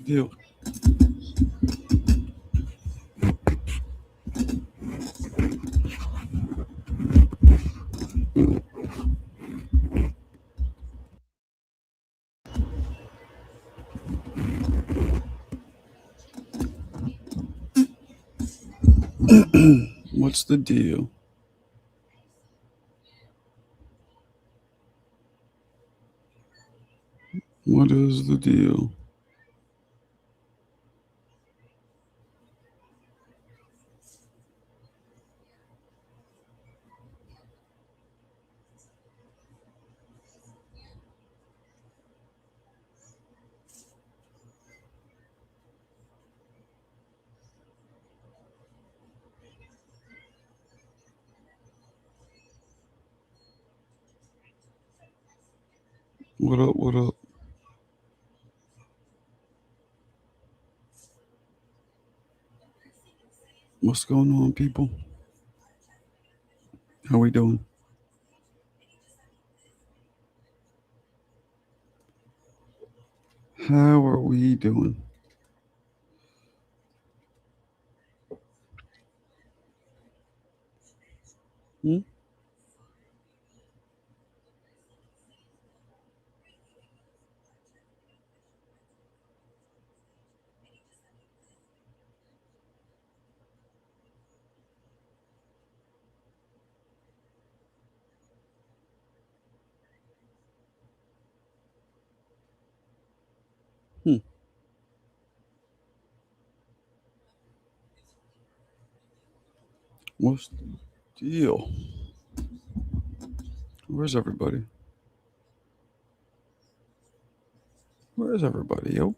the deal? What's the deal? What is the deal? What up? What up? What's going on, people? How we doing? How are we doing? Hmm? Hmm. What's the deal? Where's everybody? Where's everybody, yo?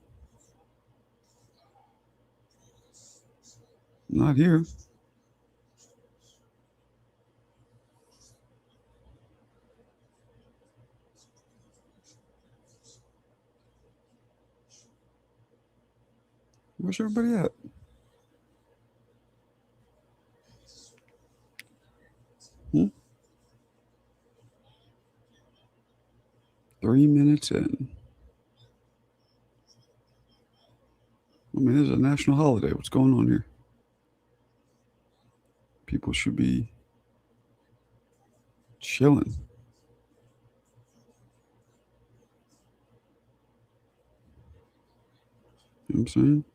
Not here. Where's everybody at? Hmm? 3 minutes in. I mean, this is a national holiday. What's going on here? People should be chilling. You know what I'm saying?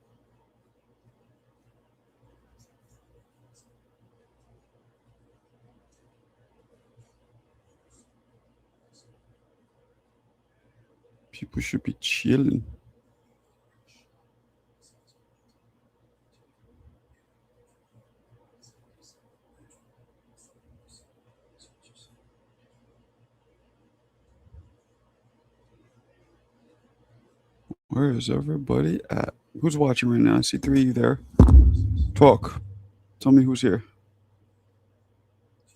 People should be chilling. Where is everybody at? Who's watching right now? I see three of you there. Talk. Tell me who's here.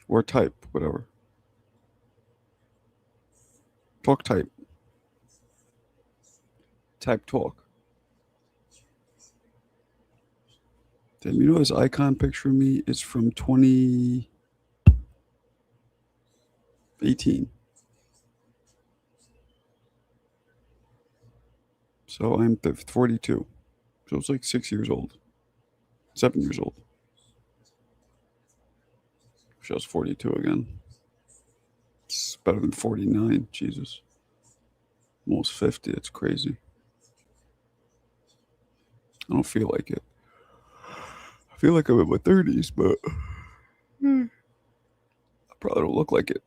Or type, whatever. Talk, type. Type, talk. Damn, you know this icon picture of me is from 2018. So I'm 42. So it's like 6 years old. 7 years old. Shows 42 again. It's better than 49. Jesus. Almost 50. It's crazy. I don't feel like it. I feel like I'm in my 30s, but I probably don't look like it.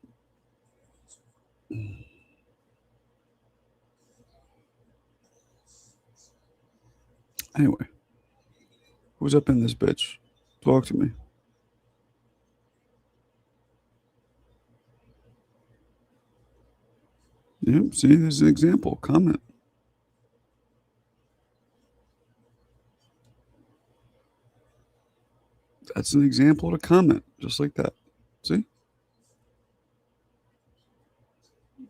Anyway, who's up in this bitch? Talk to me. Yeah, see, there's an example. Comment. That's an example to comment, just like that. See?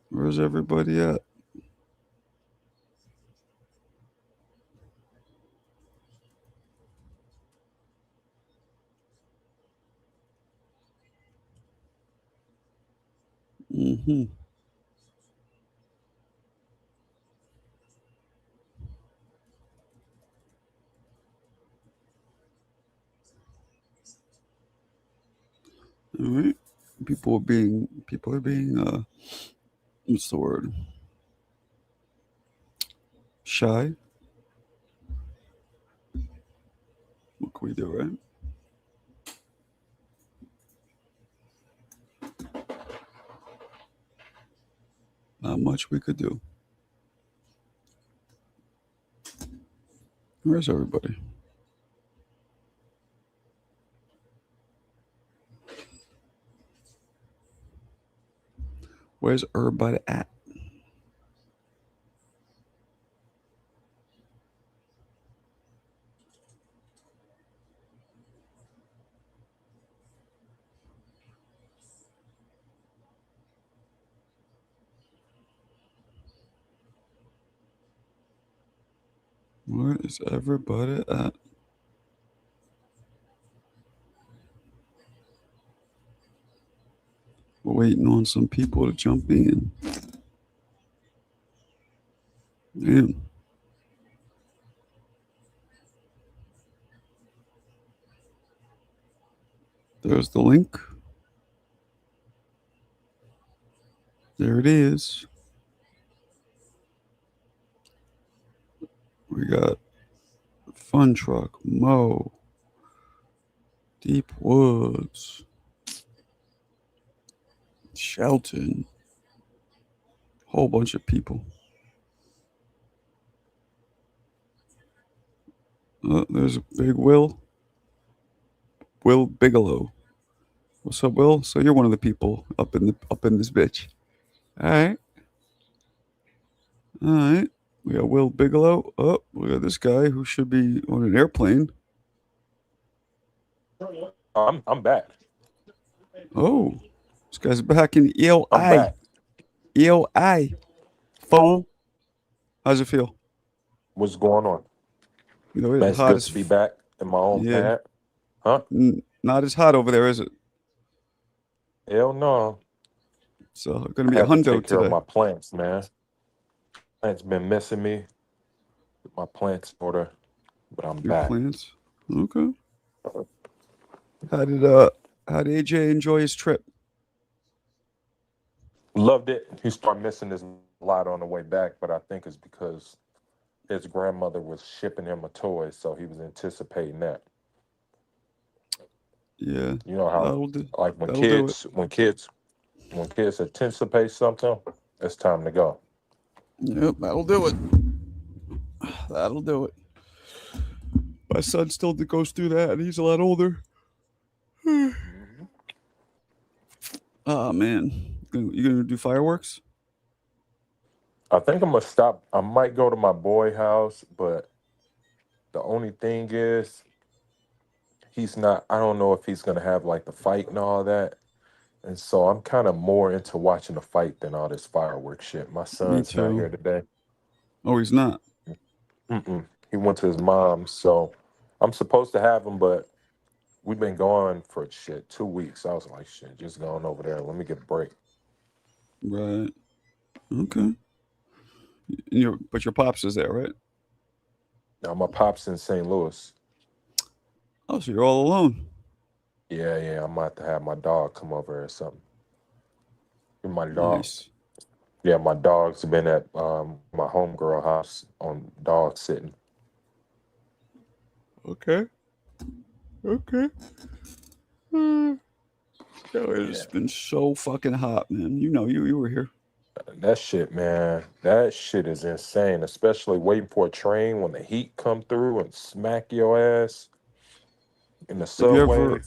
Where's everybody at? Mm-hmm. All right. People are being what's the word? Shy. What can we do, right? Not much we could do. Where's everybody? Where's everybody at? Where is everybody at? We're waiting on some people to jump in. Damn. There's the link. There it is. We got Fun Truck, Mo, Deep Woods, Shelton, whole bunch of people. There's a big Will Bigelow. What's up, Will? So you're one of the people up in this bitch. All right. We got Will Bigelow. Oh, we got this guy who should be on an airplane. I'm back. Oh, this guy's back in I'm ELI. back. ELI. Fool. How's it feel? What's going on? It's Man, it's hot good as to be back in my own yeah. pad. Huh? Not as hot over there, is it? Hell no. It's gonna I be a had to hundo take care of today. my plants, man. Plants been missing me. My plants in order, but I'm Your back. plants. Okay. How did AJ enjoy his trip? Loved it. He started missing his lot on the way back, but I think it's because his grandmother was shipping him a toy, so he was anticipating that. Yeah. You know how That'll do. like when That'll do it. kids anticipate something, it's time to go. Yep, that'll do it. That'll do it. My son still goes through that, and he's a lot older. Oh man, you gonna do fireworks? I think I'm gonna stop. I might go to my boy house, but the only thing is he's not. I don't know if he's gonna have like the fight and all that. And so I'm kind of more into watching the fight than all this fireworks shit. My Me son's not too. here today. Oh, he's not. He went to his mom's, so I'm supposed to have him, but we've been gone for shit 2 weeks. I was like, shit, just going over there. Let me get a break. Right. Okay. But your pops is there, right? Now my pop's in St. Louis. Oh, so you're all alone. Yeah. I'm about to have my dog come over or something. My dog. Nice. Yeah, my dog's been at my homegirl house on dog sitting. Okay. Okay. Oh, it's Yeah. been so fucking hot, man. You know, you were here. That shit, man. That shit is insane. Especially waiting for a train when the heat come through and smack your ass in the Have subway.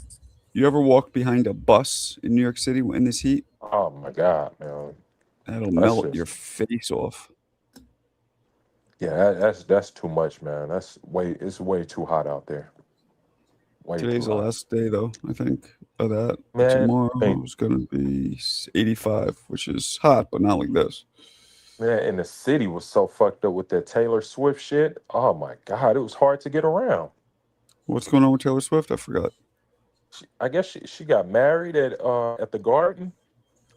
you ever walked behind a bus in New York City in this heat? Oh my god, man. That'll That's melt your just face off. yeah. That's too much, man. It's way too hot out there. Way Today's too the hot, last day, though, I think, of that. man. Tomorrow is going to be 85, which is hot, but not like this. Man, and the city was so fucked up with that Taylor Swift shit. Oh my god, it was hard to get around. What's going on with Taylor Swift? I forgot. I guess she got married at the Garden,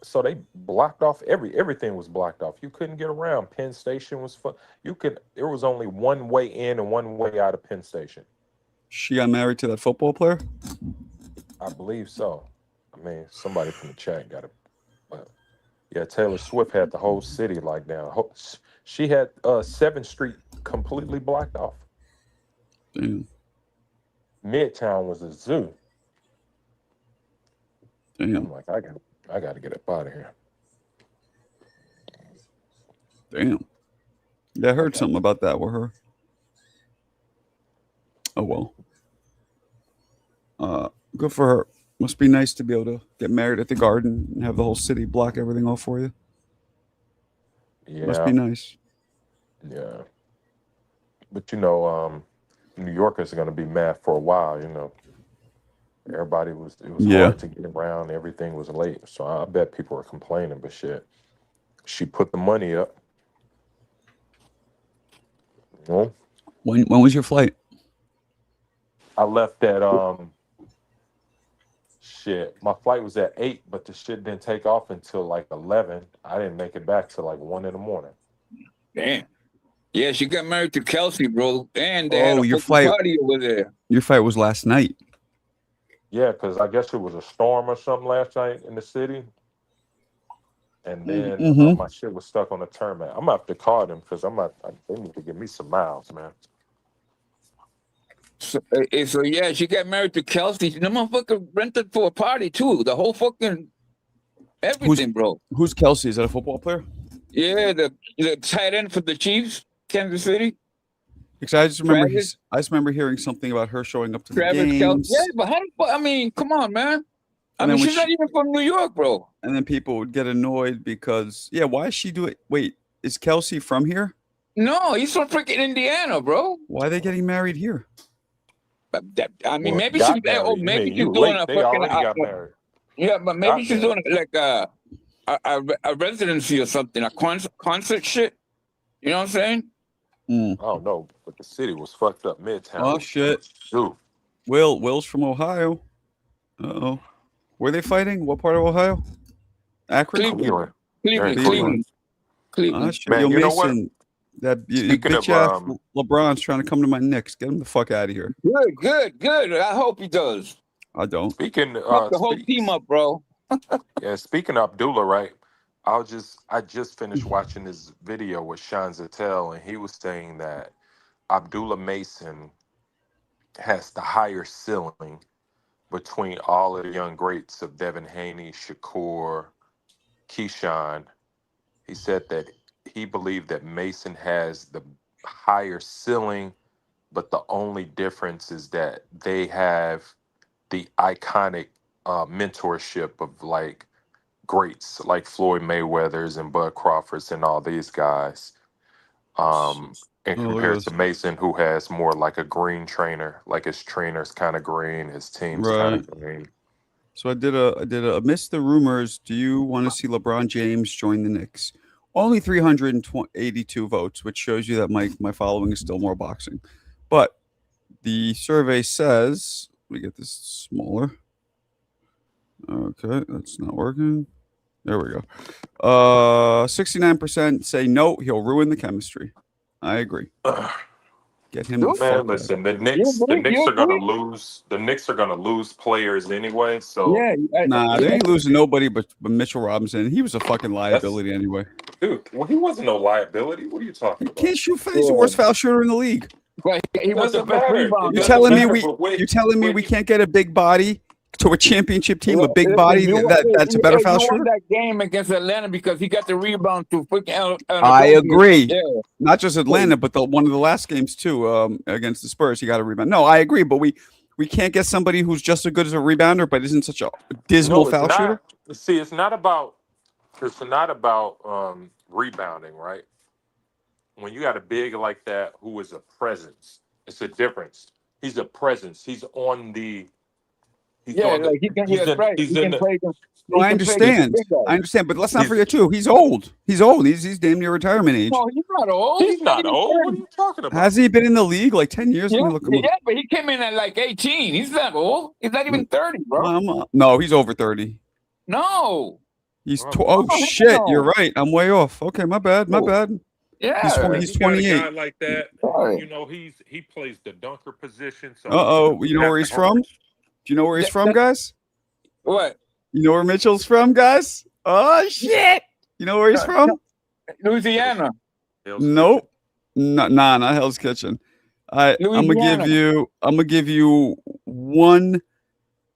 so they blocked off everything was blocked off. You couldn't get around. Penn Station was you could there was only one way in and one way out of Penn Station. She got married to that football player? I believe so. I mean, somebody from the chat got it. But yeah, Taylor Swift had the whole city locked down. She had 7th Street completely blocked off. Damn. Midtown was a zoo. Damn. I'm like, I got to get up out of here. Damn. Yeah, I heard something about that with her. Oh well. Good for her. Must be nice to be able to get married at the garden and have the whole city block everything off for you. Yeah. Must be nice. Yeah. But New Yorkers are going to be mad for a while, Everybody it was hard to get around. Everything was late. So I bet people are complaining, but shit. She put the money up. When was your flight? I left at my flight was at 8, but the shit didn't take off until like 11. I didn't make it back till like 1 in the morning. Damn. Yeah, she got married to Kelsey, bro. And they had a your fucking flight party over there. Your flight was last night. Yeah, because I guess it was a storm or something last night in the city. And then my shit was stuck on the tarmac. I'm gonna have to call them because they need to give me some miles, man. So yeah, she got married to Kelsey. The motherfucker rented for a party too. The whole fucking everything, bro. Who's Kelsey? Is that a football player? Yeah, the tight end for the Chiefs, Kansas City. Because I just remember hearing something about her showing up to the games. Kelsey. Yeah, but how the fuck? I mean, come on, man. I mean, she's not even from New York, bro. And then people would get annoyed because, why is she doing? Wait, is Kelsey from here? No, he's from freaking Indiana, bro. Why are they getting married here? I mean, maybe she's doing a fucking. Got married. Yeah, but maybe she's doing like a residency or something, a concert shit. You know what I'm saying? I don't know, but the city was fucked up. Midtown. Oh shit! Dude. Will's from Ohio. Uh-oh. Were they fighting? What part of Ohio? Akron? Cleveland. Oh, shit. Man, Yo, you know Mason, what? that bitch ass LeBron's trying to come to my Knicks. Get him the fuck out of here. Good. I hope he does. I don't. Speaking Fuck the whole team up, bro. Yeah, speaking of Abdullah, right? I just finished watching this video with Sean Zettel, and he was saying that Abdullah Mason has the higher ceiling between all of the young greats of Devin Haney, Shakur, Keyshawn. He said that he believed that Mason has the higher ceiling, but the only difference is that they have the iconic mentorship of like greats like Floyd Mayweather's and Bud Crawford's and all these guys. And compared to Mason, who has more like a green trainer, like his trainer's kind of green, his team's kind of green. So I did a amidst the rumors. Do you want to see LeBron James join the Knicks? Only 382 votes, which shows you that my following is still more boxing. But the survey says, let me get this smaller. Okay, that's not working. There we go. 69% say no, he'll ruin the chemistry. I agree. Get him. Man, listen, the Knicks are gonna lose. The Knicks are gonna lose players anyway. So they ain't losing nobody but Mitchell Robinson. He was a fucking liability anyway. Dude, well, he wasn't no liability. What are you talking about? He can't shoot. He's the worst foul shooter in the league. But he was the best rebounder. You're telling me we can't get a big body to a championship team with big body? That's a better foul shooter. Won that game against Atlanta because he got the rebound to freaking. I agree. Yeah. Not just Atlanta, but one of the last games too. Against the Spurs, he got a rebound. No, I agree, but we can't get somebody who's just as good as a rebounder, but isn't such a dismal foul shooter. See, it's not about rebounding, right? When you got a big like that who is a presence, it's a difference. He's a presence. He's on the. I understand, but let's not forget too. He's old. He's damn near retirement age. No, he's not old. He's not old. What are you talking about? Hasn't he been in the league like 10 years? Yeah, but he came in at like 18. He's not old. He's not even 30, bro. No, he's over 30. No. He's shit. You're right. I'm way off. Okay, my bad. Yeah, he's 28. A guy like that, he plays the dunker position. So you know where he's from? Do you know where he's from, guys? What? You know where Mitchell's from, guys? Oh shit! You know where he's from? Louisiana. Hell's Nope. Nah, not Hell's Kitchen. I'm Louisiana. gonna give you one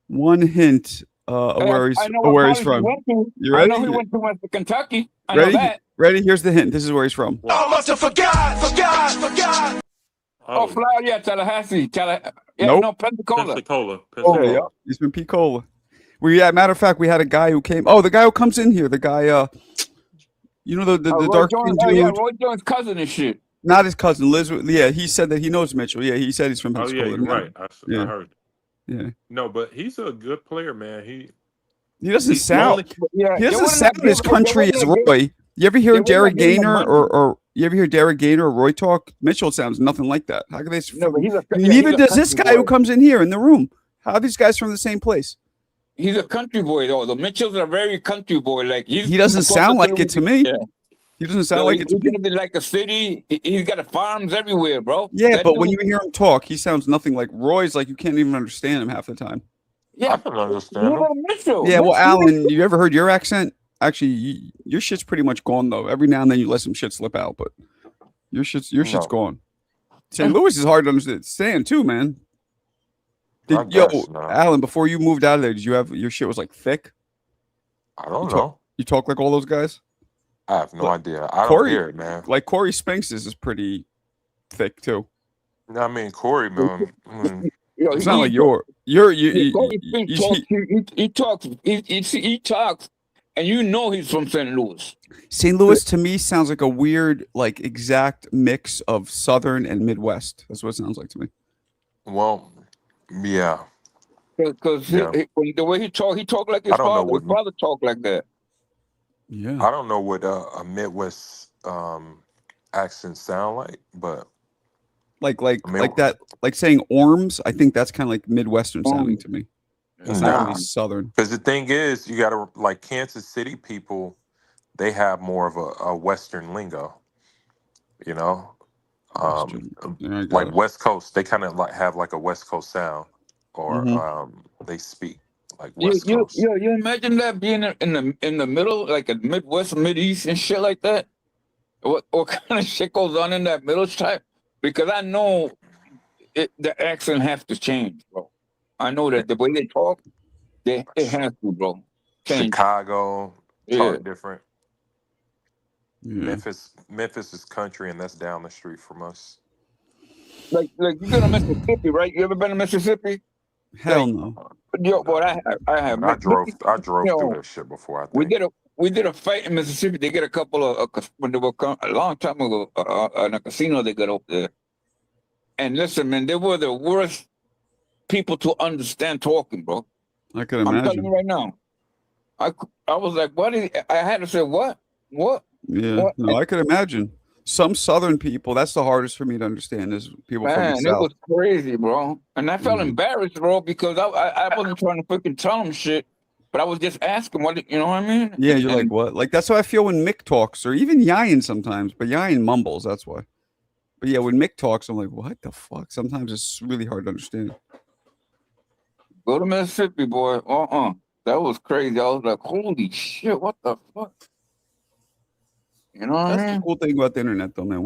hint where he's I know what where he's college he from. went to. You I ready? know he went to Kentucky. I know Ready? that. Ready? Here's the hint. This is where he's from. I must have forgot. Oh, Flower, yeah, Tallahassee. Yeah, Nope. no, Pensacola. Pensacola. Oh, Pensacola. yeah. He's from Pensacola. Matter of fact, we had a guy who came. Oh, the guy who comes in here. The guy, you know, the Roy dark Jones, skinned dude. yeah, Roy Jones' cousin and shit. Not his cousin, Liz. Yeah, he said that he knows Mitchell. Yeah, he said he's from Oh yeah, Pensacola. you're right. I Yeah. heard. Yeah. No, but he's a good player, man. He doesn't He's sound. Yeah, He they doesn't wouldn't sound have as given- country they as wouldn't have Roy. You ever hear they wouldn't Derek have given him Gaynor money. or you ever hear Derek Gaynor or Roy talk? Mitchell sounds nothing like that. How can they? No, but he's a, And yeah, neither he's a does this country guy who boy. comes in here in the room. How are these guys from the same place? He's a country boy, though. The Mitchells are very country boy. Like He doesn't sound like it to me. Yeah. He doesn't sound like it to He's me. gonna be like a city. He's got farms everywhere, bro. Yeah, That but when dude- you hear him talk, he sounds nothing like Roy's. Like you can't even understand him half the time. I yeah, can you understand him. know Mitchell. Yeah, well, Mitchell- Alan, you ever heard your accent? Actually, your shit's pretty much gone though. Every now and then you let some shit slip out, but your shit's No. gone. St. Louis is hard to understand too, man. I Yo, guess not. Alan, before you moved out of there, did you have your shit was like thick? I don't You talk- know. You talk like all those guys? I have no idea. I don't Corey- hear it, man. Like Corey Spinks is pretty thick too. I mean, Corey, man. Yo, It's he- not like he- you. Corey Spinks he talks, and you know he's from St. Louis. St. Louis to me sounds like a weird, like exact mix of Southern and Midwest. That's what it sounds like to me. Well, yeah. Because Yeah. the way he talk like his I don't know father. what- His father talked like that. Yeah. I don't know what a Midwest accent sound like, but Like I mean, like that, like saying Orms. I think that's kind of like Midwestern sounding Orms. to me. It's Nah. not really Southern. because the thing is, you got to like Kansas City people. They have more of a Western lingo, you know. Western. Yeah, I got Like it. West Coast, they kind of like have like a West Coast sound, or Mhm. they speak like You, West you, Coast. you imagine that being in the middle, like a Midwest, Mideast, and shit like that. What kind of shit goes on in that middle type? Because I know the accent has to change, bro. I know that the way they talk, it has to, bro. Change. Chicago, Yeah. talk different. Yeah. Memphis is country, and that's down the street from us. Like you go to Mississippi, right? You ever been to Mississippi? Hell no. Yo, boy, I have. I drove Yo, through that shit before. I think. We did a fight in Mississippi. They get a couple of when they were a long time ago in a casino. They got up there, and listen, man, they were the worst people to understand talking, bro. I could I'm telling imagine. you right now. I was like, what? I had to say, what? Yeah. What? No, I could imagine. Some Southern people, that's the hardest for me to understand is people from Man, the it South. was crazy, bro. And I felt Mhm. embarrassed, bro, because I wasn't trying to freaking tell them shit, but I was just asking what you know what I mean? Yeah, you're like, And- what? Like, that's how I feel when Mick talks, or even Yayan sometimes, but Yayan mumbles, that's why. But yeah, when Mick talks, I'm like, what the fuck? Sometimes it's really hard to understand. Go to Mississippi, boy. That was crazy. I was like, holy shit, what the fuck? You know what I That's the mean? cool thing about the internet, though, man.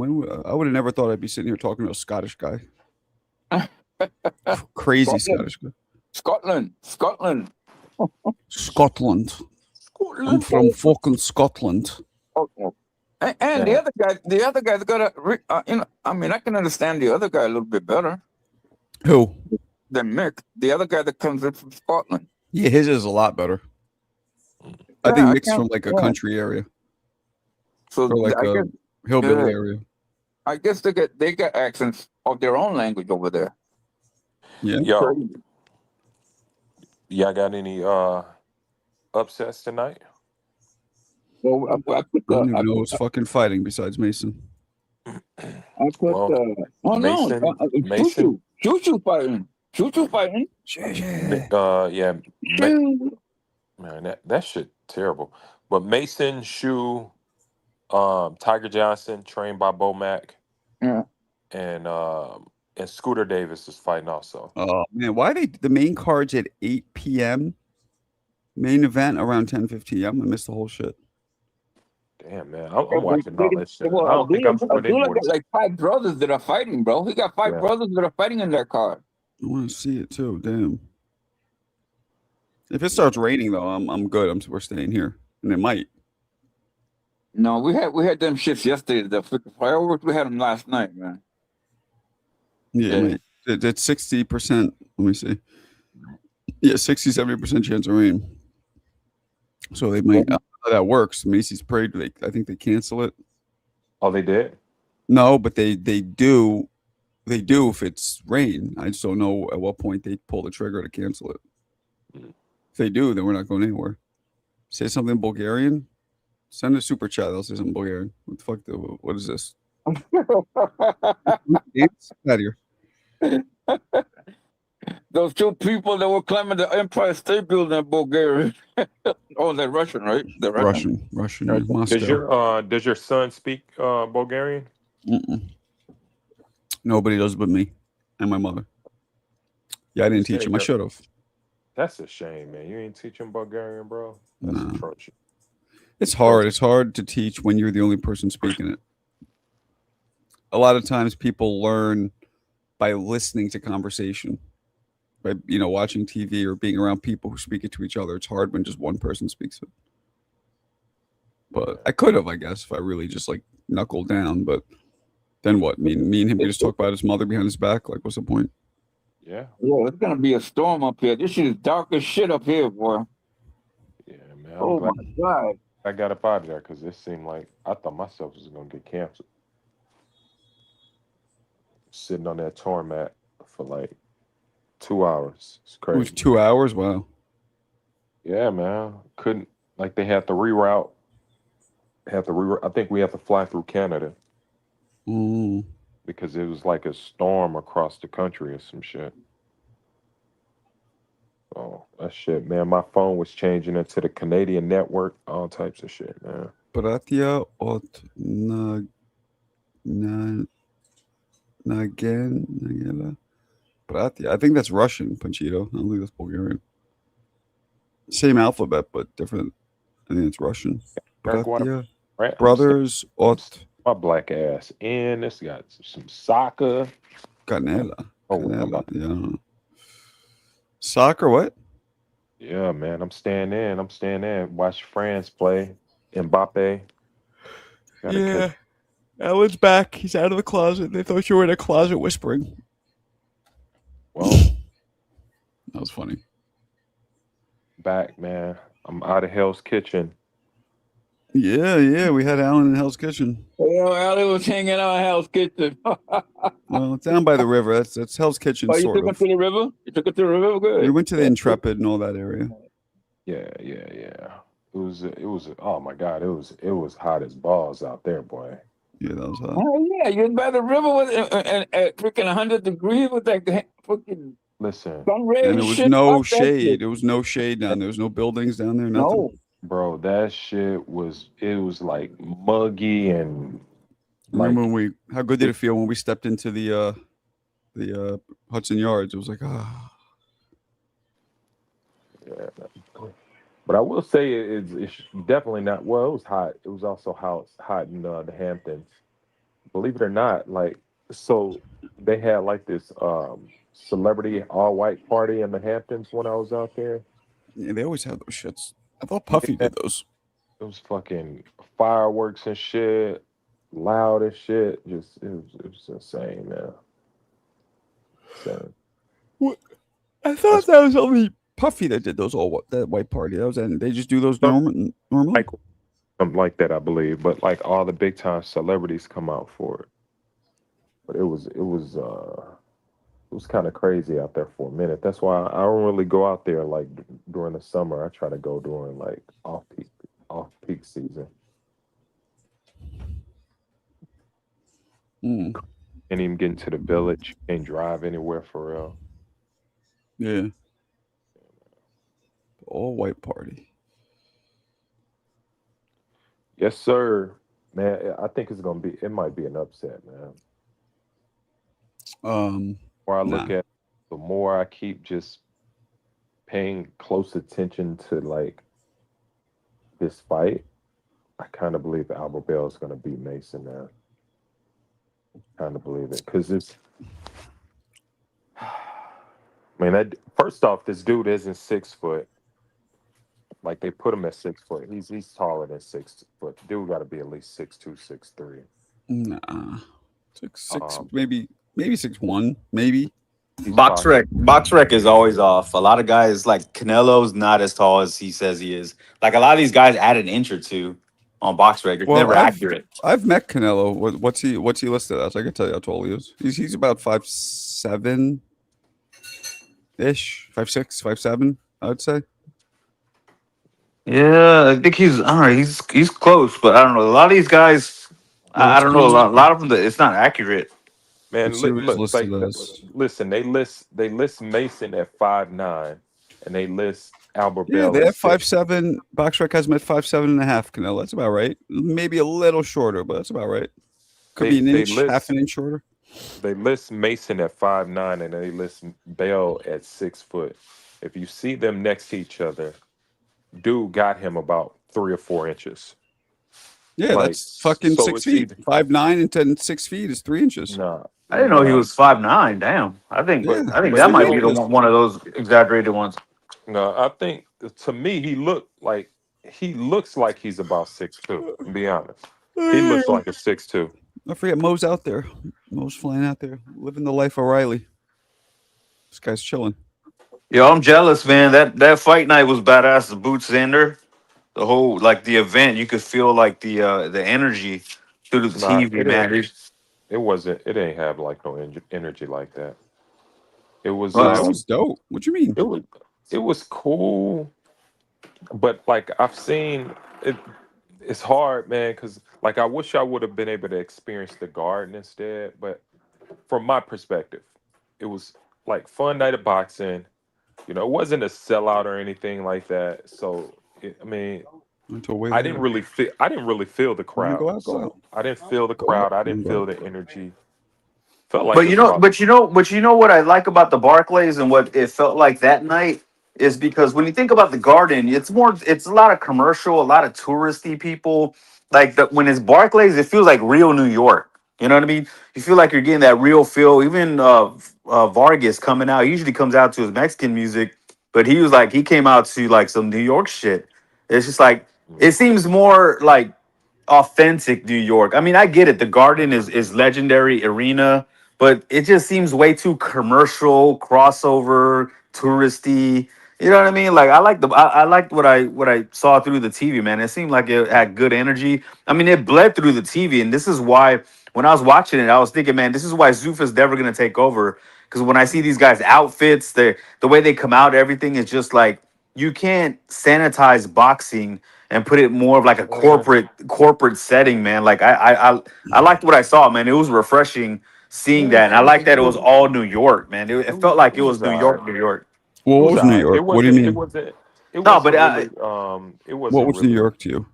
I would have never thought I'd be sitting here talking to a Scottish guy. Crazy Scotland. Scottish guy. Scotland. Scotland. I'm from fucking Scotland. Oh. And the other guy's got a, I mean, I can understand the other guy a little bit better Who? than Mick. The other guy that comes in from Scotland. Yeah, his is a lot better. I Yeah, think I Mick's can't- from like a yeah. country area So or like I a guess, hillbilly yeah. area. I guess they got accents of their own language over there. Yeah. Yo, y'all got any upsets tonight? Well, I put I don't the, even know who's fucking fighting besides Mason. I put Well, oh Mason- no, Mason- Choo fighting. Yeah, Choo. man, that shit terrible. But Mason, Shoe, Tiger Johnson, trained by Bo Mack, Yeah. and Scooter Davis is fighting also. Oh man, why are the main cards at 8 p.m.? Main event around 10:15. Yeah, I'm gonna miss the whole shit. Damn, man. I'm watching all that shit. Well, I don't think I'm doing any Abdullah more. got like 5 brothers that are fighting, bro. He got five Yeah. brothers that are fighting in that card. I want to see it too. Damn. If it starts raining though, I'm good. We're staying here, and it might. No, we had them shits yesterday. The freaking fireworks, we had them last night, man. Yeah, Yeah. mate. It's 60%. Let me see. Yeah, 60-70% chance of rain. So they might. I don't know how that works. Macy's Parade. I think they cancel it. Oh, they did? No, but they do. They do if it's rain. I just don't know at what point they pull the trigger to cancel it. If they do, then we're not going anywhere. Say something Bulgarian. Send a super chat. They'll say something Bulgarian. What the fuck? What is this? Dance? Get out of here. Those 2 people that were climbing the Empire State Building in Bulgaria. Oh, they're Russian, right? They're Russian. Russian. Yeah, Moscow. Does your son speak Bulgarian? Mm-mm. Nobody does but me and my mother. Yeah, I didn't teach him. I should have. That's a shame, man. You ain't teaching Bulgarian, bro. That's Nah. atrocious. It's hard. It's hard to teach when you're the only person speaking it. A lot of times people learn by listening to conversation, by watching TV or being around people who speak it to each other. It's hard when just one person speaks it. But I could have, I guess, if I really just like knuckled down. But then what? Me and him could just talk about his mother behind his back. Like, what's the point? Yeah. Yeah, it's gonna be a storm up here. This shit is dark as shit up here, boy. Yeah, man. Oh my god. I got up out of there because it seemed like I thought myself was going to get canceled. Sitting on that tarmac for like 2 hours. It's It was crazy. 2 hours. Wow. Yeah, man. Couldn't, like, they had to reroute. I think we have to fly through Canada Mm. because it was like a storm across the country or some shit. Oh, that shit, man. My phone was changing into the Canadian network, all types of shit, man. Bratia od Nagela. Bratia. I think that's Russian, Panchito. I don't think that's Bulgarian. Same alphabet, but different. I think it's Russian. Bratia. Right? Brothers od My black ass in. This got some soccer. Canela. Oh, Canela. Yeah. Soccer, what? yeah, man. I'm staying in. Watch France play. Mbappe. Gotta catch- Alan's back. He's out of the closet. They thought you were in a closet whispering. Well, That was funny. back, man. I'm out of Hell's Kitchen. Yeah. We had Alan in Hell's Kitchen. Ali was hanging out in Hell's Kitchen. Well, it's down by the river. That's Hell's Kitchen, Oh, you sort took it of. to the river? You took it to the river? Good. We went to the Intrepid and all that area. Yeah. It was. Oh my God! It was hot as balls out there, boy. Yeah, that was hot. Oh, yeah. You was by the river with at freaking 100 degrees with that freaking Listen, sun rays. And there was shit. no Fuck that shade. shit. There was no shade down there. There was no buildings down there. Nothing. No. bro, that shit was. It was like muggy and Remember when how good did it feel when we stepped into the Hudson Yards? It was like, yeah. But I will say it's definitely not. Well, it was hot. It was also hot in the Hamptons. Believe it or not, like so they had like this celebrity all white party in the Hamptons when I was out there. yeah, they always have those shits. I thought Puffy did those. It was fucking fireworks and shit, loud as shit. Just it was insane, man. Insane. I thought that was only Puffy that did those that white party. That was they just do those normally. Like something like that, I believe. But like all the big time celebrities come out for it. But it was kind of crazy out there for a minute. That's why I don't really go out there like during the summer. I try to go during like off peak season. Mm. Can't even get into the village. Can't drive anywhere for real. Yeah. All white party. Yes, sir. Man, I think it might be an upset, man. The more I look at, the more I keep just paying close attention to like this fight, I kind of believe Albert Bell is going to beat Mason now. Kind of believe it because it's. Man, that first off, this dude isn't 6 foot. Like they put him at 6 foot. He's taller than 6 foot. Dude got to be at least 6'2", 6'3". Nah, six, Um, maybe 6'1", maybe. He's Box rec is always off. A lot of guys like Canelo's not as tall as he says he is. Like a lot of these guys add an inch or two on box rec. It's Well, never accurate. I've met Canelo. What's he listed as? I can tell you how tall he is. He's about 5'7" ish, 5'6", 5'7", I would say. Yeah, I think he's all right. He's close, but I don't know. A lot of these guys, I don't know. A lot of them, it's not accurate. Man, Let's see what he's look, listed as. listen. They list Mason at 5'9", and they list Albert Yeah, Bell they at have 6. 5'7". Boxrec has him at 5'7.5". Canelo, that's about right. Maybe a little shorter, but that's about right. Could be an They inch, list- half an inch shorter. They list Mason at 5'9", and they list Bell at 6 foot. If you see them next to each other, dude got him about 3 or 4 inches. Yeah, Like, that's fucking so 6 it's feet. either- 5'9" and 10 6 feet is 3 inches. Nah, I didn't know he nah, was 5'9". Damn, I think Yeah, I think but that you might know be this- one of those exaggerated ones. No, I think to me he looks like he's about 6'2". To be honest, he looks like a 6'2". I forget Mo's out there. Mo's flying out there, living the life of Riley. This guy's chilling. Yo, I'm jealous, man. That fight night was badass. The Boots Zender, the whole like the event, you could feel like the energy through the Nah, TV, man. It didn't have like no energy like that. It was. Well, That was dope. What you mean? It was cool, but like I've seen it. It's hard, man, because like I wish I would have been able to experience the garden instead. But from my perspective, it was like fun night of boxing. You know, it wasn't a sellout or anything like that. So I mean, Until way I didn't really feel the crowd. go out, go So out. I didn't feel the Go crowd. out, I didn't go feel out. the energy. Felt like But it you was know, about- but you know what I like about the Barclays and what it felt like that night is because when you think about the Garden, it's a lot of commercial, a lot of touristy people. Like when it's Barclays, it feels like real New York. You know what I mean? You feel like you're getting that real feel. Even Vargas coming out, he usually comes out to his Mexican music, but he came out to like some New York shit. It's just like it seems more like authentic New York. I mean, I get it. The Garden is legendary arena, but it just seems way too commercial, crossover, touristy. You know what I mean? Like I liked what I saw through the TV, man. It seemed like it had good energy. I mean, it bled through the TV, and this is why when I was watching it, I was thinking, man, this is why Zuffa's never gonna take over. Because when I see these guys' outfits, the way they come out, everything is just like you can't sanitize boxing and put it more of like a corporate setting, man. Like I liked what I saw, man. It was refreshing seeing that, and I like that it was all New York, man. It felt like it was New York, New York. Well, what was New alright. York? What do you It mean? wasn't. It No, wasn't but really, it wasn't. What was New really- York to you?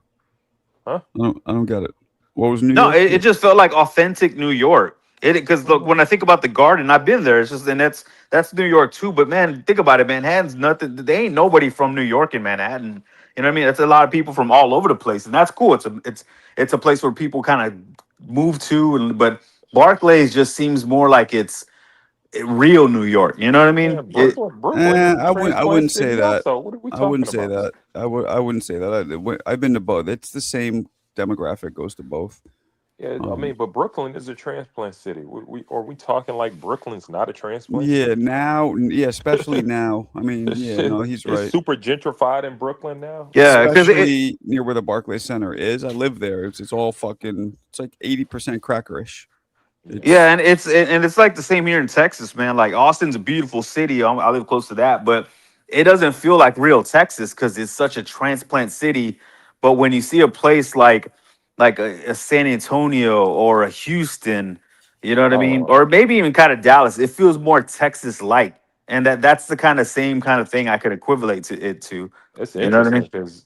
Huh? I don't get it. What was New No, York? to it you? just felt like authentic New York. Because look, when I think about the Garden, I've been there. It's just and that's New York too. But man, think about it. Manhattan's nothing. They ain't nobody from New York in Manhattan. You know what I mean? That's a lot of people from all over the place, and that's cool. It's a place where people kind of move to. But Barclays just seems more like it's real New York. You know what I mean? Yeah, Brooklyn is a I wouldn't transplant say city that. also. What are we I talking wouldn't say about? that. I wouldn't say that. I've been to both. It's the same demographic goes to both. Yeah, I mean, but Brooklyn is a transplant city. Are we talking like Brooklyn's not a transplant? Yeah, city? now, yeah, especially now. I mean, This yeah, shit no, he's is right. super gentrified in Brooklyn now. Yeah, because Especially near where the Barclays Center is. I live there. It's all fucking. It's like 80% crackerish. yeah, and it's like the same here in Texas, man. Like Austin's a beautiful city. I live close to that, but it doesn't feel like real Texas because it's such a transplant city. But when you see a place like a San Antonio or a Houston, you know what I mean, Oh. or maybe even kind of Dallas, it feels more Texas-like, and that's the kind of same kind of thing I could equivalent to it to. It's You know what I interesting mean? because,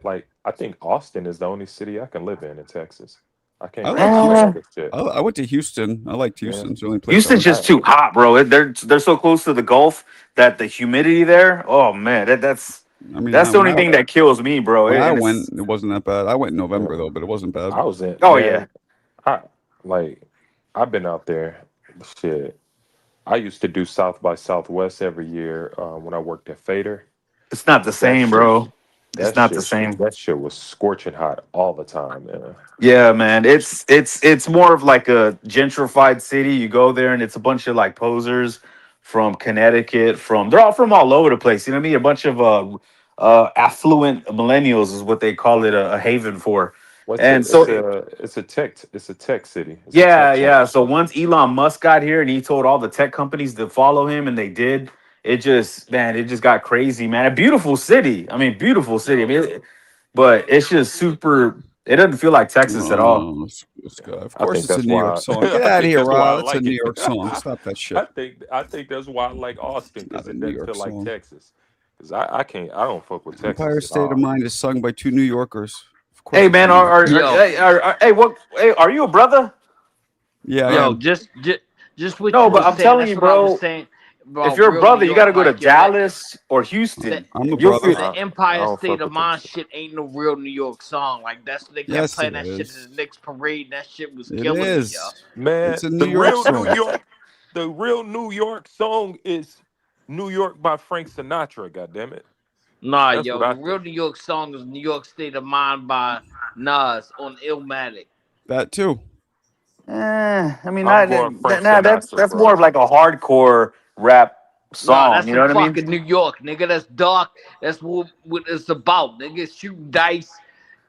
like I think Austin is the only city I can live in Texas. I can't I think like of Houston. other shit. I went to Houston. I liked Yeah. Houston. It's the only place I Houston's went. just too hot, bro. They're so close to the Gulf that the humidity there. Oh man, that's I mean, that's the only when thing that kills me, bro. I And went, it's, it wasn't that bad. I went in November Yeah. though, but it wasn't bad. I was in. oh Man, yeah, I like. I've been out there. Shit. I used to do South by Southwest every year when I worked at Fader. it's not the That same, shit. bro. It's That not the shit. same. That shit was scorching hot all the time, man. Yeah, man. It's more of like a gentrified city. You go there and it's a bunch of like posers from Connecticut, they're all from all over the place. You know what I mean? A bunch of affluent millennials is what they call it a haven for. What's And it? so It's a tech city. It's a yeah, tech yeah. town. So once Elon Musk got here and he told all the tech companies to follow him and they did, it just man, it just got crazy, man. A beautiful city. I mean, beautiful city. I mean, but it's just super. It doesn't feel like Texas at all. Oh, this guy. Of I course, think it's a that's New York why. song. Get I out of think here, that's why I Rob. That's a like New it. York song. Stop that shit. I think that's why I like Austin Not because a it New doesn't York feel like song. Texas. Because I can't. I don't fuck with Texas Empire at State of all. Mind is sung by two New Yorkers. Of course, Hey it's man, a New York song. Yo. hey, what? Hey, are you a brother? Yeah, I Yo, am. just what No, you but were I'm saying. telling That's you, what I was bro. saying, bro. If you're a Real brother, New you got to York, go to like yo, that Dallas or Houston. I'm a You'll brother. feel. the Empire don't State fuck of with them Mind shit. shit ain't no real New York song. Like that's they kept Yes, playing it that shit at is. the Knicks parade. That shit was It killing me, yo. is. Man, It's a New the York real New song. York, the real New York song is New York by Frank Sinatra. God damn it. Nah, That's yo, what I the real think. New York song is New York State of Mind by Nas on Illmatic. That too. I mean, I'm going Frank that's Sinatra, more bro. of like a hardcore rap Nah, song. that's You know some what I mean? fucking New York, nigga. That's dark. That's what it's about, nigga. Shooting dice.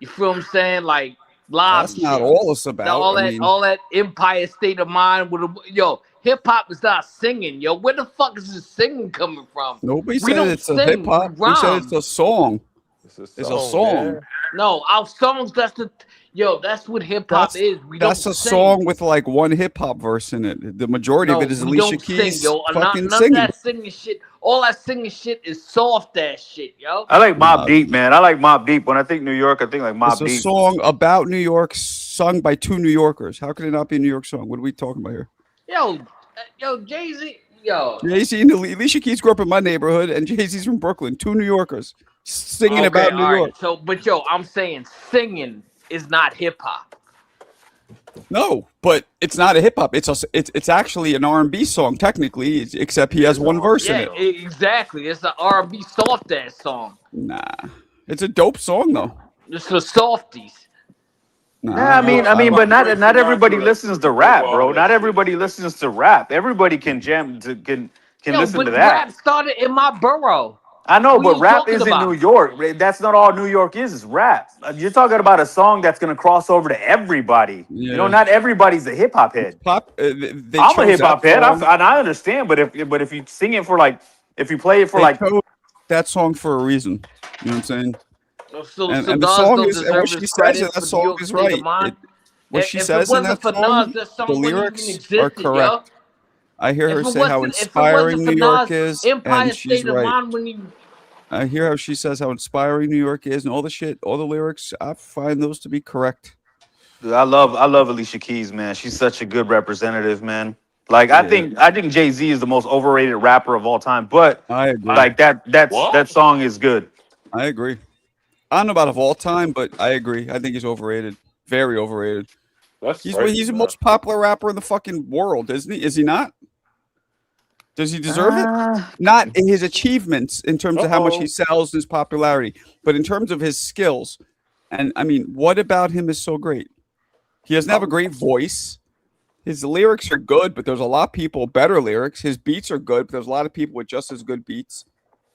You feel what I'm saying? Like live That's not shit. all it's about. All I that, mean, all that Empire State of Mind with yo. Hip hop is not singing, yo. Where the fuck is the singing coming from? nobody We said don't it's a sing. hip hop. We We said rhyme. it's a song. It's a It's a song, song. man. No, our songs. That's the yo. That's what hip hop That's is. We don't that's a sing. song with like one hip hop verse in it. The majority of No, it is we Alicia don't sing, Keys yo. fucking None of singing. that singing shit. All that singing shit is soft ass shit, yo. I like Mobb Nah, Deep, man. I like Mobb Deep. When I think New York, I think like it's Mobb a Deep. song about New York, sung by two New Yorkers. How could it not be a New York song? What are we talking about here? Yo, Jay Z, yo. Jay-Z and Alicia Keys grew up in my neighborhood, and Jay-Z's from Brooklyn. Two New Yorkers singing Okay, about New all right. York. So, but yo, I'm saying singing is not hip hop. No, but it's not a hip hop. It's actually an R&B song technically, except he has It's one an verse in Yeah, it. exactly. It's an R&B soft ass song. Nah, it's a dope song though. It's for softies. Nah, Nah, I mean, like but not Frank not everybody Sinatra listens to over rap, all bro. that Not shit. everybody listens to rap. Everybody can can Yo, listen but to that. rap started in my borough. I know, What but you rap talking is in about? New York. That's not all New York is rap. You're talking about a song that's gonna cross over to everybody. You know, Yeah. not everybody's a hip hop head. pop. They I'm a chose hip hop that head. song. I understand, but if you sing it for like, if you play it for They like, chose that song for a reason. You know what I'm saying? So And the Nas song don't is, and what deserve she his says in credit that for New song York is State of right. Mind. What she If it says in wasn't that for song, Nas, that song the wouldn't even lyrics are existed, yo. correct. I hear her If it say how wasn't for inspiring New York Nas, is, Empire and she's State of right. Mind when you I hear how she says how inspiring New York is, and all the shit, all the lyrics. I find those to be correct. dude, I love Alicia Keys, man. She's such a good representative, man. Like Yeah, I think Jay Z is the most overrated rapper of all time, but I agree. like that What? song is good. I agree. I don't know about of all time, but I agree. I think he's overrated. Very overrated. That's He's crazy, the man. most popular rapper in the fucking world, isn't he? Is he not? Does he deserve it? Not in his achievements in terms of how much he Uh-oh. sells, his popularity, but in terms of his skills. And I mean, what about him is so great? He doesn't have a great voice. His lyrics are good, but there's a lot of people better lyrics. His beats are good, but there's a lot of people with just as good beats.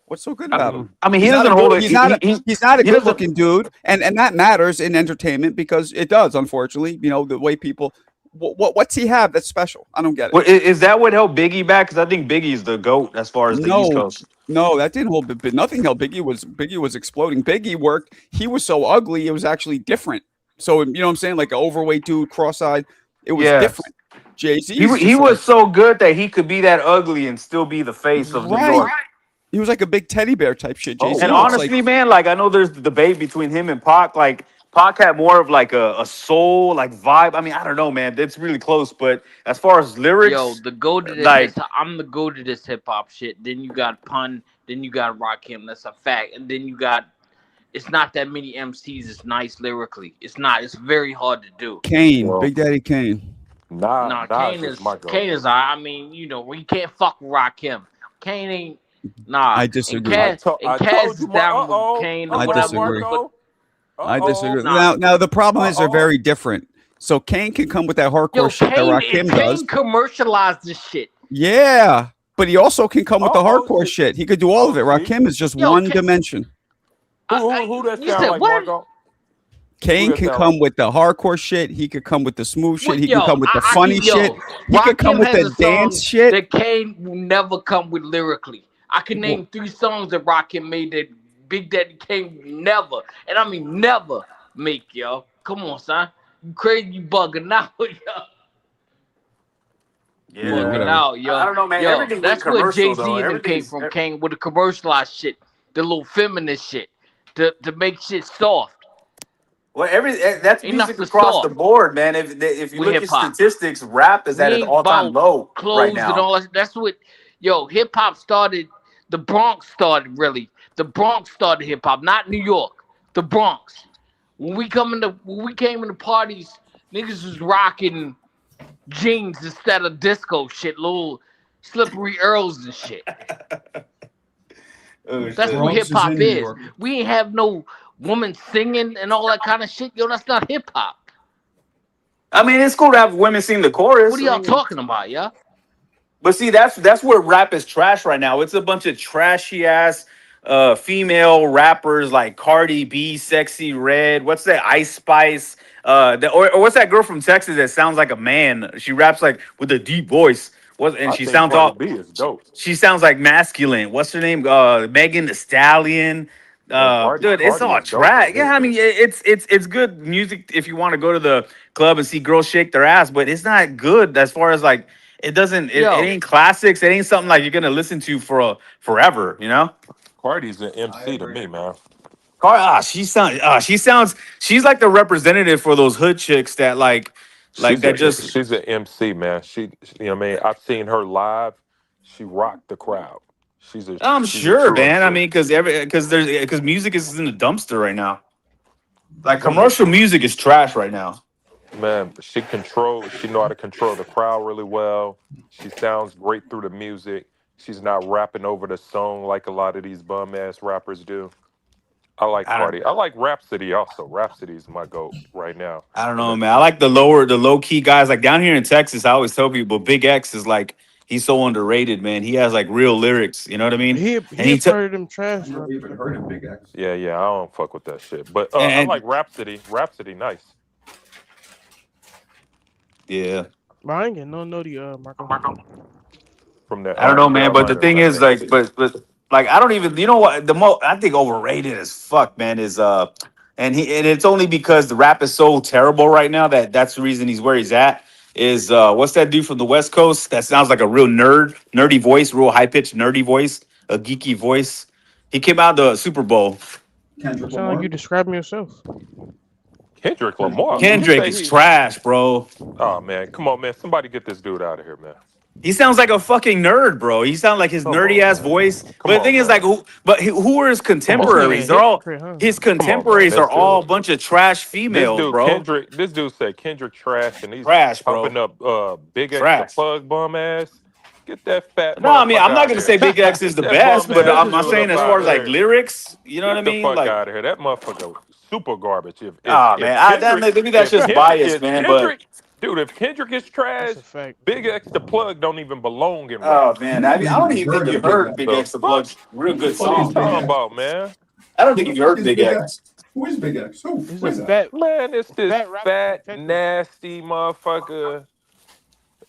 What's so good about him? I mean, he He's not doesn't a hold good, it. he's not a, he's not a he doesn't- good-looking dude, and that matters in entertainment because it does. Unfortunately, you know the way people. What's he have that's special? I don't get it. Well, is that what held Biggie back? Because I think Biggie's the GOAT as far as the East Coast. No, that didn't hold. But nothing held. Biggie was exploding. Biggie worked. He was so ugly. It was actually different. So you know what I'm saying? Like an overweight dude, cross-eyed. It was Yeah. different. Jay-Z. He was so good that he could be that ugly and still be the face of New York. He was like a big teddy bear type shit. Jay-Z And looks honestly, like, man, like I know there's the debate between him and Pac. Like Pac had more of like a soul like vibe. I mean, I don't know, man. It's really close, but as far as lyrics, Yo, the go to this like I'm the go to this hip hop shit. Then you got Pun, then you got Rakim, that's a fact. And then you got it's not that many MCs, it's nice lyrically. It's not, it's very hard to do. Kane, Well, Big Daddy Kane. Nah, Kane is is my go. Kane is I mean, you know, we can't fuck with Rakim. Kane ain't I and disagree. Kaz, I and Kaz told is you, down with Kane I or whatever. disagree. But I disagree. Nah. Now the problem is they're Uh-oh. very different. So Kane can come with that hardcore yo, shit that Rakim does. Kane commercialized this shit. Yeah, but he also can come with the Uh-oh, hardcore see- shit. He could do all of it. see? Rakim is just Yo, one Kane- dimension. Who that You sound said like, what? Marco? Kane that can sound come like? with the hardcore shit. He could come with the smooth shit. He Yo, can come with the I funny can- yo, shit. He could come Rakim with has the a song dance shit. that Kane will never come with lyrically. I can name 3 songs that Rakim made that Big Daddy Kane will never, and I mean never make, yo. Come on, son. You crazy, you bugging out, yo. yeah, Bugging whatever. out, yo. I don't know, man. Yo, Everything that's went where commercial, Jay-Z though. and them came Everything's- from. Came with the commercialized shit, the little feminist shit, to make shit soft. Well, that's Ain't music nothing across soft the board, man. If you with look at hip-hop. statistics, rap is We at an ain't all-time about low clothes right and now. all that. That's what, yo, hip hop started. The Bronx started really. The Bronx started hip hop, not New York. The Bronx. When we came into parties, niggas was rocking jeans instead of disco shit, little slippery earls and shit. Oh, That's shit. what Bronx hip is hop in New is. York. We ain't have no woman singing and all that kind of shit. Yo, that's not hip hop. I mean, it's cool to have women sing the chorus. What are I y'all mean, talking about, yeah? But see, that's where rap is trash right now. It's a bunch of trashy ass female rappers like Cardi B, Sexy Red. What's that? Ice Spice. Or what's that girl from Texas that sounds like a man? She raps like with a deep voice. And I she think sounds Cardi all. B is dope. She sounds like masculine. What's her name? Megan Thee Stallion. Dude, it's Cardi all is dope trash. as Yeah, hell. I mean, it's good music if you want to go to the club and see girls shake their ass, but it's not good as far as like it doesn't. It Yo. ain't classics. It ain't something like you're gonna listen to for forever. You know. Cardi's an MC to me, man. She's like the representative for those hood chicks that like that just. She's an MC, man. She you know what I mean? I've seen her live. She rocked the crowd. I'm she's a sure, true man. I MC. mean, because music is in the dumpster right now. Like commercial music is trash right now. Man, she know how to control the crowd really well. She sounds great through the music. She's not rapping over the song like a lot of these bum ass rappers do. I like I don't- Cardi. I like Rhapsody also. Rhapsody is my goat right now. I don't know, man. I like the low key guys. Like down here in Texas, I always tell people Big X is like he's so underrated, man. He has like real lyrics. You know what I mean? He And he took- part of them trash. I've never even heard of Big X. Yeah, I don't fuck with that shit. But I And- like Rhapsody. Rhapsody, nice. Yeah. But I ain't getting no nutty, Marco. From that. I don't know, man. But the thing Carolina, is, like, but like, I don't even. You know what? The most I think overrated as fuck, man. Is and it's only because the rap is so terrible right now that's the reason he's where he's at. Is what's that dude from the West Coast that sounds like a real nerdy voice, real high pitched nerdy voice, a geeky voice. He came out of the Super Bowl. Kendrick Sound Lamar. like you describing yourself. Kendrick Lamar. Kendrick You say is he- trash, bro. Oh man, come on, man. Somebody get this dude out of here, man. He sounds like a fucking nerd, bro. He sounds like his Come nerdy on, ass man. voice. Come But the on, thing is, man. like, who are his contemporaries? They're all Hypocrite, huh? his contemporaries This are all a dude- bunch of trash This females, dude, bro. this dude said Kendrick trash, and he's Trash, bro. pumping up Big X Trash. the plug bum ass. Get that fat. No, I mean, I'm motherfucker not out gonna of say here. Big X is the That best, bum but ass I'm dude saying as up far out as of like here. lyrics, you know what I Get the mean? fuck Like, out of here. That motherfucker super garbage. If ah, man, maybe that's just biased, if man. But Kendrick, dude, if Kendrick is trash, That's a fact. Big X the plug don't even belong in oh rap. man, I don't even think you heard Big The X the Plug. Real good What are you song. talking X? about, man? I don't think you've heard Big X. Who is Big X? Who? He's Who is a that? fat. Man, it's this Fat rapper fat, from Texas. nasty motherfucker.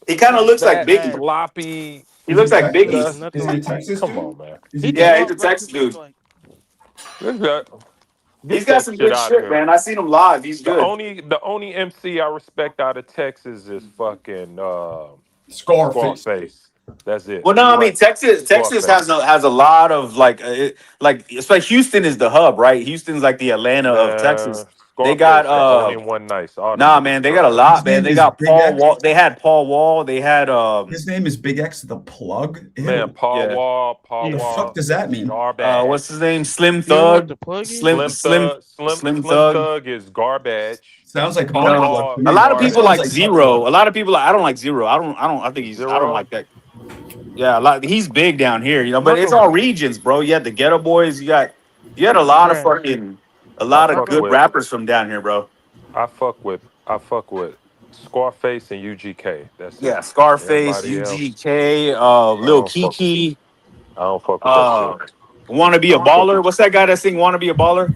He kind of looks like Fat, Biggie. sloppy. He looks like Texas? Biggie. Nothing Is he a like- Texas Come dude? on, man. Is He he did Yeah, not he's a rap Texas his life dude. like- This guy, He's get got that some shit good out of shit, here. man. I seen him live. He's The good. only MC I respect out of Texas is fucking Scarface. Scarface. That's it. Well, no, I You're mean right. Texas Scarface. has a lot of like it's like Houston is the hub, right? Houston's like the Atlanta of Texas. They got Scarface, the only one nice. All them nah, niggas man. They got a trash. lot, His man. name They is got Big Paul X. Wall. They had Paul Wall. They had His name is Big X the Plug. Man, Paul yeah. Wall, Paul Yeah. The fuck Wall, does that mean? garbage. What's his name? Slim You don't know what Thug. the plug is? Slim Slim Thug. Thug is garbage. Sounds like Paul butt plug Wall, to A me. lot of That people sounds like garbage. like butt plug. Zero. A lot of people. I don't like Zero. I think he's. I don't Zero. like that. Yeah, a lot. He's big down here, you know. But it's Marco. all regions, bro. You had the Ghetto Boys. You had a lot of Trash. a I lot of fuck good with rappers from down here, bro. I fuck with Scarface and UGK. That's Yeah, it. Scarface, Everybody else, UGK, I Lil don't fuck. Kiki, I don't fuck with that shit. Wanna Be a Baller. What's that guy that sing Wanna Be a Baller?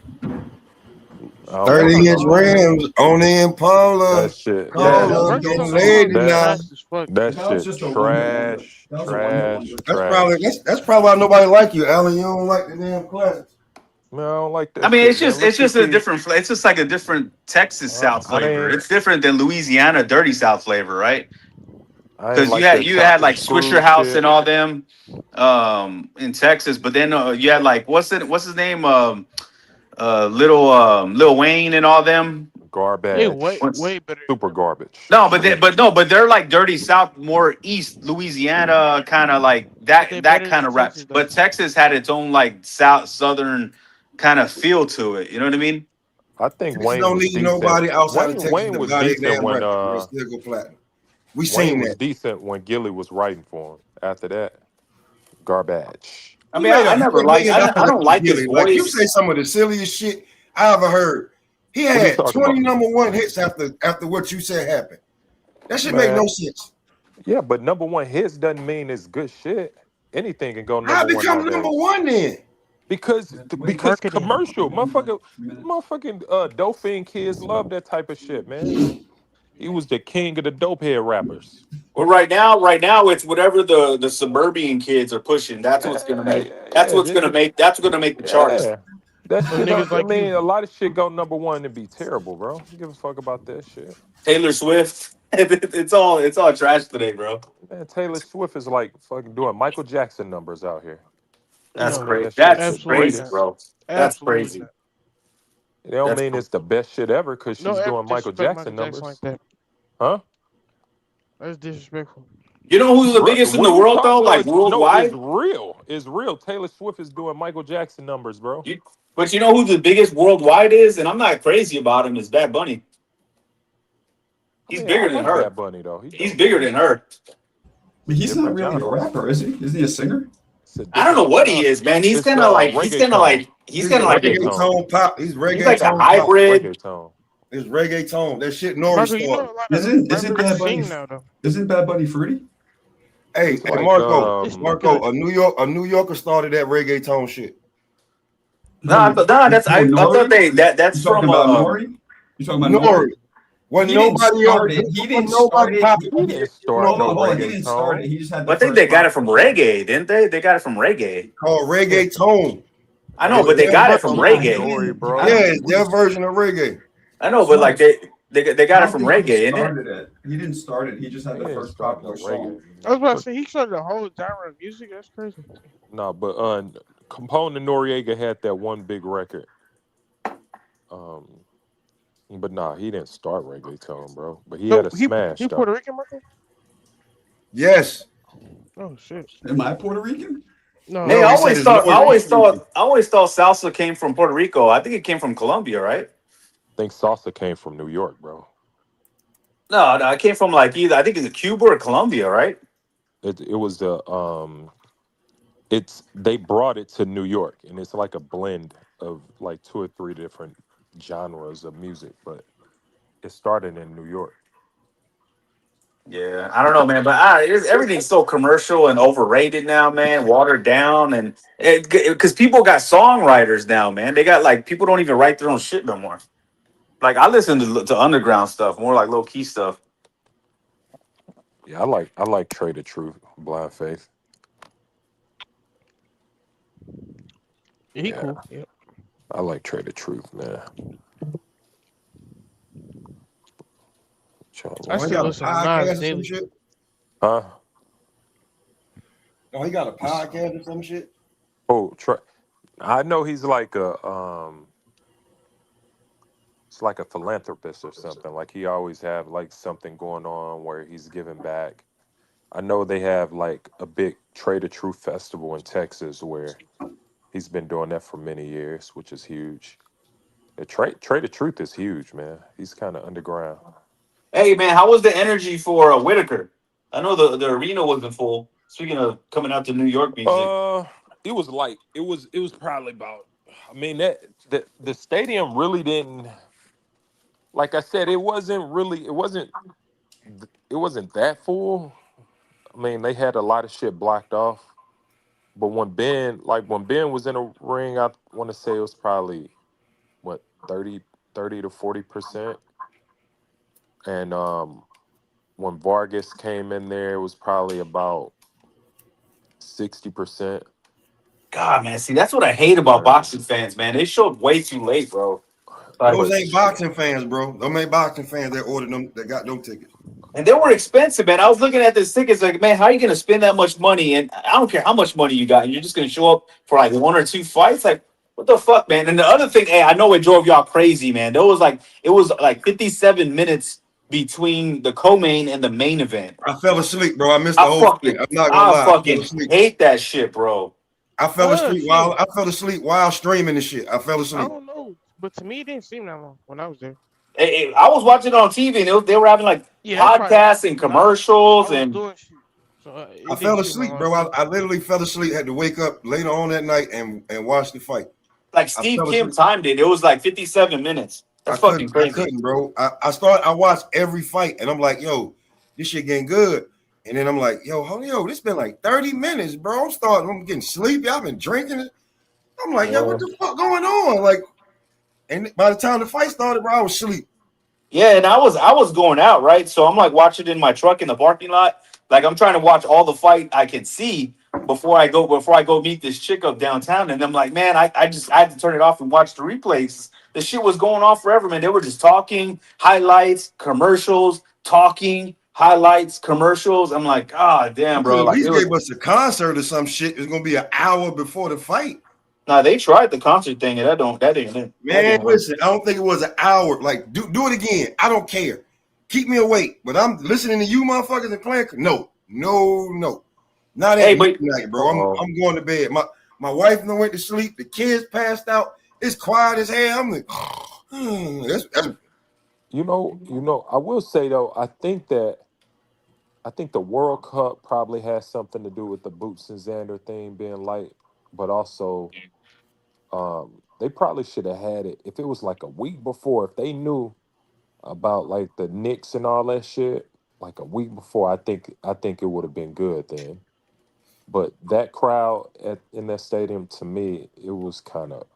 I don't fuck 30-inch with rims on the Impala. that shit. Yeah. Call Marco up, getting song laid That now. trash as fuck. that That was shit just a one hit wonder. trash, That was a one hit trash, wonder. trash. That's probably why nobody like you, Alan. You don't like the damn classics. Man, I don't like that. I mean, shit, it's just man. it's Look just at a these- different. It's just like a different Texas South I flavor. ain't- It's different than Louisiana dirty South flavor, right? I ain't Because like you that had like chopped and Swisher screwed House shit. and all them in Texas, but then you had like what's his name Lil Wayne and all them. Garbage. They way What's- better. Super garbage. No, but they're like dirty South, more East Louisiana, kind of like But they that better kind than of rap. Texas, though. But Texas had its own like Southern kind of feel to it. You know what I mean? I think Texas Wayne don't was need decent. nobody outside of Texas Wayne to was buy their decent damn when record. They still go platinum. We Wayne seen was that. decent when Gilly was writing for him. After that, garbage. I mean, I never like. I don't like his voice. Like you say some of the silliest shit I ever heard. He What you had talking 20 about? #1 hits after what you said happened. That shit make Man. no sense. Yeah, but number 1 hits doesn't mean it's good shit. Anything can go How number 1 become nowadays. #1 then? Because Marketing. commercial, motherfucking Dolphin kids love that type of shit, man. He was the king of the dope head rappers. Well, right now, it's whatever the suburban kids are pushing. That's what's gonna make. That's what's gonna make. That's gonna make the charts. Yeah. That For shit, niggas I like mean, you. a lot of shit go number 1 and be terrible, bro. You give a fuck about that shit. Taylor Swift. It's all trash today, bro. Man, Taylor Swift is like fucking doing Michael Jackson numbers out here. That's No, crazy. that shit That's absolutely crazy, not. bro. That's Absolutely crazy. not. It don't That's mean it's the best shit ever because she's No ever doing Michael disrespect Jackson Michael Jackson numbers. like that. Huh? That's disrespectful. You know who's the biggest in What the you world talking- though? no, Like it's- worldwide. No, it's real. It's real. Taylor Swift is doing Michael Jackson numbers, bro. But you know who the biggest worldwide is, and I'm not crazy about him. Is Bad Bunny. He's bigger than her. Bad Bunny though. He's bigger than her. But he's not Different really a genres. rapper, is he? Isn't he a singer? I don't know what he is, man. He's It's, kind of like reggaeton. he's kind of like reggaeton pop. He's reggaeton. he's like a pop. hybrid. Reggaeton. It's reggaeton. That shit Nori Marco, you know started. a lot of Isn't rappers Bad Bunny? sing now though. Isn't Bad Bunny fruity? Hey, It's hey, like, Marco, um, Marco, a New Yorker started that reggaeton shit. Nah, that's I thought that's You talking from about Nori? You talking about Nori. When He didn't nobody start else, it. He didn't nobody start popped it. He didn't start Hold no on, hold on. He didn't start it. reggaeton. He just had. I think they got it from reggae, didn't they? They got it from reggae. called reggaeton. I know, but they got it from reggae. Story, bro. Yeah, it's their version of reggae. I know, but like they got it from reggae, innit? it? He didn't start it. He just had He the didn't first start popular no song. I was about to say he started a whole genre of music. That's crazy. No, but Capone and Noriega had that one big record. But nah, he didn't start reggaeton, bro. But he had a smash. He though. Puerto Rican, Marco? Yes. Oh shit. Am I Puerto Rican? No. Hey, No, I he said always it's Nori. thought salsa came from Puerto Rico. I think it came from Colombia, right? I think salsa came from New York, bro. No, it came from like either I think it's Cuba or Colombia, right? It was the they brought it to New York, and it's like a blend of like 2 or 3 different genres of music, but it started in New York. Yeah, I don't know, man, but everything's so commercial and overrated now, man. Watered down, and because people got songwriters now, man. They got like people don't even write their own shit no more. Like I listen to underground stuff, more like low key stuff. Yeah, I like Trey the Truth, Blind Faith. He Yeah. cool. Yeah. I like Trey the Truth, man. I Oh, he still got a listen to podcast Nas or some daily. shit. Huh? Oh, he got a podcast or some shit. Oh, Trey. I know he's like a it's like a philanthropist or something. Like he always have like something going on where he's giving back. I know they have like a big Trader Truth festival in Texas where he's been doing that for many years, which is huge. The Trader Truth is huge, man. He's kind of underground. Hey man, how was the energy for Whitaker? I know the arena wasn't full. Speaking of coming out to New York music, It was like it was probably about. I mean that the stadium really didn't. Like I said, it wasn't that full. I mean, they had a lot of shit blocked off. But when Ben was in a ring, I want to say it was probably what 30 to 40%. And when Vargas came in there, it was probably about 60%. God man, see that's what I hate about boxing fans, man. They showed way too late, bro. Those ain't boxing fans, bro. Those ain't boxing fans that ordered them, that got them tickets. And they were expensive, man. I was looking at this tickets like, man, how are you gonna spend that much money? And I don't care how much money you got, and you're just gonna show up for like 1 or 2 fights. Like, what the fuck, man? And the other thing, hey, I know it drove y'all crazy, man. It was like 57 minutes between the co-main and the main event. I fell asleep, bro. I missed the whole thing. I'm not gonna lie. I fucking hate that shit, bro. I fell asleep while streaming the shit. I fell I asleep. don't know, but to me, it didn't seem that long when I was there. I was watching it on TV, and they were having like podcasts and commercials, and doing shit. So, I fell asleep, bro. I literally fell asleep. Had to wake up later on that night and watch the fight. Like Steve Kim timed it. It was like 57 minutes. That's fucking crazy. I couldn't, bro. I watched every fight, and I'm like, yo, this shit getting good. And then I'm like, yo, this been like 30 minutes, bro. I'm getting sleepy. I've been drinking it. I'm like, yo, what the fuck going on? Like, and by the time the fight started, bro, I was asleep. Yeah, and I was going out, right? So I'm like watching in my truck in the parking lot. Like I'm trying to watch all the fight I can see before I go meet this chick up downtown. And I'm like, man, I had to turn it off and watch the replays. The shit was going on forever, man. They were just talking, highlights, commercials, highlights, commercials. I'm like, ah, damn, bro. Like, they gave us a concert or some shit. It's gonna be an hour before the fight. Nah, they tried the concert thing, and that didn't. Man, listen, I don't think it was an hour. Like, do it again. I don't care. Keep me awake. But I'm listening to you motherfuckers and playing. No. Not at midnight, bro. I'm going to bed. My wife went to sleep. The kids passed out. It's quiet as hell. I'm like, that's You know, I will say though, I think the World Cup probably has something to do with the Boots and Xander thing being light, but also they probably should have had it if it was like a week before. If they knew about like the Knicks and all that shit, like a week before, I think it would have been good then. But that crowd in that stadium, to me, it was kind of,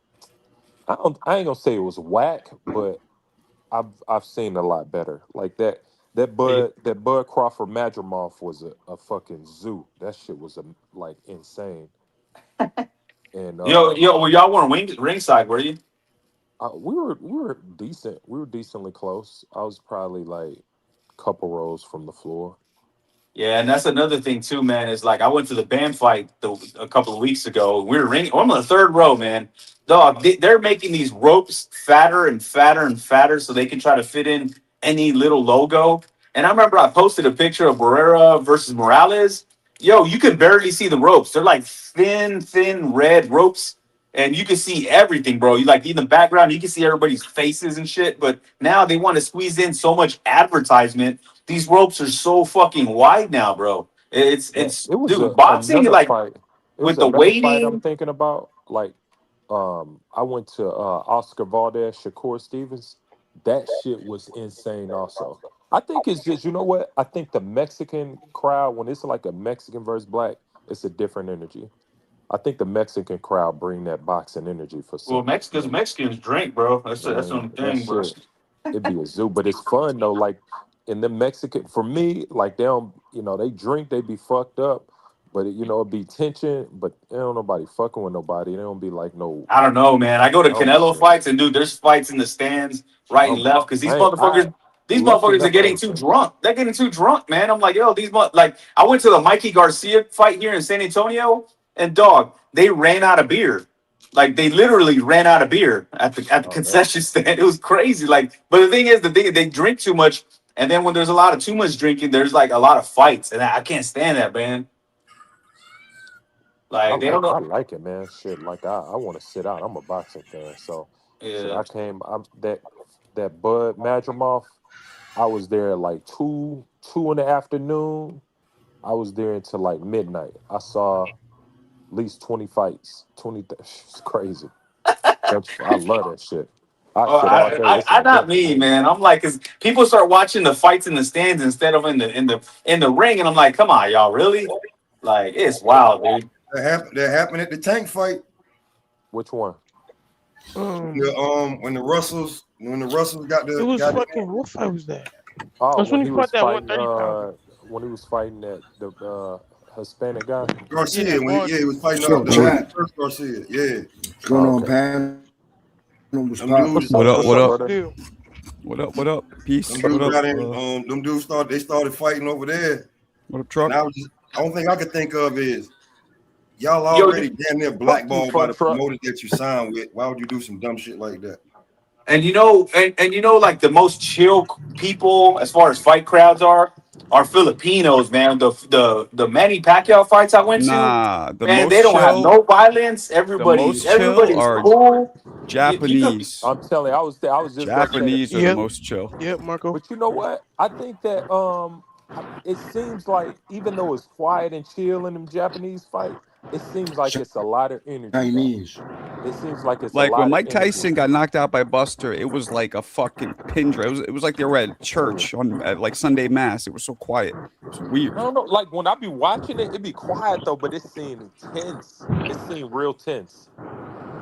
I ain't gonna say it was whack, but I've seen a lot better. Like that Bud Crawford Madrimov was a fucking zoo. That shit was like insane. And well, y'all weren't ringside, were you? We were decent. We were decently close. I was probably like a couple rows from the floor. Yeah, and that's another thing too, man. Is like I went to the band fight a couple of weeks ago. We were ringing. I'm on the third row, man. Dog, they're making these ropes fatter and fatter and fatter so they can try to fit in any little logo. And I remember I posted a picture of Barrera versus Morales. Yo, you can barely see the ropes. They're like thin red ropes, and you can see everything, bro. You like in the background, you can see everybody's faces and shit. But now they want to squeeze in so much advertisement. These ropes are so fucking wide now, bro. It was boxing like fight. with the weighting. Fight I'm thinking about, like, I went to Oscar Valdez, Shakur Stevens. That shit was insane. Also, I think it's just, you know what? I think the Mexican crowd, when it's like a Mexican versus black, it's a different energy. I think the Mexican crowd bring that boxing energy for some. Well, Mexicans drink, bro. That's the only thing, bro. It'd be a zoo, but it's fun though. Like in the Mexican, for me, like they don't, they drink, they be fucked up, but it'd be tension, but they don't nobody fucking with nobody. They don't be like no. I don't know, man. I go to Canelo fights, and dude, there's fights in the stands right and left because these motherfuckers are getting too drunk. They're getting too drunk, man. I'm like, yo, I went to the Mikey Garcia fight here in San Antonio, and dog, they ran out of beer. Like they literally ran out of beer at the concession stand. It was crazy. Like, but the thing is, they drink too much, and then when there's a lot of too much drinking, there's like a lot of fights, and I can't stand that, man. Like they don't I know. like it, man. Shit, like I want to sit out. I'm a boxing fan, so shit, Yeah. I'm that Bud Madrimov. I was there at like 2 in the afternoon. I was there until like midnight. I saw at least 20 fights. 20. It's crazy. I love that shit. Oh, I not me, man. I'm like, cause people start watching the fights in the stands instead of in the ring, and I'm like, come on, y'all, really? Like, it's wild, dude. That happened at the Tank fight. Which one? When the Russells got the. It was got fucking. What fight was that? Oh, That's when when he he was fought that fighting, 130 when he was fighting that the Hispanic guy. Garcia, Yeah, he was fighting Sure, the sure. first Garcia. Yeah. What's going on, Okay. Pan? Them dudes, What up? What up? brother? What up? Peace. them What dudes up? got in, them dudes started fighting over there. What up, truck? And I don't think I could think of is y'all Yo, already damn near blackballed by the Truck. promoters that you signed with. Why would you do some dumb shit like that? And you know, like the most chill people as far as fight crowds are Filipinos, man. The Manny Pacquiao fights I went to, Nah, the man, most they don't have chill, no violence. Everybody's most chill are cool. Japanese. I'm telling you, I was just gonna say that. Japanese are Yep. the most chill. Yep, Marco. But you know what? I think that it seems like even though it's quiet and chill in them Japanese fight, it seems like it's a lot of energy. now. Chinese. It seems like it's Like a lot when Mike of energy. Tyson got knocked out by Buster, it was like a fucking pin drop. It was like they were at church at like Sunday mass. It was so quiet. It was weird. I don't know. Like when I be watching it be quiet though, but it seemed intense. It seemed real tense.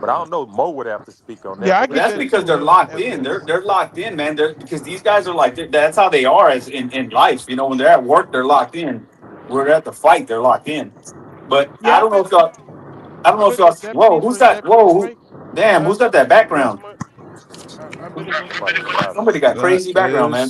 But I don't know. Mo would have to speak on that. Yeah, I But get that's that because too, they're man. locked in. They're locked in, man. Because these guys are like that's how they are as in life. You know, when they're at work, they're locked in. When they're at the fight, they're locked in. But Yeah, I don't know if y'all. bet Whoa, who's that? Whoa, damn, who's got that background? I bet it was Somebody got crazy background, man.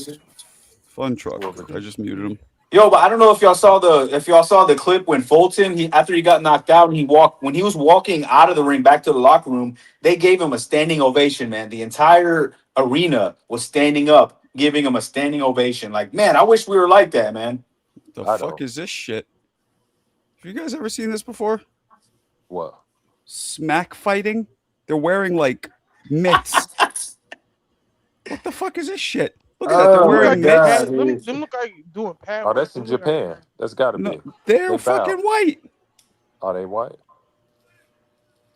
Fun truck. I just muted him. Yo, but I don't know if y'all saw the clip when Fulton, after he got knocked out and when he was walking out of the ring back to the locker room, they gave him a standing ovation, man. The entire arena was standing up, giving him a standing ovation. Like, man, I wish we were like that, man. The I fuck don't. is this shit? Have you guys ever seen this before? What? Smack fighting? They're wearing like mitts. What the fuck is this shit? Look at that. They're Oh, wearing my God. mitts. Them look like doing pad. Oh, that's in Japan. That's got to No, be. they're They fucking bow. white. Are they white?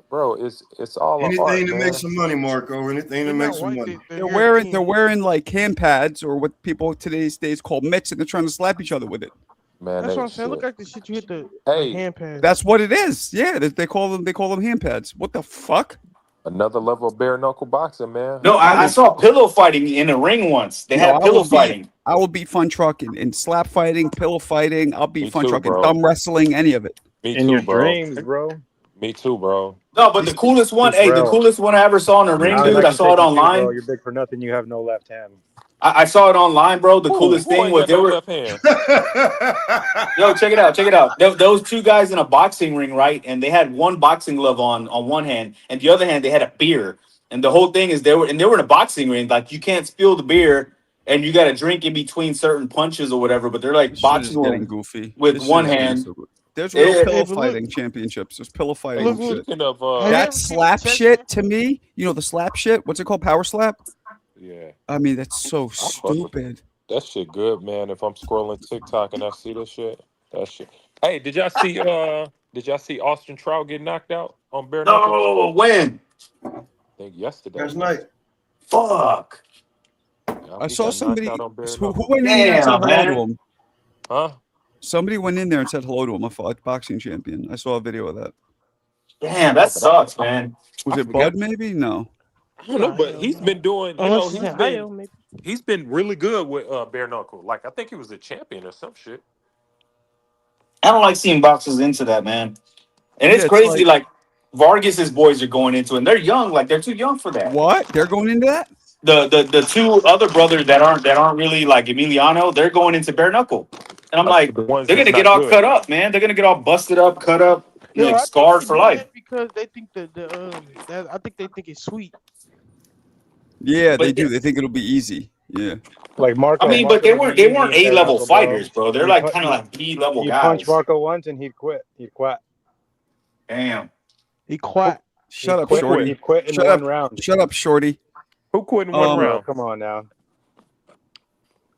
Bro, it's all Anything art, to man. make some money, Marco. Anything to make some money. They're wearing like hand pads or what people today's days call mitts, and they're trying to slap each other with it. Man, That's that what I'm saying. shit. Look like the shit you hit the Hey, hand pad. That's what it is. Yeah, they call them hand pads. What the fuck? another level of bare knuckle boxing, man. No, I saw pillow fighting in a ring once. They had pillow fighting. I will beat Fun Truck in slap fighting, pillow fighting. I'll beat Me Fun too, Truck in bro. thumb wrestling, any of it. Me In too, your bro. dreams, bro. Me too, bro. No, but the coolest one, Bro. the coolest one I ever saw in a ring, Now dude. can I saw it take you too, online. bro. You're big for nothing. You have no left hand. I saw it online, bro. The Who coolest thing ain't was got they no were. left hand? Yo, check it out. Check it out. Those two guys in a boxing ring, right? And they had one boxing glove on one hand, and the other hand they had a beer. And the whole thing is they were in a boxing ring. Like you can't spill the beer, and you got to drink in between certain punches or whatever. But they're like This shit is boxing getting goofy with This one shit is getting hand. stupid. There's real Yeah. pillow Hey, but look- fighting championships. There's pillow fighting Look, and shit. Speaking of, Have you That ever seen slap the chess shit match? to me, you know the slap shit. What's it called? Power slap. yeah, I mean, that's so fuck with stupid. that shit good, man. If I'm scrolling TikTok and I see this shit, that shit. Hey, did y'all see Austin Trout get knocked out on bare knuckles? No, when? I think yesterday. Last night. Fuck. Yeah, I he saw got knocked somebody out on bare who knuckles. went in there and said Damn, hello man. to him. Huh? Somebody went in there and said hello to him. A boxing champion. I saw a video of that. Damn, that sucks, man. Was I it forgot. Bud? Maybe no. I don't know, but he's been doing. You know, Unless it's in Ohio, maybe. he's been really good with bare knuckle. Like I think he was a champion or some shit. I don't like seeing boxers into that, man. And Yeah, it's it's crazy. Like Vargas's boys are going into it. And they're young. Like they're too young for that. What? They're going into that? The two other brothers that aren't really like Emiliano, they're going into bare knuckle. And I'm like, The ones they're that's gonna get not all good. cut up, man. They're gonna get all busted up, cut up, Yo, I like think scarred they for do life. that because they think that I think they think it's sweet. Yeah, But they do. They think it'll be easy. Yeah. Like Marco. I mean, Marco but they would weren't be they easy weren't if A that level Marco, bro. fighters, bro. They're You like put kind of like B level you punch guys. Marco once and he'd quit. He'd quit. Damn. He quiet. Shut He'd up, quit. Shorty. He'd quit in Shut one up. round. Shut up, Shorty. Who quit in one Bro, round? come on now.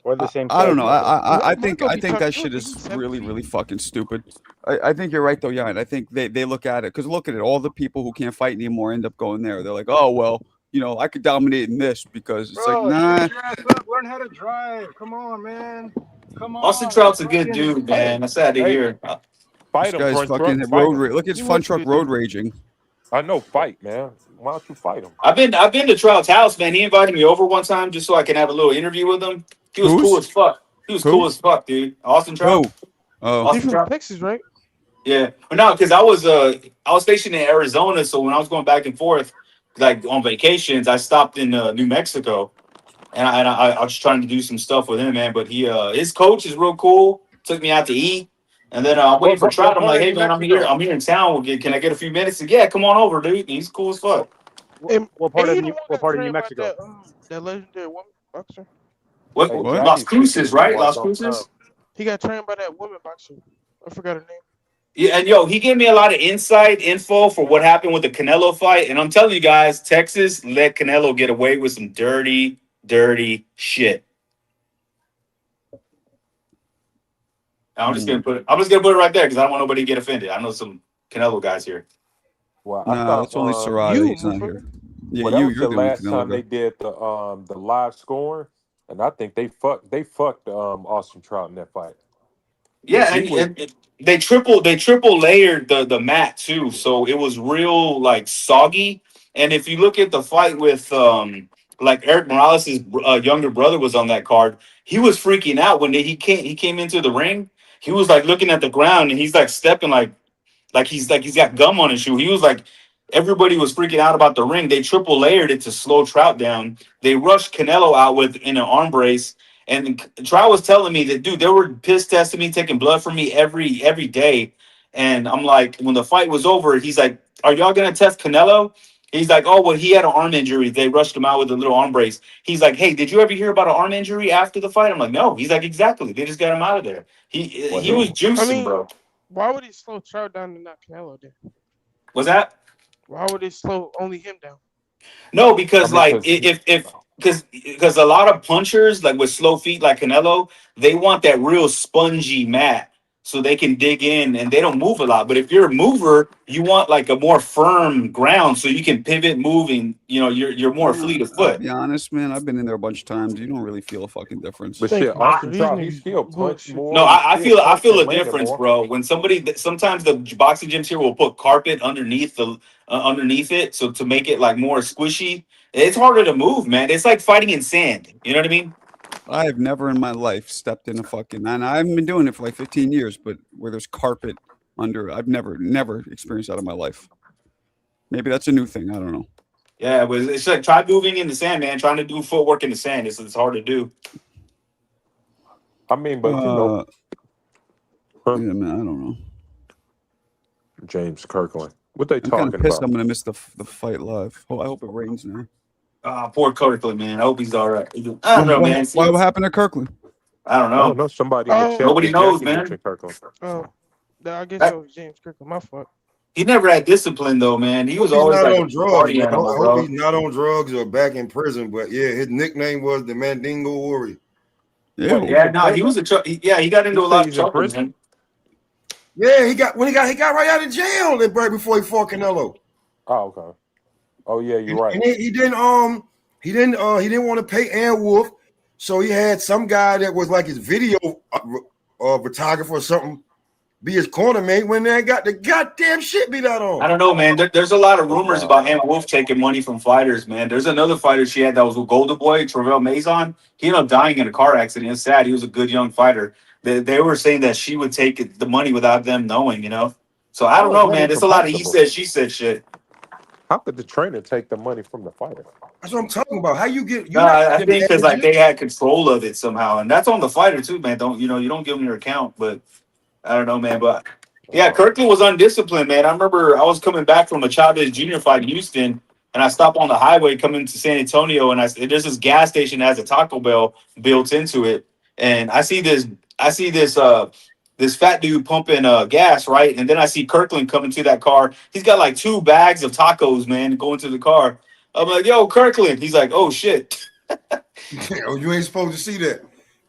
We're the same I don't size, know. Marco. I think Marco be that talking shit good. is He's 7 really, feet. really fucking stupid. I think you're right though, yeah. And I think they look at it because look at it. All the people who can't fight anymore end up going there. They're like, oh well, I could dominate in this because it's Bro, like, nah. shut your ass up. Learn how to drive. Come on, man. Come Austin on. Trout's a Stop good being- dude, man. That's sad to Hey, hear. This fight him, guy's front fucking truck. Fight road him. rage. Look, it's He fun was a truck good road dude. raging. I know, fight, man. Why don't you fight him? I've been to Trout's house, man. He invited me over one time just so I can have a little interview with him. He was cool as fuck. He was Who? cool as fuck, dude. Austin Trout. Oh, He's Austin from Trout. Texas, right? Yeah, but no, because I was stationed in Arizona, so when I was going back and forth, like on vacations, I stopped in New Mexico, and I was trying to do some stuff with him, man. But his coach is real cool. Took me out to eat, and then I'm waiting for What Trout. I'm part like, of hey New man, Mexico? I'm here in town. Can I get a few minutes? Yeah, come on over, dude. He's cool as fuck. And What part ain't of he the New one What got part of New trained by Mexico? that legendary woman boxer? What? Hey, What? Las Jackie's Cruces, kicking right? while Las don't Cruces. come. He got trained by that woman boxer. I forgot her name. Yeah, and he gave me a lot of info for what happened with the Canelo fight. And I'm telling you guys, Texas let Canelo get away with some dirty, dirty shit. I'm just gonna put it right there because I don't want nobody to get offended. I know some Canelo guys here. Well, I no, thought that's only Sarada. you, He's not motherfucker. here. Yeah, well, that you're was the the only last Canelo time guy. they did the live scoring, and I think they fucked Austin Trout in that fight. Yeah, He was and they triple layered the mat too, so it was real like soggy. And if you look at the fight with like Eric Morales' younger brother was on that card, he was freaking out when he came into the ring. He was like looking at the ground and he's like stepping like he's got gum on his shoe. He was like everybody was freaking out about the ring. They triple layered it to slow Trout down. They rushed Canelo out in an arm brace. And Trout was telling me that, dude, they were piss testing me, taking blood from me every day. And I'm like, when the fight was over, he's like, are y'all gonna test Canelo? He's like, oh well, he had an arm injury. They rushed him out with a little arm brace. He's like, hey, did you ever hear about an arm injury after the fight? I'm like, no. He's like, exactly. They just got him out of there. He was juicing, I mean, bro. why would it slow Trout down and not Canelo then? Was that? Why would it slow only him down? No, because I mean, like because a lot of punchers like with slow feet like Canelo, they want that real spongy mat so they can dig in and they don't move a lot. But if you're a mover, you want like a more firm ground so you can pivot, moving. You're more fleet of I'll foot. be honest, man. I've been in there a bunch of times. You don't really feel a fucking difference. but Thank shit, you. Austin These Trout, he niggas still punch bullshit. more. No, I He still feel punch a and landed difference, more. bro. When sometimes the boxing gyms here will put carpet underneath it, so to make it like more squishy. It's harder to move, man. It's like fighting in sand. You know what I mean? I have never in my life stepped in a fucking, and I haven't been doing it for like 15 years, but where there's carpet under, I've never experienced that in my life. Maybe that's a new thing. I don't know. Yeah, but it's like try moving in the sand, man. Trying to do footwork in the sand. It's hard to do. I mean, but Yeah, man, I don't know. James Kirkland, what they I'm kind talking of pissed. about? I'm gonna miss the fight live. Oh, I hope it rains now. Poor Kirkland, man. I hope he's all right. I don't know, man. Why? What happened to Kirkland? I don't I don't know. know. Somebody in the chat. Nobody knows, Jackie man. mentioned Kirkland. Oh, I guess that was James Kirkland. My fault. He never had discipline though, man. He was He's always not like on a drugs, party bro. animal, I hope bro. he's not on drugs or back in prison. But yeah, his nickname was the Mandingo Warrior. Yeah. Yeah, no, he was he got into a lot of trouble, man. Yeah, he got right out of jail right before he fought Canelo. Oh, okay. Oh yeah, you're right. And he didn't want to pay Ann Wolf, so he had some guy that was like his video photographer or something be his corner mate when they got the goddamn shit beat out on. I don't know, man. There's a lot of rumors about Ann Wolf taking money from fighters, man. There's another fighter she had that was with Golden Boy, Travell Mason. He ended up dying in a car accident. It's sad. He was a good young fighter. They were saying that she would take the money without them knowing, So I don't know, man. It's a lot of he said, she said shit. How could the trainer take the money from the fighter? That's what I'm talking about. How you get? I think because like they had control of it somehow, and that's on the fighter too, man. You don't give them your account, but I don't know, man. But Yeah, Kirkland was undisciplined, man. I remember I was coming back from a Chavez Jr. fight in Houston, and I stopped on the highway coming to San Antonio, and there's this gas station that has a Taco Bell built into it, and I see this fat dude pumping gas, right? And then I see Kirkland coming to that car. He's got like 2 bags of tacos, man, going to the car. I'm like, yo, Kirkland. He's like, oh shit. Oh, you ain't supposed to see that.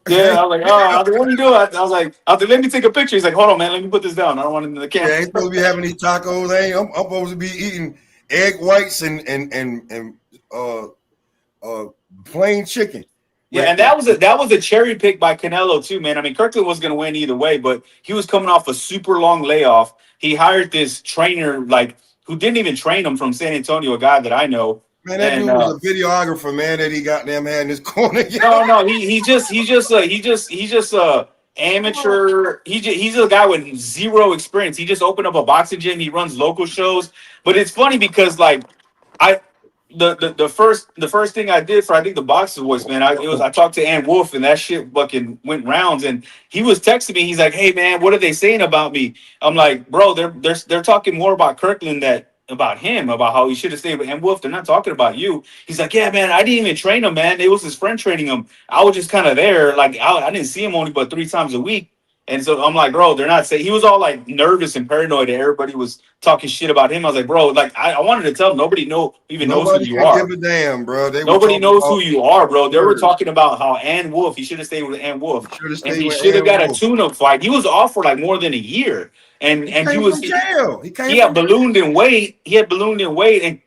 Yeah, I was like, oh, what are you doing? I was like, let me take a picture. He's like, hold on, man, let me put this down. I don't want it in the camera. Yeah, I ain't supposed to be having these tacos. I'm supposed to be eating egg whites and plain chicken. Yeah, and that was a cherry pick by Canelo too, man. I mean, Kirkland was going to win either way, but he was coming off a super long layoff. He hired this trainer, like, who didn't even train him, from San Antonio, a guy that I know. Man, that dude was a videographer, man, that he goddamn had in his corner. No, he's just amateur. He's a guy with zero experience. He just opened up a boxing gym. He runs local shows. But it's funny because like the first thing I did for I think the Boxer Voice, man, I talked to Ann Wolf, and that shit fucking went rounds, and he was texting me. He's like, hey man, what are they saying about me? I'm like, bro, they're talking more about Kirkland about him, about how he should have stayed with Ann Wolf. They're not talking about you. He's like, yeah, man, I didn't even train him, man. It was his friend training him. I was just kind of there. Like, I didn't see him only but 3 times a week. And so I'm like, bro, they're not saying. He was all like nervous and paranoid that everybody was talking shit about him. I was like, bro, like I wanted to tell him nobody knows who you are. Give a damn, bro. Nobody knows who you are, bro. They were talking about how Ann Wolf, he should have stayed with Ann Wolf, and he should have got a tune-up fight. He was off for like more than a year, and he was from jail. He had ballooned in weight.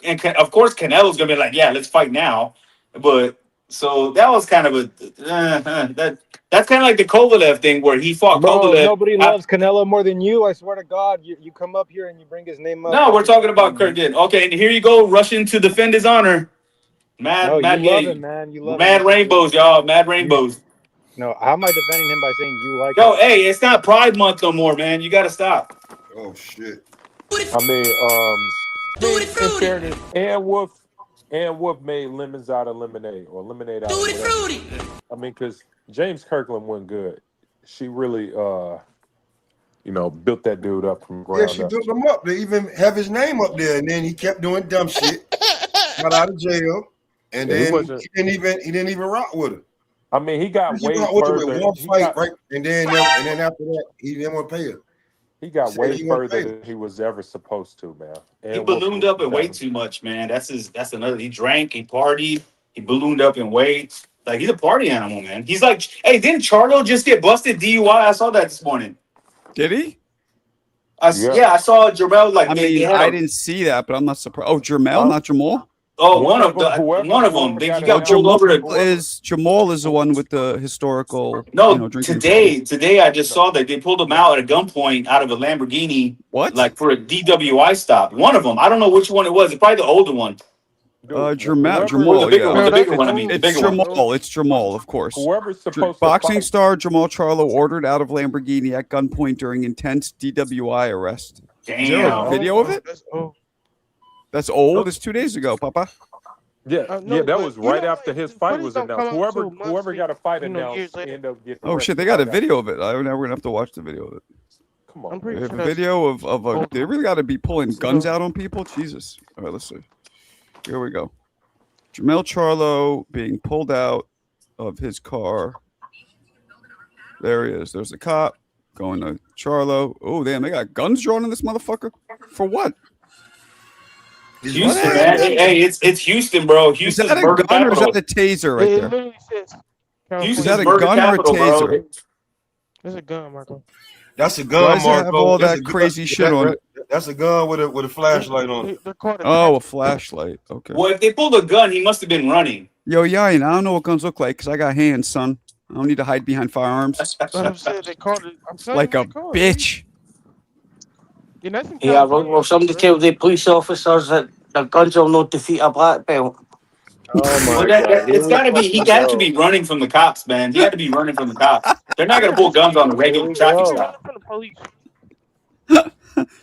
And of course Canelo's gonna be like, yeah, let's fight now. But so that was kind of that's kind of like the Kovalev thing where he fought Kovalev. Nobody loves Canelo more than you. I swear to God, you come up here and you bring his name up. No, we're talking about Kirkland. Okay, and here you go, rushing to defend his honor. Mad him, man. You love Mad him. Rainbows, y'all. Mad Rainbows. No, how am I defending him by saying you like Yo, him? hey, it's not Pride Month no more, man. You got to stop. Oh shit. I mean, in fairness, Ann Wolf made lemons out of lemonade, or lemonade out of whatever. I mean, because James Kirkland wasn't good. She really, built that dude up from ground up. Yeah, she built him up. They even have his name up there, and then he kept doing dumb shit. Got out of jail, and then he didn't even rock with her. I mean, he got way further. With one fight, right? And then after that, he didn't want to pay her. He got way further than he was ever supposed to, man. He ballooned up in weight too much, man. That's another. He drank, he partied, he ballooned up in weight. Like, he's a party animal, man. He's like, hey, didn't Charlo just get busted DUI? I saw that this morning. Did he? Yeah, I saw Jermel. Like, I mean, I didn't see that, but I'm not surprised. Oh, Jermel, not Jamal. Oh, one of them. He got pulled over. Jamal is the one with the historical. No, today I just saw that they pulled him out at a gunpoint out of a Lamborghini. What? Like for a DWI stop. One of them. I don't know which one it was. It's probably the older one. Jamal. The bigger one. I mean, it's Jamal. It's Jamal, of course. Whoever's supposed boxing to fight. star Jamal Charlo ordered out of Lamborghini at gunpoint during intense DWI arrest. Damn. Is there a video of it? That's old. It's 2 days ago, Papa. Yeah, that was right after his fight was announced. Whoever got a fight announced ended up getting. Oh shit, they got a video of it. Now we're gonna have to watch the video of it. Come on, they have a video of a. They really got to be pulling guns out on people. Jesus. All right, let's see. Here we go. Jamel Charlo being pulled out of his car. There he is. There's a cop going to Charlo. Oh damn, they got guns drawn in this motherfucker. For what? Houston, man. Hey, it's Houston, bro. Houston's murder capital. Is that a taser right there? Houston's Is that a murder gun or a capital, taser? bro. There's a gun, Marco. That's a Why gun, does it have Marco. all That's that a gun. crazy shit on it? That's a gun with a flashlight on it. Oh, a flashlight. Okay. Well, if they pulled a gun, he must have been running. Yo, Yain, I don't know what guns look like because I got hands, son. I don't need to hide behind firearms. That's what I'm saying. They called it. I'm saying Like they a called it. bitch. Yeah, well, somebody tell the police officers that the guns will not defeat a black belt. Oh it's got to be. He got to be running from the cops, man. He had to be running from the cops. They're not gonna pull guns on a regular traffic stop.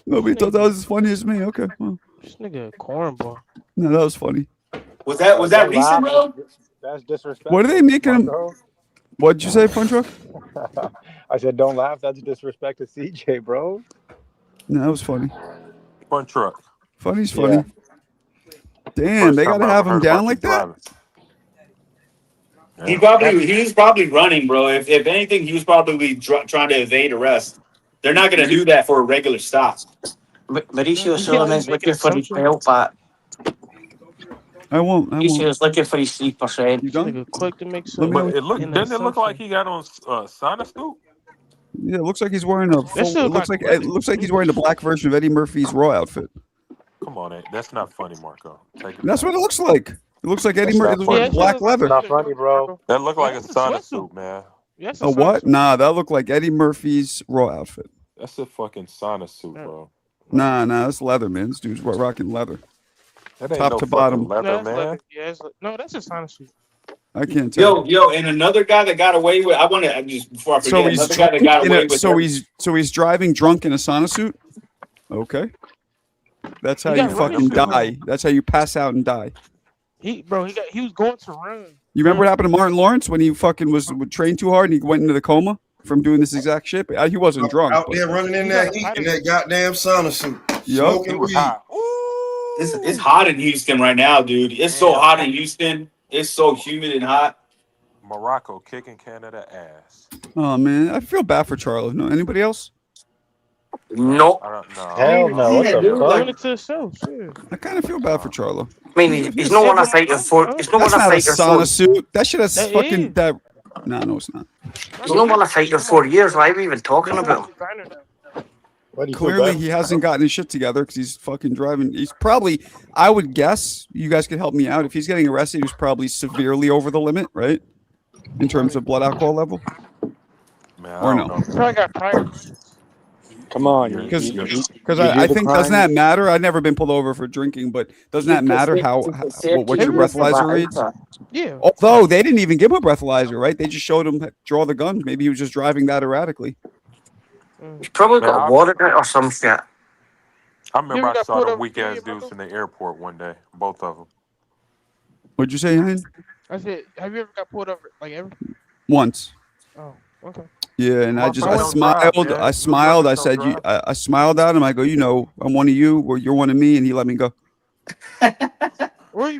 Nobody thought that was as funny as me. Okay. Well, This nigga a cornball. no, that was funny. Was that recent, bro? That's disrespectful. What are they making him? Marco. What'd you say, Punch Drunk? I said, don't laugh. That's disrespect to CJ, bro. No, that was funny. Fun truck. Funny's funny. Damn, First they time gotta I have ever him heard down about like you that. driving. He was probably running, bro. If anything, he was probably trying to evade arrest. They're not gonna do that for a regular stop. Mauricio Sullivan's looking for his belt back. I won't. Mauricio's looking for his 3%. You done? nigga quick to make Let me some. know. But didn't it look like he got on Sonic suit? Yeah, it looks like he's wearing a full. still It looks got like he's wearing the black version of Eddie Murphy's Raw outfit. Come on, that's not funny, Marco. Take it That's back. what it looks like. It looks like Eddie That's Murphy. not It looks like funny. black leather. Not funny, bro. That looked like a That's a Sonic sweatsuit. suit, man. Yes, A what? Nah, that looked like Eddie Murphy's Raw outfit. That's a fucking Sonic suit, bro. Nah, that's leather, man. This dude's rocking leather. That ain't Top no to fucking bottom. leather, No, that's man. leather. Yeah, no, that's a Sonic suit. I can't tell. Yo, and another guy that got away with. I want to just before I forget. So he's Another guy that got drunk in away a, with. so he's driving drunk in a sauna suit. Okay, that's how He you got fucking running die. shoes. That's how you pass out and die. He was going to run. You remember what happened to Martin Lawrence when he fucking was trained too hard and he went into the coma from doing this exact shit? He wasn't drunk. Out but- there running in that heat in that goddamn sauna suit. Yup. Smoking weed. It's hot in Houston right now, dude. It's so hot in Houston. It's so humid and hot. Morocco kicking Canada ass. Oh man, I feel bad for Charlo. No, anybody else? No. I don't know. Hell no. What the Doing fuck? it to himself. Shit. I kind of feel bad for Charlo. I mean, he's not one to fight your foot. He's not That's one to not a fight your sauna foot. suit. That shit has That fucking is. that. No, it's not. He's not one to fight your 4 years. Why are we even talking about him? What do you feel Clearly, bad? he hasn't gotten his shit together because he's fucking driving. He's probably, I would guess, you guys could help me out. If he's getting arrested, he's probably severely over the limit, right? In terms of blood alcohol level, Man, or I no? don't know. Probably got tired. Come on. Because you I hear the think doesn't crime? that matter? I've never been pulled over for drinking, but doesn't that matter how what your breathalyzer reads? Yeah. Although they didn't even give him a breathalyzer, right? They just showed him draw the guns. Maybe he was just driving that erratically. He's probably Man, got a water in it or some shit. I remember You ever I got saw pulled them over weak ass for speeding, dudes in the airport one day. Both of them. What'd you say, Hein? I said, have you ever got pulled over like ever? Once. Oh, okay. Yeah, and I My just phone I don't smiled. drive, man. I smiled. I said, "You." I smiled at him. I go, "You know, I'm one of you, or you're one of me," and he let me go. Where's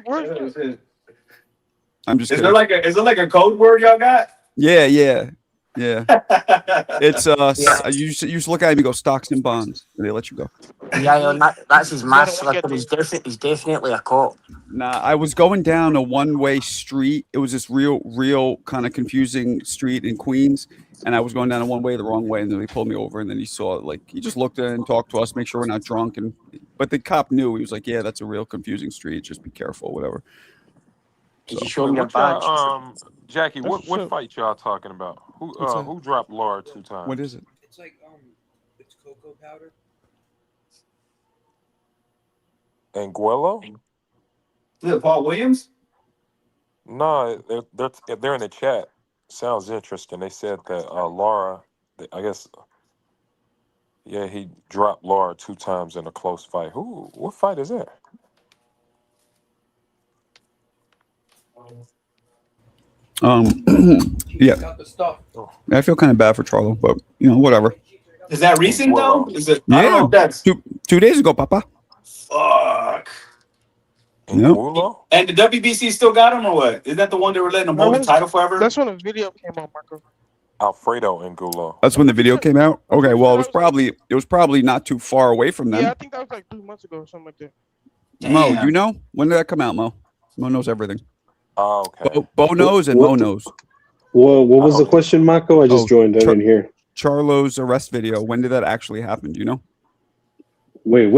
I'm just Is kidding. it like a code word y'all got? Yeah. It's you just look at him. You go stocks and bonds, and they let you go. Yeah, that's his mask slipper. He's definitely a cop. Nah, I was going down a one-way street. It was this real kind of confusing street in Queens, and I was going down a one-way the wrong way, and then they pulled me over, and then he saw it. Like he just looked at it and talked to us, make sure we're not drunk, but the cop knew. He was like, "Yeah, that's a real confusing street. Just be careful, whatever." Did you show me your What y'all, badge? Jackie, what That's fight y'all talking about? What's that? Who dropped Laura 2 times? What is it? It's like it's cocoa powder. Anguillo? Is it Paul Williams? No, they're in the chat. Sounds interesting. They said that Laura, I guess, yeah, he dropped Laura 2 times in a close fight. What fight is that? Yeah, Got the stuff. I feel kind of bad for Charlo, but whatever. Is that recent though? Is it? I don't know Yeah, if that's. 2 days ago, Papa. Fuck. Yep. Anguillo? And the WBC still got him or what? Is that the one they were letting him hold the title forever? That's when the video came out, Marco. Alfredo Anguillo. That's when the video came out. Okay, well, it was probably not too far away from Yeah, I then. think that was like 3 months ago or something like that. Mo, Damn. you know when did that come out, Mo? Mo knows everything. Oh, okay. Bo knows and Mo knows. What was the question, Marco? I just joined. I didn't hear. Charlo's arrest video. When did that actually happen? Do you know? Wait,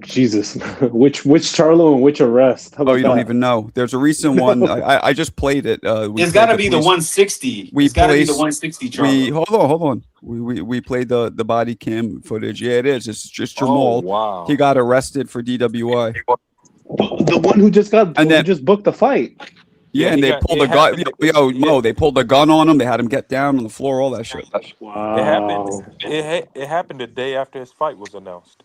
Jesus. which Charlo and which arrest? How Oh, about you don't that? even know. There's a recent one. I just played it. It's got to be the 160. It's got to be the 160 Charlo. Hold on. We played the body cam footage. Yeah, it is. It's just Jamal. Wow. He got arrested for DWI. The one who just booked the fight. Yeah, and he they got- pulled it the gun. happened- Yo, Mo, they pulled the gun on him. They had him get down on the floor. All that shit. Wow. It happened. It happened the day after his fight was announced.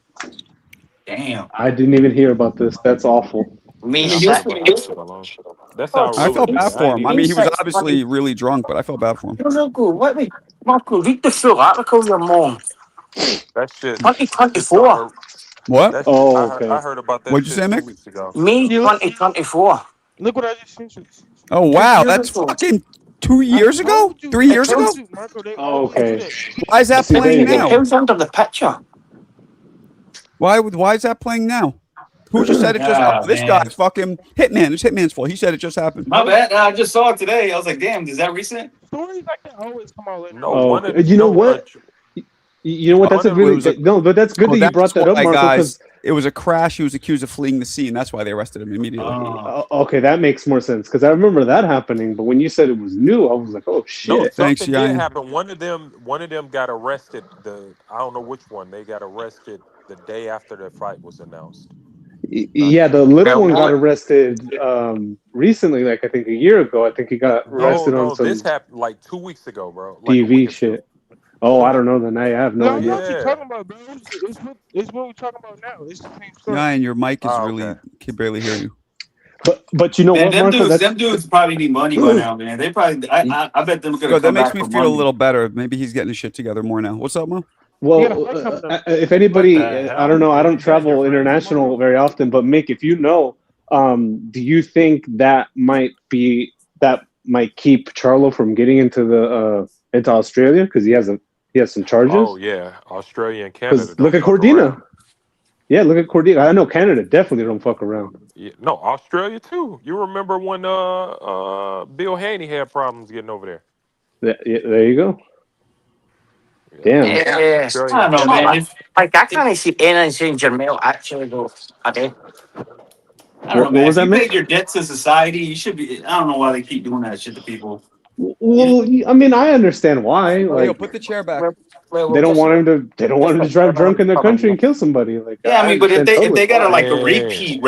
Damn. I didn't even hear about this. That's awful. Me, That's how I felt bad for him. I mean, he was Insect's obviously really drunk, but I felt bad for him. Marco, read the full article, your mom. That shit. 2024. What? That shit, Oh, I heard about that What'd you shit say, 2 Mick? weeks ago. Me, You look- 2024. Look what I just sent you. Oh wow, that's beautiful. fucking 2 years ago, told you. 3 I years told ago. you, Marco, they Oh, always do okay. that. Why is that See, there playing you go. now? Who's under the picture? Why is that playing now? Who just said it just? Ah, Oh, this man. guy's fucking Hitman. It's Hitman's fault. He said it just happened. My bad. I just saw it today. I was like, damn, is that recent? Stories like that always come out later. No, Oh, one okay. of You know no, what? You know what? That's a One of really them- no, but that's good Oh, that you brought that's that up, why, Marco. guys. 'Cause It was a crash. He was accused of fleeing the scene. That's why they arrested him immediately. okay, that makes more sense because I remember that happening. But when you said it was new, I was like, oh No, shit. Thanks, something Yan. did happen. One of them got arrested. I don't know which one. They got arrested the day after the fight was announced. Yeah, the little one got arrested recently, like I think a year ago. I think he got arrested No, on some this happened like 2 weeks ago, bro. Like a TV week or shit. Oh, I don't know. Then I have no No, I know idea. what you're talking about, bro. It's what we're talking about now. It's the same story. Yeah, and your mic is Oh, really okay. can barely hear you. But you know Man, what, them Marco? dudes, That's, them dudes probably need money by now, man. They probably, I bet them are gonna Good. That come makes back me for feel money. a little better. Maybe he's getting his shit together more now. What's up, Mo? well, You gotta fight coming up. if anybody, What the I don't know. I hell? don't You guys are travel friends, international Marco? very often. But Mick, if you know, do you think that might keep Charlo from getting into Australia because he has some charges? Oh yeah, Australia and Canada. Because look at Cordina. Yeah, look at Cordina. I know Canada definitely don't fuck around. Yeah, no, Australia too. You remember when Bill Haney had problems getting over there? There you go. Damn. Yes. I Australia and don't know, Canada. man. Like, I can't see anything saying Jermaine actually go a day. I don't know, What man. was If you that, paid Mick? your debt to society, you should be. I don't know why they keep doing that shit to people. Well, I mean, I understand why. Oh, yo, Like, put the chair back. they don't want him to. They don't want him to drive drunk in their country and kill somebody. Like, Yeah, I mean, but if understand they got totally like a Man. repeat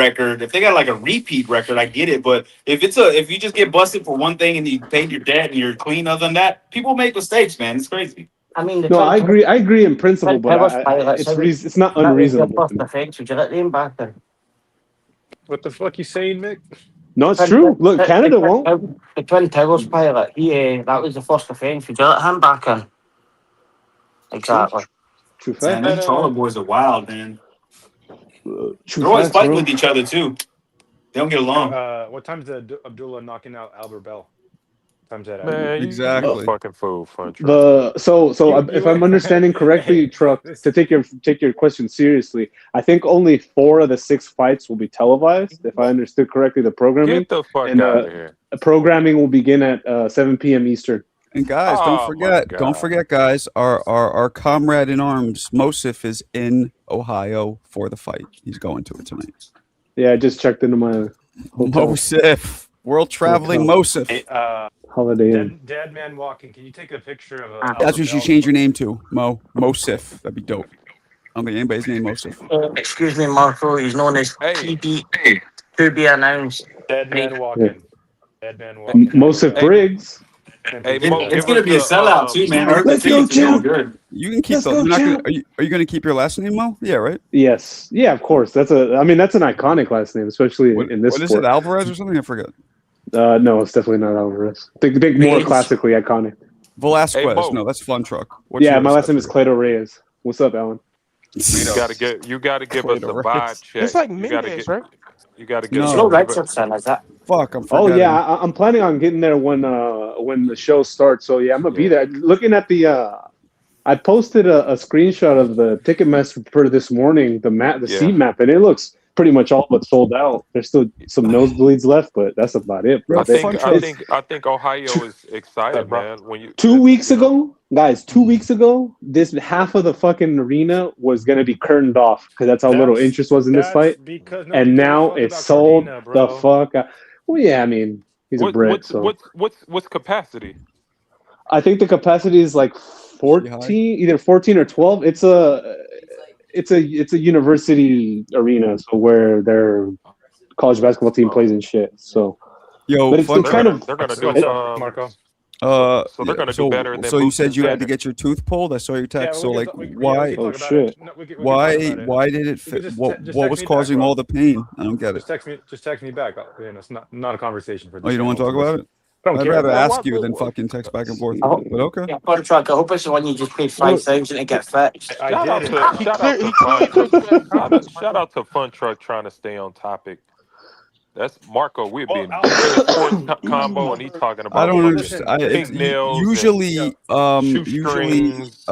record, I get it. But if you just get busted for one thing and you paid your debt and you're clean other than that, people make mistakes, man. It's crazy. I mean, No, I agree. I agree in principle, but it's not unreasonable. First offence, would you let them back in? What the fuck you saying, Mick? No, it's true. Look, Canada won't. The Twin Towers pilot, that was the first offence. Would you let him back in? Exactly. True Man, fact. them Charlo boys are wild, man. True They're always facts, fighting bro. with each other too. They don't get along. What time's Abdullah knocking out Albert Bell? What time's that at? Man, Exactly. you fucking fool, fun truck. If I'm understanding correctly, Truck, to take your question seriously, I think only 4 of the 6 fights will be televised. If I understood correctly, the programming Get the fuck and, out of here. programming will begin at 7 p.m. Eastern. And guys, Oh, my don't God. forget, guys, our comrade in arms, Mosif, is in Ohio for the fight. He's going to it tonight. Yeah, I just checked into my hotel. Mosif, world traveling Mosif. Hey, Holiday Inn. Dead Man Walking. Can you take a picture of That's Albert what you Bell? change your name to, Mosif. That'd be dope. I don't think anybody's name Mosif. Excuse me, Marco. He's known as Hey. TB. To be announced. Dead Man Walking. Dead Man Walking. Mosif Hey. Briggs. Hey, Mo, It's give gonna us be a the, sellout too, man. I heard the Let's go, tickets are going champ. good. You can keep Let's the. go, You're not gonna, champ. are you going to keep your last name, Mo? Yeah, right. Yes. Yeah, of course. That's an iconic last name, especially in this What is sport. it, Alvarez or something? I forget. No, it's definitely not Alvarez. Think more Reyes. classically iconic. Velasquez. Hey, Mo. No, that's Fun Truck. What's Yeah, yours? my last name is Cleto Reyes. What's up, Alan? you gotta give us a Cleto vibe Reyes. check. It's like You gotta Mendez, get- right? You gotta get No. Joe give us- Richardson, is that? Fuck, I'm Oh forgetting. yeah, I'm planning on getting there when the show starts. So yeah, I'm gonna be there. Looking at the, I posted a screenshot of the Ticketmaster this morning, the Yeah. seat map, and it looks pretty much all but sold out. There's still some nosebleeds left, but that's about it. Bro. I think It's- I think Ohio is excited, man. When you 2 weeks ago, guys, 2 weeks ago, this half of the fucking arena was gonna be curtained off because that's how little interest was in this fight. And now it's sold the fuck out. Well, yeah, I mean, he's a Brit, so what's capacity? I think the capacity is like 14, either 14 or 12. It's a university arena, so where their college basketball team plays and shit. So, Yo, but it's Fun kind Truck. of They're gonna do What's up, Marco? So they're gonna do better than So you Boots said and you had to Sanders. get your tooth pulled. I saw your text. Yeah, So we like, can talk- we why? can Oh, talk about shit. it. No, we can Why? talk about it. Why did it You can fit? just What text was me back, causing bro. all the pain? I don't get it. Just text me back. You know, it's not a conversation for this. Oh, you don't want to talk about it? don't I'd care. rather Bro, ask you than fucking text back and forth. I hope, But okay. yeah, contract. I hope it's the one you just paid 5,000 to get fixed. I Shout out did. to He shout out to he clearly Fun took you guys. shout out to Fun Truck trying to stay on topic. That's Marco. We've Well, been sports combo, and he talking I about don't fucking understand. It's pink nails and usually shoestrings.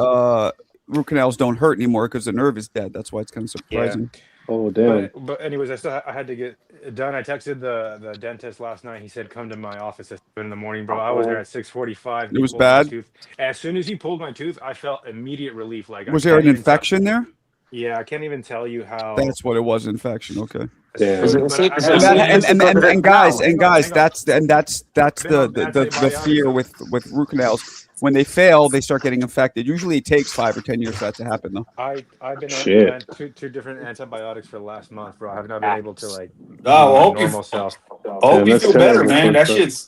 root canals don't hurt anymore because the nerve is dead. That's why it's kind of surprising. Oh damn. But anyways, I had to get it done. I texted the dentist last night. He said come to my office at 7 in the morning, bro. I was there at 6:45. It was bad. As soon as he pulled my tooth, I felt immediate relief. Like Was there an infection there? Yeah, I can't even tell you how. That's what it was. Infection. Okay. Damn. And guys, that's the fear with root canals. When they fail, they start getting infected. Usually, it takes 5 or 10 years for that to happen, though. I've been on two different antibiotics for the last month, bro. I have not been able to like. Oh, my hope normal self. Hope you feel better, man. That shit's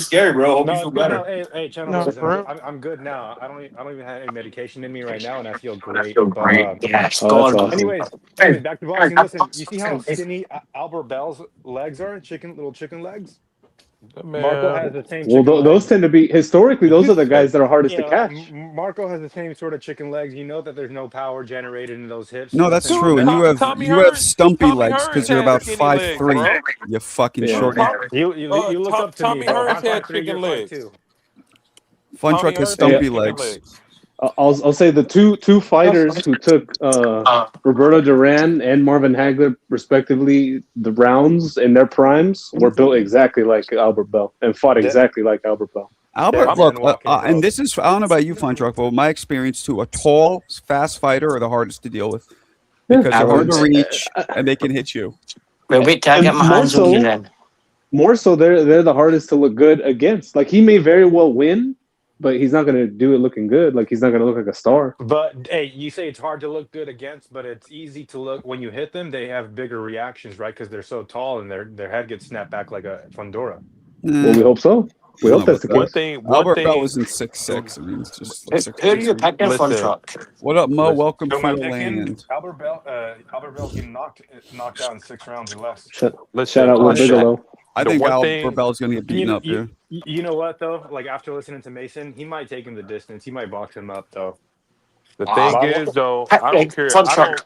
scary, bro. Hope you feel better. Hey, channel, No, listen, bro. I'm good now. I don't even have any medication in me right now, and I feel great. Yes, God. Anyways, back to boxing. Listen, you see how skinny Albert Bell's legs are? Little chicken legs. Marco has the same. Well, those tend to be historically. Those are the guys that are hardest to catch. Marco has the same sort of chicken legs. You know that there's no power generated in those hips. No, that's true. And you have stumpy legs because you're about 5'3". You fucking short. You look up to Tommy me. Bro. Hearns I'm had 5'3", chicken you're legs. 5'2". Fun Truck has stumpy legs. I'll say the two fighters who took Roberto Duran and Marvin Hagler respectively the rounds in their primes were built exactly like Albert Bell and fought exactly like Albert Bell. Albert, look, and this is, I don't know about you, Fun Truck, but my experience too, a tall, fast fighter are the hardest to deal with because they're hard to reach and they can hit you. Well, wait till I get my hands on you then. More so, they're the hardest to look good against. Like, he may very well win, but he's not going to do it looking good. Like, he's not going to look like a star. But hey, you say it's hard to look good against, but it's easy to look when you hit them. They have bigger reactions, right? Because they're so tall and their head gets snapped back like a Fundora. Well, we hope so. We hope that's the case. Albert Bell was in 6'6". I mean, it's just like Who are you picking, Fun Truck? What up, Mo? Welcome to So the land. Albert Bell's getting knocked out in 6 rounds or less. Shout out Will Bigelow. I think Albert Bell's going to get beaten up, dude. You know what, though? Like, after listening to Mason, he might take him the distance. He might box him up, though. The thing is, though, I don't care.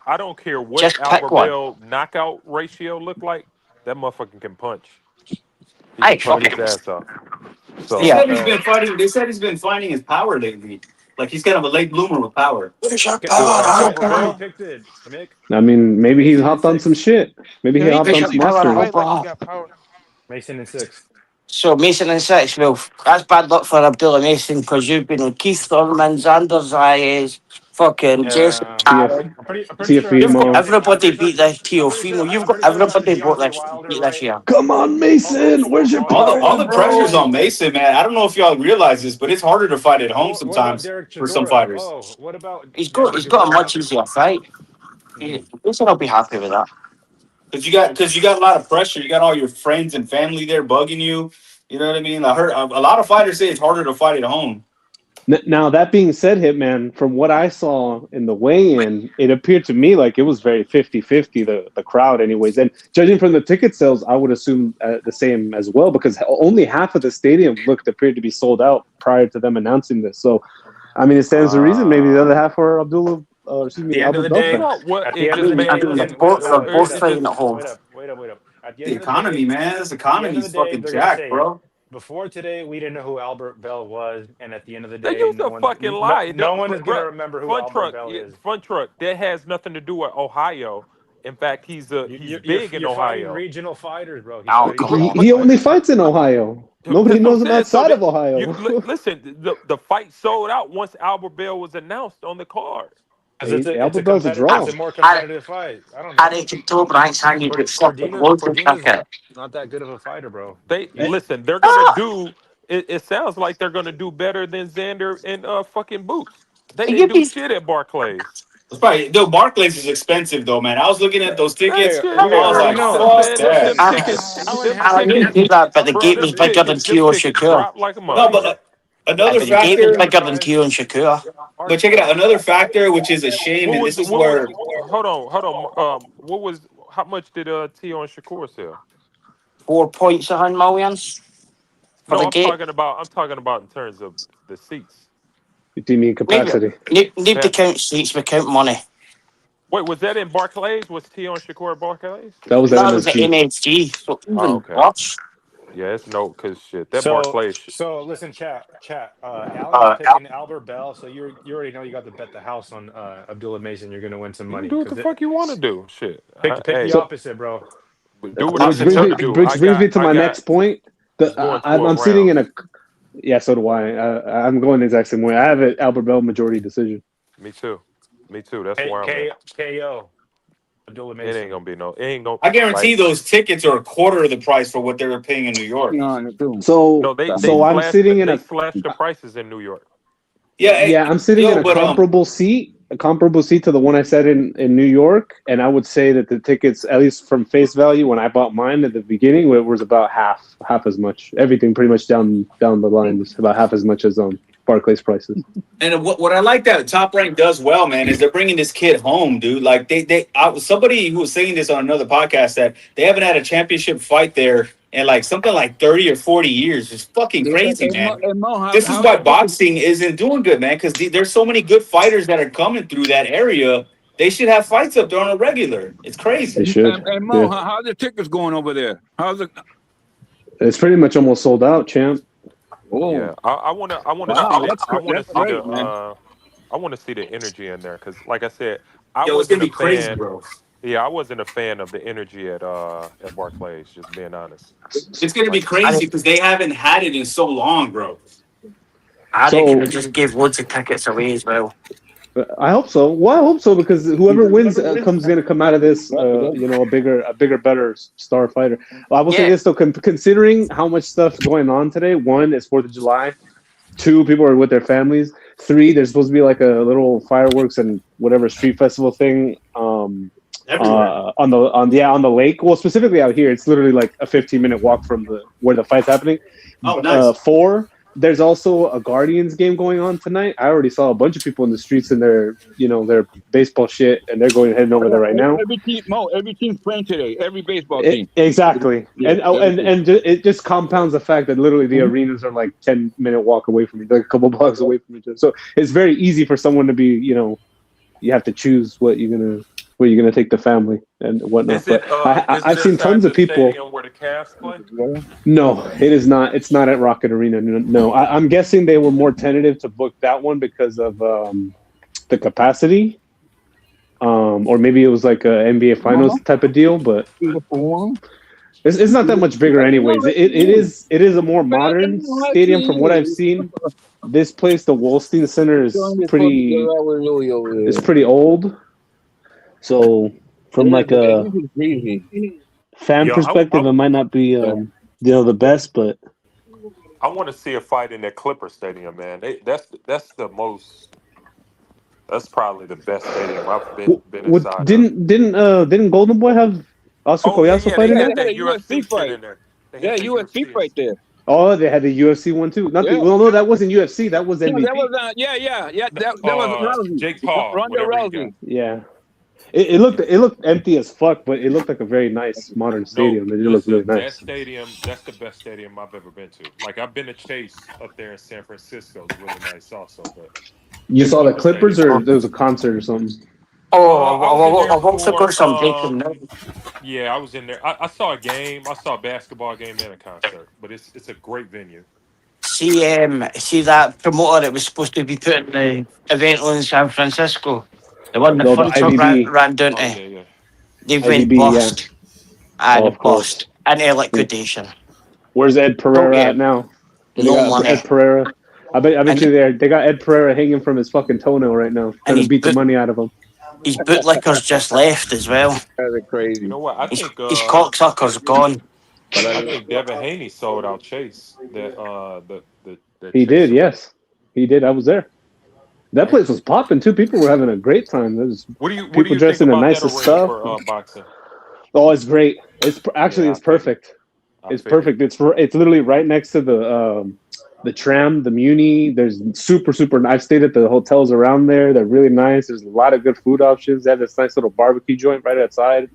I don't care what Albert Bell knockout ratio look like. That motherfucker can punch. He can punch his ass off. So, They said he's been fighting. They said he's been finding his power lately. Like, he's kind of a late bloomer with power. I mean, maybe he hopped on some shit. Maybe he hopped on some mustard. Mason in 6. So Mason in 6. Well, that's bad luck for Abdullah Mason because you've been with Keith Thurman, Xander Zayas, fucking Jason Tarrant. Everybody beat this Teofimo. You've got everybody beat this year. Come on, Mason. Where's your All the pressure's on Mason, man. I don't know if y'all realize this, but it's harder to fight at home sometimes for some fighters. He's got a much easier fight. Mason will be happy with that. Because you got a lot of pressure. You got all your friends and family there bugging you. You know what I mean? I heard a lot of fighters say it's harder to fight at home. Now, that being said, Hitman, from what I saw in the weigh-in, it appeared to me like it was very 50-50, the crowd anyways. And judging from the ticket sales, I would assume the same as well, because only half of the stadium appeared to be sold out prior to them announcing this. So, I mean, it stands to reason maybe the other half were Abdullah. At the end of the day, both fighting at home. Wait up. The economy, man. This economy's fucking jacked, bro. Before today, we didn't know who Albert Bell was, and at the end of the day, They used a fucking lie. No one is gonna remember who Albert Bell is. Fun Truck. That has nothing to do with Ohio. In fact, he's big in Ohio. Regional fighters, bro. He only fights in Ohio. Nobody knows him outside of Ohio. Listen, the fight sold out once Albert Bell was announced on the card. Albert Bell's a draw. It's a more competitive fight. I don't know. Cordina's not that good of a fighter, bro. Listen. They're gonna do. It sounds like they're gonna do better than Xander and fucking Boots. They didn't do shit at Barclays. Barclays is expensive though, man. I was looking at those tickets. I didn't do that, but the gate was bigger than Kyo Shakur. No, but another The gate factor. was bigger than Kyo and Shakur. But check it out. Another factor, which is a shame, and this is where. Hold on. How much did Tio and Shakur sell? 4 points, 100 millions. for No, the I'm gate. talking about in terms of the seats. Do you mean capacity? Need Yeah. to count seats, we count money. Wait, was that in Barclays? Was Tion Shakur at Barclays? That was That was the MSG. MSG. So even okay. worse. Yeah, it's no, cause shit, that So Barclays. so listen, chat. Alan's picking Albert Bell, so you already know you got to bet the house on Abdullah Mason. You're gonna win some You money. can do what the fuck you want to do. Shit. Pick Hey, the opposite, bro. do what I Which tell you to do. brings me to my next point. I'm sitting in a. Yeah, so do I. I'm going the exact same way. I have an Albert Bell majority decision. Me too. That's where I'm at. KO. Abdullah Mason. It ain't gonna be no. It ain't gonna. I guarantee those tickets are a quarter of the price for what they were paying in New York. So they I'm sitting in a. slashed the prices in New York. Yeah, I'm sitting in a comparable seat to the one I said in New York, and I would say that the tickets, at least from face value, when I bought mine at the beginning, it was about half as much. Everything pretty much down the line was about half as much as Barclays prices. And what I like that Top Rank does well, man, is they're bringing this kid home, dude. Like somebody who was saying this on another podcast that they haven't had a championship fight there in like something like 30 or 40 years. It's fucking crazy, man. This is why boxing isn't doing good, man, because there's so many good fighters that are coming through that area. They should have fights up there on a regular. It's crazy. They should. And Mo, Yeah. how's the tickets going over there? How's it? It's pretty much almost sold out, champ. Oh, Yeah, I want to Wow, that's great, man. I want to see the energy in there because, like I said, I Yo, it's wasn't gonna be a crazy, fan. bro. Yeah, I wasn't a fan of the energy at Barclays. Just being honest. It's gonna be crazy because they haven't had it in so long, bro. I reckon they just gave loads of tickets away as well. I hope so. Well, I hope so because whoever wins going to come out of this, a bigger, better star fighter. Well, I will say this though, considering how much stuff's going on today. 1, it's 4th of July. 2, people are with their families. 3, there's supposed to be like a little fireworks and whatever street festival thing. On the lake. Well, specifically out here, it's literally like a 15-minute walk from where the fight's happening. Oh, nice. 4. There's also a Guardians game going on tonight. I already saw a bunch of people in the streets in their baseball shit, and they're heading over there right now. Every team's playing today. Every baseball team. Exactly, Yeah, and it just compounds the fact that literally the arenas are like 10-minute walk away from each other, like a couple blocks away from each other. So it's very easy for someone to be, you have to choose where you're gonna take the family and whatnot. I've seen tons of people. Where the Cavs play? No, it is not. It's not at Rocket Arena. No, I'm guessing they were more tentative to book that one because of the capacity, or maybe it was like a NBA Finals type of deal. But it's not that much bigger, anyways. It is a more modern stadium from what I've seen. This place, the Wolstein Center, is pretty old. So, from like a fan perspective, it might not be the best, but I want to see a fight in that Clipper Stadium, man. That's probably the best stadium I've been inside. Didn't Golden Boy have Oscar Collazo fight in there? They had a UFC fight in there. Yeah, UFC fight there. Oh, they had the UFC one too. Well, no, that wasn't UFC. That was MVP. That was That was Rousey. Jake Paul. Ronda Rousey. Yeah. It looked empty as fuck, but it looked like a very nice modern stadium. It looked really nice. That stadium, that's the best stadium I've ever been to. Like I've been to Chase up there in San Francisco. It's really nice also. But you saw the Clippers, or there was a concert or something? I've also got some breaking news. Yeah, I was in there. I saw a game. I saw a basketball game and a concert. But it's a great venue. See that promoter that was supposed to be putting the event on in San Francisco. The one that Furniture ran down to. They went bust. And bust. And liquidation. Where's Ed Pereira at now? No money. Ed Pereira. I bet you they got Ed Pereira hanging from his fucking toenail right now. Trying to beat the money out of him. His bootlickers just left as well. That's crazy. You know what? I think his cocksucker's gone. But I think Devin Haney sold out Chase. He did, yes. He did. I was there. That place was popping too. People were having a great time. There was people dressed in the nicest stuff. For, boxing? Oh, it's great. It's perfect. It's perfect. It's literally right next to the tram, the Muni. There's super. I've stayed at the hotels around there. They're really nice. There's a lot of good food options. They have this nice little barbecue joint right outside.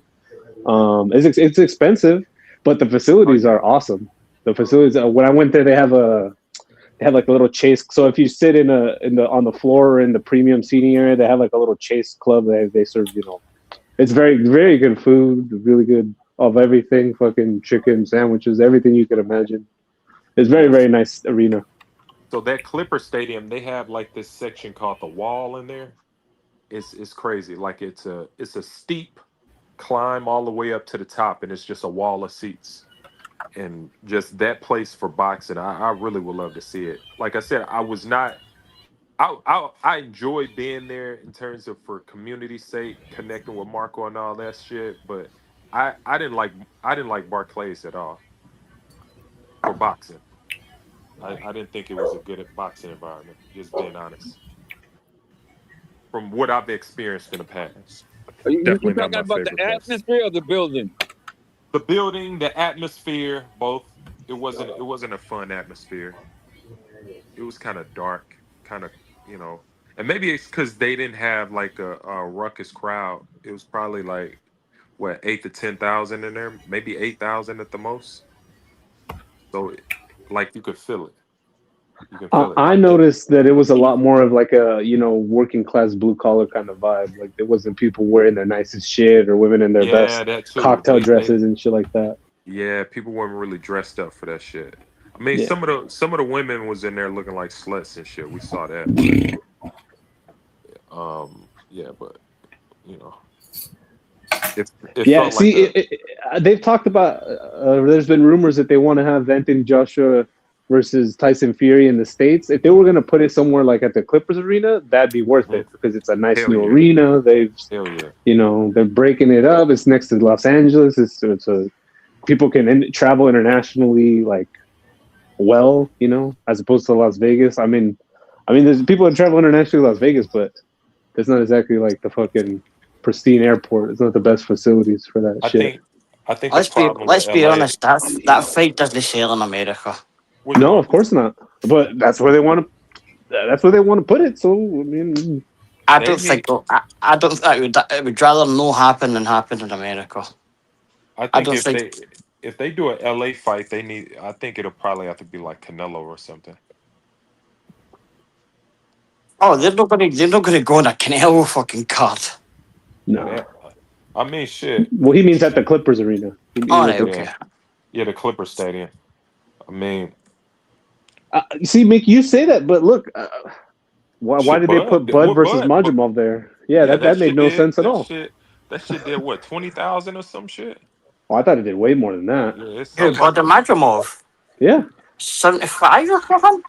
It's expensive, but the facilities are awesome. The facilities. When I went there, they have like a little chase. So if you sit on the floor in the premium seating area, they have like a little chase club. They serve, it's very, very good food, really good of everything, fucking chicken, sandwiches, everything you could imagine. It's very, very nice arena. So that Clipper Stadium, they have like this section called the Wall in there. It's crazy. Like it's a steep climb all the way up to the top, and it's just a wall of seats. And just that place for boxing, I really would love to see it. Like I said, I enjoy being there in terms of for community's sake, connecting with Marco and all that shit. But I didn't like Barclays at all for boxing. I didn't think it was a good boxing environment. Just being honest, from what I've experienced in the past. Are you Definitely talking not my about the favorite place. atmosphere or the building? The building, the atmosphere, both. It wasn't a fun atmosphere. It was kind of dark, kind of, and maybe it's because they didn't have like a ruckus crowd. It was probably like 8,000 to 10,000 in there, maybe 8,000 at the most. So, like you could feel it. I noticed that it was a lot more of like a working class blue collar kind of vibe. Like there wasn't people wearing their nicest shit or women in their best cocktail dresses and shit like that. Yeah, people weren't really dressed up for that shit. I mean, some of the women was in there looking like sluts and shit. We saw that. Yeah, but it yeah. felt See, like they've talked about. There's been rumors that they want to have Anthony Joshua versus Tyson Fury in the States. If they were going to put it somewhere like at the Clippers arena, that'd be worth it because it's a nice new arena. They've, they're breaking it up. It's next to Los Angeles. It's people can travel internationally, like, as opposed to Las Vegas. I mean, there's people that travel internationally to Las Vegas, but it's not exactly like the fucking pristine airport. It's not the best facilities for that shit. I think Let's be honest. That fight doesn't sell in America. No, of course not. But that's where they want to. That's where they want to put it. So I mean, I don't think. I don't think it would rather no happen than happen in America. I think if they do a LA fight, I think it'll probably have to be like Canelo or something. Oh, they're not gonna go on a Canelo fucking card. No. Yeah. I mean, shit. Well, he means at the Clippers arena. Okay. Yeah, the Clipper Stadium. I mean, see, Mick, you say that, but look, why did they put Bud versus Majimov there? Yeah, that made no sense at all. That shit did what, 20,000 or some shit? Oh, I thought it did way more than that. Who, Bud Majimov? Yeah. 75 or something?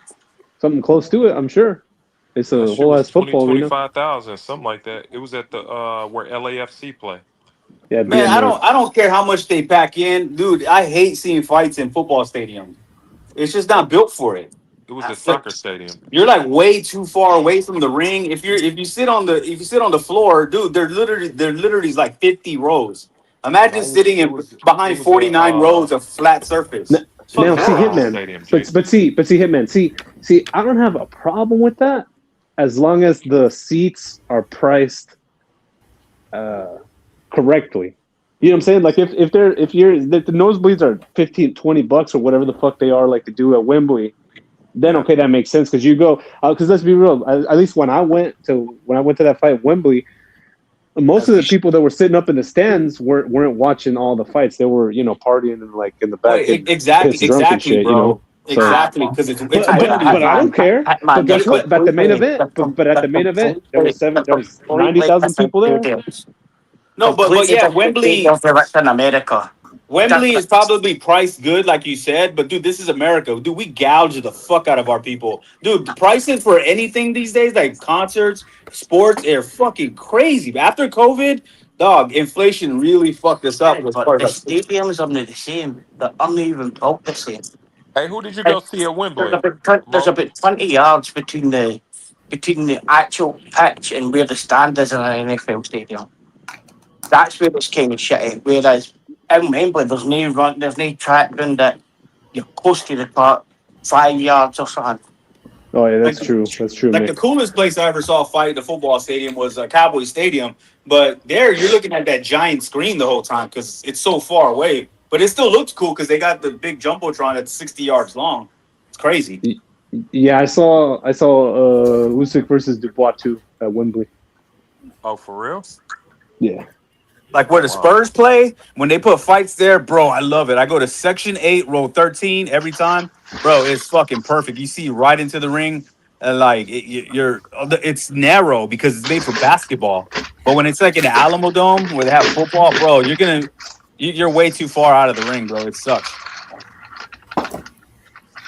Something close to it, I'm sure. It's a whole ass football arena. 25,000, something like that. It was at the where LAFC play. Yeah, man, I don't care how much they pack in, dude. I hate seeing fights in football stadiums. It's just not built for it. It was a soccer stadium. You're like way too far away from the ring. If you sit on the floor, dude, they're literally like 50 rows. Imagine sitting behind 49 rows of flat surface. Now, see, Hitman. But see, Hitman. See, I don't have a problem with that as long as the seats are priced correctly. You know what I'm saying? Like if the nosebleeds are $15-$20 or whatever the fuck they are, like to do at Wembley, then okay, that makes sense because you go because let's be real. At least when I went to that fight at Wembley, most of the people that were sitting up in the stands weren't watching all the fights. They were partying and like in the back. Exactly, shit, bro. Exactly, because but I don't care. But guess what? At the main event, there was 90,000 people there. No, but yeah, Wembley in America. Wembley is probably priced good, like you said, but dude, this is America. Dude, we gouge the fuck out of our people. Dude, the prices for anything these days, like concerts, sports, they're fucking crazy. After COVID, dog, inflation really fucked us up. But the stadiums are not the same. They're uneven built the same. Hey, who did you go see at Wembley? There's about 20 yards between the actual pitch and where the stand is in an NFL stadium. That's where it's kind of shitty. Whereas in Wembley, there's no track round that you're close to the park, 5 yards or something. Oh yeah, that's true. That's true. Like the coolest place I ever saw a fight at the football stadium was Cowboy Stadium, but there you're looking at that giant screen the whole time because it's so far away. But it still looks cool because they got the big jumbotron that's 60 yards long. It's crazy. Yeah, I saw Usyk versus Dubois too at Wembley. Oh, for real? Yeah. Like where the Spurs play, when they put fights there, bro, I love it. I go to Section 8, row 13 every time. Bro, it's fucking perfect. You see right into the ring, and like it's narrow because it's made for basketball. But when it's like in the Alamo Dome where they have football, bro, you're way too far out of the ring, bro. It sucks.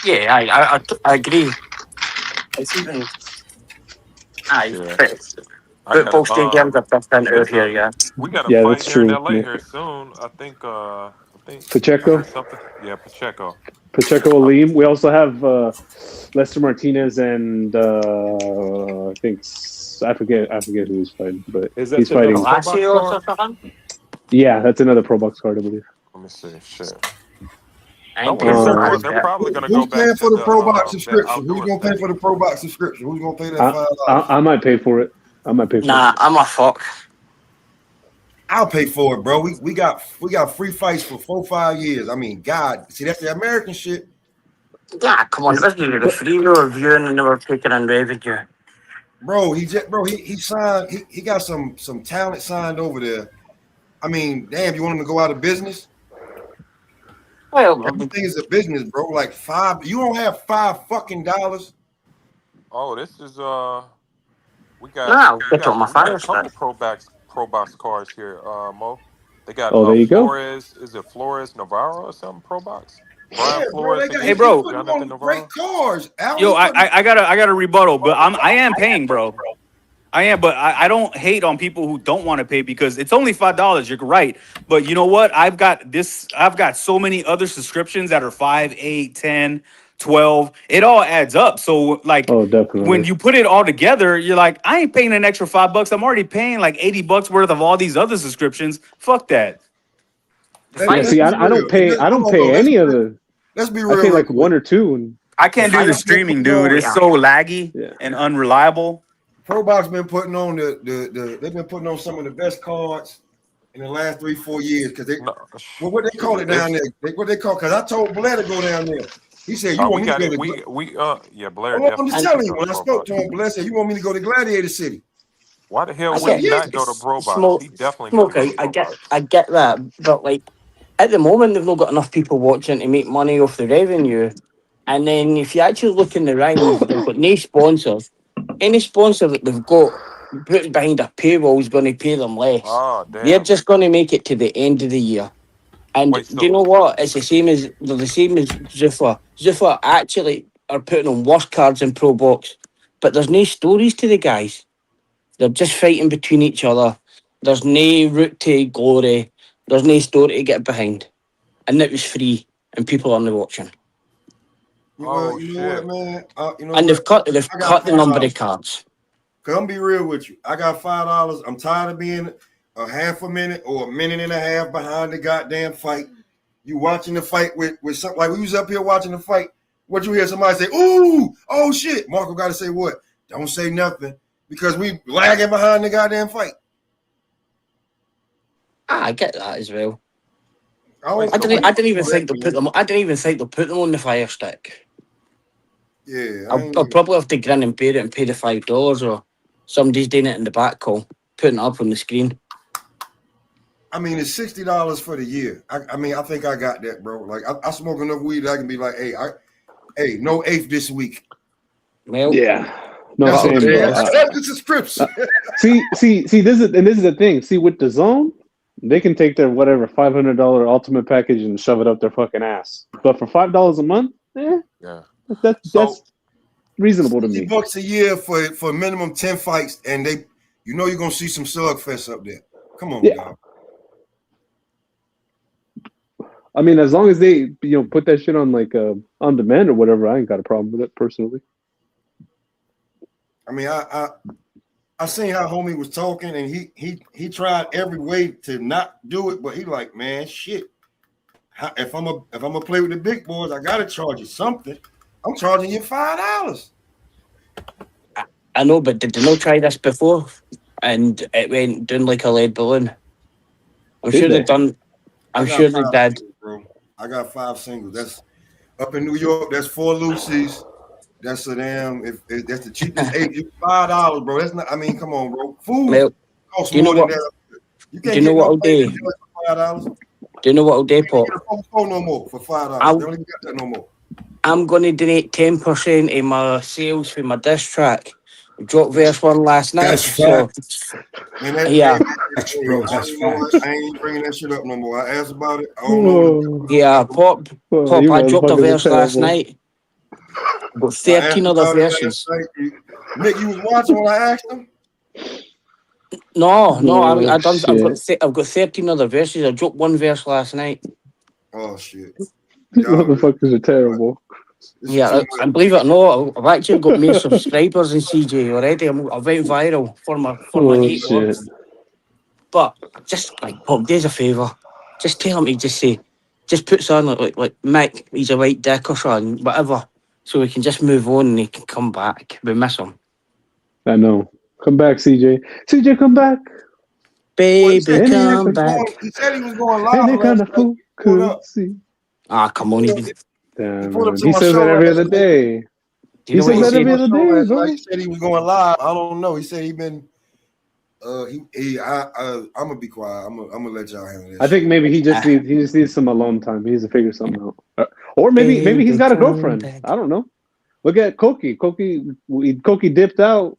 Yeah, I agree. It's even. Football stadiums are different out here, yeah. We got a fight here in LA here soon. I think Pacheco. Yeah, Pacheco. Pacheco Aleem. We also have Lester Martinez and I forget who he's fighting, but he's fighting. Yeah, that's another Pro Box card, I believe. Let me see. Shit. They're probably gonna go back. Who's paying for the Pro Box subscription? Who's gonna pay for the Pro Box subscription? Who's gonna pay that $5? I might pay for it. Nah, I'm a fuck. I'll pay for it, bro. We got free fights for 4-5 years. I mean, God, see that's the American shit. Yeah, come on, let's do the free reviewing and never taking in revenue. Bro, he signed. He got some talent signed over there. I mean, damn, you want him to go out of business? Well, everything is a business, bro. Like you don't have $5 fucking. Oh, this is we got a couple Pro Box cards here, Mo. They got there you Flores. Is it Flores Navarro or something? Pro Box. Brian Flores. Hey, bro. Great cards. Yo, I got a rebuttal, but I am paying, bro. I am, but I don't hate on people who don't want to pay because it's only $5. You're right, but you know what? I've got so many other subscriptions that are 5, 8, 10, 12. It all adds up. So like, when you put it all together, you're like, I ain't paying an extra $5. I'm already paying like $80 worth of all these other subscriptions. Fuck that. Yeah, see, I don't pay any of the. Let's be real. I pay like 1 or 2, and I can't do the streaming, dude. It's so laggy and unreliable. Pro Box been putting on they've been putting on some of the best cards in the last 3-4 years because what they call it down there? Because I told Blair to go down there. He said you want me to go to Blair. I'm just telling you, when I spoke to him, Blair said you want me to go to Gladiator City. Why the hell would he not go to Pro Box? He definitely I get that, but like at the moment they've not got enough people watching to make money off the revenue. And then if you actually look in the ring, they've got no sponsors. Any sponsor that they've got put behind a paywall is going to pay them less. Oh, damn. They're just going to make it to the end of the year. And do you know what? It's the same as Zuffa. Zuffa actually are putting on worse cards in Pro Box, but there's no stories to the guys. They're just fighting between each other. There's no route to glory. There's no story to get behind. And it was free, and people aren't watching. You know what, man? And they've cut the number of cards. Cause I'm be real with you. I got $5. I'm tired of being a half a minute or a minute and a half behind the goddamn fight. You watching the fight with something like we was up here watching the fight. What you hear somebody say? Ooh, oh shit! Marco got to say what? Don't say nothing because we lagging behind the goddamn fight. I get that as well. I didn't even think they'll put them. I didn't even think they'll put them on the Fire Stick. Yeah, I'll probably have to grin and bear it and pay the $5, or somebody's doing it in the back call, putting it up on the screen. I mean, it's $60 for the year. I mean, I think I got that, bro. Like, I smoke enough weed that I can be like, hey, no eighth this week. Well, yeah, no, that's the subscription. see, this is the thing. See, with the Zone, they can take their whatever $500 ultimate package and shove it up their fucking ass. But for $5 a month, that's reasonable to me. $60 a year for minimum 10 fights, and you're gonna see some slugfest up there. Come on, dog. I mean, as long as they put that shit on like on demand or whatever, I ain't got a problem with it personally. I mean, I seen how homie was talking, and he tried every way to not do it, but he like, man, shit. If I'm gonna play with the big boys, I gotta charge you something. I'm charging you $5. I know, but did they not try this before? And it went down like a lead balloon. I'm sure they did. I got 5 singles. That's up in New York. That's 4 Lucy's. That's a damn. If that's the cheapest, $5, bro. That's not. I mean, come on, bro. Food costs more than that. You can't get no plate for $5. Do you know what I'll do, Pop? No more for $5. They don't even got that no more. I'm going to donate 10% of my sales for my diss track. I dropped verse 1 last night. That's so, yeah. Bro, that's I ain't bringing that shit up no more. I asked about it. I don't know. Yeah, Pop, I dropped a verse last night. Got 13 other verses. Nick, you was watching when I asked him? No, I've got 13 other verses. I dropped 1 verse last night. Oh shit. These motherfuckers are terrible. Yeah, and believe it or not, I've actually got more subscribers than CJ already. I went viral for my hate work. But just like Pop, do us a favour. Just tell him to just put something like Mick, he's a white dick or something, whatever. So we can just move on and he can come back. We miss him. I know. Come back, CJ. CJ, come back. Baby, come back. He said he was going live. Ah, come on. Damn, he says that every other day. He says that every other day, bro. He said he was going live. I don't know. He said he been. I'm gonna be quiet. I'm gonna let y'all handle this. I think maybe he just needs some alone time. He needs to figure something out, or maybe he's got a girlfriend. I don't know. Look at Koki. Koki dipped out,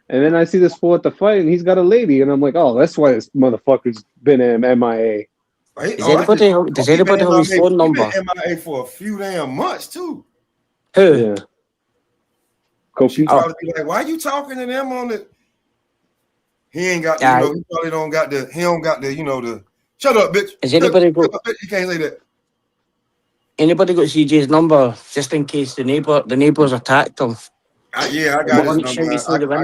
and then I see this fool at the fight, and he's got a lady, and I'm like, oh, that's why this motherfucker's been MIA. Does anybody have his phone number? He been MIA for a few damn months too. Who? Yeah. Koki. Be like, why you talking to them on the? He ain't got, he probably don't got the, the. Shut up, bitch. Is anybody got? You can't say that. Anybody got CJ's number just in case the neighbors attacked him? Yeah, I got his number.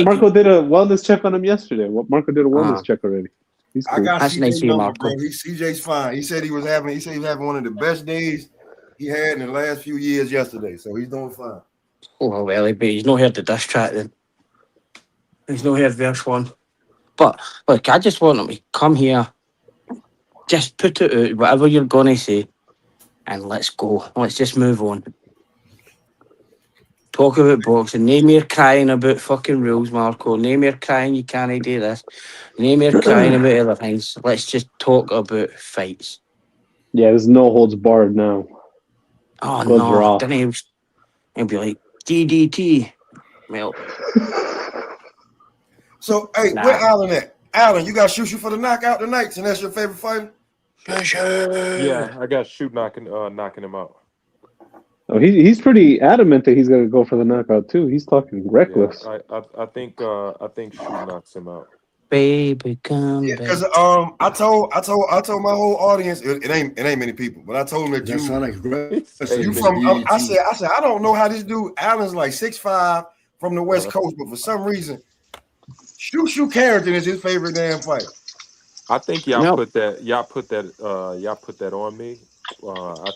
Marco did a wellness check on him yesterday. Marco did a wellness check already. He's cool. I got That's nice, number, Marco. bro. CJ's fine. He said he was having one of the best days he had in the last few years yesterday. So he's doing fine. Oh well, but he's not heard the diss track then. He's not heard verse 1. But look, I just want him to come here, just put it out, whatever you're gonna say, and let's go. Let's just move on. Talk about boxing. No more crying about fucking rules, Marco. No more crying you can't do this. No more crying about other things. Let's just talk about fights. Yeah, there's no holds barred now. Oh no! Then he'll be like DDT. Well. So hey, where Alan at? Alan, you got Shushu for the knockout tonight, and that's your favorite fighter? Yeah, I got Shoot knocking him out. Oh, he's pretty adamant that he's gonna go for the knockout too. He's talking reckless. Yeah, I think Shoot knocks him out. Baby, come back. Because I told my whole audience it ain't many people, but I told them that I said I don't know how this dude Alan's like 6'5" from the West Coast, but for some reason. Shushu Carrington is his favorite damn fight. I think y'all put that on me. I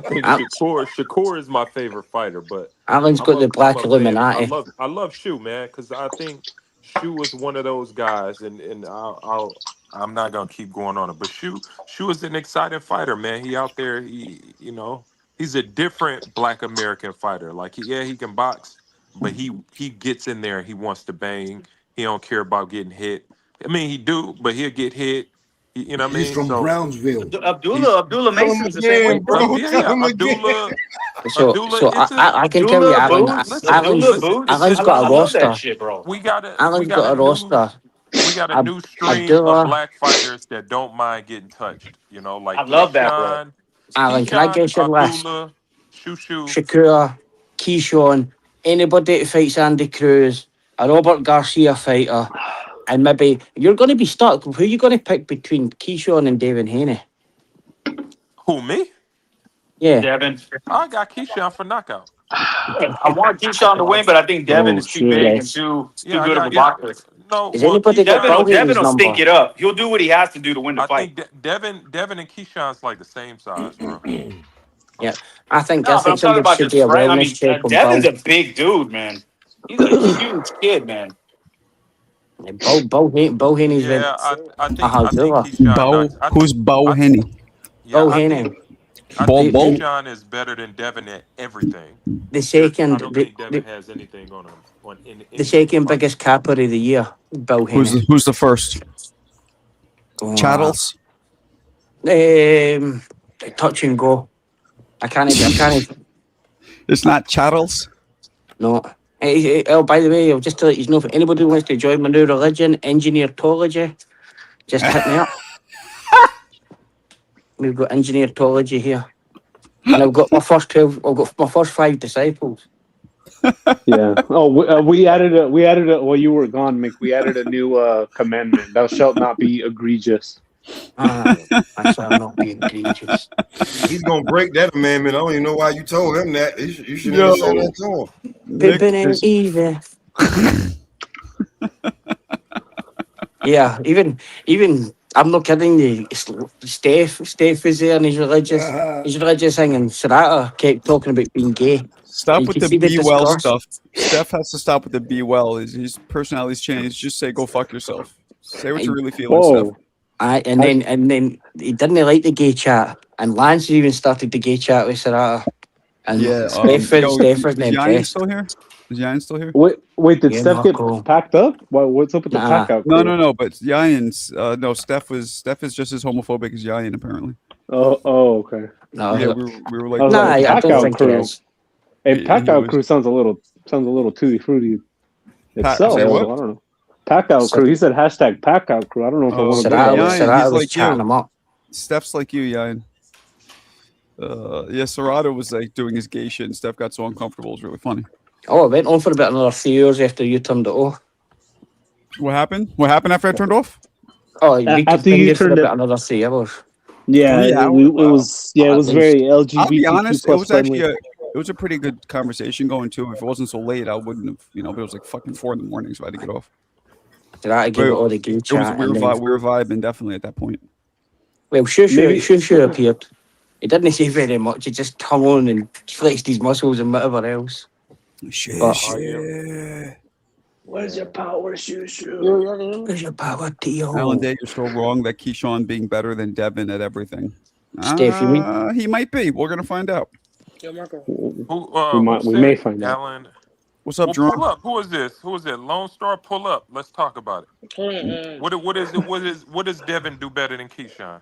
think Shakur is my favorite fighter, but Alan's got the Black Illuminati. I love Shu, man, because I think Shu was one of those guys, and I'm not gonna keep going on it, but Shu is an exciting fighter, man. He out there, he's a different Black American fighter. Like he can box. But he gets in there. He wants to bang. He don't care about getting hit. I mean, he do, but he'll get hit. You know what I mean? He's from Brownsville. Abdullah Mason's the same way, bro. Abdullah. So I can tell you, Alan's got a roster. We got a roster. We got a new stream of Black fighters that don't mind getting touched. Like I love that, bro. Alan, can I get your list? Shushu, Shakur, Keyshawn. Anybody that fights Andy Cruz, a Robert Garcia fighter, and maybe you're going to be stuck. Who are you going to pick between Keyshawn and Devin Haney? Who, me? Yeah. Devin. I got Keyshawn for knockout. I want Keyshawn to win, but I think Devin is too big and too good of a boxer. No, Devin will stink it up. He'll do what he has to do to win the fight. Think Devin and Keyshawn's like the same size, bro. Yeah, I think somebody should be a wellness check. Devin's a big dude, man. He's a huge kid, man. Bo Haney's been Yeah, I think Zilla. Keyshawn. Who's Bo Henny? Bo I Haney. think I Bol think Bol? Keyshawn is better than Devin at everything. The I second, don't think Devin has anything on him the second biggest capper of the year, Bo Haney. Who's the first? Chattels? Touch and go. I can't. It's not Chattels? No. Oh, by the way, I'll just to let you know, if anybody who wants to join my new religion, Engineertology, just hit me up. We've got Engineertology here. And I've got my first 5 disciples. Yeah. Oh, we added a. While you were gone, Mick, we added a new commandment. Thou shalt not be egregious. I shall not be egregious. He's gonna break that amendment. I don't even know why you told him that. You should have said that to him. Pippin and Eva. Yeah, even I'm not kidding you. Steph is there and he's religious thing, and Serrata kept talking about being gay. Stop You with can the see the be well disgust. stuff. Steph has to stop with the be well. His personality's changed. Just say go fuck yourself. Say what you really feel, Steph. And then he didn't like the gay chat, and Lance even started the gay chat with Serrata. And Steph wasn't Is Yayan impressed. still here? Is Yayan still here? Wait, did Yeah, Steph get Marco. packed up? What's up with the Nah. pack out? No. But Yayan's no. Steph is just as homophobic as Yayan apparently. Oh, okay. No, Yeah, we were like, I was Nah, like, I pack don't out think crew. it is. Hey, Yeah, pack he out was- crew sounds a little tutti frutti itself. say So what? I don't know. Pack out crew. He said hashtag pack out crew. I don't know if I want to go Serrata- that way. Yayan, Serrata he's was like chatting you. him up. Steph's like you, Yayan. Yeah, Serrata was like doing his gay shit, and Steph got so uncomfortable. It was really funny. Oh, it went on for about another 3 hours after you turned it off. What happened? What happened after I turned off? Oh, we could After bring you it for turned about it- another 3 hours. Yeah, 3 it hours? was. Yeah, it was At very I'll be LGBTQ honest. It plus was actually friendly. it was a pretty good conversation going too. If it wasn't so late, I wouldn't have. But it was like fucking 4 a.m, so I had to get off. Serrata gave it all the gay It was chat. we and were, then- we were vibing definitely at that point. Well, Maybe- Shushu appeared. He didn't say very much. He just hung on and flexed his muscles and whatever else. Shit, But- shit. Where's your power, Shushu? Where's your power, Tio? Alan Day, you're so wrong that Keyshawn being better than Devin at everything. Steph, you mean- He might be. We're gonna find out. Yo, Marco. We may find out. Alan, What's up, well, Jerome? pull up. Who is this? Who is it? Lone Star, pull up. Let's talk about it. Hold on, What does Devin do better than Keyshawn?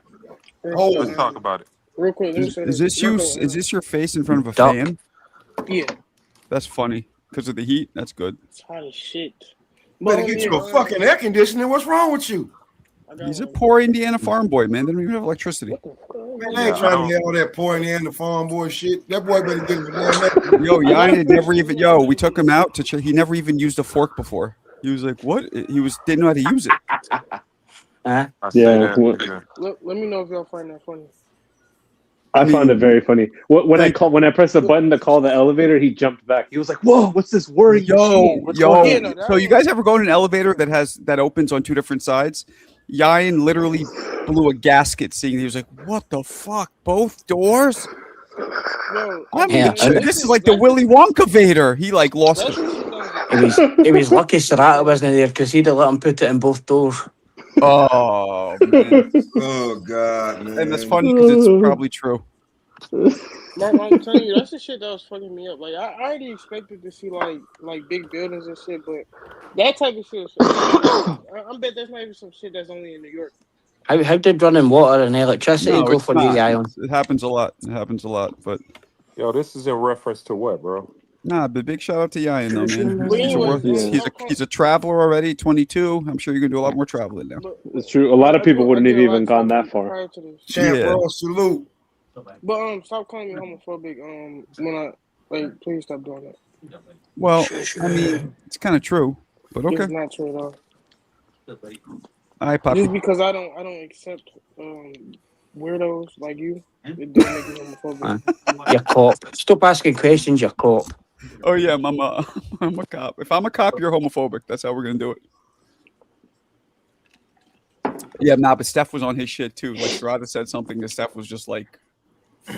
Oh, Let's talk about it. real quick, let me say Is this you? Marco, Is this your face in front of a Duck. fan? Yeah, That's funny because of the heat. That's good. it's hot as shit. better get you a fucking air conditioner. What's wrong with you? He's a poor Indiana farm boy, man. They don't even have electricity. Man, I ain't trying to hear all that poor in the farm boy shit. That boy better get him a damn air. Yo, Yayan never even. Yo, we took him out to. He never even used a fork before. He was like, "What?" Didn't know how to use it. I say Yeah, that. well- nigga. Let me know if y'all find that funny. I found it very funny. When I pressed the button to call the elevator, he jumped back. He was like, "Whoa, what's this worrying machine? What's going on?" So you guys ever go in an elevator that opens on 2 different sides? Yayan literally blew a gasket seeing. He was like, "What the fuck? Both doors?" Yo, This is like the Willy Wonka Vader. He like lost it. It was lucky Serrata wasn't there because he'd have let him put it in both doors. Oh man. Oh God, man. And that's funny because it's probably true. Mark, I'm telling you, that's the shit that was fucking me up. Like, I already expected to see like big buildings and shit, but that type of shit. I bet that's not even some shit that's only in New York. How did running water and electricity No, go it's for you, not. Ion? It happens a lot. It happens a lot. But Yo, this is in reference to what, bro? nah, but big shout out to Yayan though, man. But He's, anyways, he's a traveler already, 22. I'm sure you can do a lot more traveling now. It's true. A lot of people wouldn't I have did a lot even of gone traveling that far. prior to this. Champ Yeah. Ross, salute. But stop calling me homophobic. When please stop doing that. Well, I mean, it's kind of true, but okay. It's not true at all. All right, Poppy. Just because I don't accept weirdos like you, it doesn't make me homophobic. You're cop. Stop asking questions, you're cop. Oh yeah, I'm a cop. If I'm a cop, you're homophobic. That's how we're gonna do it. Yeah, nah, but Steph was on his shit too. Like Serrata said something that Steph was just like,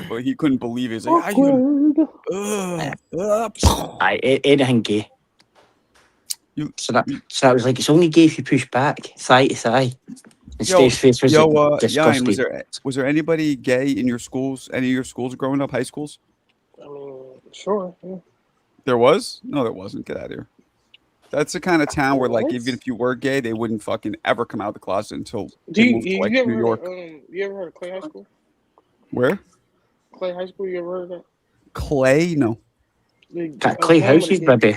but he couldn't believe it. He's like, Anything gay. So I was like, it's only gay if you push back, thigh to thigh. And Steve's face was Yain, disgusting. was there anybody gay in your schools? Any of your schools growing up, high schools? I mean, sure. Yeah. There was? No, there wasn't. Get out of here. That's the kind of town where, like, What? even if you were gay, they wouldn't fucking ever come out of the closet until Do they you, moved to you, like you ever New heard York. you ever heard of Clay High School? Where? Clay High School, you ever heard of that? Clay? No. Clay houses, baby.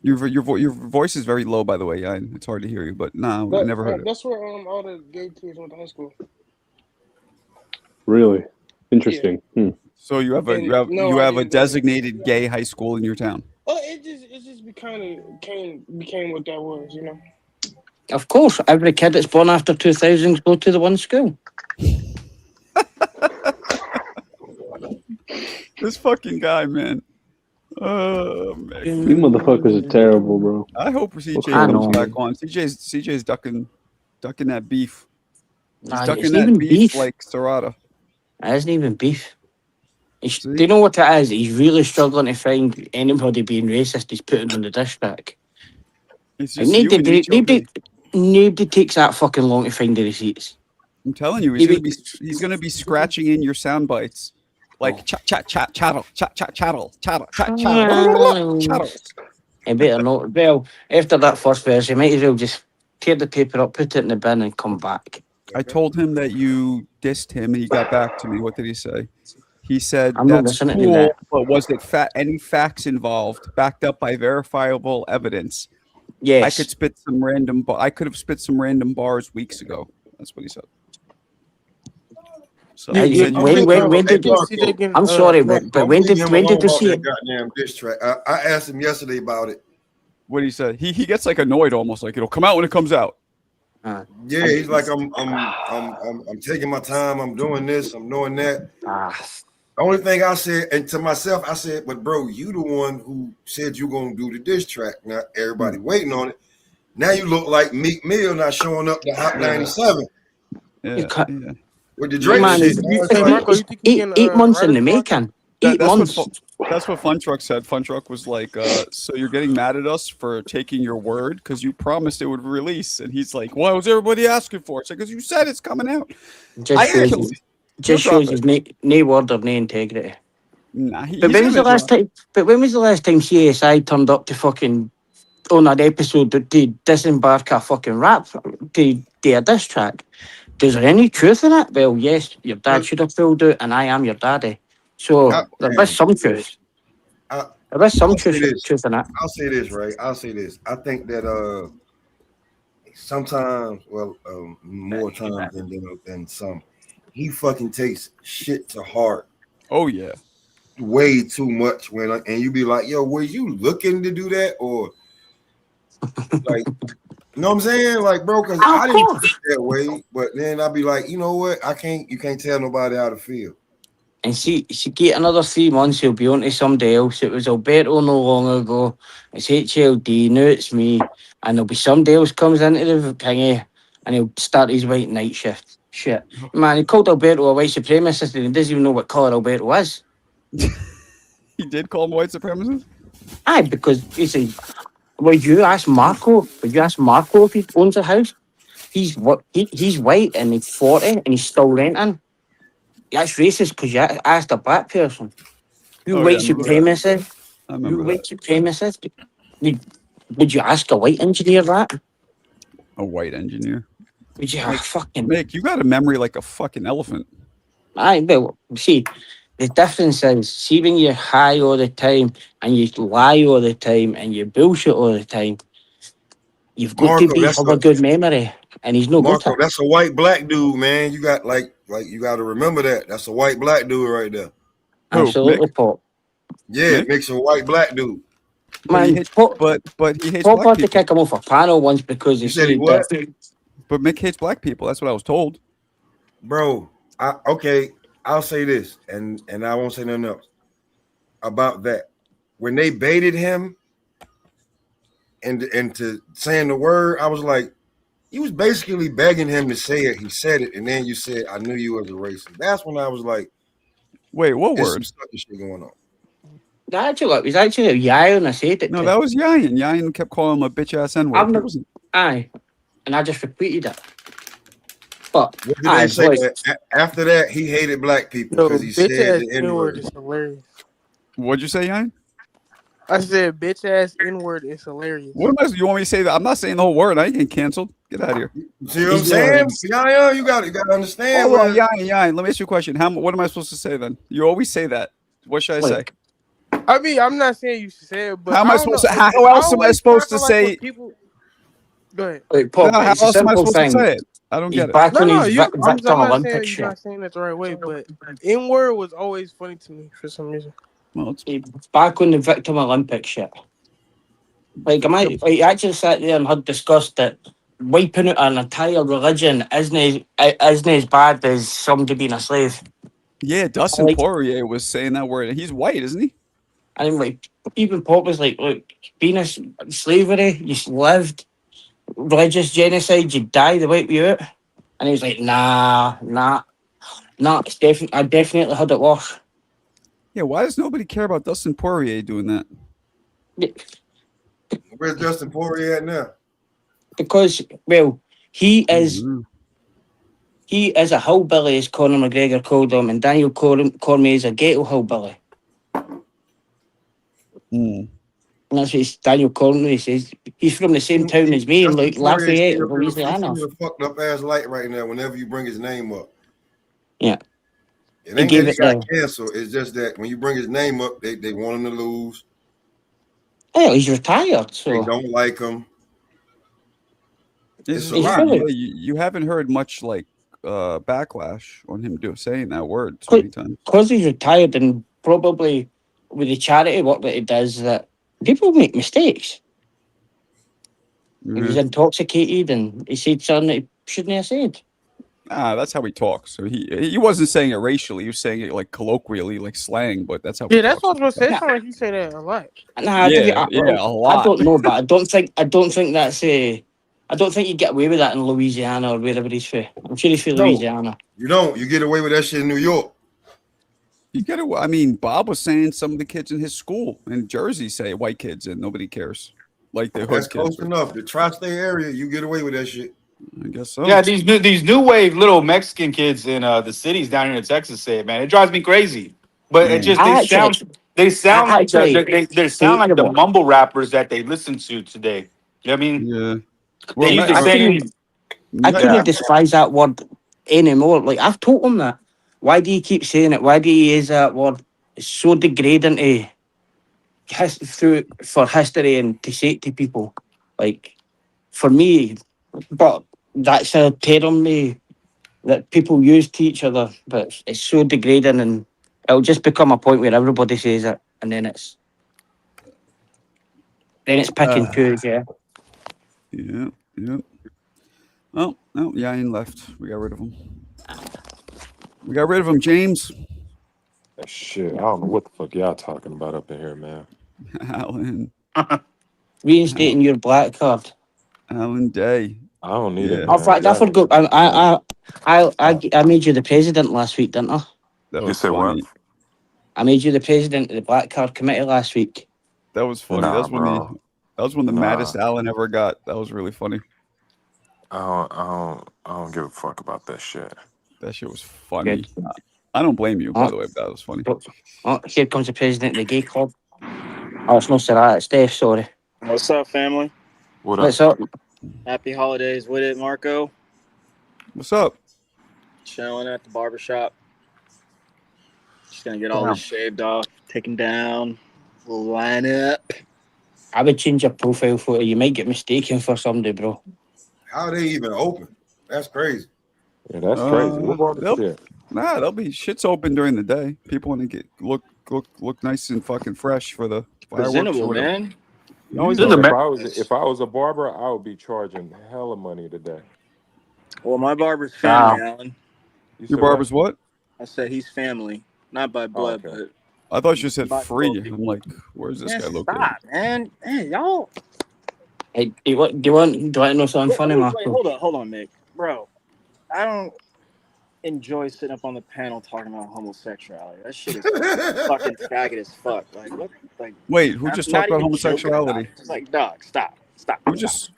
Your voice is very low, by the way. It's hard to hear you, but no, I never heard it. That's where all the gay kids went to high school. Really interesting. So you have a designated gay high school in your town. Oh, it just became what that was, you know. Of course, every kid that's born after 2000 go to the one school. This fucking guy, man. Oh man, You motherfuckers are terrible, bro. I hope CJ comes back on. CJ's ducking that beef. He's ducking that beef like Serrata. It isn't even beef. Do you know what it is? He's really struggling to find anybody being racist. He's putting on the dish track. Nobody takes that fucking long to find the receipts. I'm telling you, he's gonna be scratching in your sound bites. Like chattel. I better not. Well, after that first verse, you might as well just tear the paper up, put it in the bin, and come back. I told him that you dissed him, and he got back to me. What did he say? He said, I'm not "That's listening to cool, that. but was it any facts involved, backed up by verifiable evidence?" Yes. I could spit some random. I could have spit some random bars weeks ago. That's what he said. So when did you see it again? I'm sorry, but when did you see it? Goddamn diss track. I asked him yesterday about it. What he said? He gets like annoyed, almost like it'll come out when it comes out. Yeah, he's like, I'm taking my time. I'm doing this. I'm doing that. The only thing I said, and to myself, I said, but bro, you the one who said you're gonna do the diss track. Now everybody waiting on it. Now you look like Meek Mill not showing up to Hot 97. Yeah. With the Drake shit. 8 months in the making. 8 months. That's what Fun Truck said. Fun Truck was like, so you're getting mad at us for taking your word because you promised it would release. And he's like, what was everybody asking for? It's like, because you said it's coming out. Just shows his no word or no integrity. Nah, but when was the last time? But when was the last time CSI turned up to fucking on an episode to disembark a fucking rap to a diss track? Is there any truth in it? Well, yes, your dad should have filled out, and I am your daddy. So there is some truth. There is some truth in it. I'll say this, right? I'll say this. I think that sometimes, more times than some, he fucking takes shit to heart. Oh yeah, way too much. And you be like, yo, were you looking to do that or like? You know what I'm saying? Like, bro, because I didn't feel that way. But then I'd be like, you know what? You can't tell nobody how to feel. And she get another 3 months, he'll be on to somebody else. It was Alberto no long ago. It's HLD, now it's me. And there'll be somebody else comes into the thingy and he'll start his white night shift. Shit. Man, he called Alberto a white supremacist and he doesn't even know what colour Alberto is. He did call him white supremacist? Aye, because he said, would you ask Marco if he owns a house? He's white and he's 40 and he's still renting. That's racist because you asked a black person. You white supremacist. You white supremacist. Would you ask a white engineer that? A white engineer? Would you have fucking... Mick, you got a memory like a fucking elephant. Aye, well, see, the difference is, see when you're high all the time and you lie all the time and you bullshit all the time, you've got to have a good memory. And he's no Marco, that's a white black dude, man. You got like you got to remember that. That's a white black dude right there. Absolutely, Pop. Yeah, it makes a white black dude. Man, but he hates Pop black had people. to kick him off a panel once because he said he what? But Mick hates black people. That's what I was told. Bro, I'll say this, and I won't say nothing else about that. When they baited him and to saying the word, I was like, you was basically begging him to say it. He said it, and then you said, I knew you was a racist. That's when I was like, wait, what there's word? some sucky shit going on. It was actually Yayan I said it No, to. that was Yayan. Yayan kept calling him a bitch ass N I've word. never, aye, and I just repeated it. But What did they say? After that, he hated black people because he said bitch ass the N N-word word. is hilarious. What'd you say, Yayan? I said bitch ass N-word is hilarious. What am I? You want me to say that? I'm not saying the whole word. I ain't getting canceled. Get out of here. See what I'm saying? Yeah, you got to understand. Hold on, Yayan. Let me ask you a question. What am I supposed to say then? You always say that. What should I say? I mean, I'm not saying you should say it, but How am I supposed to? How else am I supposed to say? People... Go ahead. Wait, Pop, how it's a else am I simple supposed thing. to say it? I don't He's get it. back on No, his I'm Victim not Olympic saying shit. you're not saying it the right way, but N-word was always funny to me for some reason. Well, He's back on the Victim Olympic shit. Like, I actually sat there and had discussed that wiping out an entire religion isn't as bad as somebody being a slave. Yeah, Dustin Poirier was saying that word. He's white, isn't he? And like, even Pop was like, look, being a slavery, you lived religious genocide, you die, they wipe you out. And he was like, nah, it's definitely, I definitely had it worse. Yeah, why does nobody care about Dustin Poirier doing that? Where's Dustin Poirier at now? Because, well, he is a hillbilly, as Conor McGregor called him, and Daniel Cormier is a ghetto hillbilly. And that's what Daniel Cormier says. He's from the same town as me in like Lafayette, Louisiana. He's a fucked up ass light right now whenever you bring his name up. Yeah. It ain't that he got canceled. It's just that when you bring his name up, they want him to lose. Oh, he's retired, so they don't like him. It's a lot. Yeah, you haven't heard much like backlash on him saying that word so many times. Because he's retired and probably with the charity work that he does, that people make mistakes. He was intoxicated and he said something that he shouldn't have said. That's how he talks. So he wasn't saying it racially. He was saying it like colloquially, like slang. But that's how. Yeah, that's what I was gonna say. Something you say that a lot. Nah, a lot. I don't know, but I don't think that's a. I don't think you get away with that in Louisiana or wherever he's from. I'm sure he's from Louisiana. You don't. You get away with that shit in New York. You get away. I mean, Bob was saying some of the kids in his school in Jersey say white kids and nobody cares. Like the hood That's kids. close enough. The tri-state area, you get away with that shit. I guess so. Yeah, these new wave little Mexican kids in the cities down here in Texas say it, man. It drives me crazy. But it just they sound like the mumble rappers that they listen to today. You know what I mean? Yeah. Well, they use the same. I couldn't despise that word anymore. Like, I've told him that. Why do you keep saying it? Why do you use that word? It's so degrading for history and to say it to people. Like, for me, but that's a term that people use to each other, but it's so degrading, and it'll just become a point where everybody says it, and then it's pick and choose, yeah. Yeah. Oh, no, Yayan left. We got rid of him. James. Shit, I don't know what the fuck y'all talking about up in here, man. Alan. Reinstating your black card. Alan Day. I don't need it. In fact, I forgot. I made you the president last week, didn't I? You said what? I made you the president of the Black Card Committee last week. That was funny. That was when the maddest Alan ever got. That was really funny. I don't give a fuck about that shit. That shit was funny. I don't blame you, by the way, but that was funny. Oh, here comes the president of the gay club. Oh, it's not Sarah, it's Steph, sorry. What's up, family? What's up? Happy holidays with it, Marco. What's up? Chilling at the barbershop. Just gonna get all this shaved off, taken down, line up. I would change your profile photo. You might get mistaken for somebody, bro. How are they even open? That's crazy. Yeah, that's crazy. They'll be shit's open during the day. People want to look nice and fucking fresh for the fireworks. Presentable, man. If I was a barber, I would be charging hella money today. Well, my barber's family, Alan. Your barber's what? I said he's family, not by blood, but. I thought you said free. I'm like, where's this guy located? Stop, man. Man, y'all. Hey, do you want to know something funny, Marco? Wait, hold on, Nick. Bro, I don't. enjoy sitting up on the panel talking about homosexuality. That shit is fucking faggot as fuck. Like what? Like Wait, who just talked about even joking about homosexuality? it. Just like, dog, stop.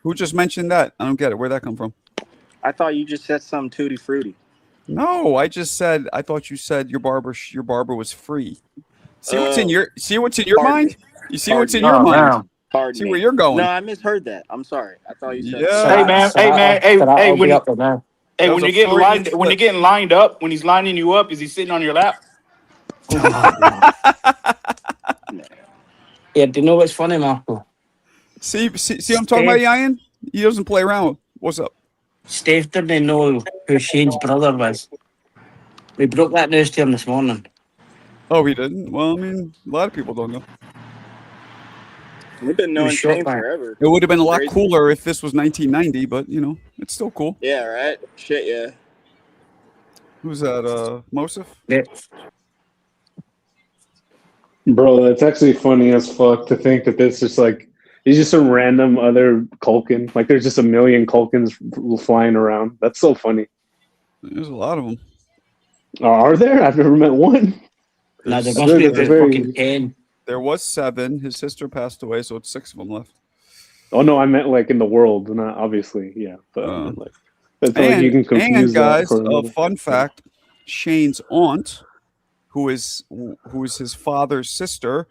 Who just mentioned that? I don't get it. Where'd that come from? I thought you just said some tutti frutti. No, I just said I thought you said your barber was free. See what's in your mind? You see what's in your mind? Pardon See me. where you're going. No, I misheard that. I'm sorry. I thought you said. Yeah. Hey, when you're getting lined up, when he's lining you up, is he sitting on your lap? Yeah, do you know what's funny, Marco? See what I'm talking about, Ian? He doesn't play around. What's up? Steph didn't know who Shane's brother was. We broke that news to him this morning. Oh, he didn't? Well, I mean, a lot of people don't know. We've been knowing Shane forever. It would have been a lot Crazy. cooler if this was 1990, but, you know, it's still cool. Yeah, right? Shit, yeah. Who's that, Mosif? Yeah. Bro, that's actually funny as fuck to think that this is like, he's just some random other Culkin. Like, there's just a million Culkins flying around. That's so funny. There's a lot of them. Are there? I've never met one. No, there must be about fucking 10. There was 7. His sister passed away, so it's 6 of them left. Oh, no, I meant like in the world. Not obviously, yeah. But like, that's like you can confuse and guys, that. a fun fact, Shane's aunt, who is his father's sister,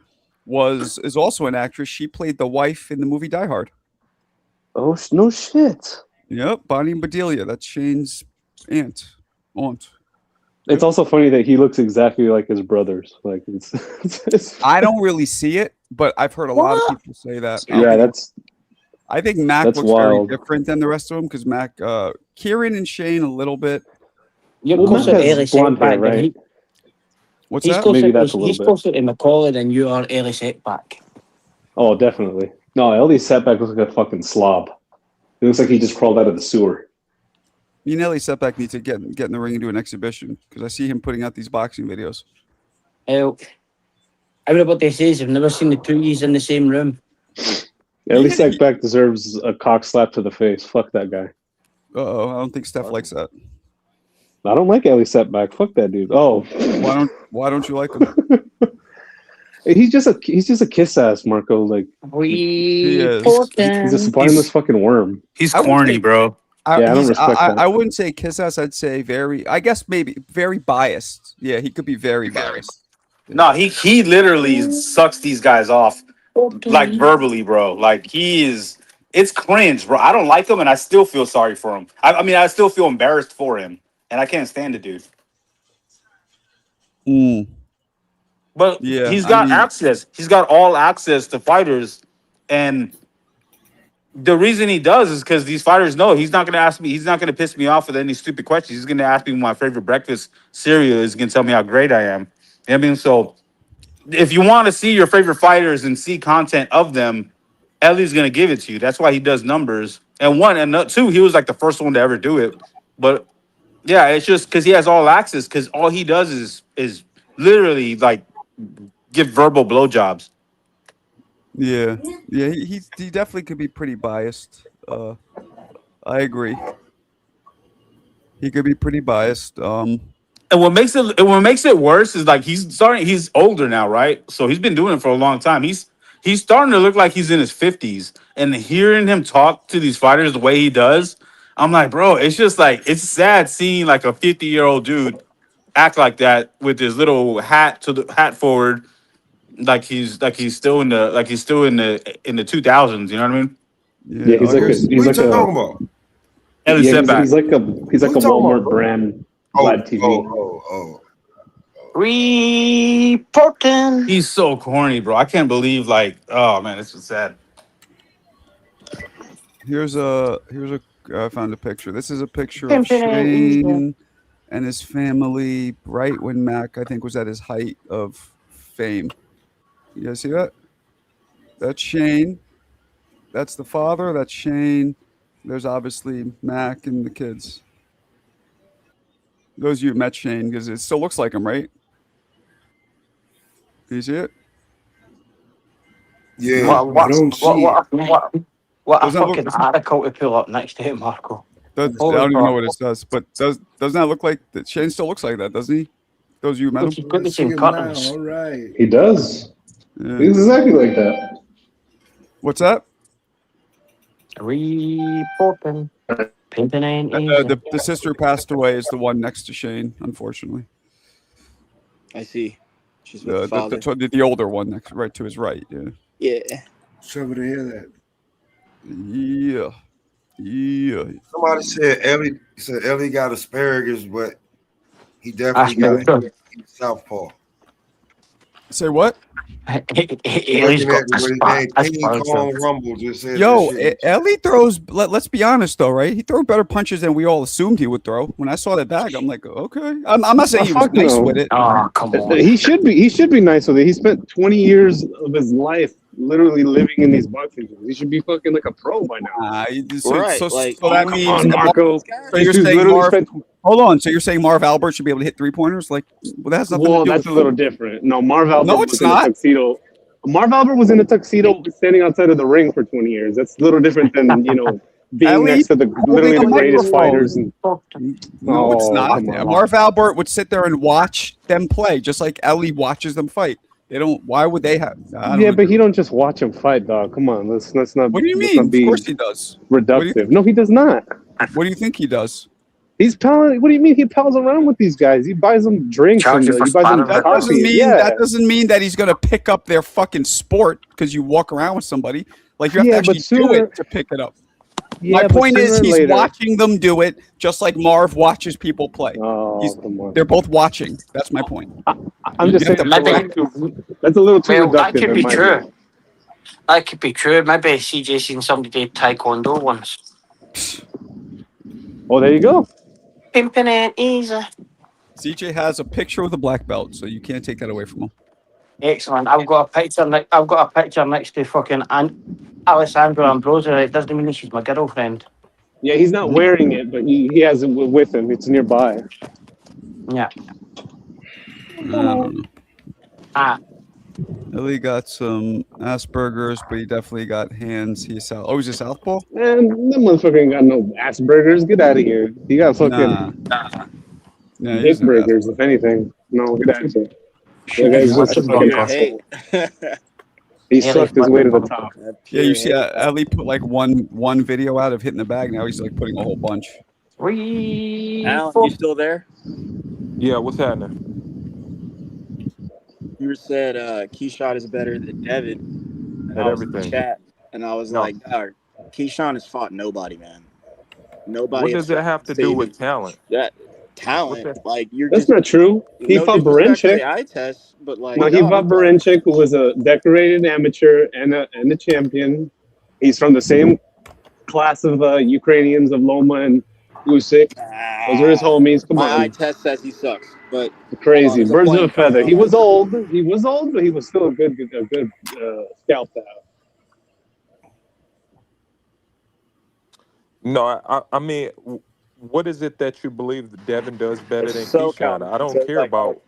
is also an actress. She played the wife in the movie Die Hard. Oh, no shit. Yep, Bonnie Bedelia. That's Shane's aunt. It's also funny that he looks exactly like his brothers. Like it's I don't really see it, but I've heard a lot of people say that. Yeah, I think Mac that's looks wild. very different than the rest of them because Mac, Kieran and Shane a little bit. You're Well, closer Mac to has early blonde hair, setback than right? he. What's He's that? closer, Maybe that's a little he's bit. closer to Macaulay than you are early setback. Oh, definitely. No, Ellie Setback looks like a fucking slob. It looks like he just crawled out of the sewer. Me and Ellie Setback need to get in the ring and do an exhibition because I see him putting out these boxing videos. Everybody says I've never seen the two years in the same room. Ellie Setback deserves a cock slap to the face. Fuck that guy. Uh-oh, I don't think Steph likes that. I don't like Ellie Setback. Fuck that dude. Oh, why don't you like him? he's just a kiss ass, Marco. Like He is. he's a spineless fucking worm. He's corny, bro. I don't respect that. I wouldn't say kiss ass. I'd say I guess maybe very biased. Yeah, he could be very biased. No, he literally sucks these guys off, like verbally, bro. Like it's cringe, bro. I don't like him, and I still feel sorry for him. I mean, I still feel embarrassed for him, and I can't stand the dude. But Yeah, he's got access. He's got all access to fighters, and the reason he does is because these fighters know he's not going to ask me. He's not going to piss me off with any stupid questions. He's going to ask me what my favorite breakfast cereal is. He's going to tell me how great I am. You know what I mean, so if you want to see your favorite fighters and see content of them, Ellie's going to give it to you. That's why he does numbers. And two, he was like the first one to ever do it. But yeah, it's just because he has all access. Because all he does is literally like give verbal blowjobs. Yeah, he definitely could be pretty biased. I agree. He could be pretty biased. And what makes it worse is like he's older now, right? So he's been doing it for a long time. He's starting to look like he's in his 50s. And hearing him talk to these fighters the way he does, I'm like, bro, it's just like it's sad seeing like a 50-year-old dude act like that with his little hat forward. Like he's still in the 2000s, you know what I mean? Yeah, he's like a Walmart brand Vlad TV. Reporting. He's so corny, bro. I can't believe oh man, it's so sad. I found a picture. This is a picture of Shane and his family right when Mac, I think, was at his height of fame. You guys see that? That's Shane. That's the father. That's Shane. There's obviously Mac and the kids. Those of you who met Shane, because it still looks like him, right? Can you see it? Yeah. What a fucking article to pull up next to him, Marco. I don't even know what it says, but doesn't that look like that? Shane still looks like that, doesn't he? Those of you met him? He's got the same patterns. All right. He does. Yeah. He's exactly like that. What's that? Reporting. Pimping ain't easy. The sister who passed away is the one next to Shane, unfortunately. I see. She's with the father. The older one next, right to his right. Yeah. Yeah. Sorry to hear that. Yeah. Somebody said Ellie got asparagus, but he definitely got southpaw. Say what? He's got Rumble just said Ellie throws. Let's be honest though, right? He throws better punches than we all assumed he would throw. When I saw that bag, I'm like, okay. I'm not saying he was nice with it. Oh, come on. He should be nice with it. He spent 20 years of his life literally living in these boxing gyms. He should be fucking like a pro by now. So that means Marco. So you're saying hold on. So you're saying Marv Albert should be able to hit 3-pointers? Like, well, that's nothing. Well, to do that's with a little different. No, Marv Albert. No, was it's in not. a tuxedo. Marv Albert was in a tuxedo standing outside of the ring for 20 years. That's a little different than being next to literally the greatest fighters. No, it's not. Marv Albert would sit there and watch them play, just like Ellie watches them fight. They don't. Why would they have? But he don't just watch him fight, dog. Come on, let's not. What do you mean? Of course he does. Reductive. No, he does not. What do you think he does? He's palling. What do you mean he pals around with these guys? He buys them drinks. And, he buys them coffee. That doesn't mean that he's gonna pick up their fucking sport because you walk around with somebody. Like you have to actually do it to pick it up. My point is, he's watching them do it, just like Marv watches people play. They're both watching. That's my point. I'm just saying that's a little too reductive. That could be true. That could be true. Maybe CJ seen somebody do taekwondo once. Oh, there you go. Pimping ain't easy. CJ has a picture with a black belt, so you can't take that away from him. Excellent. I've got a picture next to fucking Alessandro Ambrosio. It doesn't mean she's my girlfriend. Yeah, he's not wearing it, but he has it with him. It's nearby. Yeah. Ellie got some Asperger's, but he definitely got hands. He's out. Oh, he's a southpaw? Man, that motherfucker ain't got no Asperger's. Get out of here. He got fucking dick burgers, if anything. No, get out of here. He sucked his way to the top. Yeah, you see, Ellie put like one video out of hitting the bag. Now he's like putting a whole bunch. Alan, you still there? Yeah, what's happening? You said Keyshawn is better than Devin. At everything. Chat, and I was like, Keyshawn has fought nobody, man. Nobody. What does that have to do with talent? That talent, like you're. That's not true. He fought Baranchyk. Eye test, but like no, he fought Baranchyk, who was a decorated amateur and a champion. He's from the same class of Ukrainians of Loma and Usyk. Those are his homies. Come on. My eye test says he sucks, but crazy. Birds of a feather. He was old, but he was still a good scalp to have. No, I mean, what is it that you believe that Devin does better than Keyshawn? I don't care about.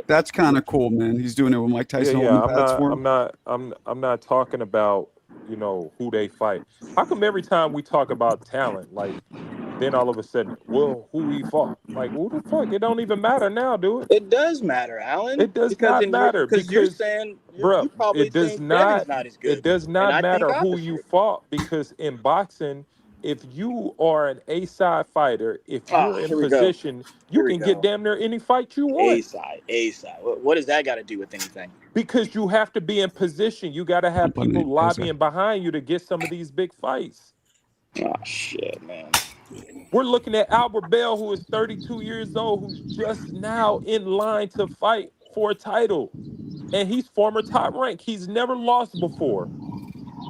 That's kind of cool, man. He's doing it with Mike Tyson. I'm not talking about who they fight. How come every time we talk about talent, like then all of a sudden, well, who he fought? Like, who the fuck? It don't even matter now, dude. It does matter, Alan. It does not matter because you're saying, bro, it does not. It does not matter who you fought because in boxing, if you are an A-side fighter, if you're in position, you can get damn near any fight you want. A-side. What does that got to do with anything? Because you have to be in position. You got to have people lobbying behind you to get some of these big fights. Oh, shit, man. We're looking at Albert Bell, who is 32 years old, who's just now in line to fight for a title. And he's former top rank. He's never lost before.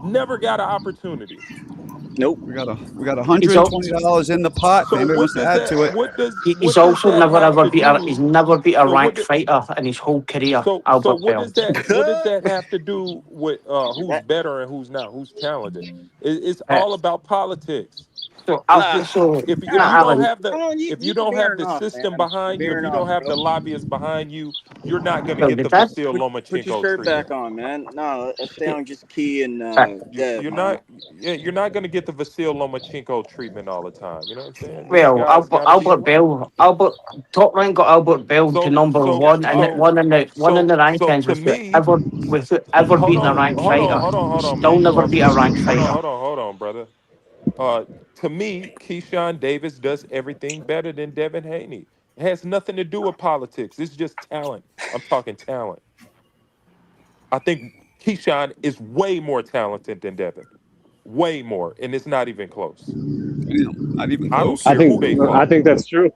Never got an opportunity. Nope. We got $120 in the pot. So anybody wants to add to it? He's also never beat a ranked fighter in his whole career. Albert Bell. What does that have to do with who's better and who's not, who's talented? It's all about politics. So, It's just so if you don't Alan, have the You if you can don't have veering the off, system man. behind you, if Veering you off, don't have bro. the lobbyists behind you, you're not gonna so get the the best. Vasil Put your Lomachenko shirt treatment. back on, man. No, let's stay on just Key and Dev, You're man. not you're not gonna get the Vasil Lomachenko treatment all the time. You know what I'm saying? These Well, guys gotta be Albert Top Rank got Albert Bell to so number so one, and so one in the so rankings to me. with ever Hold beating a on, ranked fighter. hold on, Still man. You never off beat a mute. ranked fighter. Hold on, brother. To me, Keyshawn Davis does everything better than Devin Haney. It has nothing to do with politics. It's just talent. I'm talking talent. I think Keyshawn is way more talented than Devin. Way more. And it's not even close. Not even I don't close. care who they I fought. think that's true.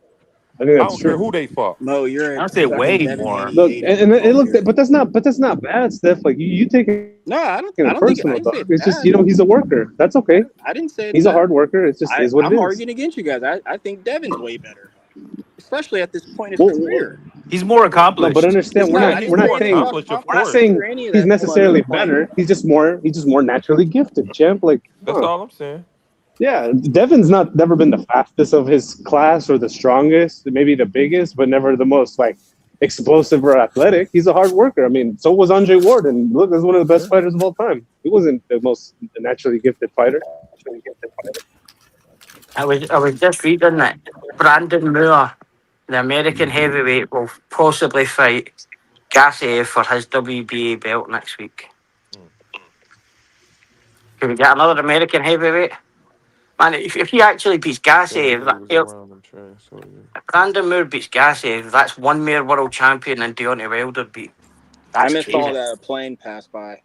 I think I that's don't care true. who they fought. Mo, you're I a don't say fucking way Devin more. Haney Look, hater. and it All looked, year. but that's not bad, Steph. Like you take it No, I don't think I personal, didn't say dog. it's It's just bad. he's a worker. That's okay. I didn't say it's He's a bad. hard worker. It's just is what it I'm is. arguing against you guys. I think Devin's way better, especially at this point in his Well, career. He's more no, but accomplished. understand No, I He's didn't say more anything about accomplished, of we're not course. saying or any of he's that necessarily like, better. He's just more naturally gifted, champ. Like, That's all I'm saying. yeah, Devin's never been the fastest of his class or the strongest, maybe the biggest, but never the most like explosive or athletic. He's a hard worker. I mean, so was Andre Ward, and look, he's one of the best fighters of all time. He wasn't the most naturally gifted fighter. I was just reading that Brandon Moore, the American heavyweight, will possibly fight Gassiev for his WBA belt next week. Can we get another American heavyweight? Man, if he actually beats Gassiev, if Brandon Moore beats Gassiev, that's one more world champion than Deontay Wilder beat. I That's missed all crazy. that. A plane passed by.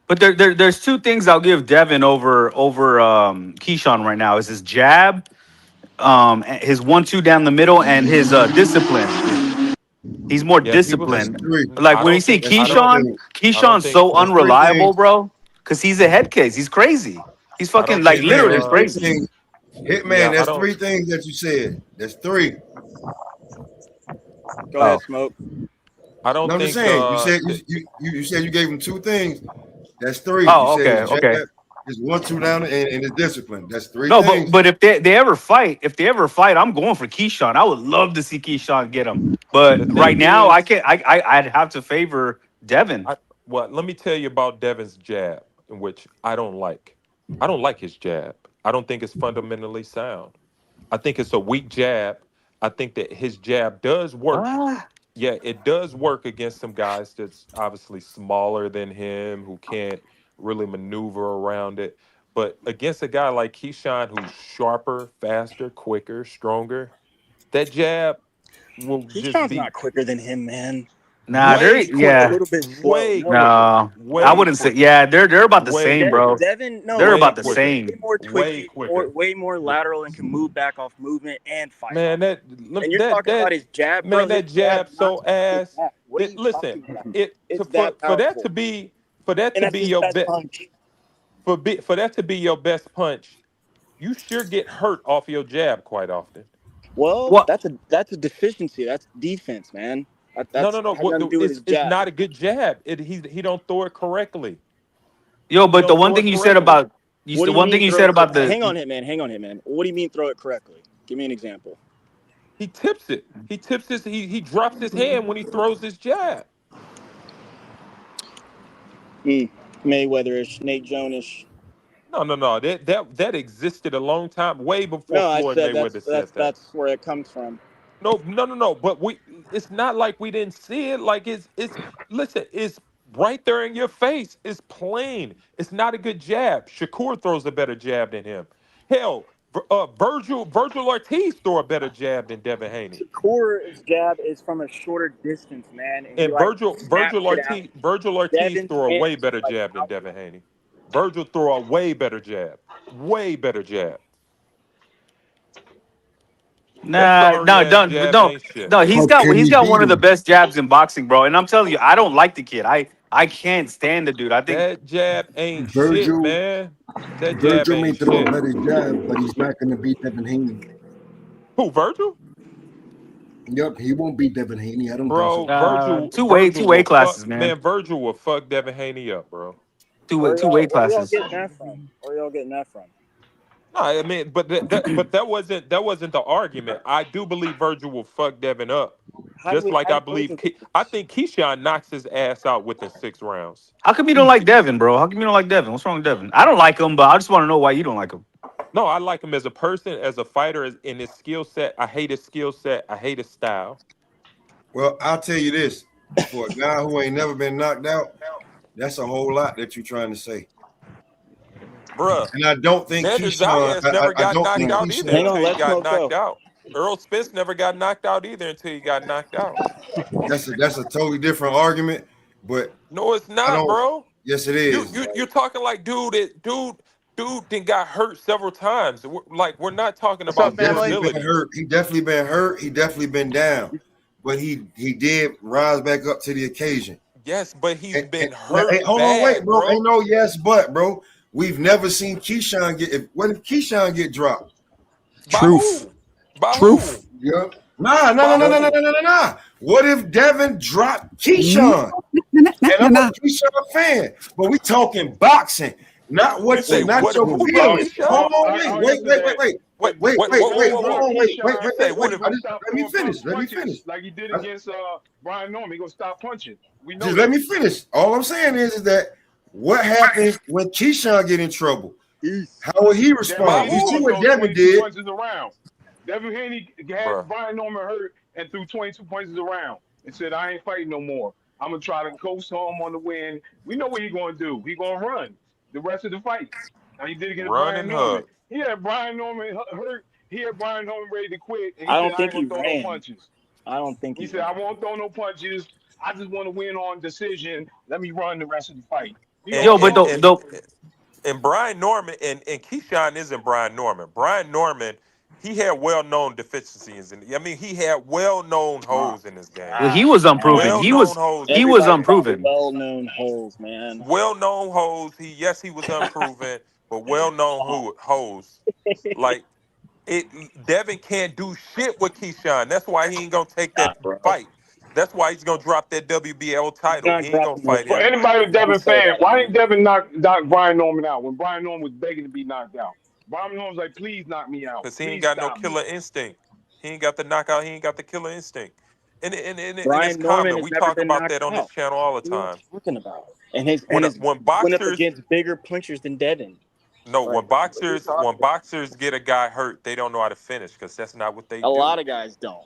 But there's two things I'll give Devin over Keyshawn right now is his jab, his 1-2 down the middle, and his discipline. He's more Yeah, disciplined. three. Like I when you don't see think I don't Keyshawn's think so That's three unreliable, things. bro, because he's a head case. He's crazy. He's I fucking don't like think Hitman, literally that's three crazy. things. Hitman, yeah, I that's don't three things that you said. That's three. Go ahead, Smoke. I don't No, I'm think just saying. You said that- you said you gave him two things. That's three. Oh, you said his okay. jab, his 1-2 down, and his discipline. That's three No, things. but if they ever fight, I'm going for Keyshawn. I would love to see Keyshawn get him. But the right thing now, is, I'd have to favor Devin. well, let me tell you about Devin's jab, in which I don't like. I don't like his jab. I don't think it's fundamentally sound. I think it's a weak jab. I think that his jab does work. Yeah, it does work against some guys that's obviously smaller than him who can't really maneuver around it. But against a guy like Keyshawn who's sharper, faster, quicker, stronger, that jab will just Keyshawn's be not quicker than him, man. Nah, way they're quicker. A little bit slow. Way More no, way I wouldn't say. quicker. Yeah, they're about the Way same, bro. quicker. Devin, no, They're Way about the quicker. same. way more Way twitchy, quicker. way more lateral, and can move back off movement and fight. Man, And you're talking about his jab, bro. man, that His jab jab's so not tough ass. as that. What are you Listen, talking about? it It's for that that powerful. to be And that's his your best best punch. for that to be your best punch, you sure get hurt off your jab quite often. Well, What? that's a deficiency. That's defense, man. No. Has nothing to do with his It's jab. not a good jab. He don't throw it correctly. Yo, but the don't one throw thing it you said correctly. about What do the one thing you throw said it about Hang on, the Hitman. What do you mean throw it correctly? Give me an example. He tips it. He drops his hand when he throws his jab. Mayweather-ish, Nate Jonas. No. That existed a long time, way before No, I Floyd said Mayweather said that. that's where it comes from. No. But it's not like we didn't see it. Like listen, it's right there in your face. It's plain. It's not a good jab. Shakur throws a better jab than him. Hell, Virgil Ortiz throw a better jab than Devin Haney. Shakur's jab is from a shorter distance, man. And Virgil snaps it out. Ortiz Devin's throw a way hands better like jab than out. Devin Haney. Virgil throw a way better jab. Way better jab. no. He's got one of the best jabs in boxing, bro. And I'm telling you, I don't like the kid. I can't stand the dude. I think that jab ain't shit, Virgil, man. That jab Virgil may ain't throw a shit. better jab, but he's not going to beat Devin Haney. Who, Virgil? Yep, he won't beat Devin Haney. I don't Bro, think so. two Virgil weight will classes, fuck, man. Virgil will fuck Devin Haney up, bro. Two weight classes. Where y'all getting that from? I mean, but that wasn't the argument. I do believe Virgil will fuck Devin up, just like I believe. I think Keyshawn knocks his ass out within 6 rounds. How come you don't like Devin, bro? How come you don't like Devin? What's wrong with Devin? I don't like him, but I just want to know why you don't like him. No, I like him as a person, as a fighter, in his skill set. I hate his skill set. I hate his style. Well, I'll tell you this: for a guy who ain't never been knocked out, that's a whole lot that you're trying to say. Bruh. And I don't think Keyshawn never got knocked out either until he got knocked go. out. Earl Spence never got knocked out either until he got knocked out. That's a totally different argument, but no, it's not, bro. Yes, it is. You're talking like dude then got hurt several times. We're not talking about Been hurt. He definitely been hurt. He definitely been down, but he did rise back up to the occasion. Yes, but he's been hurt. Hey, hold on, wait, bro. Ain't no yes, but bro. We've never seen Keyshawn get. What if Keyshawn get dropped? Truth. Truth. Yeah. Nah. What if Devin dropped Keyshawn? And I'm a Keyshawn fan, but we talking boxing, not what's not your feelings. Hold on, wait. Let me finish. Like he did against Brian Norman. He gonna stop punching. We know. Just let me finish. All I'm saying is that what happens when Keyshawn get in trouble? How will he respond? You see what Devin did. Devin Haney had Brian Norman hurt and threw 22 punches around and said, "I ain't fighting no more. I'm gonna try to coast home on the win." We know what he's gonna do. He's gonna run the rest of the fight. Now he did against Brian Norman. He had Brian Norman hurt. He had Brian Norman ready to quit. And he I don't said, think he throw ran. no punches. I don't think he said, "I won't throw no punches. I just want to win on decision. Let me run the rest of the fight." And Brian Norman and Keyshawn isn't Brian Norman. Brian Norman, he had well-known deficiencies, and I mean, he had well-known holes in his game. Well, he was unproven. He was unproven. Well-known holes, man. Well-known holes. He was unproven, but well-known holes. Like Devin can't do shit with Keyshawn. That's why he ain't gonna take that fight. That's why he's gonna drop that WBL title. He ain't gonna fight him. For anybody who's Devin fan, why didn't Devin knock Brian Norman out when Brian Norman was begging to be knocked out? Brian Norman was like, "Please knock me out." Because he ain't got no killer instinct. He ain't got the knockout. He ain't got the killer instinct. And it's common. We talk about that on this channel all the time. Talking about and his when went up boxers against bigger punchers than Devin. No, when boxers get a guy hurt, they don't know how to finish because that's not what they do. A lot of guys don't.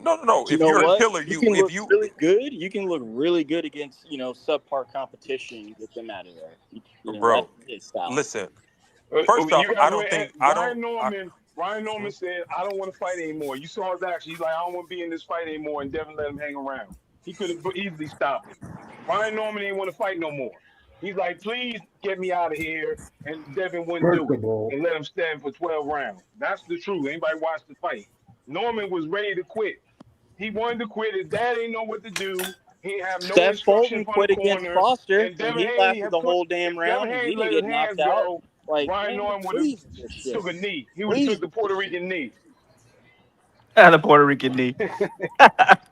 No. If you're a killer, you can look really good. You can look really good against subpar competition. Get them out of there, bro. Listen. First off, Brian Norman said, "I don't want to fight anymore." You saw his action. He's like, "I don't want to be in this fight anymore," and Devin let him hang around. He could have easily stopped it. Brian Norman didn't want to fight no more. He's like, "Please get me out of here," and Devin wouldn't do it and let him stand for 12 rounds. That's the truth. Anybody watch the fight? Norman was ready to quit. He wanted to quit. His dad didn't know what to do. He didn't have no Steph instruction Fulton from quit the against corner. Foster, And and he lasted the whole damn round. He didn't get knocked out. Like, Brian Norman would have took a knee. He would have took the Puerto Rican knee. The Puerto Rican knee.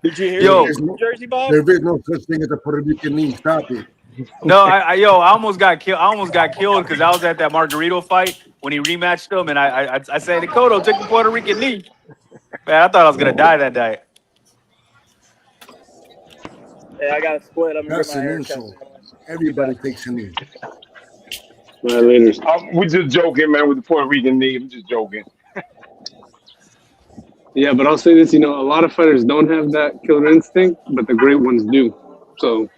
Did you hear Yo, Jersey Bob? There is no such thing as a Puerto Rican knee. Stop it. No, I almost got killed. I almost got killed because I was at that Margarito fight when he rematched him, and I said, "Cotto took the Puerto Rican knee." Man, I thought I was gonna die that night. Yeah, I got to split. That's an insult. Everybody takes a knee. We just joking, man, with the Puerto Rican knee. I'm just joking. Yeah, but I'll say this: a lot of fighters don't have that killer instinct, but the great ones do. So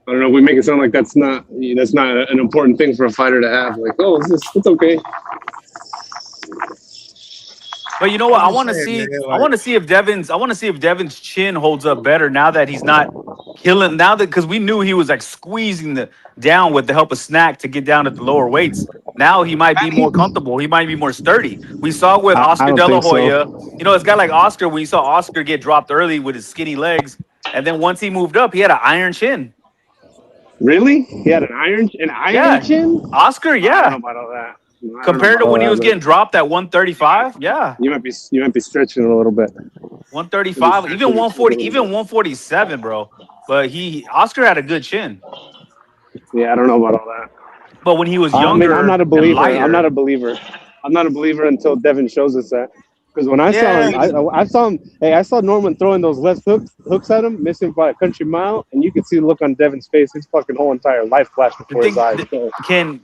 I don't know. We make it sound like that's not an important thing for a fighter to have. Like, oh, it's okay. But you know what? I want to see. I want to see if Devin's chin holds up better now that he's not killing. Now that because we knew he was like squeezing down with the help of Snack to get down at the lower weights. Now he might be more comfortable. He might be more sturdy. We saw with Oscar De La Hoya. So. It's got like Oscar. When you saw Oscar get dropped early with his skinny legs, and then once he moved up, he had an iron chin. Really? He had an iron chin? Oscar, yeah. I don't know about all that. Compared to when he was getting dropped at 135, yeah. You might be stretching a little bit. 135, even 140, even 147, bro. But Oscar had a good chin. Yeah, I don't know about all that. But when he was I younger, mean, I'm not a believer. and lighter, I'm not a believer. I'm not a believer until Devin shows us that. Because when I saw him, I saw him. Hey, I saw Norman throwing those left hooks at him, missing by a country mile, and you could see the look on Devin's face. His fucking whole entire life flashed before his eyes. So. Can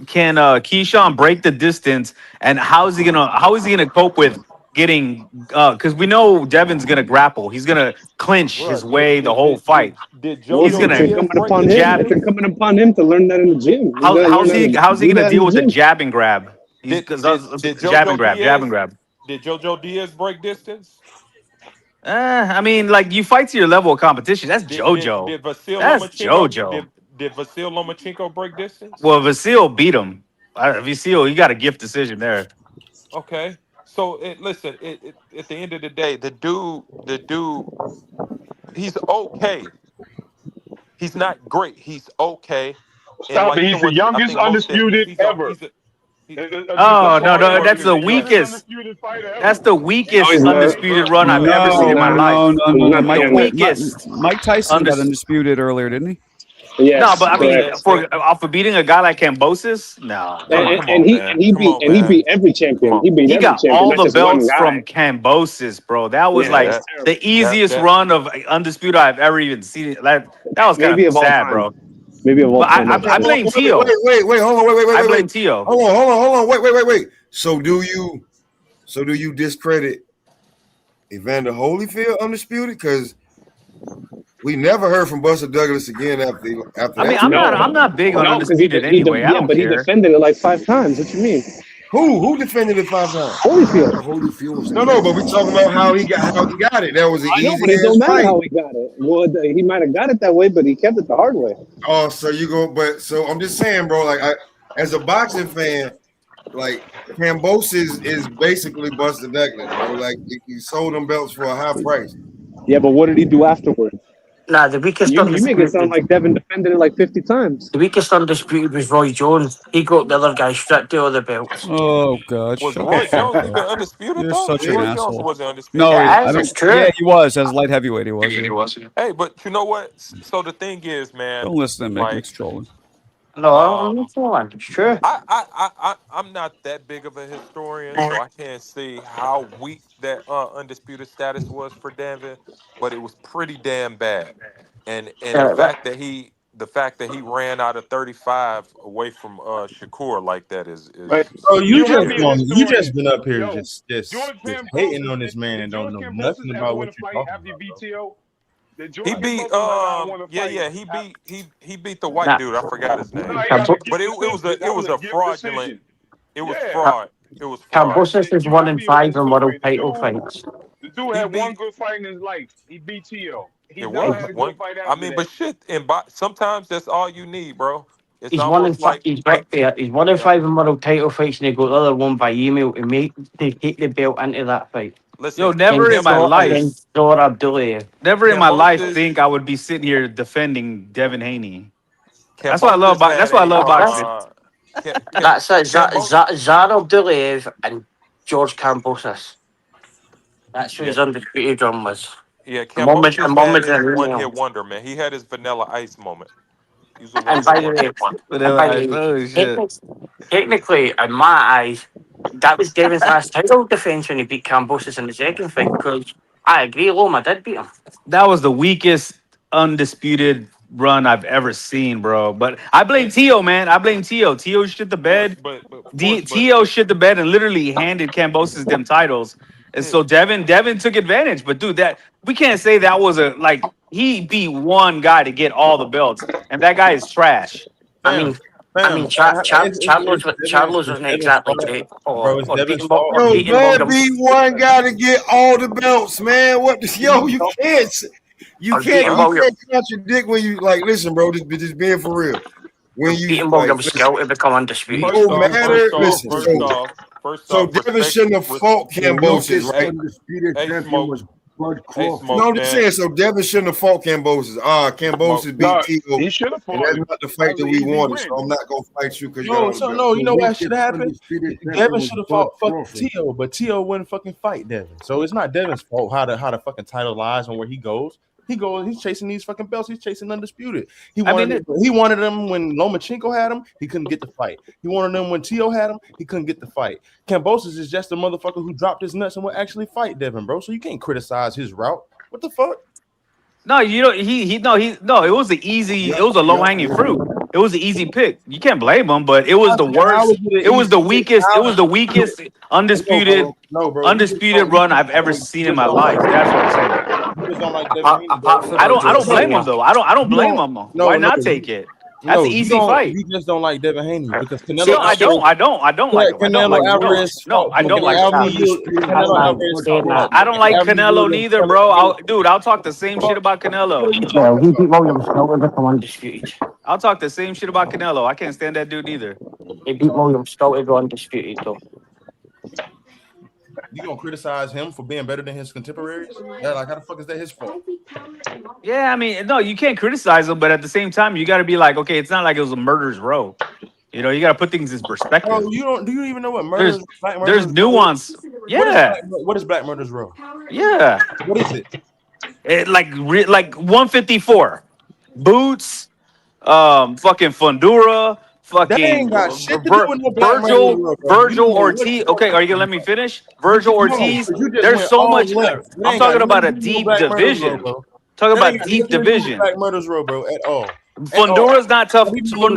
Keyshawn break the distance? And how is he gonna cope with getting? Because we know Devin's gonna grapple. He's gonna clinch his way the whole fight. Did He's gonna jab. It's incumbent upon him to learn that in the gym. How's he gonna deal with the jab and grab? Did Jab and grab. Did JoJo Diaz break distance? I mean, like you fight to your level of competition. That's JoJo. Did Vasil That's Lomachenko, JoJo. Did Vasil Lomachenko break distance? Well, Vasil beat him. Vasil, you got a gift decision there. Okay. So listen, at the end of the day, the dude, he's okay. He's not great. He's okay. Stop it. He's the youngest undisputed ever. Oh no, that's the weakest. That's the weakest undisputed run I've ever seen in my life. No. Weakest. Mike Tyson got undisputed earlier, didn't he? Yes, no, but I mean, for beating a guy like Kambosos, no. And he beat every champion. He got all the belts from Kambosos, bro. That was the easiest run of undisputed I've ever even seen. That was kind of sad, bro. Maybe of all time. I blame Tio. Wait, hold on, wait. I blame Tio. Hold on, wait. So do you discredit Evander Holyfield undisputed? Because we never heard from Buster Douglas again after. I mean, I'm not big on undisputed anyway. But he defended it like 5 times. What you mean? Who defended it 5 times? Holyfield. No, but we talking about how he got it. That was an easy but it don't matter how he got it. Well, he might have got it that way, but he kept it the hard way. Oh, so I'm just saying, bro. Like, as a boxing fan, like Kambosos is basically Buster Douglas, bro. Like he sold them belts for a high price. Yeah, but what did he do afterwards? Nah, the weakest you make it sound like Devin defended it like 50 times. The weakest undisputed was Roy Jones. He got the other guy stripped of all the belts. Oh God! Was Roy Jones even undisputed? You're though? such an Roy asshole. Jones wasn't undisputed. No, that's true. Yeah, he was as light heavyweight. He was. Hey, but you know what? So the thing is, man. Don't listen to him. Mike's trolling. No, I'm not trolling. It's true. I'm not that big of a historian, so I can't see how weak that undisputed status was for Devin, but it was pretty damn bad. And the fact that he ran out of 35 away from Shakur like that is so you just been up here just hating on this man and don't know nothing about what you're talking about. He beat he beat the white dude. I forgot his name. But it was a fraudulent. It was fraud. It was fraud. Kambosos is 1-5 in world title fights. The dude had one good fight in his life. He beat Tio. It was one. I mean, but shit, sometimes that's all you need, bro. It's he's 1-5. He's right there. He's 1-5 in world title fights, and he got the other one by email to take the belt into that fight. Listen, never in my life Kambosos, think I would be sitting here defending Devin Haney. That's what I love about. That's what I love boxing. That's it. Zar Abdulaev and George Kambosos. That's who his undisputed run was. Yeah, Kambosos had his one-hit wonder, man. He had his Vanilla Ice moment. And by the way, technically, in my eyes, that was Devin's last title defense when he beat Kambosos in the second fight. Because I agree, Loma did beat him. That was the weakest undisputed run I've ever seen, bro. But I blame Tio, man. I blame Tio. Tio shit the bed. Tio shit the bed and literally handed Kambosos them titles. And so Devin took advantage. But dude, that we can't say that was he beat one guy to get all the belts, and that guy is trash. I mean, Charlos wasn't exactly great. Man beat one guy to get all the belts, man. You can't contradict when you like. Listen, bro, just being for real. When you beating Williams to become undisputed. No matter. Listen, so Devin shouldn't have fought Kambosos, right? Undisputed champion was Bud Crawford. No, I'm just saying. So Devin shouldn't have fought Kambosos. Kambosos beat Tio. He should have fought. That's not the fight that we wanted. So I'm not gonna fight you because you know what should happen? Devin should have fought fucking Tio, but Tio wouldn't fucking fight Devin. So it's not Devin's fault how the fucking title lies on where he goes. He's chasing these fucking belts. He's chasing undisputed. He wanted them when Lomachenko had him. He couldn't get the fight. He wanted them when Tio had him. He couldn't get the fight. Kambosos is just a motherfucker who dropped his nuts and will actually fight Devin, bro. So you can't criticize his route. What the fuck? No, you know it was a low hanging fruit. It was an easy pick. You can't blame him, but it was the worst. It was the weakest. It was the weakest undisputed run I've ever seen in my life. That's what I'm saying. I don't blame him though. I don't blame him. Why not take it? That's an easy fight. You just don't like Devin Haney because Canelo. No, I don't like Canelo Alvarez. No, I don't like. I don't like Canelo neither, bro. I'll talk the same shit about Canelo. Well, he beat Williams. Now will become undisputed. I'll talk the same shit about Canelo. I can't stand that dude either. He beat Williams. Still to go undisputed though. You gonna criticize him for being better than his contemporaries? Yeah, like how the fuck is that his fault? Yeah, I mean, no, you can't criticize him, but at the same time, you got to be like, okay, it's not like it was a murderer's row. You know, you got to put things in perspective. Oh, do you even know what murder? There's nuance. Yeah. What is Black Murder's row? Yeah. What is it? Like 154 boots, fucking Fundura. Fucking Virgil Ortiz. Okay, are you gonna let me finish? Virgil Ortiz. There's so much. I'm talking about a deep division. Talking about deep division. Black Murder's row, bro, at all. Fundura's not tough.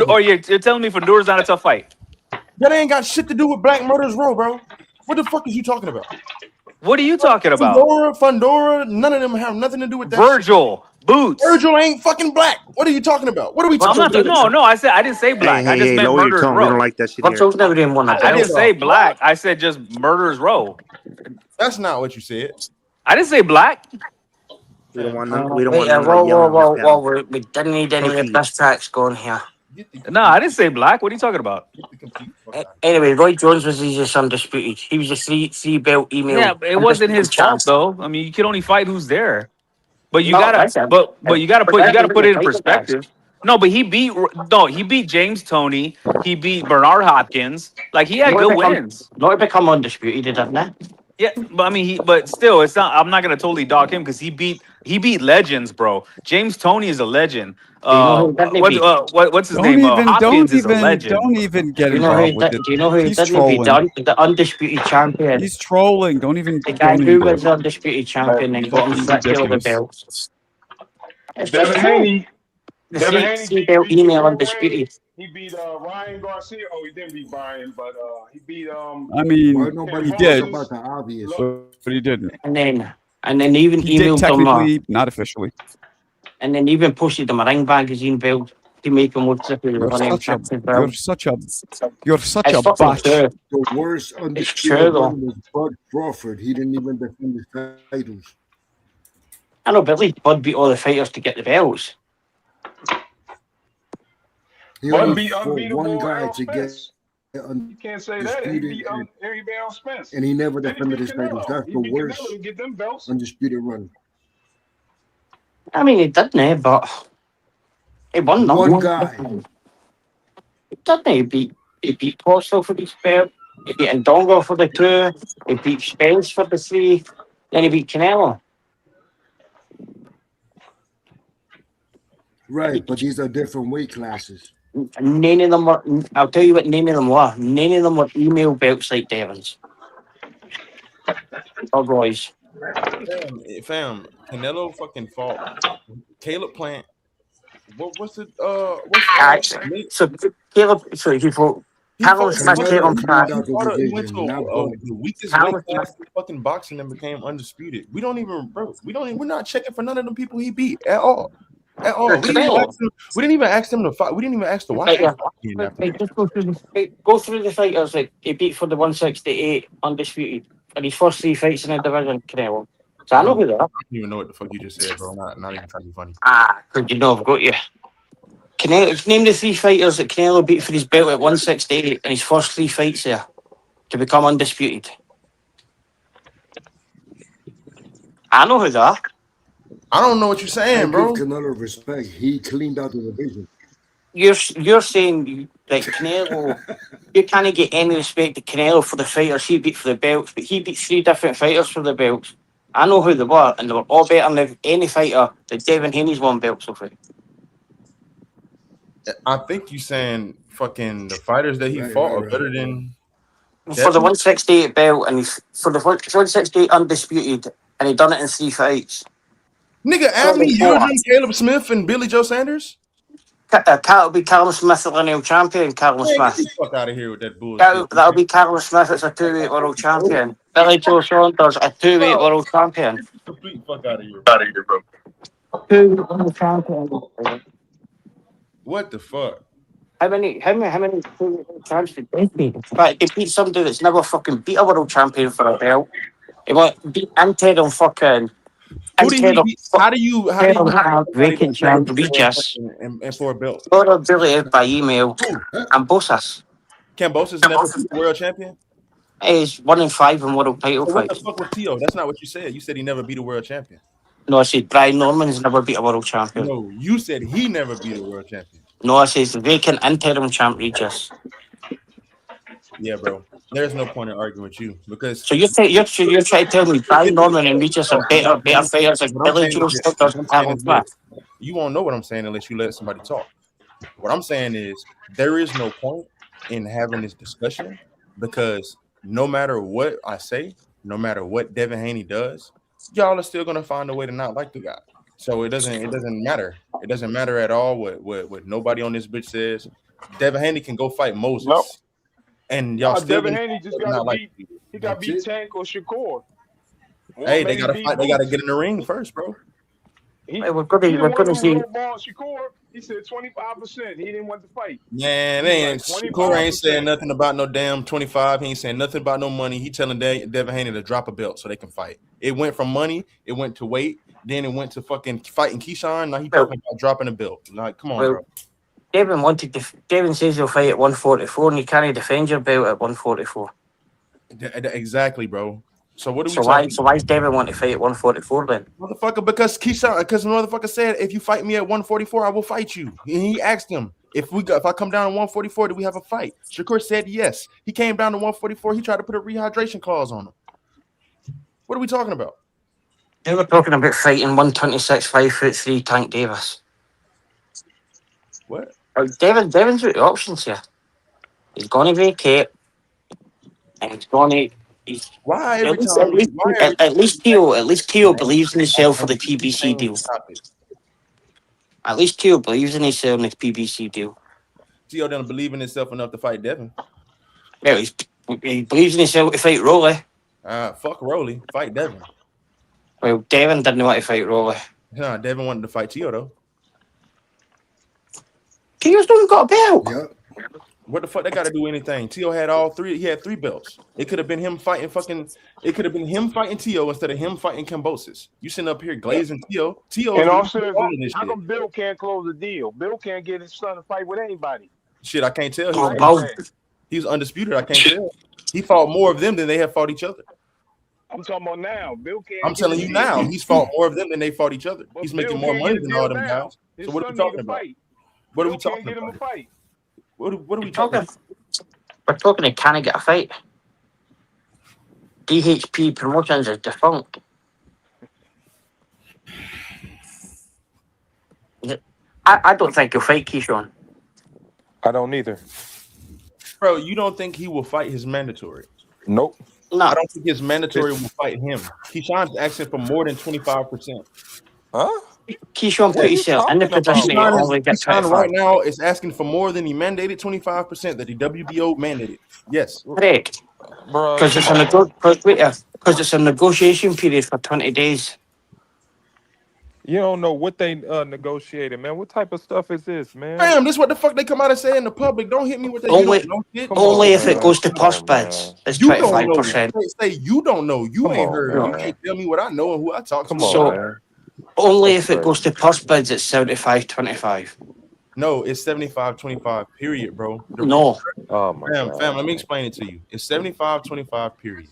Or you're telling me Fundura's not a tough fight? That ain't got shit to do with Black Murder's row, bro. What the fuck is you talking about? What are you talking about? Fundora, none of them have nothing to do with that. Virgil. Boots. Virgil ain't fucking black. What are you talking about? What are we talking about? No. I didn't say black. I just meant murder's row. We don't like that shit. I didn't say black. I said just murder's row. That's not what you said. I didn't say black. We don't want none. We didn't need any of best tracks going here. No, I didn't say black. What are you talking about? Anyway, Roy Jones was just undisputed. He was a three belt email. Yeah, but it wasn't his fault though. I mean, you can only fight who's there. But you gotta put it in perspective. No, but he beat James Toney. He beat Bernard Hopkins. Like he had good wins. Not to become undisputed, didn't he? Yeah, but I mean, but still, it's not. I'm not gonna totally dog him because he beat legends, bro. James Toney is a legend. What's his name? Hopkins is a legend. Don't even get involved with it. Do you know who didn't be done? The undisputed champion. He's trolling. Don't even. The guy who was the undisputed champion and got him back to the belts. Devin Haney. The belt email undisputed. He beat Ryan Garcia. Oh, he didn't beat Ryan, but he beat I mean, he did, about the obvious, but he didn't. And then even he emailed did technically, not officially. And then even posted them a Ring Magazine belt to make him look like you're such a batch. The worst undisputed one was Bud Crawford. He didn't even defend his titles. I know, but at least Bud beat all the fighters to get the belts. He only fought one guy to get. You can't say that. He beat Errol Spence. And he never defended his titles. That's the worst undisputed run. I mean, he didn't, but he won them. One guy. Didn't he? He beat Postal for his belt. He beat Ndongo for the 2. He beat Spence for the 3. Then he beat Canelo. Right, but these are different weight classes. None of them were. I'll tell you what none of them were. None of them were email belts like Devon's. Or Roy's. Fam, Canelo fucking fought Caleb Plant. What's it? So Caleb. So he fought. Caleb Smith, Caleb Plant. He went to the weakest weight class in fucking boxing and became undisputed. We're not checking for none of them people he beat at all. At all. We didn't even ask him to fight. We didn't even ask to watch him. Just go through the fighters. Like he beat for the 168 undisputed, and his first 3 fights in the division, Canelo. So I know who they are. I don't even know what the fuck you just said, bro. Not even trying to be funny. Because you know I've got you. Canelo, name the 3 fighters that Canelo beat for his belt at 168 in his first 3 fights there to become undisputed. I know who they are. I don't know what you're saying, bro. Give Canelo respect. He cleaned out the division. You're saying like Canelo, you can't get any respect to Canelo for the fighters he beat for the belts, but he beat 3 different fighters for the belts, I know who they were, and they were all better than any fighter that Devin Haney's won belts over. I think you saying fucking the fighters that he fought are better than For the 168 belt, and for the 168 undisputed, and he done it in 3 fights. Nigga, Anthony Eugene, Caleb Smith, and Billy Joe Sanders? That'll be Callum Smith, the lineal champion. Callum Man, get Smith. the fuck out of here with that bullshit. That'll be Callum Smith. It's a 2-weight world champion. Billy Joe Saunders, a 2-weight world champion. Complete fuck out of here. Bro. 2-weight world champion. What the fuck? How many 2-weight world champions did they beat? Right, they beat somebody that's never fucking beat a world champion for a belt. He went beat Ted on fucking. Who do you beat? How do you vacant champ Regis and for a belt? Ability by email and Bosas. Cambosis never beat the world champion? He's 1 in 5 in world title So what fights. the fuck with Tio? That's not what you said. You said he never beat a world champion. No, I said Brian Norman's never beat a world champion. No, you said he never beat a world champion. No, I says the vacant interim champ Regis. Yeah, bro. There's no point in arguing with you because So you're trying to tell me Brian Norman and Regis are better fighters like Billy Joe Saunders and Callum Smith? you won't know what I'm saying unless you let somebody talk. What I'm saying is there is no point in having this discussion because no matter what I say, no matter what Devin Haney does, y'all are still gonna find a way to not like the guy. So it doesn't matter. It doesn't matter at all what nobody on this bitch says. Devin Haney can go fight Moses. Nope. And y'all still Devin Haney just got not beat. He got beat Tank or Shakur. Hey, they gotta fight. They gotta get in the ring first, bro. We're gonna see. Shakur, he said 25%. He didn't want to fight. Man, Shakur ain't saying nothing about no damn 25. He ain't saying nothing about no money. He telling Devin Haney to drop a belt so they can fight. It went from money, it went to weight, then it went to fucking fighting Keyshawn. Now he talking about dropping a belt. Like, come on, bro. Devin says he'll fight at 144, and you can't defend your belt at 144. Exactly, bro. So what do we? So why does Devin want to fight at 144 then? Motherfucker, because the motherfucker said if you fight me at 144, I will fight you. And he asked him if I come down to 144, do we have a fight? Shakur said yes. He came down to 144. He tried to put a rehydration clause on him. What are we talking about? They were talking about fighting 126 5'3" Tank Davis. What? Devin's got the options here. He's going to vacate, and he's going to. Why at least Tio believes in himself for the PBC deal. At least Tio believes in himself in the PBC deal. Tio doesn't believe in himself enough to fight Devin. Well, he believes in himself to fight Rolly. Fuck Rolly. Fight Devin. Well, Devin didn't want to fight Rolly. Nah, Devin wanted to fight Tio though. Tio's not got a belt. Yep. What the fuck? They got to do anything. Tio had all 3. He had 3 belts. It could have been him fighting It could have been him fighting Tio instead of him fighting Cambosis. You sitting up here glazing Tio. And also, how come Bill can't close the deal? Bill can't get his son to fight with anybody. Shit, I can't tell. He's undisputed. I can't tell. He fought more of them than they have fought each other. I'm talking about now. Bill can't. I'm telling you now. He's fought more of them than they fought each other. He's making more money than all them guys. So what are we talking about? What are we talking about? What are we talking about? We're talking he can't get a fight. DHP Promotions is defunct. I don't think he'll fight Keyshawn. I don't either. Bro, you don't think he will fight his mandatory? Nope. No. I don't think his mandatory will fight him. Keyshawn's asking for more than 25%. Huh? Keyshawn put himself in the position he only gets Keyshawn right now is asking for more than he mandated 25% that the WBO mandated. Yes. Correct. Because it's a negotiation period for 20 days. You don't know what they negotiated, man. What type of stuff is this, man? Damn, this is what the fuck they come out and say in the public. Don't hit me with that. Only if it goes to purse bids. It's 25%. Say you don't know. You ain't heard. You can't tell me what I know and who I talk to. So only if it goes to purse bids, it's 75-25. No, it's 75-25, period, bro. No. Oh my God. Fam, let me explain it to you. It's 75-25, period.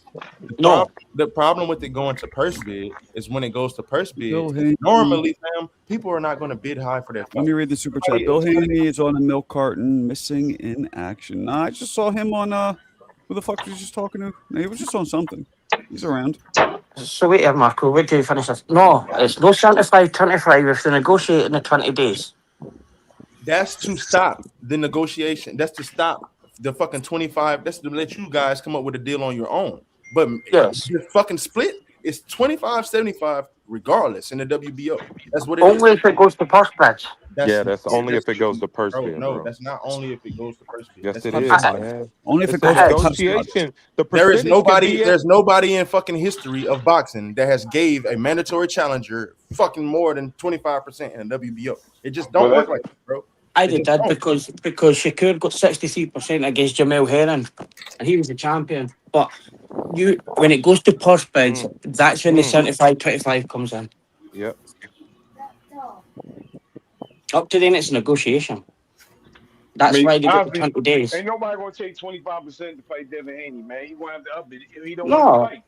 The problem with it going to purse bid is when it goes to purse bid, normally, fam, people are not going to bid high for that. Let me read the super chat. Bill Haney is on a milk carton, missing in action. Nah, I just saw him on who the fuck was he just talking to? No, he was just on something. He's around. So wait here, Marco. Wait till you finish this. No, it's no 75-25 if they negotiate in the 20 days. That's to stop the negotiation. That's to stop the fucking 25. That's to let you guys come up with a deal on your own. But yes, the fucking split is 25-75 regardless in the WBO. That's what it only is. if it goes to purse bids. That's only if it goes to purse bro, bid, no, bro. that's not only if it goes to purse bid. Yes, That's it not is, man. Only if It's it goes a to negotiation. The There is percentage can nobody. be at- There's nobody in fucking history of boxing that has gave a mandatory challenger fucking more than 25% in a WBO. It just don't work like that, bro. I did that because Shakur got 63% against Jamel Herring, and he was the champion. But when it goes to purse bids, that's when the 75-25 comes in. Yep. Up to then, it's a negotiation. That's why they got the 20 days. Ain't nobody gonna take 25% to fight Devin Haney, man. He gonna have to up it if he don't No. want to fight.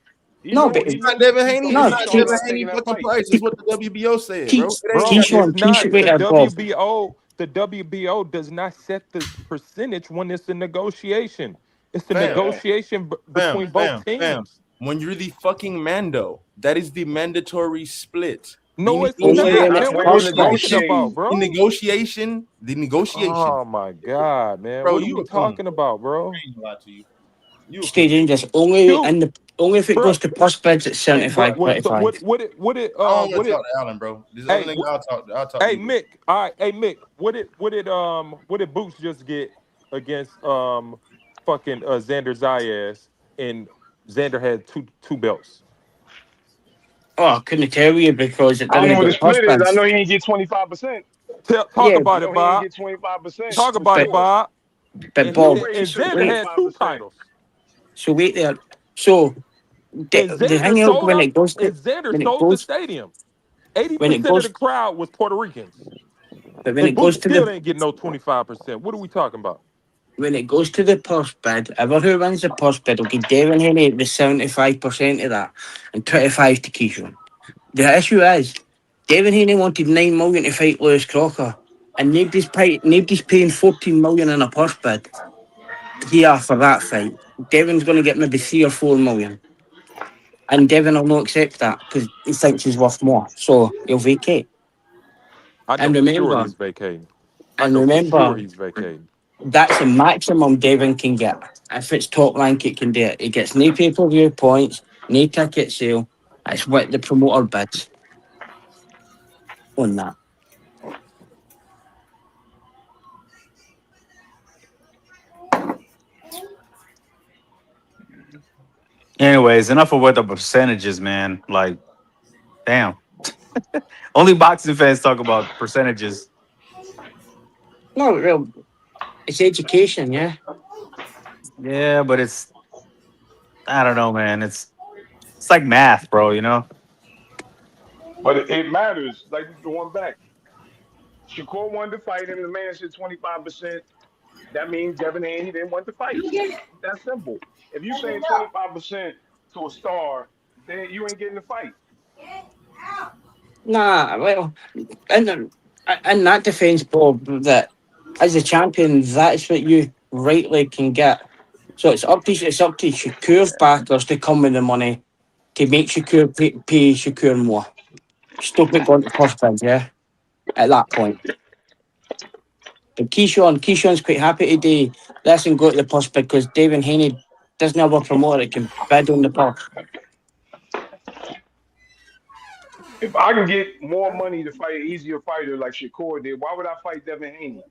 But it's not Devin Haney. No, It's not Devin Haney fucking price. Is what the WBO said, bro. Bro, it's not. The WBO does not set the percentage when it's a negotiation. It's the negotiation between both teams. When you're the fucking Mando, that is the mandatory split. No, it's not. Man, what are you talking about, bro? The negotiation. Oh my god, man! Bro, what are you talking about, bro? Stadium just only if it goes to purse bids, it's 75-25. What it I don't want to talk to Allen, bro. This other nigga I'll talk. Hey, Mick. All right, hey Mick. What did Boots just get against fucking Xander Zayas, and Xander had two belts. Oh, I couldn't tell you because it I don't didn't know what the get purse split is. bids. I know he didn't get 25%. Talk about it, Bob. He didn't get 25%. Talk about it, Bob. But Bob, and Xander had 2 titles. So wait there. So the thing is when it goes to Xander sold the stadium. 80% of the crowd was Puerto Ricans. But when it goes to still ain't getting no 25%. What are we talking about? When it goes to the purse bid, who wins the purse bid will give Devin Haney the 75% of that and 25 to Keyshawn. The issue is Devin Haney wanted $9 million to fight Lewis Crocker, and nobody's paying $14 million in a purse bid here for that fight. Devin's going to get maybe $3 or $4 million, and Devin will not accept that because he thinks he's worth more, so he'll vacate. I know for sure he's vacating. He's vacating. That's the maximum Devin can get. If it's top rank, it can do it. He gets no pay-per-view points, no ticket sale. It's what the promoter bids on that. Anyways, enough of what the percentages, man. Like, damn. Only boxing fans talk about percentages. No, real. It's education, yeah. Yeah, but I don't know, man. It's like math, bro, you know? But it matters. Like we going back. Shakur wanted to fight him. The man said 25%. That means Devin Haney didn't want to fight. That's simple. If you say 25% to a star, then you ain't getting the fight. Nah, well, in that defense, Bob, that as a champion, that's what you rightly can get. So it's up to Shakur's backers to come with the money to make Shakur pay Shakur more. Stop it going to purse bids, yeah. At that point, but Keyshawn's quite happy today. Let's go to the purse bid because Devin Haney doesn't have a promoter that can bid on the purse. If I can get more money to fight an easier fighter like Shakur did, why would I fight Devin Haney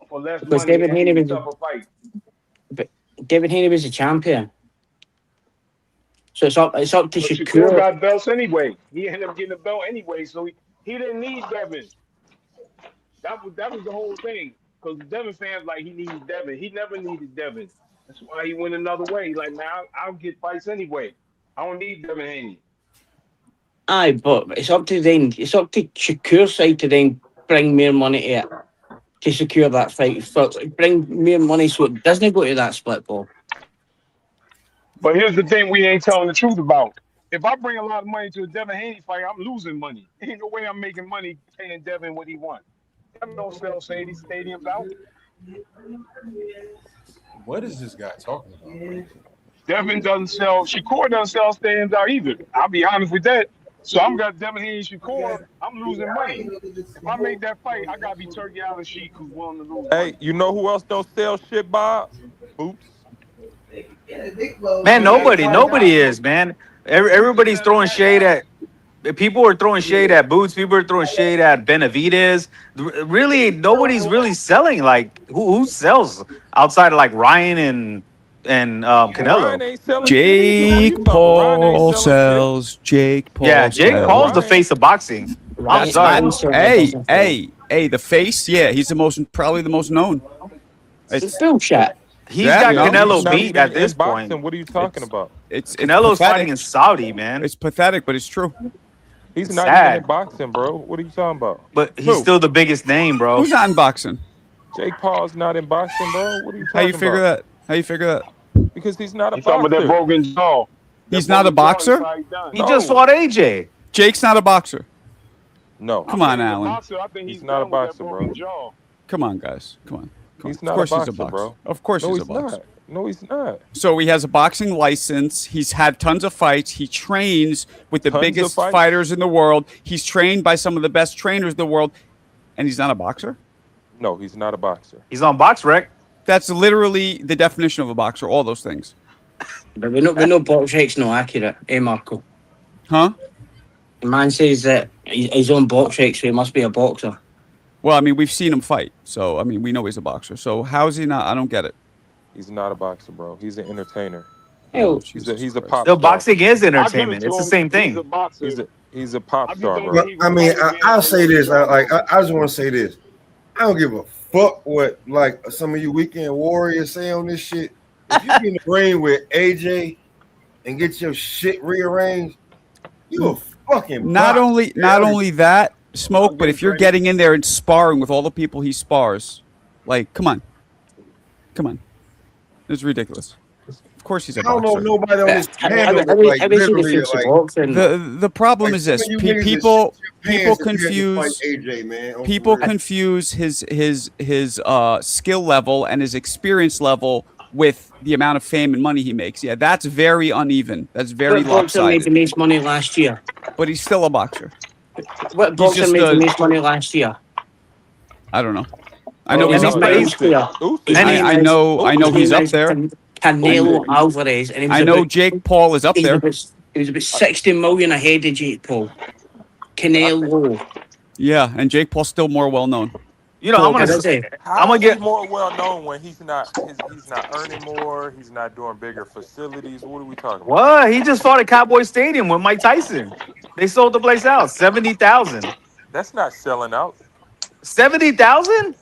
for less Because money Devin Haney and was tougher fight? But Devin Haney was a champion, so it's up to Shakur. Shakur got belts anyway. He ended up getting a belt anyway, so he didn't need Devin. That was the whole thing. Because the Devin fans like he needed Devin. He never needed Devin. That's why he went another way. Like now I'll get fights anyway. I don't need Devin Haney. Aye, but it's up to them. It's up to Shakur's side to then bring more money to it to secure that fight. Bring more money so it doesn't go to that split ball. But here's the thing we ain't telling the truth about. If I bring a lot of money to a Devin Haney fight, I'm losing money. Ain't no way I'm making money paying Devin what he wants. Devin don't sell these stadiums out. What is this guy talking about? Devin doesn't sell. Shakur doesn't sell stands out either. I'll be honest with that. So I'm got Devin Haney Shakur. I'm losing money. If I make that fight, I gotta be Turkey Allen Sheik, who's willing to lose money. Hey, you know who else don't sell shit, Bob? Boots. Man, nobody is, man. Everybody's throwing shade at. People are throwing shade at Boots. People are throwing shade at Benavidez. Really, nobody's really selling. Like, who sells outside of like Ryan and Canelo? Jake Paul sells. Jake Paul. Yeah, Jake sells. Paul's the face of boxing. That's hey, the face. Yeah, he's probably the most known. It's bullshit. He's got Canelo beat at this boxing. point. What are you talking about? It's Canelo's pathetic. fighting in Saudi, man. It's pathetic, but it's true. He's not sad. even in boxing, bro. What are you talking about? But he's still the biggest name, bro. Who's not in boxing? Jake Paul's not in boxing, bro. What are you talking about? How you figure that? How you figure that? Because he's not a He's talking boxer. about that broken jaw. He's not a boxer? He just fought AJ. Jake's not a boxer. No. Come on, Alan. Boxer, I think He's not a boxer, bro. jaw. Come on, guys. Come on. He's Of not course a he's a boxer, boxer. bro. Of course No, he's a he's boxer. not. No, he's not. So he has a boxing license. He's had tons of fights. He trains with the Tons of biggest fights? fighters in the world. He's trained by some of the best trainers in the world. And he's not a boxer? No, he's not a boxer. He's on BoxRec. That's literally the definition of a boxer, all those things. But we know BoxRec's not accurate, Marco? Huh? The man says that he's on BoxRec, so he must be a boxer. Well, I mean, we've seen him fight. So, I mean, we know he's a boxer. So how's he not? I don't get it. He's not a boxer, bro. He's an entertainer. Hell, He's a pop The star. boxing is I give entertainment. it to It's the him. same thing. He's a boxer. He's a pop I just star, don't bro. think I mean, I'll say this. I just want to say this. I don't give a fuck what like some of you weekend warriors say on this shit. If you get in the ring with AJ and get your shit rearranged, you a fucking Not bot. only that, Smoke, but if you're getting in there and sparring with all the people he spars, like, come on. It's ridiculous. Of course he's a I don't know boxer. nobody on this panel like literally like. The problem is this: some of you niggas people is shit your pants if you had to confuse fight AJ, man. On people for real. confuse his skill level and his experience level with the amount of fame and money he makes. Yeah, that's very uneven. That's very What boxer made the lopsided. most money last year? But he's still a boxer. What boxer just made a- the most money last year? I don't know. I know His he's up name there. is clear. His I name know his he's name up is there. Canelo Alvarez, and he was I know about, Jake Paul is up he was there. about, he was about 60 million ahead of Jake Paul. Canelo. Yeah, and Jake Paul's still more well known. You know, I'm gonna He's get. more well known when he's not earning more. He's not doing bigger facilities. What are we talking about? What? He just fought at Cowboy Stadium with Mike Tyson. They sold the place out. 70,000. That's not selling out. 70,000?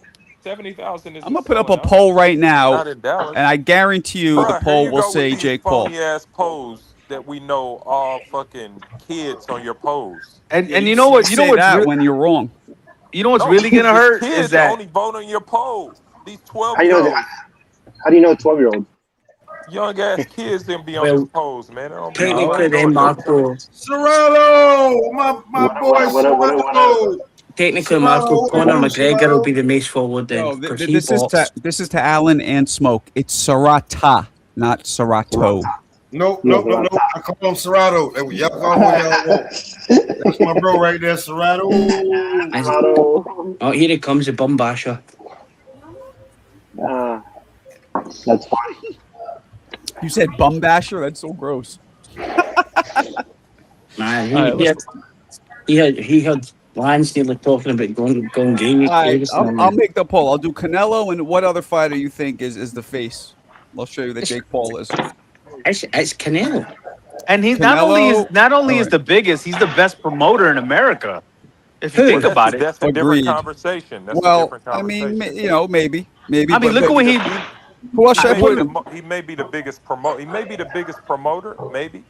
70,000 is. I'm gonna put up a poll right now, Not in Dallas. and I guarantee you Bruh, the here poll you will go with say these Jake Paul. phony ass pose that we know all fucking kids on your pose. And you know what? You know say what's that re- when you're wrong. You know what's No, really gonna these hurt kids is that only vote on your pose. These How do you know 12-year-olds, that? How do you know a 12-year-old? young ass kids, didn't be on Well, this pose, man. They don't be Technically, on then, Marco. Serrano, my boy Serrano. Technically, Marco, Conor McGregor will be the most forward then. No, because he this is to Alan and Smoke. It's Serrata, not Serrato. No. I call him Serrato. Y'all call him what y'all want. That's my bro right there, Serrato. Oh, here it comes, the bum basher. That's funny. You said bum basher? That's so gross. Man, All right, he had Lance nearly talking about going game. All right, I'll make the poll. I'll do Canelo, and what other fighter you think is the face? I'll show you that Jake Paul is. It's Canelo. and he's Canelo- not only is the biggest, he's the best promoter in America. If you think about it. That's a different Agreed. conversation. That's a Well, different I conversation. mean, you know, maybe. I mean, but- look at but- what he. Who else should I put? He may be the biggest promoter. He may be the biggest promoter, maybe.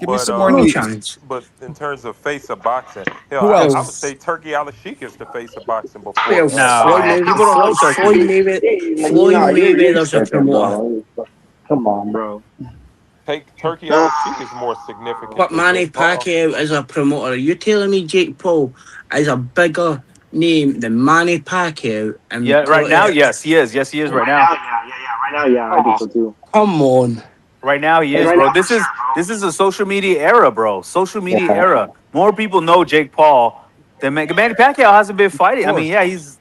Give me But, some more No news. chance. But in terms of face of boxing, hell, Who I else? would say Turkey Al-Sheik is the face of boxing before. Well, No, people don't know Turkey. Floyd Mayweather's a promoter. Come on, bro. Turkey Al-Sheik is more significant. But than Manny Jake Paul. Pacquiao is a promoter. Are you telling me Jake Paul is a bigger name than Manny Pacquiao? And Yeah, right now, yes, he is. Yes, he is right now. Yeah. Right now, yeah, I think so too. Come on. Right now he is, bro. This is a social media era, bro. Social media era. More people know Jake Paul than Manny Pacquiao hasn't been fighting. I mean, yeah, he's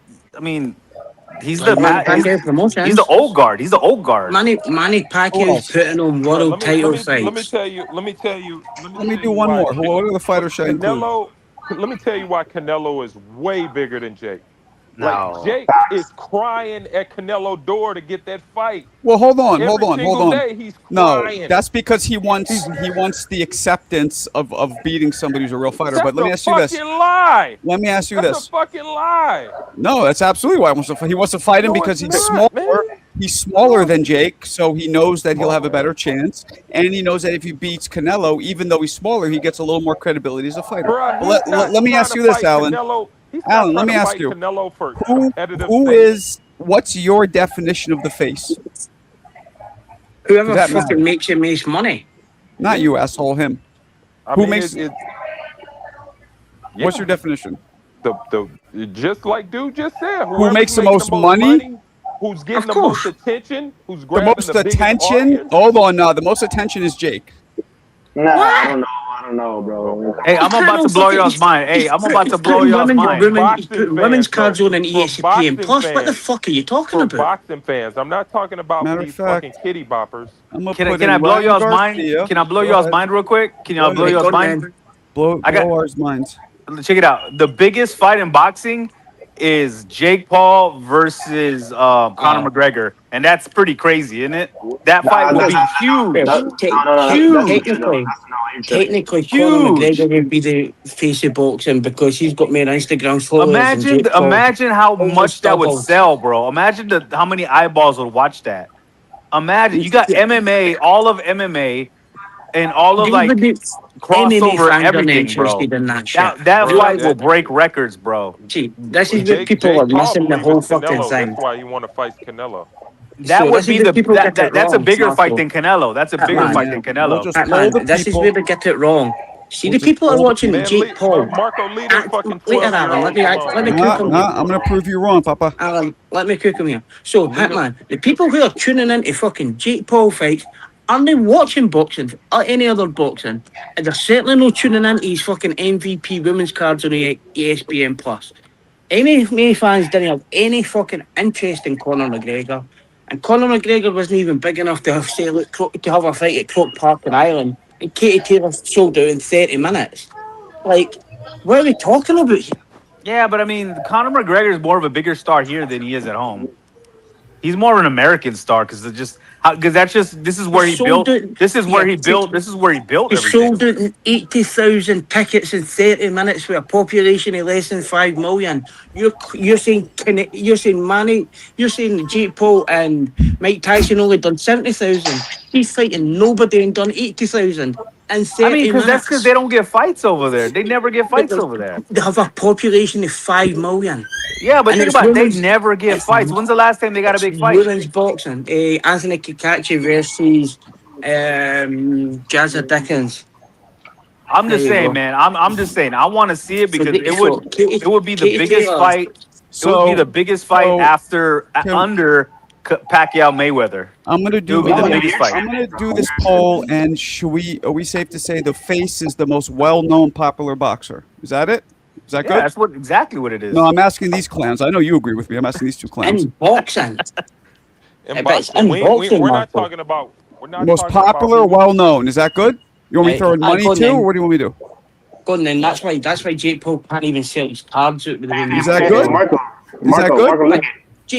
the old guard. He's the old guard. Manny Pacquiao's putting on world title fights. Let me tell you. Let me do one more. What are the fighters should I include? Let me tell you why Canelo is way bigger than Jake. No. Like Jake is crying at Canelo's door to get that fight. Well, hold on. Day, he's no, crying. that's because he wants the acceptance of beating somebody who's a real fighter. But let me ask you this. Lie. Let me ask you That's this. a fucking lie. No, that's absolutely why he wants to fight. He wants to fight him because he's smaller. Man. He's smaller than Jake, so he knows that he'll have a better chance, and he knows that if he beats Canelo, even though he's smaller, he gets a little more credibility as a fighter. Bruh, But let me ask you this, Alan. Alan, let me ask you. What's your definition of the face? Whoever fucking makes it makes money. Not you, asshole. Him. Who makes it? What's your definition? The just like dude just said. Who makes the most money? Who's getting the most attention? Who's The grabbing most attention? Hold on, no. The most attention is Jake. Nah, I don't know, bro. Hey, I'm about to blow y'all's mind. Women's cards on an ESPN Plus. What the fuck are you talking about? Boxing fans. I'm not talking about these fucking kitty boppers. Can I blow y'all's mind? Can I blow y'all's mind real quick? Can y'all blow y'all's mind? Blow ours minds. Check it out. The biggest fight in boxing is Jake Paul versus Conor McGregor, and that's pretty crazy, isn't it? That fight would be huge. Technically, Conor McGregor would be the face of boxing because he's got more Instagram followers. Imagine how much that would sell, bro. Imagine how many eyeballs would watch that. Imagine you got MMA, all of MMA, and all of like crossover everything, bro. That fight will break records, bro. Gee, this is what people are missing the whole fucking thing. That's why you want to fight Canelo. That would be that's a bigger fight than Canelo. That's a bigger fight than Canelo. This is where they get it wrong. See, the people are watching Jake Paul. Marco Lito fucking Alan, let me cook him. I'm gonna prove you wrong, Papa. Alan, let me cook him here. So, Hitman, the people who are tuning into fucking Jake Paul fights aren't they watching boxing or any other boxing? And they're certainly not tuning into his fucking MVP women's cards on the ESPN Plus. Any fans didn't have any fucking interest in Conor McGregor. And Conor McGregor wasn't even big enough to have a fight at Croke Park in Ireland. And Katie Taylor sold out in 30 minutes. Like, what are we talking about here? Yeah, but I mean, Conor McGregor is more of a bigger star here than he is at home. He's more of an American star because this is where he built. This is where he built He everything. sold out in 80,000 tickets in 30 minutes with a population of less than 5 million. You're saying Jake Paul and Mike Tyson only done 70,000. He's fighting nobody and done 80,000. And 30 that's minutes. because they don't get fights over there. They never get fights over there. They have a population of 5 million. Yeah, but And think it's about it. They women's- never get fights. When's the last time they got a big fight? Women's boxing. Anthony Kakachi versus Jazza Dickens. I'm just There you saying, go. man. I'm just saying. I want to see it because it would be the Katie biggest Taylor. fight. It would be the biggest fight under Pacquiao Mayweather. I'm gonna do. It would be the biggest fight. I'm gonna do this poll, and are we safe to say the face is the most well-known popular boxer? Is that it? Is that Yeah, good? that's exactly what it is. No, I'm asking these clowns. I know you agree with me. I'm asking these two clowns. In boxing. In But it's boxing, we're unboxing, not Marco. talking about. We're not Most talking about popular, who- well-known. Is that good? You want me to throw in money go on too, then. or what do you want me to do? Go on then. That's why Jake Paul can't even sell his cards out with the women. Is that good? Marco, Is that good?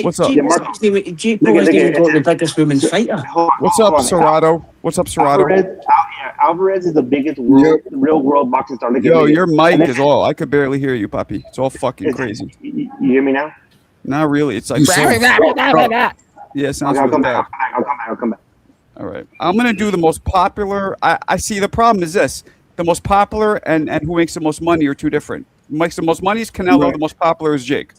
What's up? Jake Paul hasn't even got the biggest women's fighter. What's up, Serato? What's up, Serato? Alvarez is the biggest real world boxing star. Look at Yo, me. your mic And then- is all. I could barely hear you, Poppy. It's all fucking crazy. You hear me now? Not really. It's like. Yeah, it sounds Okay, I'll really come bad. back. I'll come back. All right. I'm going to do the most popular. I see the problem is this. The most popular and who makes the most money are two different. Who makes the most money is Canelo. Right. The most popular is Jake.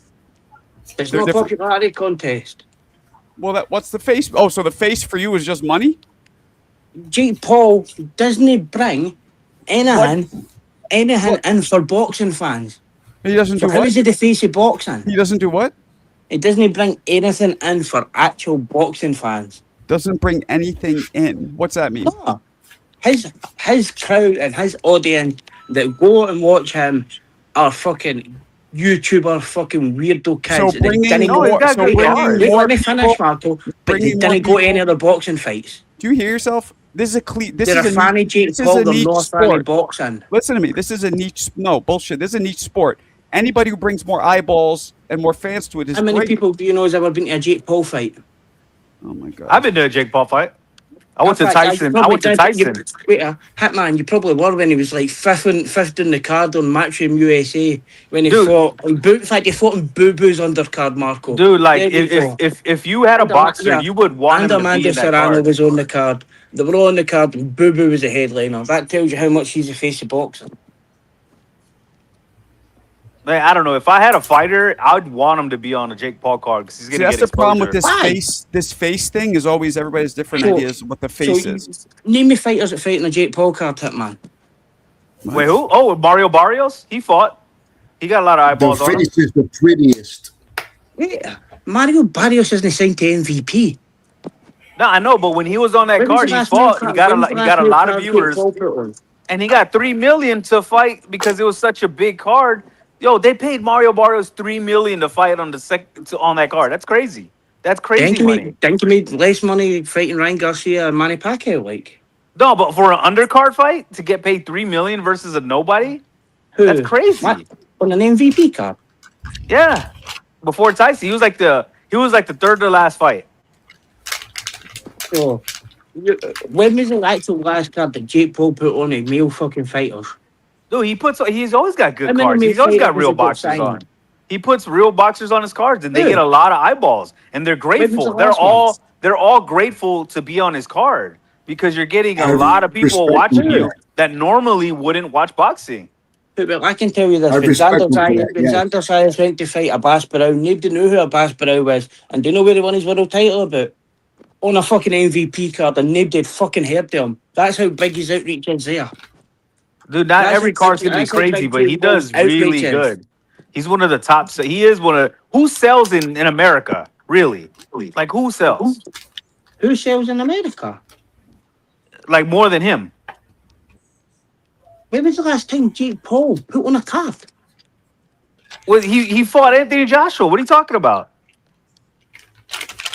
It's They're not a different. popularity contest. Well, what's the face? Oh, so the face for you is just money? Jake Paul doesn't bring anything in for boxing fans. He doesn't do So how what? is he the face of boxing? He doesn't do what? He doesn't bring anything in for actual boxing fans. doesn't bring anything in. What's that mean? No. His crowd and his audience that go and watch him are fucking YouTuber, fucking weirdo kids. So bringing more, let me finish, Marco. But they didn't go to any of the boxing fights. Do you hear yourself? This is a They're a fanny Jake Paul, they're not fanny boxing. Listen to me. This is a niche. No bullshit. This is a niche sport. Anybody who brings more eyeballs and more fans to it is How many great. people do you know has ever been to a Jake Paul fight? Oh my god! I've been to a Jake Paul fight. I went to Tyson. Wait, Hitman, you probably were when he was like fifth in the card on Matchroom USA when he fought. In fact, he fought in Boo Boo's undercard, Marco. Dude, like if you had a boxer, you would want him to be Amanda in that Serrano card. was on the card. They were all on the card, and Boo Boo was the headliner. That tells you how much he's a face of boxing. Man, I don't know. If I had a fighter, I'd want him to be on a Jake Paul card because he's gonna that's get the problem with exposure. this face. This face thing is always everybody has different ideas of what the face is. Name me fighters that fight in a Jake Paul card, Hitman. Wait, who? Oh, Mario Barrios. He fought. He got a lot of eyeballs The on him. face is the prettiest. Wait, Mario Barrios isn't signed to MVP. No, I know, but when he was on that When was card, the he last fought. new He got card- a when was the got a last lot new of card Jake viewers, Paul put on? and he got $3 million to fight because it was such a big card. Yo, they paid Mario Barrios $3 million to fight on on that card. That's crazy. That's crazy money. Think you made less money fighting Ryan Garcia and Manny Pacquiao, like? No, but for an undercard fight to get paid $3 million versus a nobody, that's crazy. What? On an MVP card? Yeah. Before Tyson, he was like the third to last fight. So, when was the actual last card that Jake Paul put on a male fucking fighters? Dude, he's always got good How many cards. male He's always got fighters real has he got boxers signed? on. He puts real boxers on his cards, and they Dude. get a lot of eyeballs, and they're was grateful. the They're last all grateful to be on his card because you're getting a I lot of people respect watching him. you that normally wouldn't watch boxing. But I can tell you this: I when respect Xander him for Zayas, that, when yes. Xander Zayas went to fight Abbas Barrow, nobody knew who Abbas Barrow was, and do you know where he won his world title about? On a fucking MVP card, and nobody had fucking heard of him. That's how big his outreach is there. Dude, not That's every how card's big- gonna be that's how crazy, big but he Jake does Paul's really outreach is. good. He's one of the top. He is one of who sells in America. Really, like who sells? Who sells in America? Like more than him. When was the last time Jake Paul put on a card? Well, he fought Anthony Joshua. What are you talking about?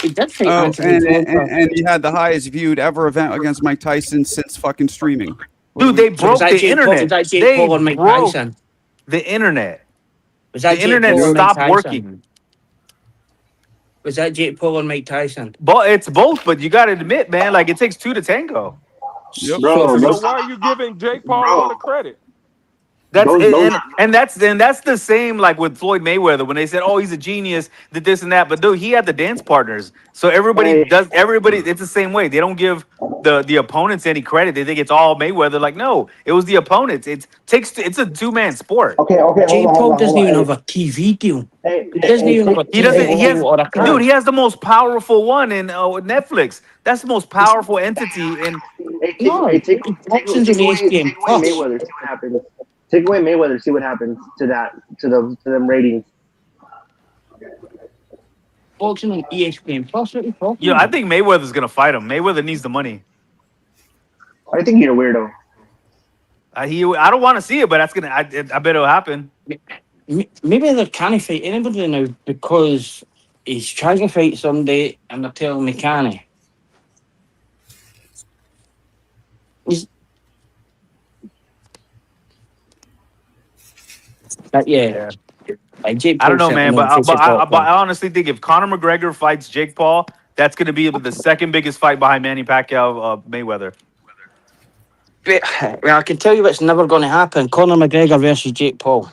He did fight Oh, Anthony Joshua. and he had the highest viewed ever event against Mike Tyson since fucking streaming. Dude, they Was broke that the Jake Paul- internet. was that Jake They Paul and Mike broke Tyson? the internet. Was that The Jake internet Paul and Mike stopped Tyson? working. Was that Jake Paul and Mike Tyson? But it's both. But you got to admit, man, like it takes two to tango. So why are you giving Jake Paul all the credit? That's and that's the same like with Floyd Mayweather when they said, "Oh, he's a genius," did this and that. But dude, he had the dance partners, so everybody does. Everybody, it's the same way. They don't give the opponents any credit. They think it's all Mayweather. Like, no, it was the opponents. It's a 2-man sport. Okay. Jake Paul doesn't even have a TV deal. He doesn't even have a He TV doesn't. He has, deal or a card. dude. He has the most powerful one in Netflix. That's the most powerful entity in. No, boxing's an ace game. Take away Mayweather, see what happens. Take away Mayweather, see what happens to them ratings. Boxing on ESPN Plus. What are you talking Yeah, I about? think Mayweather's gonna fight him. Mayweather needs the money. I think you're a weirdo. I don't want to see it, but that's gonna. I bet it'll happen. Maybe they can't fight anybody now because he's trying to fight somebody and they're telling me can't. But yeah. Like Jake I don't know, Paul's man, certainly but I honestly think if Conor McGregor fights Jake Paul, that's going to be the second biggest fight behind Manny Pacquiao, Mayweather. Well, I can tell you what's never going to happen: Conor McGregor versus Jake Paul.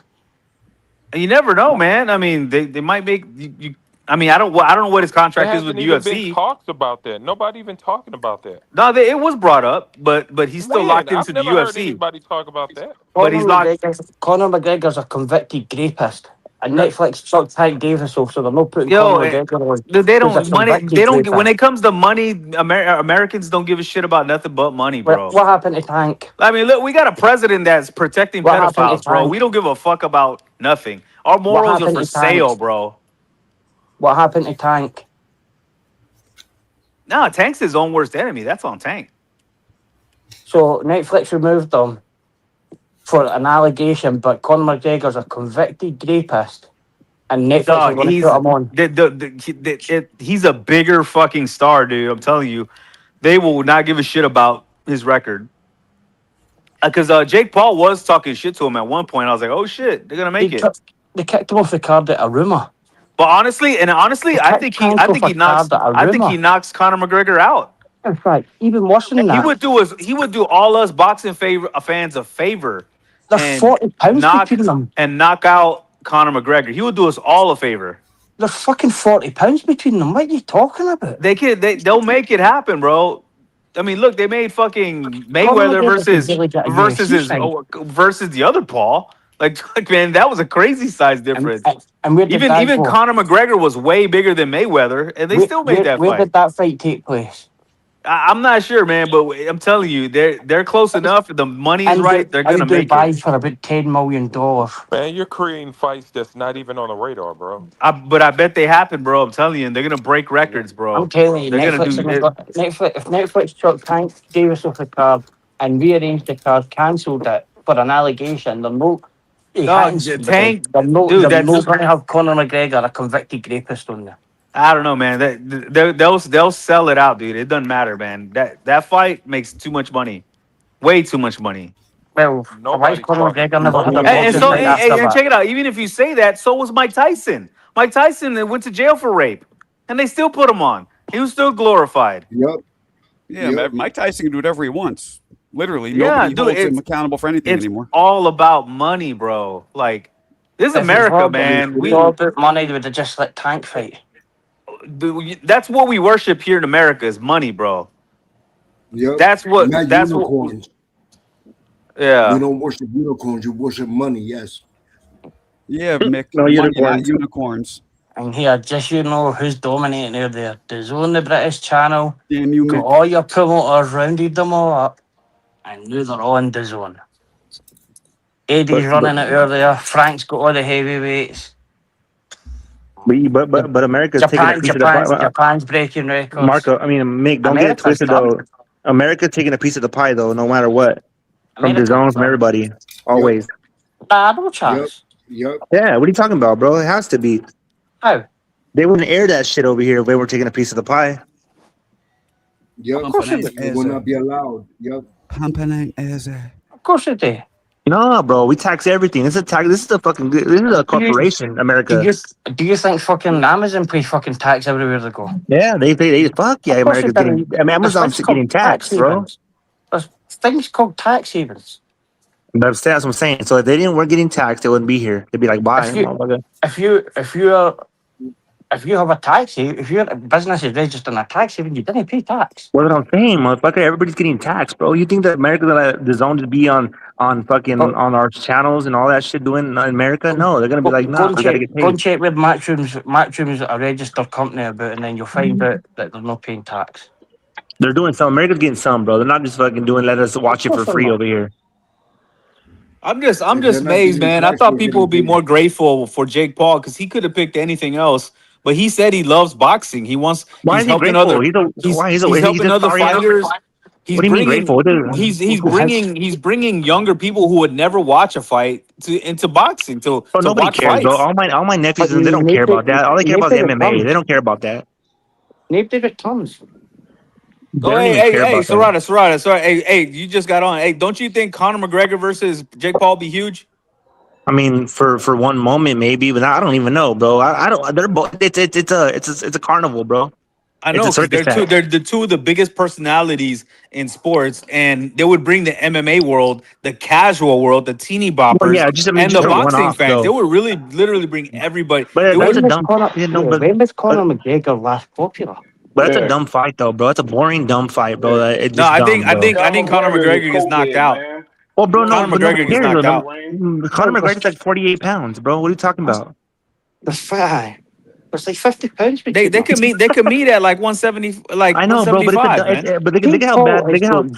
And you never know, man. I mean, they might make you. I mean, I don't know what his contract is with the Even been UFC. talks about that. Nobody even talking about that. No, it was brought up, but he's still When? locked I've into the never heard UFC. anybody talk about that. But he's locked. Conor McGregor's a convicted rapist. And Netflix sucked Tank Davis off, so they're not putting Yo, Conor McGregor on. They He's a don't money. convicted They don't. rapist. When it comes to money, Americans don't give a shit about nothing but money, bro. What happened to Tank? I mean, look, we got a president that's protecting What happened to pedophiles, bro. Tank? We don't give a fuck about nothing. Our morals are happened for to Tank? sale, bro. What happened to Tank? No, Tank's his own worst enemy. That's on Tank. So Netflix removed them for an allegation, but Conor McGregor's a convicted rapist, and Netflix are going to put him on. He's a bigger fucking star, dude. I'm telling you, they will not give a shit about his record. Because Jake Paul was talking shit to him at one point. I was like, oh shit, they're gonna make it. They kicked him off the card at a rumor. But honestly, I think he knocks Conor McGregor out. In fact, even worse than that, he would do all us boxing fans a favor. There's 40 pounds between them. And knock out Conor McGregor. He would do us all a favor. There's fucking 40 pounds between them. What are you talking about? They'll make it happen, bro. I mean, look, they made fucking Mayweather versus the other Paul. Like man, that was a crazy size difference. And even Conor McGregor was way bigger than Mayweather, and they still made that fight. Where did that fight take place? I'm not sure, man, but I'm telling you, they're close enough. If the money's right, they're gonna make it. For about $10 million. Man, you're creating fights that's not even on the radar, bro. But I bet they happen, bro. I'm telling you, they're gonna break records, bro. I'm telling you, if Netflix took Tank Davis off the card and rearranged the card, cancelled it for an allegation, they're not going to have Conor McGregor, a convicted rapist, on there. I don't know, man. They'll sell it out, dude. It doesn't matter, man. That fight makes too much money, way too much money. Well, why Conor McGregor never had a and check it out. Even if you say that, so was Mike Tyson. Mike Tyson went to jail for rape, and they still put him on. He was still glorified. Yep. Yeah, man, Mike Tyson can do whatever he wants. Literally, nobody holds him accountable for anything anymore. It's all about money, bro. Like, this is America, man. We all put money with a just let Tank fight. That's what we worship here in America is money, bro. Yep. That's what. Yeah. You don't worship unicorns. You worship money. Yes. Yeah, Mick. No unicorns. Unicorns. And here, just who's dominating there. DAZN, the British channel. Damn you, got Mick. all your promoters, rounded them all up, and now they're all in DAZN. Eddie's running it earlier. Frank's got all the heavyweights. But America's taking a piece of the pie. Japan's breaking records. Marco, I mean, Mick, don't get it twisted though. America's taking a piece of the pie though, no matter what. From the zone, from everybody, always. No chance. Yep. Yeah, what are you talking about, bro? It has to be. How? They wouldn't air that shit over here if they were taking a piece of the pie. Yep. Of course it will not be allowed. Yep. Of course it is. No, bro, we tax everything. This is a corporation, America. Do you think fucking Amazon pays fucking tax everywhere they go? Yeah, they fuck yeah, America's getting. I mean, Amazon's getting taxed, bro. There's things called tax havens. That's what I'm saying. So if they weren't getting taxed, they wouldn't be here. They'd be like, bye. If you have a tax haven, if your business is registered in a tax haven, you didn't pay tax. What I'm saying, motherfucker, everybody's getting taxed, bro. You think that America's gonna the zone to be on fucking on our channels and all that shit doing in America? No, they're gonna be like, no, we gotta get paid. Go and check with Matchroom's a registered company about, and then you'll find out that they're not paying tax. They're doing some. America's getting some, bro. They're not just fucking let us watch it for free over here. I'm just amazed, man. I thought people would be more grateful for Jake Paul because he could have picked anything else. But he said he loves boxing. He wants. Why is he grateful? He's helping other fighters. What do you mean grateful? He's bringing younger people who would never watch a fight into boxing to nobody watch cares, fights. bro. All my nephews, they don't care about that. All they care about is MMA. They don't care about that. Name David Tons. Oh, hey, Serrata. Sorry, hey, you just got on. Hey, don't you think Conor McGregor versus Jake Paul be huge? I mean, for one moment maybe, but I don't even know, bro. I don't. They're both. It's a carnival, bro. I know they're the two of the biggest personalities in sports, and they would bring the MMA world, the casual world, the teeny boppers, and the boxing fans. They would really, literally bring everybody. But when was Conor McGregor last popular? But that's a dumb fight, though, bro. It's a boring, dumb fight, bro. I think Conor McGregor gets knocked out. Well, bro, Conor McGregor gets knocked out. Conor McGregor's like 48 pounds, bro. What are you talking about? The fight. It's like £50. They could meet at like 170, like I know, bro, but 175, man. look at how bad,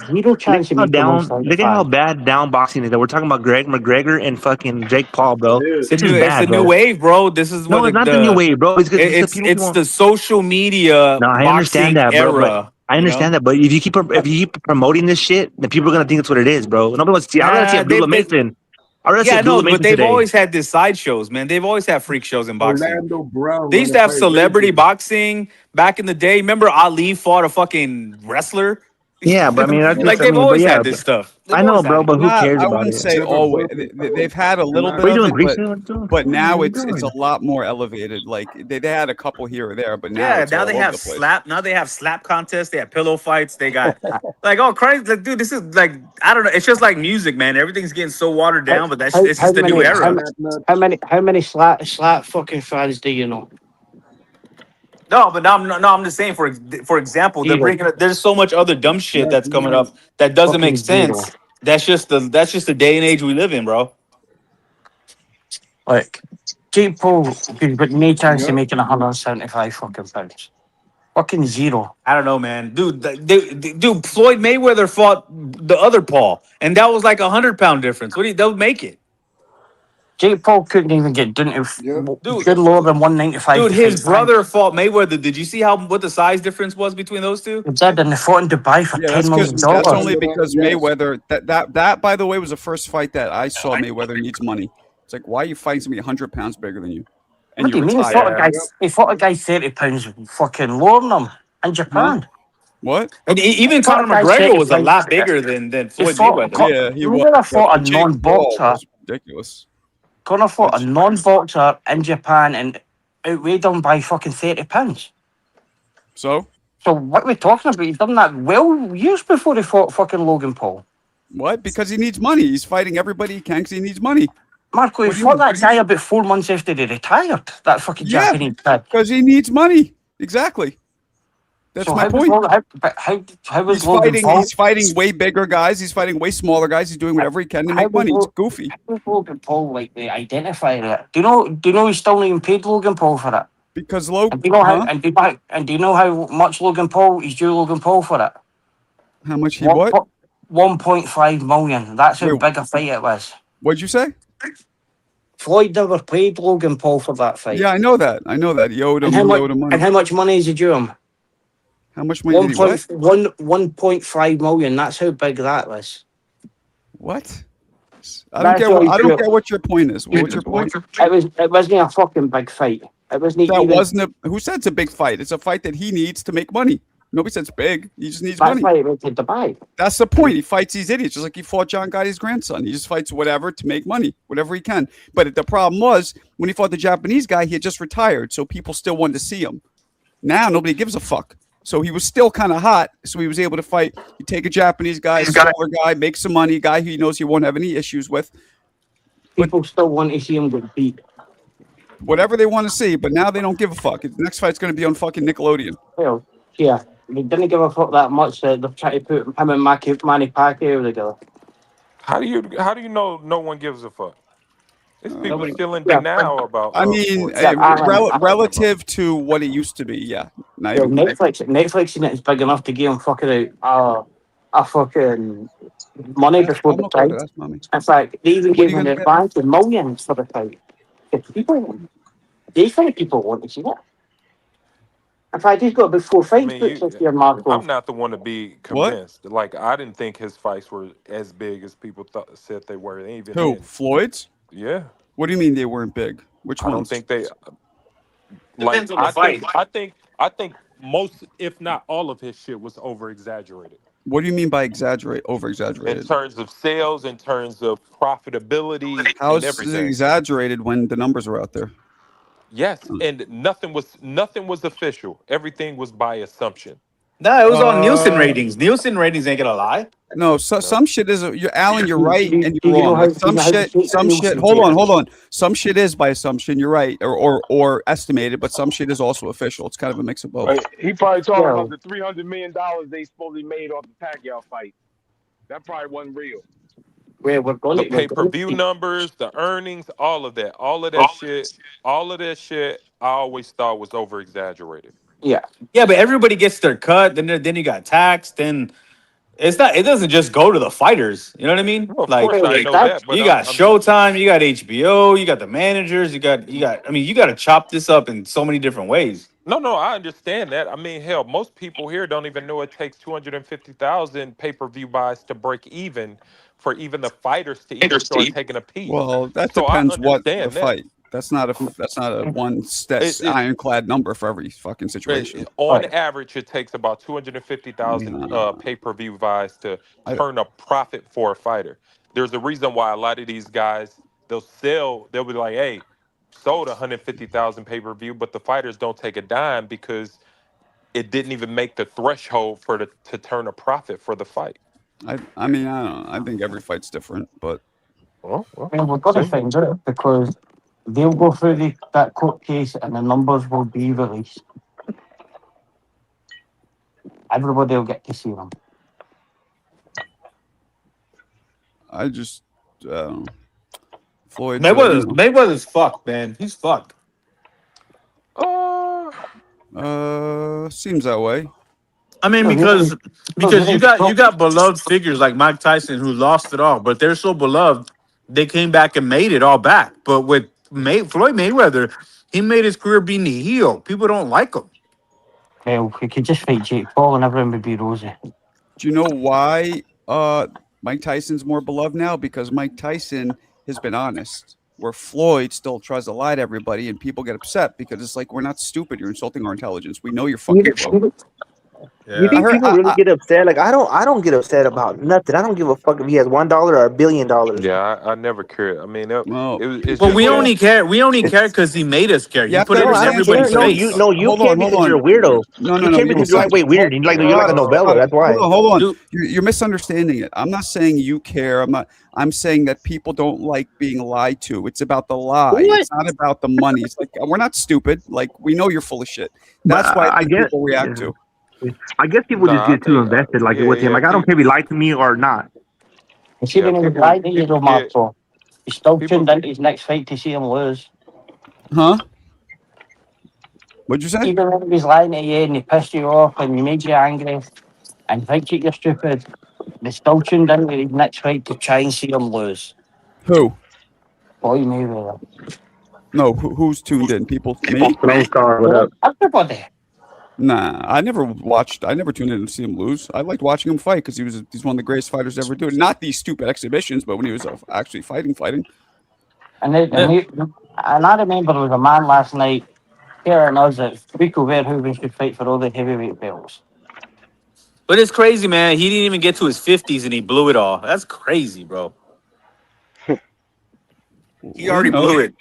zero chance of making look at how bad down boxing is. That we're talking about Greg McGregor and fucking Jake Paul, bro. It's This is the bad, new bro. wave, bro. This is No, what it's not the new wave, bro. It's it's the social media No, I boxing understand that, bro. But era. I understand that, but if you keep promoting this shit, then people are gonna think it's what it is, bro. Nobody wants to see. I gotta see Abdullah Mason. I gotta see Yeah, Abdullah no, Mason but they've today. always had these sideshows, man. They've always had freak shows in boxing. Orlando Brown. They used to have celebrity boxing back in the day. Remember Ali fought a fucking wrestler? Yeah, but I mean, they've always had this stuff. I know, bro, but who cares I about wouldn't it? say always. They've had a little bit of it, but now it's a lot more elevated. Like they had a couple here or there, but now Yeah, it's now all they over have the place. slap. Now they have slap contests. They have pillow fights. They got like, oh Christ, like, dude, this is like, I don't know. It's just like music, man. Everything's getting so watered down, but it's just the new era. How many slap fucking fans do you know? No, but I'm just saying. For example, they're bringing. There's so much other dumb shit that's coming up that doesn't make sense. That's just the day and age we live in, bro. Like Jake Paul, he's got no chance of making 175 fucking pounds. Fucking zero. I don't know, man, dude. Dude, Floyd Mayweather fought the other Paul, and that was like 100-pound difference. They'll make it. Jake Paul couldn't even get down to good lower than 195. Dude, his brother fought Mayweather. Did you see what the size difference was between those two? He did, and they fought in Dubai for $10 million. That's only because Mayweather. That by the way was the first fight that I saw Mayweather needs money. It's like, why are you fighting somebody 100 pounds bigger than you? And What do you mean? He fought a guy 30 pounds fucking lower than him in Japan. What? And even Conor McGregor was a lot bigger than Floyd Mayweather. Yeah, he was. was. Fought a non-boxer. Ridiculous. Conor fought a non-boxer in Japan and outweighed him by fucking 30 pounds. So what are we talking about? He's done that well years before he fought fucking Logan Paul. What? Because he needs money. He's fighting everybody he can because he needs money. Marco, he fought that guy about 4 months after he retired. That fucking Japanese kid. Because he needs money. Exactly. That's my point. How was Logan Paul? He's fighting way bigger guys. He's fighting way smaller guys. He's doing whatever he can to make money. It's goofy. How was Logan Paul like they identified it? Do you know he's still not even paid Logan Paul for it? Because Logan. Do you know how much Logan Paul he's due Logan Paul for it? How much he what? 1.5 million. That's how big a fight it was. What'd you say? Floyd never paid Logan Paul for that fight. Yeah, I know that. He owed him. And how much money is he due him? How much money did he what? 1.5 million. That's how big that was. What? I don't get what your point is. What's your point? It wasn't a fucking big fight. It wasn't. Who said it's a big fight? It's a fight that he needs to make money. Nobody said it's big. He just needs money. money. Dubai. That's the point. He fights these idiots, just like he fought John Gotti's grandson. He just fights whatever to make money, whatever he can. But the problem was when he fought the Japanese guy, he had just retired, so people still wanted to see him. Now nobody gives a fuck. So he was still kind of hot, so he was able to fight. You take a Japanese guy, a smaller guy, make some money, guy who he knows he won't have any issues with. People still want to see him get beat. Whatever they want to see, but now they don't give a fuck. The next fight's going to be on fucking Nickelodeon. Well, yeah, they didn't give a fuck that much. They're trying to put him and Manny Pacquiao together. How do you know no one gives a fuck? There's people still in denial about. I mean, relative to what it used to be, yeah. Netflix is big enough to give him fucking out a fucking money before the fight. In fact, they even gave him advance of millions for the fight. They think people want to see that. In fact, he's got about 4 fights booked this year, Marco. I'm not the one to be convinced. Like, I didn't think his fights were as big as people said they were. They even Who? Floyd's? Yeah. What do you mean they weren't big? Which ones? I don't think they. Depends on the fight. I think most, if not all of his shit was over exaggerated. What do you mean by over exaggerated? In terms of sales, in terms of profitability, how is it exaggerated when the numbers are out there? Yes, and nothing was official. Everything was by assumption. No, it was on Nielsen ratings. Nielsen ratings ain't gonna lie. No, some shit is. Alan, you're right and you're wrong. Like some shit. Hold on. Some shit is by assumption. You're right, or estimated, but some shit is also official. It's kind of a mix of both. He probably talking about the $300 million they supposedly made off the Pacquiao fight. That probably wasn't real. We're going The to pay-per-view numbers, the earnings, all of that shit, I always thought was over-exaggerated. Yeah, but everybody gets their cut. Then you got taxed. Then it's not. It doesn't just go to the fighters. You know what I mean? Well, of course I know that, but you got Showtime, you got HBO, you got the managers, you got. I mean, you got to chop this up in so many different ways. No, I understand that. I mean, hell, most people here don't even know it takes 250,000 pay-per-view buys to break even for even the fighters to even start taking a piece. Well, that So I depends what the understand that. fight. That's not a one ironclad number for every fucking situation. On average, it takes about 250,000 pay-per-view buys to turn a profit for a fighter. There's a reason why a lot of these guys, they'll be like, hey, sold 150,000 pay-per-view, but the fighters don't take a dime because it didn't even make the threshold to turn a profit for the fight. I mean, I don't know. I think every fight's different, but we've got to find out because they'll go through that court case and the numbers will be released. Everybody will get to see them. I just Floyd. Mayweather's fucked, man. He's fucked. Seems that way. I mean, because you got beloved figures like Mike Tyson who lost it all, but they're so beloved they came back and made it all back. But with Floyd Mayweather, he made his career being the heel. People don't like him. Well, he could just fight Jake Paul and everyone would be rosy. Do you know why Mike Tyson's more beloved now? Because Mike Tyson has been honest. Where Floyd still tries to lie to everybody, and people get upset because it's like, we're not stupid. You're insulting our intelligence. We know you're fucking broke. You think people really get upset? Like I don't get upset about nothing. I don't give a fuck if he has $1 or $1 billion. Yeah, I never cared. I mean, we only care because he made us care. You put it in everybody's face. You care because you're a weirdo. No, you care because you're lightweight weird. You're like a novella. That's why. Hold on. You're misunderstanding it. I'm not saying you care. I'm saying that people don't like being lied to. It's about the lie. What? It's not about the money. It's like, we're not stupid. Like, we know you're full of shit. That's why I think people react to. I guess people just get too invested with him. Like, I don't care if he lied to me or not. He's still tuned into his next fight to see him lose. Huh? What'd you say? Even if he's lying to you and he pissed you off and he made you angry and thinks that you're stupid, they're still tuned into his next fight to try and see him lose. Who? Floyd Mayweather. No, who's tuned in? People? Me? Everybody. Nah, I never tuned in to see him lose. I liked watching him fight because he's one of the greatest fighters ever do it. Not these stupid exhibitions, but when he was actually fighting. And I remember there was a man last night hearing us that Rico Verhoeven should fight for all the heavyweight belts. But it's crazy, man. He didn't even get to his 50s and he blew it all. That's crazy, bro. He already blew it.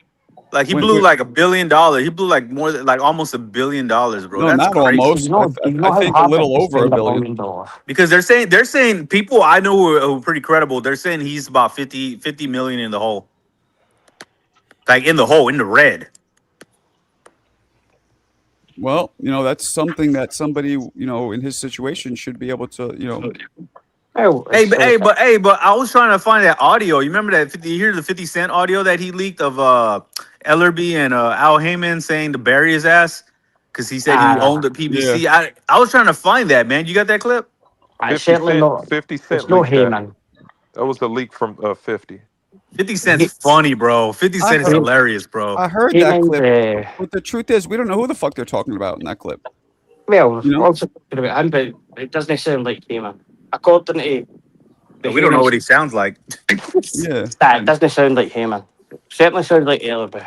Like he blew like $1 billion. He blew like more than almost $1 billion, bro. No, that's not crazy. almost. I think a little over $1 billion. Because they're saying people I know who are pretty credible. They're saying he's about 50 million in the hole. Like in the hole, in the red. Well, that's something that somebody, in his situation should be able to, Hey, but I was trying to find that audio. You remember that? You hear the 50 Cent audio that he leaked of Ellerby and Al Heyman saying to bury his ass because he said he owned the PBC. Yeah. I was trying to find that, man. You got that clip? 50 Cent. No Heyman. That was the leak from 50. 50 Cent's funny, bro. 50 Cent is hilarious, bro. I heard that clip, but the truth is, we don't know who the fuck they're talking about in that clip. Well, also about him, but it doesn't sound like Heyman. According to we don't know what he sounds like. Yeah, that doesn't sound like Heyman. Certainly sounds like Ellerby.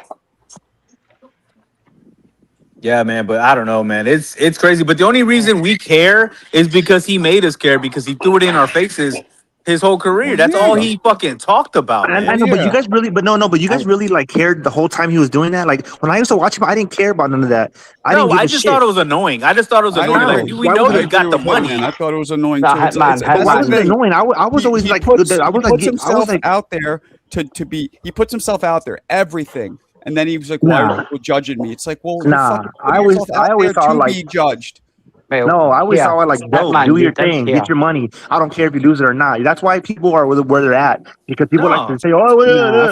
Yeah, man, but I don't know, man. It's crazy. But the only reason we care is because he made us care because he threw it in our faces his whole career. That's all he fucking talked about. I know, but you guys really, but you guys really cared the whole time he was doing that. Like when I used to watch him, I didn't care about none of that. I just thought it was annoying. I just thought it was annoying. Like, we know you got the money. I thought it was annoying too. Why was it annoying? I was always like, I was himself out there to be. He puts himself out there, everything, and then he was like, "Why are people judging me?" It's like, well, I always thought to be judged. No, I always saw it like, bro, do your thing, get your money. I don't care if you lose it or not. That's why people are where they're at, because people like to say, "Oh,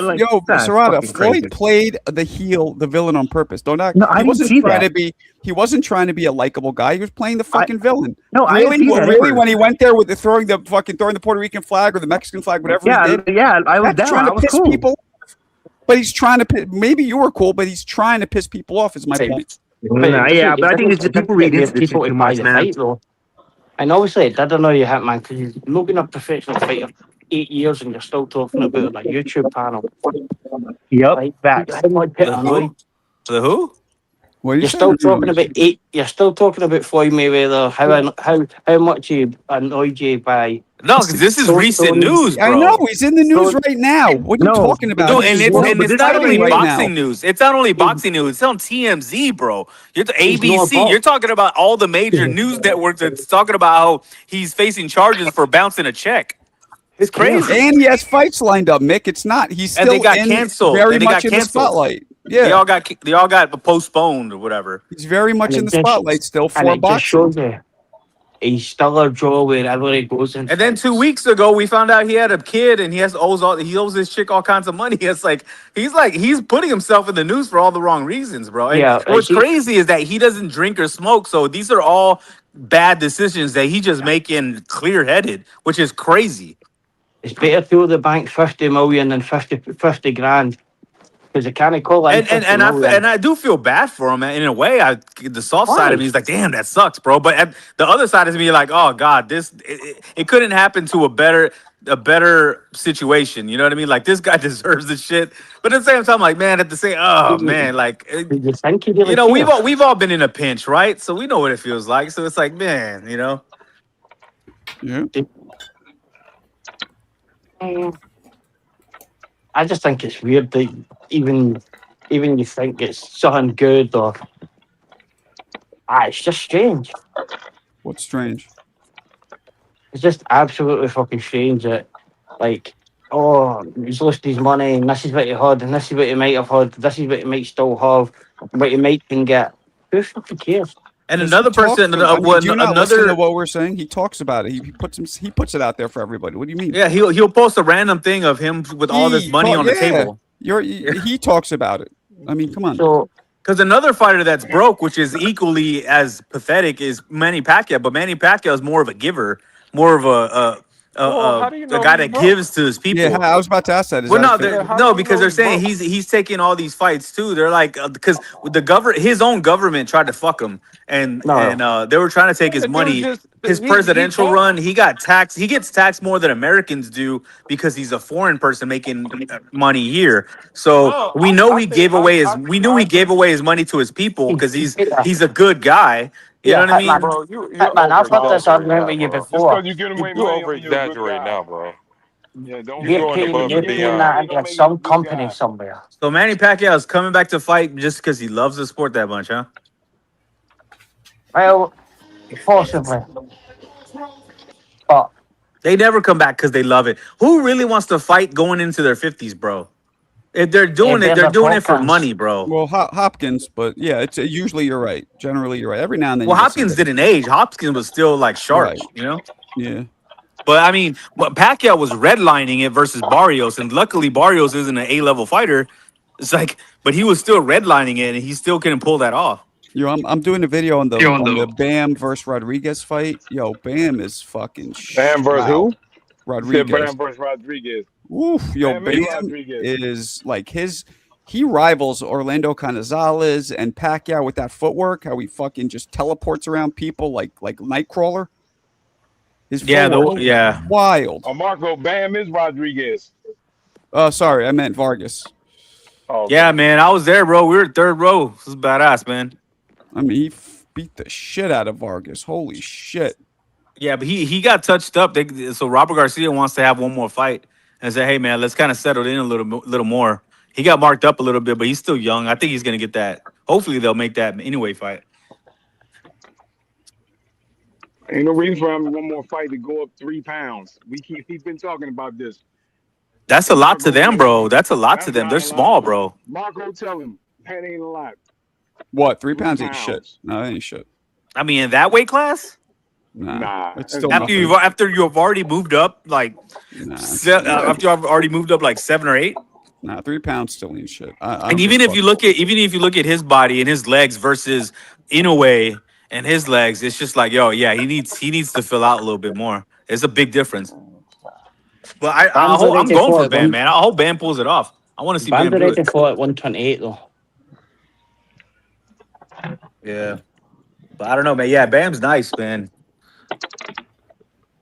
like, yo, that's Serrata, fucking Floyd crazy." played the villain on purpose. Don't act. No, I didn't see that. He wasn't trying to be a likable guy. He was playing the fucking villain. No, I really, didn't see that really, ever. when he went there with throwing the Puerto Rican flag or the Mexican flag, whatever he did. Yeah, I was that's down. trying I to was piss cool. people. But he's trying to. Maybe you were cool, but he's trying to piss people off. Is my point. Yeah, but I think it's just people read into this shit too much, man. And obviously, I don't know you hit, man, because you've not been a professional fighter 8 years and you're still talking about it on a YouTube panel. Yep, like, facts. how much it annoys? The who? What are you You're still talking about You're still talking about Floyd Mayweather. How much he annoyed you by? No, because this is recent news, bro. I know he's in the news right now. What are you talking about? No, and it's not only boxing news. It's not only boxing news. It's on TMZ, bro. You're the ABC. You're talking about all the major news networks that's talking about how he's facing charges for bouncing a check. It's crazy. And he has fights lined up, Mick. It's not. He's still and they got canceled. very much in the spotlight. Yeah, they all got postponed or whatever. He's very much in the spotlight still for boxing. He's still a draw wherever he goes. And then 2 weeks ago, we found out he had a kid, and he owes this chick all kinds of money. It's like he's putting himself in the news for all the wrong reasons, bro. And what's crazy is that he doesn't drink or smoke, so these are all bad decisions that he just making clear-headed, which is crazy. It's better to owe the bank 50 million than 50 grand. Because it can't call and I do feel bad for him in a way. The soft side of me is like, damn, that sucks, bro. But the other side is me like, oh god, it couldn't happen to a better situation. You know what I mean? Like this guy deserves this shit. But at the same time, like man, like you know, we've all been in a pinch, right? So we know what it feels like. So it's like, man, you know. Yeah. I just think it's weird that even you think it's something good or it's just strange. What's strange? It's just absolutely fucking strange that like, oh, he's lost his money and this is what he had and this is what he might have had, this is what he might still have, what he might can get. Who fucking cares? And another person, do you not listen to what we're saying? He talks about it. He puts it out there for everybody. What do you mean? Yeah, he'll post a random thing of him with all this money on the table. He talks about it. I mean, come on. Because another fighter that's broke, which is equally as pathetic, is Manny Pacquiao. But Manny Pacquiao is more of a giver, more of a guy that gives to his people. Yeah, I was about to ask that. No, because they're saying he's taking all these fights too. They're like because his own government tried to fuck him, and they were trying to take his money. His presidential run, he got taxed. He gets taxed more than Americans do because he's a foreign person making money here. So we know he gave away his money to his people because he's a good guy. You know what I mean? Bro, man, I've heard this argument with you before. You over exaggerate now, bro. Yeah, don't you're paying that into some company somewhere. So Manny Pacquiao is coming back to fight just because he loves the sport that much, huh? Well, possibly. But they never come back because they love it. Who really wants to fight going into their 50s, bro? If they're doing it, they're doing it for money, bro. Well, Hopkins, but yeah, it's usually you're right. Generally, you're right. Every now and then. Well, Hopkins didn't age. Hopkins was still like sharp, Right. you know. Yeah. But I mean, Pacquiao was redlining it versus Barrios, and luckily Barrios isn't an A-level fighter. It's like, but he was still redlining it, and he still couldn't pull that off. Yo, I'm doing a video on the Bam versus Rodriguez fight. Yo, Bam is fucking. Bam versus who? Rodriguez. Bam versus Rodriguez. Oof, yo, Bam is like he rivals Orlando Canizales and Pacquiao with that footwork. How he fucking just teleports around people like Nightcrawler. His footwork, wild. Oh, Marco, Bam is Rodriguez. Sorry, I meant Vargas. Oh, yeah, man, I was there, bro. We were third row. This is badass, man. I mean, he beat the shit out of Vargas. Holy shit. Yeah, but he got touched up. So Robert Garcia wants to have one more fight and say, hey, man, let's kind of settle in a little more. He got marked up a little bit, but he's still young. I think he's going to get that. Hopefully, they'll make that anyway fight. Ain't no reason for him one more fight to go up 3 pounds. He's been talking about this. That's a lot to them, bro. That's a lot to them. They're small, bro. Marco, tell him that ain't a lot. What? 3 pounds ain't shit. No, that ain't shit. I mean, in that weight class. Nah, it's still after you've already moved up like after you've already moved up like 7 or 8. Nah, 3 pounds still ain't shit. And even if you look at his body and his legs versus Inoue and his legs, it's just like, yo, yeah, he needs to fill out a little bit more. It's a big difference. But I'm going for Bam, man. I hope Bam pulls it off. I want to see Bam do it. Bam's fought at 128 though. Yeah, but I don't know, man. Yeah, Bam's nice, man.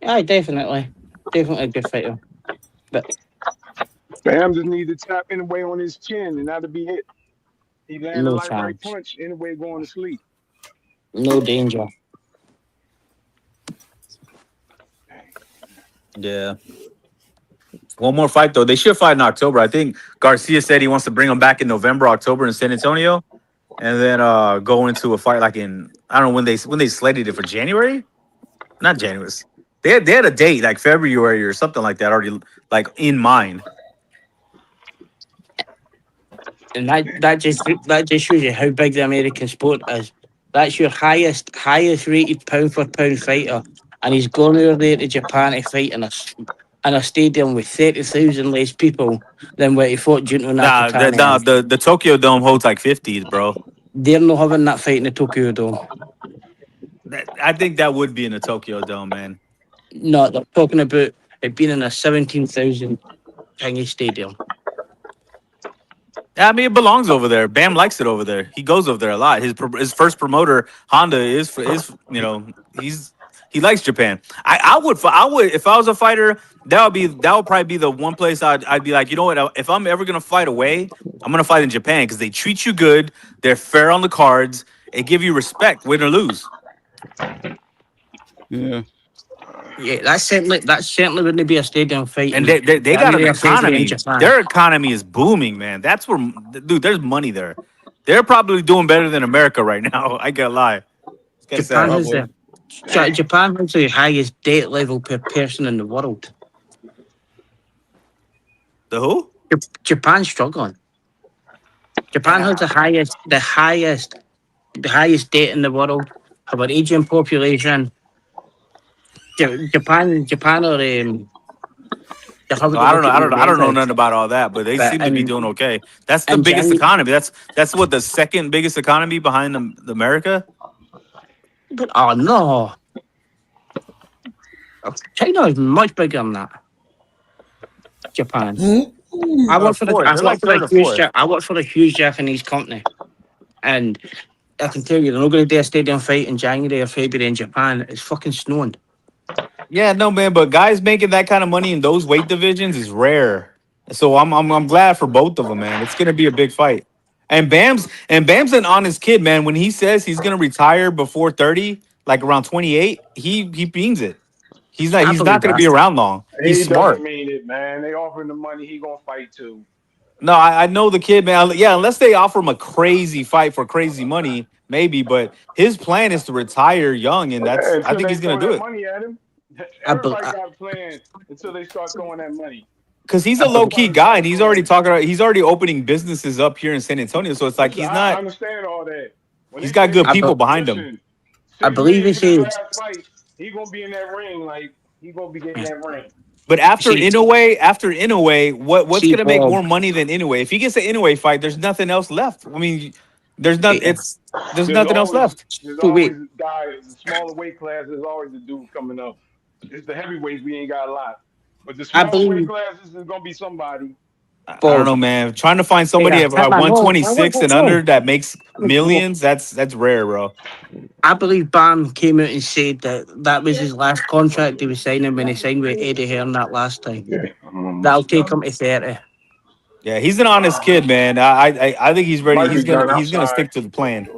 Yeah, definitely a good fighter. But Bam just need to tap Inoue on his chin and that'll be it. He landed a light right punch, Inoue going to sleep. No danger. Yeah. One more fight though. They should fight in October. I think Garcia said he wants to bring him back in November, October in San Antonio, and then go into a fight like in I don't know when they slated it for January. Not January. They had a date like February or something like that already like in mind. And that just shows you how big the American sport is. That's your highest rated pound for pound fighter, and he's gone over there to Japan to fight in a stadium with 30,000 less people than what he fought Junto Nakatani. The Tokyo Dome holds like 50, bro. They're not having that fight in the Tokyo Dome. I think that would be in the Tokyo Dome, man. No, they're talking about it being in a 17,000 Chinese stadium. I mean, it belongs over there. Bam likes it over there. He goes over there a lot. His first promoter, Honda, is he likes Japan. I would if I was a fighter. That would probably be the one place I'd be like, you know what? If I'm ever gonna fight away, I'm gonna fight in Japan because they treat you good. They're fair on the cards. They give you respect, win or lose. Yeah. Yeah, that certainly wouldn't be a stadium fight. And they got an economy. Their economy is booming, man. That's where, dude, there's money there. They're probably doing better than America right now. I can't lie. Japan has the highest debt level per person in the world. The who? Japan's struggling. Japan has the highest debt in the world. Have an aging population. Japan are I don't know nothing about all that, but they seem to be doing okay. That's the biggest economy. That's what the second biggest economy behind the America. But oh no, China is much bigger than that. Japan. I work for a huge Japanese company, and I can tell you they're not going to do a stadium fight in January or February in Japan. It's fucking snowing. Yeah, no, man, but guys making that kind of money in those weight divisions is rare. So I'm glad for both of them, man. It's gonna be a big fight. And Bam's an honest kid, man. When he says he's gonna retire before 30, like around 28, he means it. He's not gonna be around long. He's smart. Doesn't mean it, man. They offering the money, he gonna fight too. No, I know the kid, man. Yeah, unless they offer him a crazy fight for crazy money, maybe. But his plan is to retire young, and I think he's gonna do it. Money at him. Everybody got a plan until they start throwing that money. Because he's a low key guy, and he's already opening businesses up here in San Antonio. So it's like he's not. I understand all that. He's got good people behind him. I believe he said he's gonna be in that ring, like he's gonna be getting that ring. But after Inoue, what's gonna make more money than Inoue? If he gets an Inoue fight, there's nothing else left. I mean, there's nothing else left. There's always a guy. The smaller weight class, there's always a dude coming up. It's the heavyweights, we ain't got a lot. But the smaller weight classes is gonna be somebody. I don't know, man. Trying to find somebody at 126 and under that makes millions, that's rare, bro. I believe Bam came out and said that was his last contract he was signing when he signed with Eddie Hearn that last time. That'll take him to 30. Yeah, he's an honest kid, man. I think he's ready. He's gonna stick to the plan.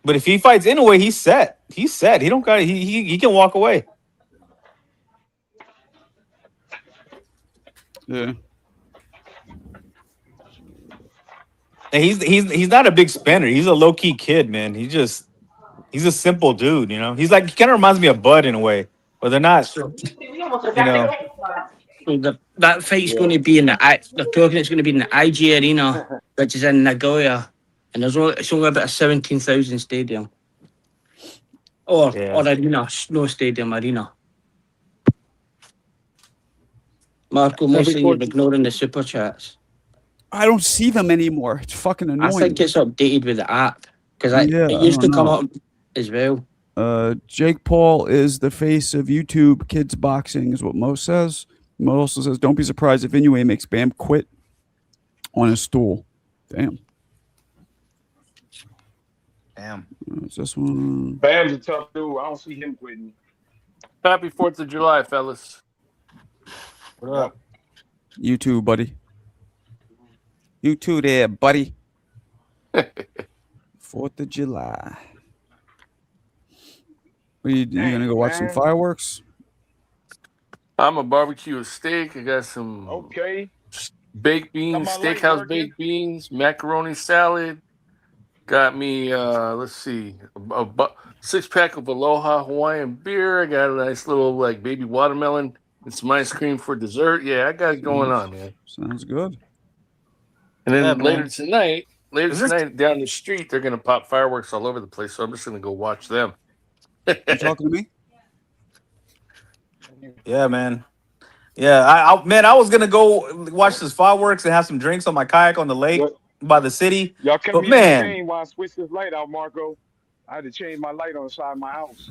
But if he fights Inoue, he's set. He's set. He don't got. He can walk away. Yeah. And he's not a big spender. He's a low key kid, man. He's a simple dude. You know. He kind of reminds me of Bud in a way, but they're not. You know. That fight's going to be they're talking it's going to be in the IG Arena, which is in Nagoya, and it's only about a 17,000 stadium. Or Yeah. arena, Snow Stadium Arena. Marco, Every mostly you're 14 ignoring the super chats. I don't see them anymore. It's fucking I think annoying. it's updated with the app because Yeah, it I used to don't come know. up as well. Jake Paul is the face of YouTube kids boxing, is what Mo says. Mo also says, "Don't be surprised if Inoue makes Bam quit on his stool." Damn. It's this one. Bam's a tough dude. I don't see him quitting. Happy 4th of July, fellas. What up? You too, buddy. You too, there, buddy. 4th of July. You gonna go watch some fireworks? I'm a barbecue a steak. I got some baked beans, steakhouse baked beans, macaroni salad. Got me, let's see, a 6-pack of Aloha Hawaiian beer. I got a nice little like baby watermelon and some ice cream for dessert. Yeah, I got it going on, man. Sounds good. And then Yeah, later man. tonight down the street, they're gonna pop fireworks all over the place. So I'm just gonna go watch them. You talking to me? Yeah, man. Yeah, I was gonna go watch this fireworks and have some drinks on my kayak on the lake by the city. Y'all kept But me man, entertained while I switched this light out, Marco. I had to change my light on the side of my house.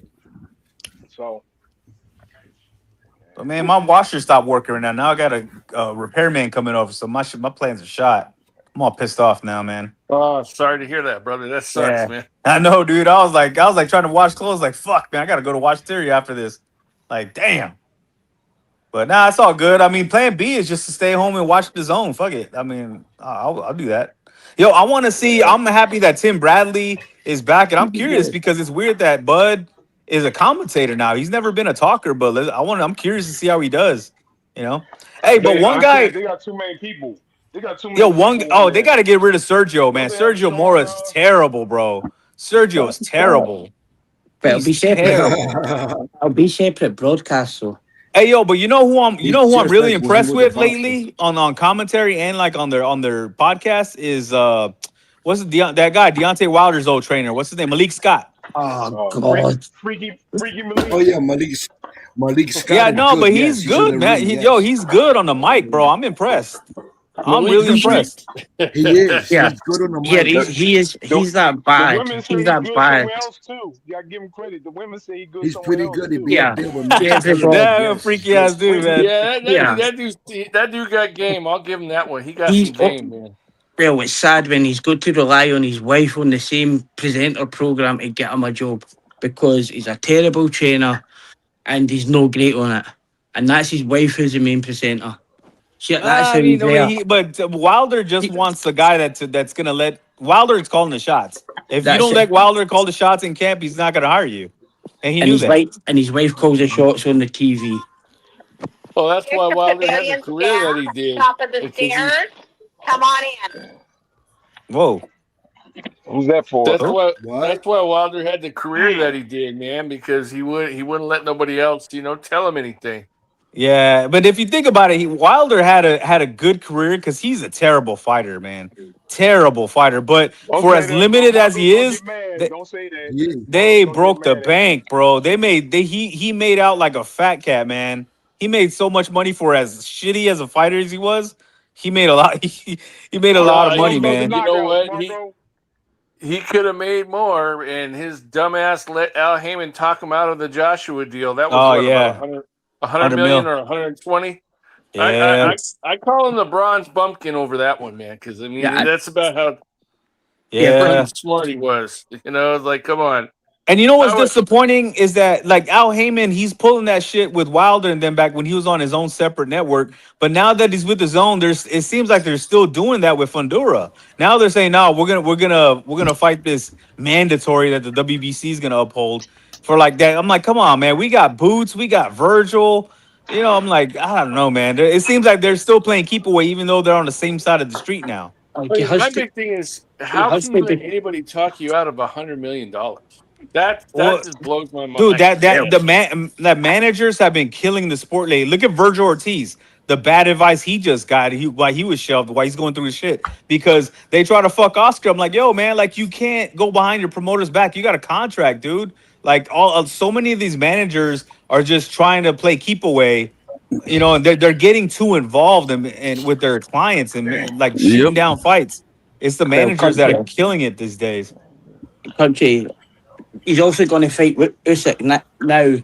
So my washer stopped working right now. Now I got a repairman coming over, so my plans are shot. I'm all pissed off now, man. Oh, sorry to hear that, brother. That sucks, Yeah. man. I know, dude. I was like trying to wash clothes. Like, fuck, man. I gotta go to Watch Theory after this. Like, damn. But nah, it's all good. I mean, plan B is just to stay home and watch the zone. Fuck it. I mean, I'll do that. Yo, I want to see. I'm happy that Tim Bradley is back, and I'm curious because it's weird that Bud is a commentator now. He's never been a talker, but I'm curious to see how he does. You know. Hey, but one guy. they got too many people. They got too many. Yo, people they got to get rid of Sergio, man. Sergio Mora's terrible, bro. Sergio is terrible. But it'll be He's separate. terrible. It'll be separate broadcast, so. Hey, yo, but you know who I'm just really like impressed Wazoo with with the lately on commentary and like on their podcast is what's that guy Deontay Wilder's old trainer? What's his name? Malik Scott. Oh God. Freaky Malik. Oh yeah, Malik Scott. Yeah, is no, good. but Yes, he's he's in good, the man. ring, yes. Yo, he's good on the mic, bro. I'm impressed. I'm really impressed. He is. Yeah. He's good on the Yeah, mic. he's that The bad. women say He's he's that good bad. somewhere else too. You gotta give him credit. The women say he's good He's somewhere pretty else good. He too. be Yeah. up there with Yeah, Mike. Damn, freaky ass dude, man. Yeah, Yeah. that dude got game. I'll give him that one. He got He's some game, man. Well, it's sad when he's got to rely on his wife on the same presenter program to get him a job because he's a terrible trainer and he's no great on it. And that's his wife who's the main presenter. Shit, that's how he's there. But Wilder just wants the guy that's gonna let Wilder's calling the shots. If you That's don't it. let Wilder call the shots in camp, he's not gonna hire you. And he And knew his that. wife calls the shots on the TV. Well, that's why Wilder had the career that he did. Top of the Because he- stairs. Come on in. Whoa. Who's that for? That's why. What? That's why Wilder had the career that he did, man. Because he wouldn't let nobody else, tell him anything. Yeah, but if you think about it, Wilder had a good career because he's a terrible fighter, man. Terrible fighter. But Don't for say as that. limited Don't as he get is, mad. Don't say that. Yeah. they Don't broke get the mad at bank, bro. He made out like a fat cat, man. He made so much money for as shitty as a fighter as he was. He made a lot. He made a lot of money, You man. know what? He could have made more, and his dumbass let Al Heyman talk him out of the Joshua deal. That was yeah. about 100 million or 120. Yeah. I call him the bronze bumpkin over that one, man, because I mean that's about how Yeah. smart he was. It's like, come on. And you know what's disappointing is that like Al Heyman, he's pulling that shit with Wilder and then back when he was on his own separate network. But now that he's with his own, it seems like they're still doing that with Fundura. Now they're saying, no, we're gonna fight this mandatory that the WBC is gonna uphold for like that. I'm like, come on, man. We got Boots, we got Virgil. I'm like, I don't know, man. It seems like they're still playing keep away, even though they're on the same side of the street now. My big thing is, how can you let anybody talk you out of $100 million? That just blows my mind, Dude. That managers have been killing the sport lately. Look at Virgil Ortiz. The bad advice he just got, why he was shelved, why he's going through his shit because they try to fuck Oscar. I'm like, yo, man, like you can't go behind your promoter's back. You got a contract, dude. Like so many of these managers are just trying to play keep away, you know, and they're getting too involved and with their clients and like shooting down fights. It's the managers that are killing it these days. Country, he's also going to fight with Usyk now,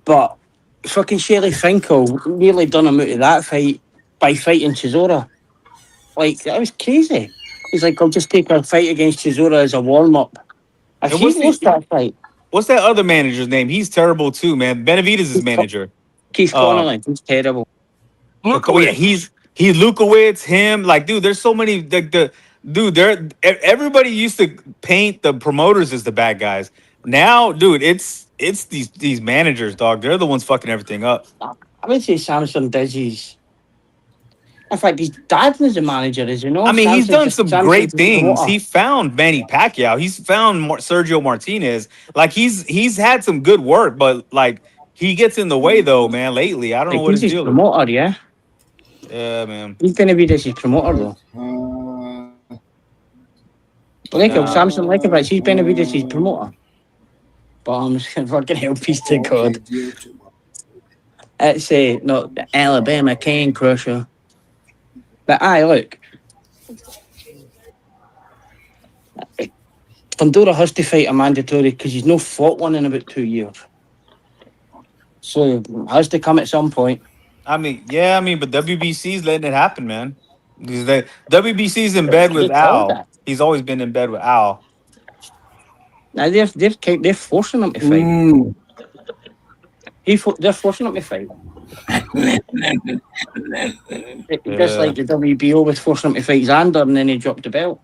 but fucking Shelly Finkel nearly done him out of that fight by fighting Chisora. Like, that was crazy. He's like, I'll just take a fight against Chisora as a warm-up. If he lost that fight. What's that other manager's name? He's terrible too, man. Benavidez is his manager. Keith Connolly. He's terrible. Yeah, he's Lukowitz, him. Like, dude, there's so many. Everybody used to paint the promoters as the bad guys. Now, dude, it's these managers, dog. They're the ones fucking everything up. I would say Samson Dizzy's. In fact, his dad was a manager, as you know. I mean, he's done some great things. He found Manny Pacquiao. He's found Sergio Martinez. Like, he's had some good work, but like he gets in the way though, man. Lately, I don't know what his deal is. Promoter, yeah. Yeah, man. He's gonna be this promoter though. Samson Lekovich, he's gonna be this promoter. But I'm just gonna fucking help peace to God. It's not the Alabama Cane Crusher. But look. Fundora has to fight a mandatory because he's not fought one in about 2 years. So it has to come at some point. But WBC's letting it happen, man. Because WBC's in bed with Al. He's always been in bed with Al. Now they're forcing him to fight. They're forcing him to fight. Just like the WBO was forcing him to fight Xander and then he dropped the belt.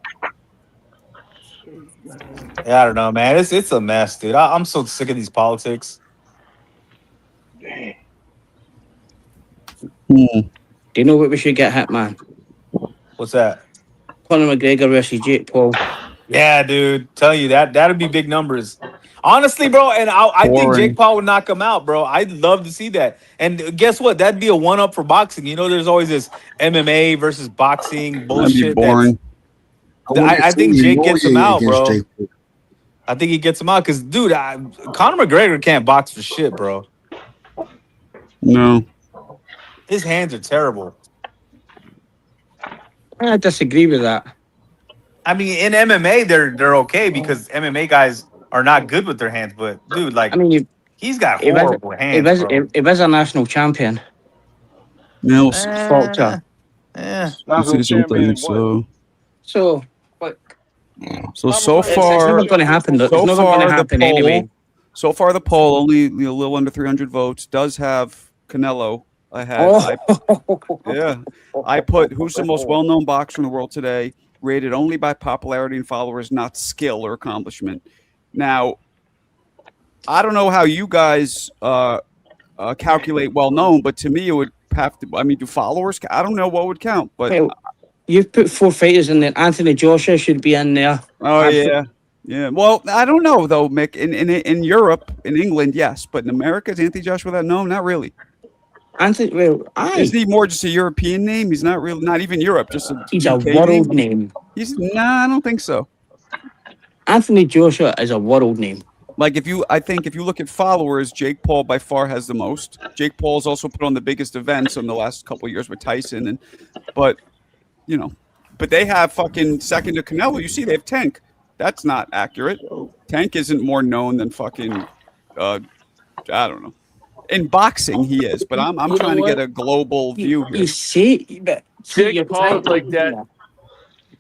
Yeah, I don't know, man. It's a mess, dude. I'm so sick of these politics. Do you know what we should get, Hitman? What's that? Conor McGregor versus Jake Paul. Yeah, dude. Tell you that'd be big numbers. Honestly, bro, and I think Jake Paul would knock him out, bro. I'd love to see that. And guess what? That'd be a one-up for boxing. You know, there's always this MMA versus boxing bullshit. That'd be boring. I think Jake gets him out, bro. I think he gets him out because, dude, Conor McGregor can't box for shit, bro. No. His hands are terrible. I disagree with that. I mean, in MMA, they're okay because MMA guys are not good with their hands. But, dude, like, he's got horrible hands, bro. He was a national champion. No. Falter. I think so. So far, it's never going to happen. It's never going to happen anyway. So far, the poll only a little under 300 votes does have Canelo ahead. I put who's the most well-known boxer in the world today, rated only by popularity and followers, not skill or accomplishment. Now, I don't know how you guys calculate well-known, but to me, it would have to. I mean, do followers? I don't know what would count, but. You've put 4 fighters in there. Anthony Joshua should be in there. Oh, yeah. Well, I don't know, though, Mick. In Europe, in England, yes. But in America, is Anthony Joshua that? No, not really. Isn't he more just a European name? He's not really, not even Europe. He's a world name. I don't think so. Anthony Joshua is a world name. Like if you look at followers, Jake Paul by far has the most. Jake Paul's also put on the biggest events in the last couple of years with Tyson, but they have fucking second to Canelo. You see, they have Tank. That's not accurate. Tank isn't more known than fucking. I don't know. In boxing, he is, but I'm trying to get a global view here. You see, but Jake Paul's like that.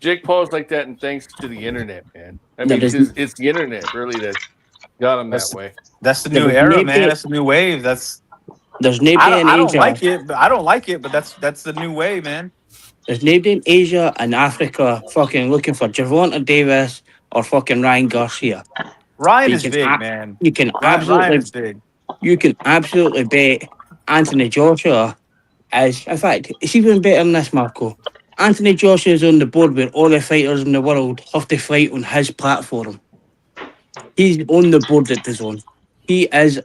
Jake Paul's like that, and thanks to the internet, man. I mean, it's the internet really that got him that way. That's the new era, man. That's the new wave. There's nobody in Asia. I don't like it, but I don't like it. But that's the new way, man. There's nobody in Asia and Africa fucking looking for Gervonta Davis or fucking Ryan Garcia. Ryan is big, man. You can absolutely bet Anthony Joshua is. In fact, it's even better than this, Marco. Anthony Joshua is on the board where all the fighters in the world have to fight on his platform. He's on the board at the zone. He is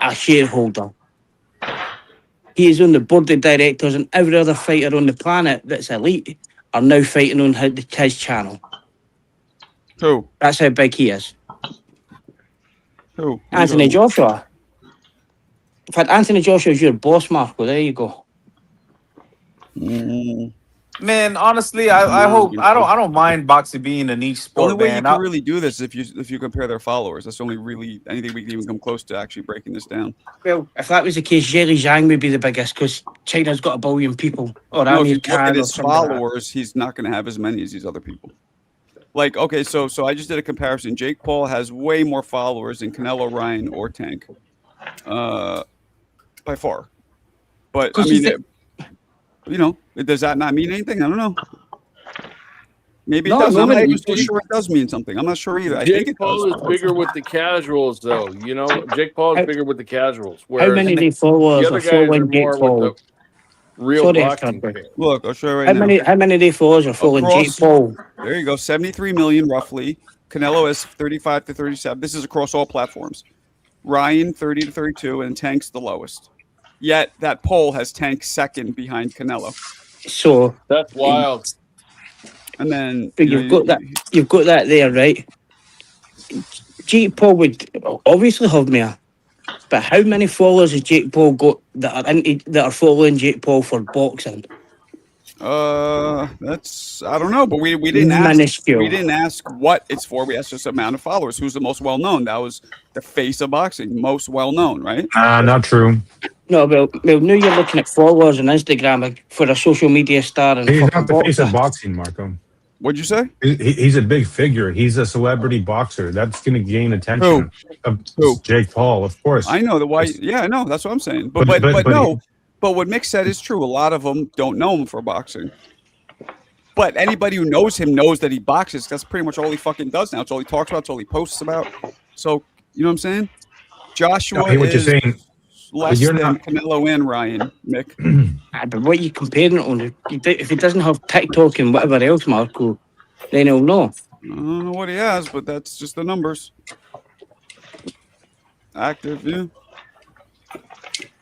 a shareholder. He is on the board of directors, and every other fighter on the planet that's elite are now fighting on his channel. Who? That's how big he is. Who? Anthony Joshua. In fact, Anthony Joshua is your boss, Marco. There you go. Man, honestly, I hope I don't mind boxing being a niche The sport, only way man. you can really do this is if you compare their followers. That's the only really anything we can even come close to actually breaking this down. Well, if that was the case, Jerry Zhang would be the biggest because China's got 1 billion people. Or No, if Amir you look Khan at or his something like that. followers, he's not going to have as many as these other people. Like, okay, so I just did a comparison. Jake Paul has way more followers than Canelo, Ryan, or Tank, by far. But I mean, does that not mean anything? I don't know. Maybe it does. I'm not even sure it does mean something. I'm not sure either. I think Jake it Paul does. is bigger with the casuals, though. You know, Jake Paul is bigger with the casuals. How many of the followers the are other guys are following Jake more Paul? with the real Sorry, boxing Hector. fans. Look, I'll show you right now. How many of the followers are following Jake Paul? There you go. 73 million roughly. Canelo has 35 to 37. This is across all platforms. Ryan 30 to 32, and Tank's the lowest. Yet that poll has Tank second behind Canelo. So that's wild. And then you've got that there, right? Jake Paul would obviously have more, but how many followers has Jake Paul got that are following Jake Paul for boxing? That's I don't know, but we didn't ask. We didn't ask what it's for. We asked just amount of followers. Who's the most well known? That was the face of boxing, most well known, right? Not true. No, well, now you're looking at followers on Instagram for a social media star. And He's not the face of boxing, Marco. What'd you say? He's a big figure. He's a celebrity boxer. That's going to gain attention. Who? Jake Paul, of course. I know the why. Yeah, I know. That's what I'm saying. But no. But what Mick said is true. A lot of them don't know him for boxing. But anybody who knows him knows that he boxes. That's pretty much all he fucking does now. It's all he talks about. It's all he posts about. So you know what I'm saying? Joshua what you're saying. less You're than not- Canelo and Ryan, Mick. But what are you comparing it on? If he doesn't have TikTok and whatever else, Marco, then he'll know. I don't know what he has, but that's just the numbers. Active, yeah.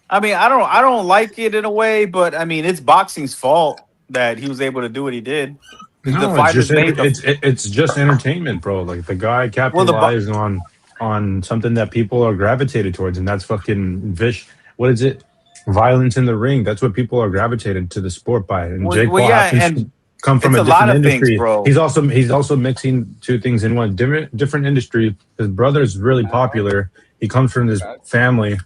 I mean, I don't like it in a way, but I mean, it's boxing's fault that he was able to do what he did. No, it's just entertainment, bro. Like the guy capitalized on something that people are gravitated towards, and that's fucking what is it? Violence in the ring. That's what people are gravitated to the sport by. And Jake Paul happens to come from a different industry. Things, bro. He's also mixing two things in one different industry. His brother's really popular. He comes from this family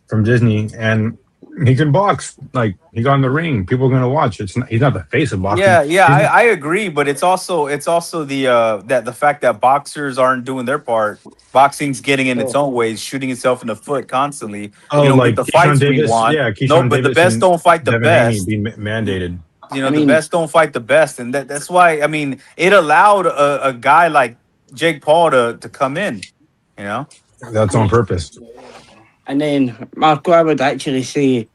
from Disney, and he can box. Like he got in the ring, people are gonna watch. He's not the face of boxing. I agree, but it's also the fact that boxers aren't doing their part. Boxing's getting in its own ways, shooting itself in the foot constantly. Oh, you don't like get the Keyshawn fights we Davis, want. yeah, Keyshawn No, but the Davis best and don't fight the Devin Haney best. being mandated. You know, the best don't fight the best, and that's why. I mean, it allowed a guy like Jake Paul to come in. You know, That's on purpose. And then, Marco, I would actually say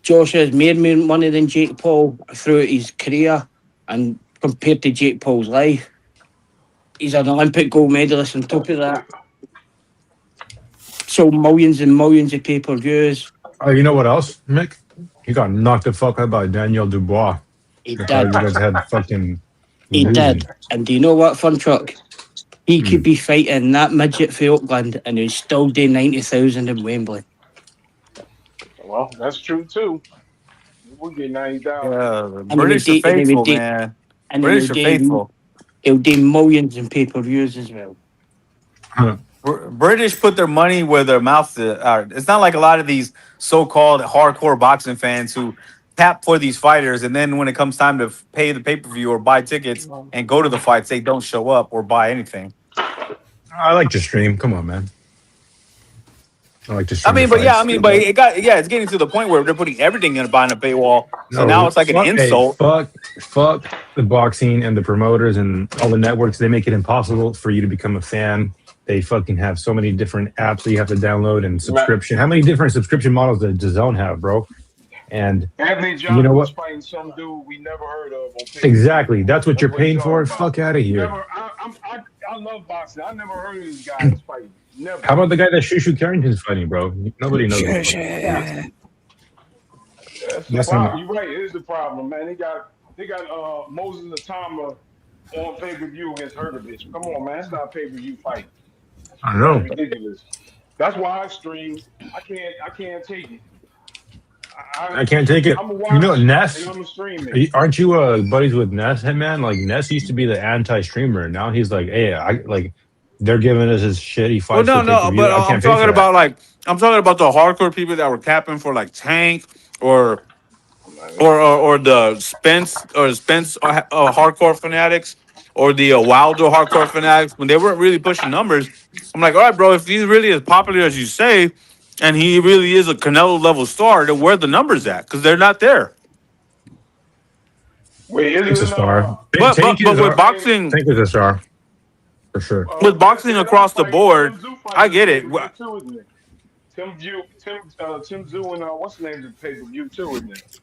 Joshua's made more money than Jake Paul throughout his career, and compared to Jake Paul's life, he's an Olympic gold medalist on top of that. Sold millions and millions of pay-per-views. Oh, you know what else, Mick? He got knocked the fuck out by Daniel Dubois. He You did. guys had fucking. He losing. did. And do you know what, Fun Truck? He could be fighting that midget for Oakland and he's still doing 90,000 in Wembley. Well, that's true too. We'll get 90,000. The British are faithful, man. And British are faithful. He'll do millions in pay-per-views as well. British put their money where their mouth is. It's not like a lot of these so-called hardcore boxing fans who tap for these fighters, and then when it comes time to pay the pay-per-view or buy tickets and go to the fights, they don't show up or buy anything. I like to stream. Come on, man. I like to stream. It's getting to the point where they're putting everything in behind a paywall. So now it's like an insult. Fuck the boxing and the promoters and all the networks. They make it impossible for you to become a fan. They fucking have so many different apps that you have to download and subscription. How many different subscription models does DAZN have, bro? And Anthony Johnson you know was what? fighting some dude we never heard of. On pay-per-view. Exactly. That's what you're paying for. Fuck out of here. I love boxing. I never heard of this guy was fighting. Never. How about the guy that Shushu Carrington's fighting, bro? Nobody knows. That's the That's problem. not- You're right. It is the problem, man. They got Moses Atama on pay-per-view against Hergovich. Come on, man. It's not a pay-per-view fight. I know. Ridiculous. That's why I stream. I can't take it. I can't take it. I'm a You know, watch Ness. and I'm a stream it. Aren't you buddies with Ness, man? Like Ness used to be the anti-streamer. Now he's like, hey, I like they're giving us his shitty fights. Well, no, but I'm talking about I'm talking about the hardcore people that were capping for like Tank or the Spence hardcore fanatics or the Wilder hardcore fanatics when they weren't really pushing numbers. I'm like, all right, bro, if he's really as popular as you say, and he really is a Canelo level star, then where are the numbers at? Because they're not there. Wait, Tank's a star. But with boxing, Tank is a star for sure. With boxing across the board, I get it. Tim Zoo and what's the name of the pay-per-view too, isn't it?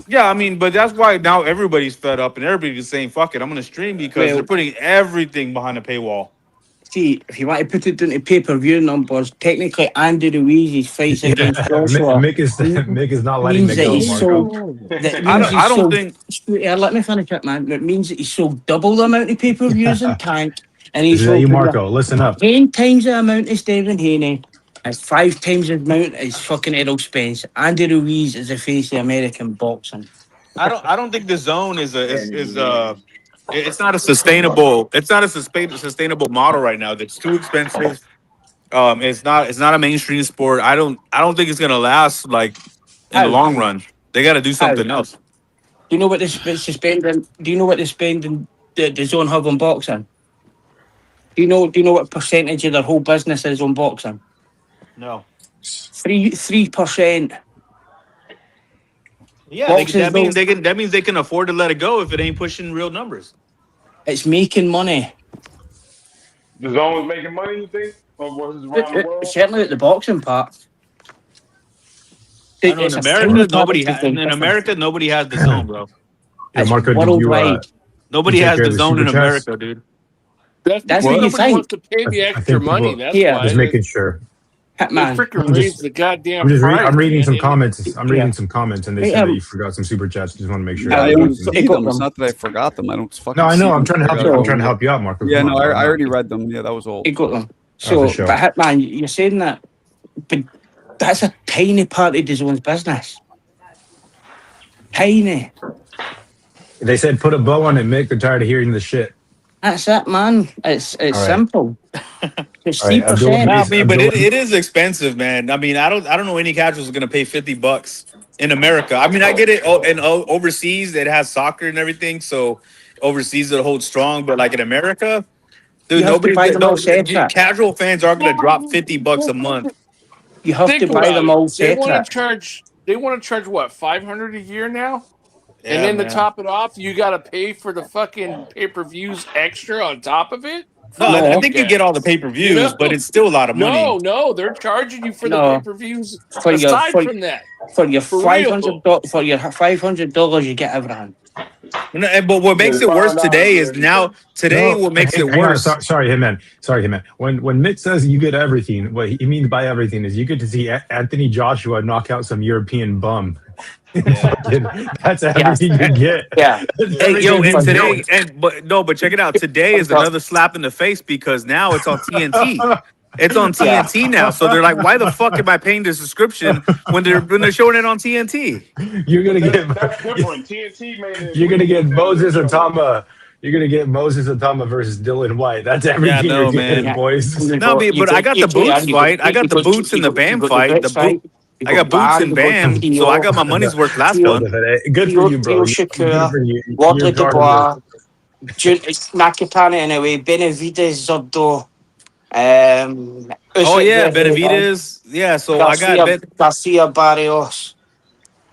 Yeah, I mean, but that's why now everybody's fed up and everybody's saying, fuck it, I'm going to stream because they're putting everything behind a paywall. See, if you want to put it down to pay-per-view numbers, technically Andy Ruiz's fights against Joshua. Mick is not letting me go, Marco. I don't think. Let me finish it, man. It means that he sold double the amount of pay-per-views in Tank, and he sold Marco, listen up. 10 times the amount of Stephen Haney. It's 5 times the amount as fucking Errol Spence. Andy Ruiz is the face of American boxing. I don't think the zone is it's not a sustainable sustainable model right now. It's too expensive. It's not a mainstream sport. I don't think it's gonna last like in the long run. They got to do something else. Do you know what they're spending? Do you know what they're spending the zone have on boxing? Do you know what percentage of their whole business is on boxing? No. 3%. Yeah, that means they can afford to let it go if it ain't pushing real numbers. It's making money. The zone is making money, you think? Or was it around the world? Certainly at the boxing part. In America, nobody has the zone, bro. Yeah, Marco, worldwide. Nobody has the zone in America, dude. That's what you nobody wants think. to pay the extra money. That's Yeah. why. Just making sure. They freaking raised the goddamn I'm reading price, some man. comments. I'm reading some comments, and they said that you forgot some super chats. Just want to make sure. It's not that I forgot them. I don't fucking. No, I know. see I'm them. trying to help you. I'm trying to help you out, Marco. Yeah, Come no, on, I already read them. Yeah, that was old. He got them. So, show. but Hitman, you're saying that, but that's a tiny part of the zone's business. Tiny. They said put a bow on it, Mick. They're tired of hearing the shit. That's it, man. It's right. simple. It's All right, 3%. I mean, but it is expensive, man. I mean, I don't know any casuals going to pay $50 in America. I mean, I get it. And overseas, it has soccer and everything, so overseas it holds strong. But like in America, dude, casual fans aren't going to drop $50 a month. You have Think to buy about them it. all They want separate. to charge. They want to charge what, $500 a year now? Yeah, and then man. to top it off, you got to pay for the fucking pay-per-views extra on top of it. No, I think you get all the pay-per-views, No. but it's still a lot of money. No, they're charging you for the No. pay-per-views For your- aside for- from that. For your For $500, you get everything. No, but what makes it worse today is what makes it Hang on, worse. sorry, Hitman. When Mick says you get everything, what he means by everything is you get to see Anthony Joshua knock out some European bum. That's everything you get. Yeah. Hey, yo, and today, but check it out. Today is another slap in the face because now it's on TNT. It's on TNT now, so they're like, "Why the fuck am I paying this subscription when they're showing it on TNT?" You're gonna get. That's different. TNT made it. You're gonna get Moses Atama. You're gonna get Moses Atama versus Dylan White. That's everything you're getting, boys. No, but I got the Boots fight. I got the Boots and the Bam fight. I got Boots and Bam, so I got my money's worth last one. Good for you, bro. Shakur, Good for you. Wardley You're Dubois, Nakatani anyway, Benavides, Zordo. Oh yeah, Benavides. Yeah, so I got Garcia Barrios,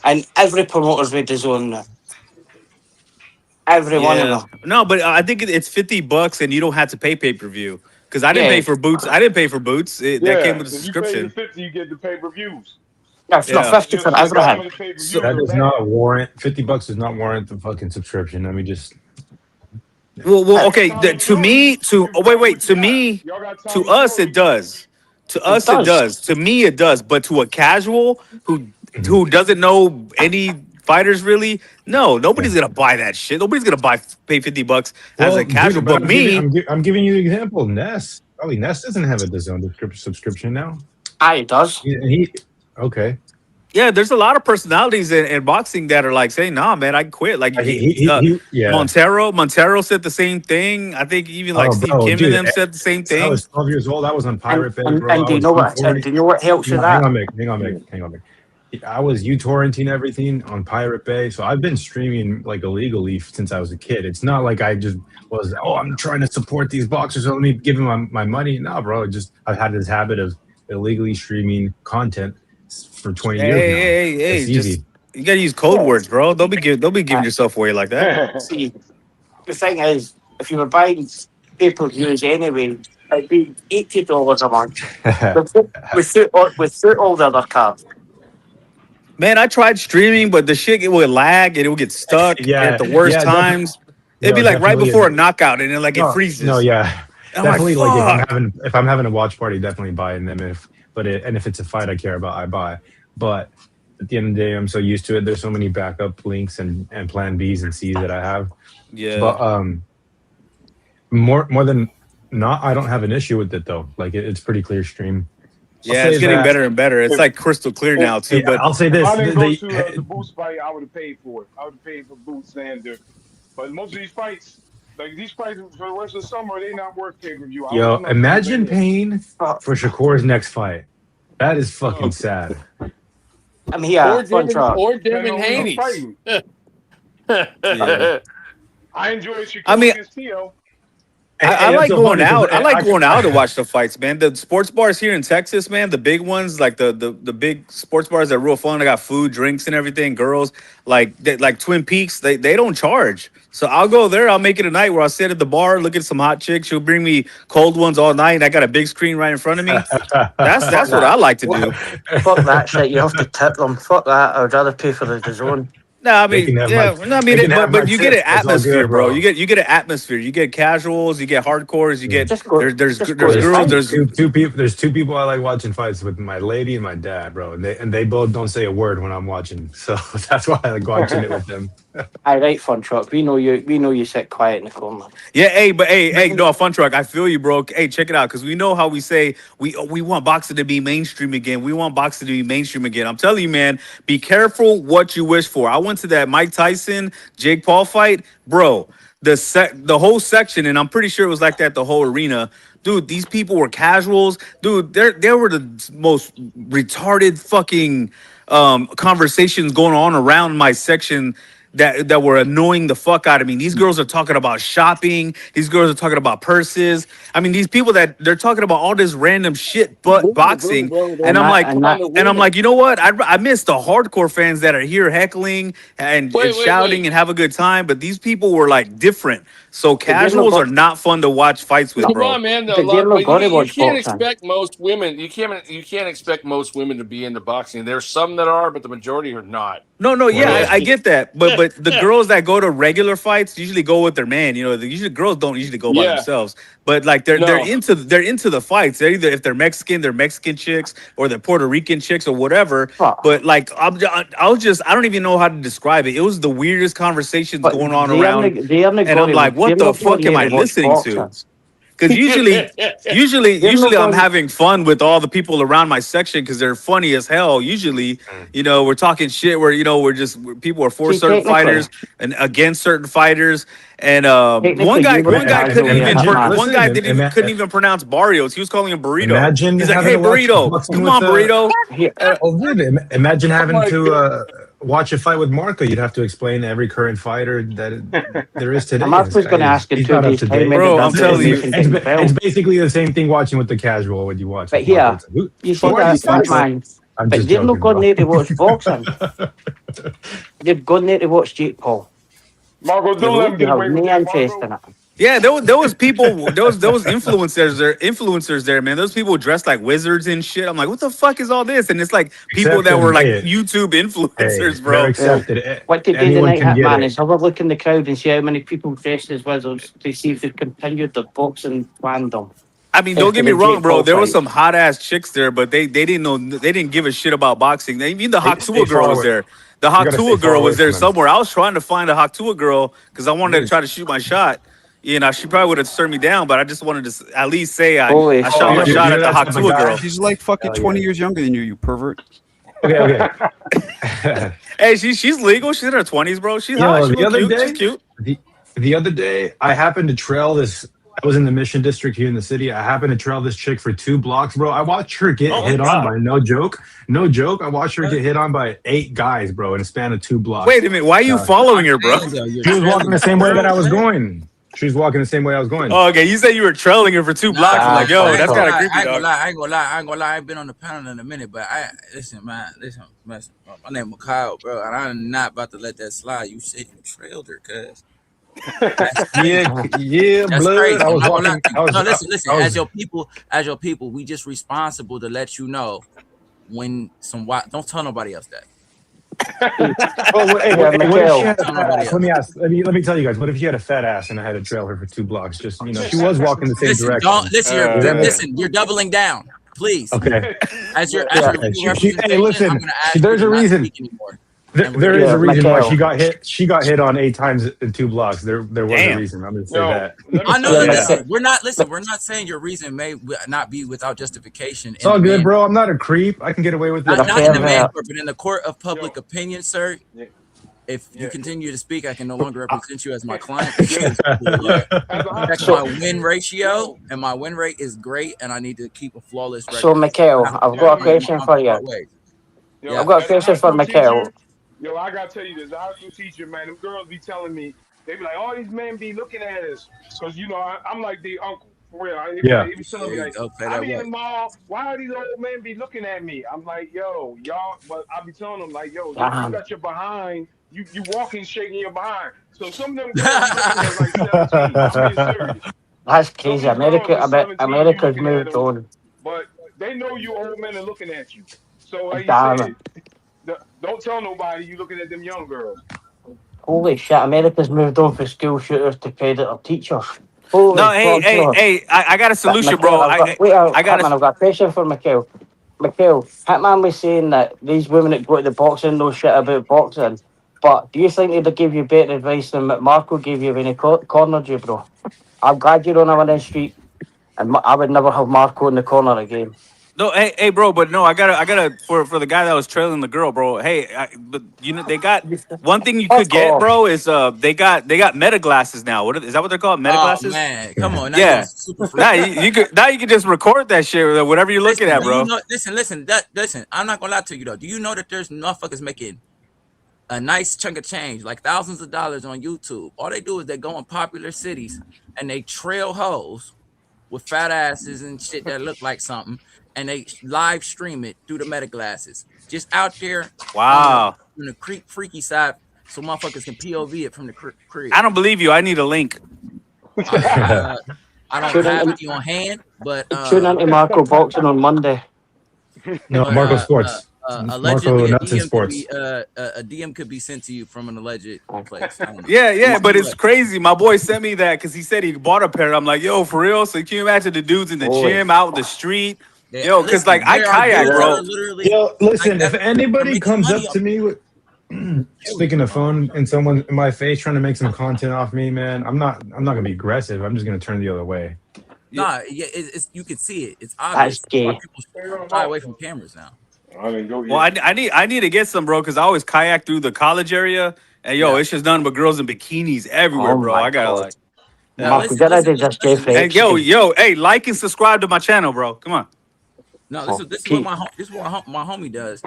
and every promoter's with his own now. Every one of them. No, but I think it's $50 and you don't have to pay pay-per-view. Because I didn't pay for Boots. I didn't pay for Boots. That came with a subscription. If you pay the $50, you get the pay-per-views. That's not 50 for everything. That does not warrant $50 does not warrant the fucking subscription. Let me just. Well, okay. To us, it does. To us, it does. To me, it does. But to a casual who doesn't know any fighters really, no, nobody's gonna buy that shit. Nobody's gonna pay $50 as a casual. Dude, but me, I'm giving you the example, Ness. Probably Ness doesn't have a DAZN subscription now. He does. Okay. Yeah, there's a lot of personalities in boxing that are like saying, "Nah, man, I quit." Like Yeah. Montero said the same thing. I think even like Steve Kim and them said the same I thing. was 12 years old. I was on Pirate Bay, bro. And do you know what helps with that? Hang on, Mick. I was uTorrenting everything on Pirate Bay, so I've been streaming like illegally since I was a kid. It's not like I just was, I'm trying to support these boxers, so let me give them my money. No, bro, I've had this habit of illegally streaming content for 20 years now. Hey, it's easy. You gotta use code words, bro. Don't be giving yourself away like that. See, the thing is, if you were buying pay-per-views anyway, it'd be $80 a month with all the other cards. Man, I tried streaming, but the shit it would lag and it would get stuck at the worst times. It'd be like right before a knockout, and then like it freezes. No, yeah, I'm definitely. like if I'm having a watch party, definitely buy them. If it's a fight I care about, I buy. But at the end of the day, I'm so used to it. There's so many backup links and plan Bs and Cs that I have. Yeah. But more than not, I don't have an issue with it though. Like it's pretty clear stream. Yeah, it's getting better and better. It's like crystal clear now too. Yeah, but I'll say this: I didn't go to the Boots fight. I would have paid for it. I would have paid for Boots and but most of these fights, like these fights for the rest of the summer, they not worth pay-per-view. Yo, imagine paying for Shakur's next fight. That is fucking sad. I'm here. Or Devin Haney. I enjoy Shakur against Tio. I like going out. I like going out to watch the fights, man. The sports bars here in Texas, man, the big ones, like the big sports bars that are real fun. They got food, drinks, and everything. Girls, like Twin Peaks, they don't charge. So I'll go there. I'll make it a night where I'll sit at the bar, look at some hot chicks. She'll bring me cold ones all night. And I got a big screen right in front of me. That's what I like to do. Fuck that shit. You have to tip them. Fuck that. I'd rather pay for the DAZN. No, I mean, but you get an atmosphere, bro. You get an atmosphere. You get casuals, you get hardcores, you get there's girls. There's two people. There's two people I like watching fights with: my lady and my dad, bro. And they both don't say a word when I'm watching, so that's why I like watching it with them. All right, Fun Truck. We know you sit quiet in the corner. Yeah, hey, no, Fun Truck. I feel you, bro. Hey, check it out, because we know how we say we want boxing to be mainstream again. We want boxing to be mainstream again. I'm telling you, man, be careful what you wish for. I went to that Mike Tyson, Jake Paul fight, bro. The whole section, and I'm pretty sure it was like that the whole arena. Dude, these people were casuals. Dude, they were the most retarded fucking conversations going on around my section that were annoying the fuck out of me. These girls are talking about shopping. These girls are talking about purses. I mean, these people that they're talking about all this random shit but boxing. And I'm like, you know what? I miss the hardcore fans that are here heckling and shouting and have a good time. But these people were like different. So casuals are not fun to watch fights with, Come bro. on, man. You can't expect most women. You can't expect most women to be into boxing. There's some that are, but the majority are not. No, yeah, I get that, but the girls that go to regular fights usually go with their man. You know, girls don't usually go by themselves, but like they're into the fights. They're either, if they're Mexican chicks, or they're Puerto Rican chicks or whatever. But like I don't even know how to describe it. It was the weirdest conversations going on around, and I'm like, what the fuck am I listening to? Because usually I'm having fun with all the people around my section because they're funny as hell. Usually, you know, we're talking shit where, you know, people are for certain fighters and against certain fighters. And one guy couldn't even pronounce Barrios. He was calling him Burrito. He's like, hey, Burrito, come on, Burrito. Imagine having to watch a fight with Marco. You'd have to explain every current fighter that there is today. I'm actually going to ask you bro, I'm telling you, it's basically the same thing watching with the casual when you watch. But here, you see that man. But you're not going there to watch boxing. You're going there to watch Jake Paul. Marco, don't let him get away with that. Yeah, there was people, there was influencers there, man. Those people dressed like wizards and shit. I'm like, what the fuck is all this? And it's like people that were like YouTube influencers, bro. What they do tonight, man, is have a look in the crowd and see how many people dressed as wizards to see if they continued the boxing fandom. I mean, don't get me wrong, bro. There was some hot ass chicks there, but they didn't know, they didn't give a shit about boxing. Even the Haktua girl was there. The Haktua girl was there somewhere. I was trying to find a Haktua girl because I wanted to try to shoot my shot. you know, she probably would have turned me down, but I just wanted to at least say I Holy shot my shit. shot at the You're that type of Hatua guy. girl. She's like fucking 20 years younger than you pervert. Okay. Hey, she's legal. She's in her 20s, bro. She's Yo, hot. She the look other cute. day, She's cute. the other day, I happened to trail this. I was in the Mission District here in the city. I happened to trail this chick for 2 blocks, bro. I watched her get hit on by no joke. I watched her get hit on by 8 guys, bro, in a span of 2 blocks. Wait a minute. Why are you following her, bro? She was walking the same way that I was going. She was walking the same way I was going. Oh, okay. You said you were trailing her for 2 blocks. I'm like, yo, that's kind of creepy, I ain't dog. gonna lie. I ain't been on the panel in a minute, but listen, man. My name is Kyle, bro, and I'm not about to let that slide. You said you trailed her, cuz. Yeah, That's blood. crazy. I was I'm not walking. gonna lie. No, listen. I was- As your people, we just responsible to let you know when don't tell nobody else that. Oh, what if she had a Tell fat nobody ass? else. Let me tell you guys. What if she had a fat ass and I had to trail her for 2 blocks? Just she was walking the same direction. You're doubling down. Please. Okay. As your Hey, listen. There's a reason. There is a reason why she got hit. She got hit on 8 times in 2 blocks. There was a reason. I'm gonna say that. I know. Listen, we're not saying your reason may not be without justification. It's all good, bro. I'm not a creep. I can get away with it. Not in the man court, but in the court of public opinion, sir. If you continue to speak, I can no longer represent you as my client. That's my win ratio, and my win rate is great, and I need to keep a flawless record. So, Mikhail, I've got a question for you. I've got a question for Mikhail. Yo, I gotta tell you this. Our school teacher, man, them girls be telling me, they be like, all these men be looking at us. Because, you know, I'm like the uncle, for real. They be telling me, like, I be in the mall, why are these old men be looking at me? I'm like, yo, y'all, but I be telling them, like, yo, you got your behind, you walking, shaking your behind. So some of them girls be looking at like 17. I'm being serious. That's crazy. America's moved on. But they know you old men are looking at you. So, like you said, don't tell nobody you looking at them young girls. Holy shit, America's moved on from school shooters to predator teachers. Holy No, hey, I got a solution, bro. I've got a question for Mikhail. Mikhail, Hitman was saying that these women that go to the boxing know shit about boxing. But do you think they'd give you better advice than Marco gave you when he cornered you, bro? I'm glad you don't have an in street, and I would never have Marco in the corner again. No, hey, bro, but no, I gotta for the guy that was trailing the girl, bro. Hey, but you know they got one thing you could get, bro, is they got meta glasses now. Is that what they're called? Meta glasses? Man, come on, yeah. Now you can just record that shit, whatever you're looking at, bro. Listen. I'm not gonna lie to you though. Do you know that there's motherfuckers making a nice chunk of change, like thousands of dollars on YouTube? All they do is they go in popular cities and they trail hoes with fat asses and shit that look like something, and they live stream it through the meta glasses. Just out there, wow, on the freaky side, so motherfuckers can POV it from the crib. I don't believe you. I need a link. I don't have it on hand, but tune into Marco Boxing on Monday. No, Marco Sports. Allegedly, Marco Nuts and Sports. A DM could be sent to you from an alleged place. Yeah, but it's crazy. My boy sent me that because he said he bought a pair. I'm like, yo, for real? So can you imagine the dudes in the gym, out in the street? Yo, because like I kayak, bro. Yo, listen, if anybody comes up to me with sticking a phone in my face trying to make some content off me, man, I'm not gonna be aggressive. I'm just gonna turn the other way. Nah, it's you can see it. It's obvious. People shy away from cameras now. Well, I need to get some, bro, because I always kayak through the college area, and it's just nothing but girls in bikinis everywhere, bro. I gotta like. And yo, hey, like and subscribe to my channel, bro. Come on. No, this is what my homie does.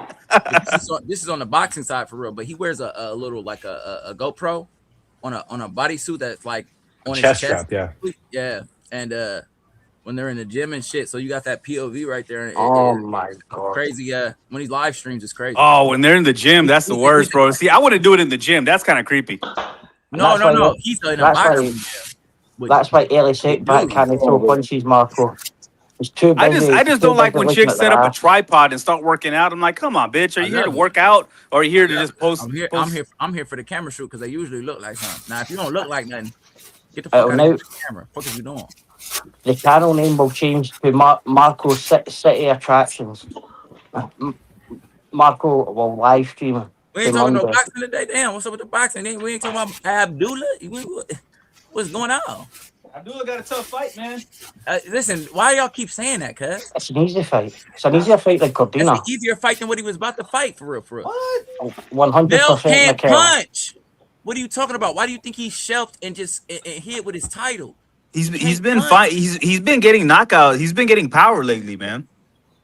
This is on the boxing side for real, but he wears a little like a GoPro on a bodysuit that's like on his chest. Yeah, and when they're in the gym and shit, so you got that POV right there. My god, crazy! When he live streams, it's crazy. Oh, when they're in the gym, that's the worst, bro. See, I wouldn't do it in the gym. That's kind of creepy. No. He's in a boxing gym. That's why Ellie Sakeback can't throw punches, Marco. It's too busy. I just don't like when chicks set up a tripod and start working out. I'm like, come on, bitch. Are you here to work out or are you here to just post? I'm here for the camera shoot because they usually look like something. Now, if you don't look like nothing, get the fuck out of the camera. What are you doing? The channel name will change to Marco City Attractions. Marco will live stream. We ain't talking about boxing today. Damn, what's up with the boxing? We ain't talking about Abdullah. What's going on? Abdullah got a tough fight, man. Listen, why y'all keep saying that, cuz? It's an easy fight. It's an easier fight than Cordina. It's an easier fight than what he was about to fight, for real, for real. What? 100%. Bell can't Michael. punch. What are you talking about? Why do you think he shelved and just hit with his title? He's been fine. He's been getting knockouts. He's been getting power lately, man.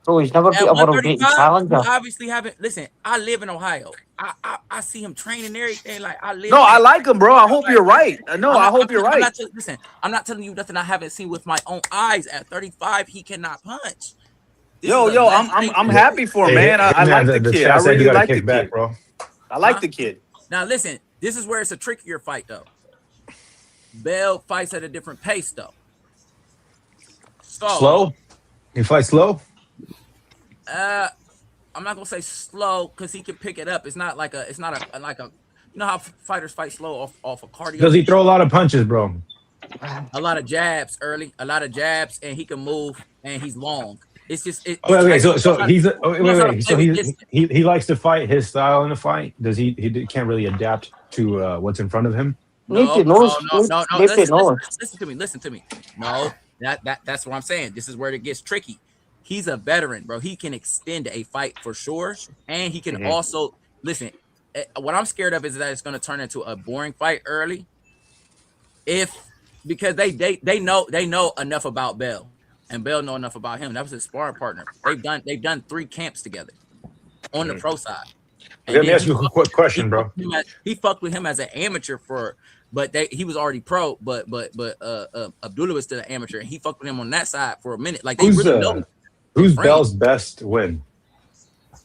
Bro, he's never beat a world beating 135, challenger. you obviously haven't. Listen, I live in Ohio. I see him training and everything. Like I live. No, I like him, bro. I hope you're right. No, I hope you're right. Listen, I'm not telling you nothing I haven't seen with my own eyes. At 35, he cannot punch. Yo, I'm happy for him, man. I like the kid. I really like the kid, bro. I like the kid. Now listen, this is where it's a trickier fight though. Bell fights at a different pace though. Slow? He fights slow? I'm not gonna say slow because he can pick it up. It's not like a. You know how fighters fight slow off of cardio. Does he throw a lot of punches, bro? A lot of jabs early, a lot of jabs, and he can move, and he's long. It's just. So he's he likes to fight his style in the fight. Does he can't really adapt to what's in front of him? No. Listen to me. No, that's what I'm saying. This is where it gets tricky. He's a veteran, bro. He can extend a fight for sure, and he can also listen. What I'm scared of is that it's going to turn into a boring fight early, because they know enough about Bell, and Bell know enough about him. That was his sparring partner. They've done 3 camps together on the pro side. Let me ask you a quick question, bro. He fucked with him as an amateur but he was already pro. But Abdullah was still an amateur, and he fucked with him on that side for a minute. Like they really know. Who's Bell's best win?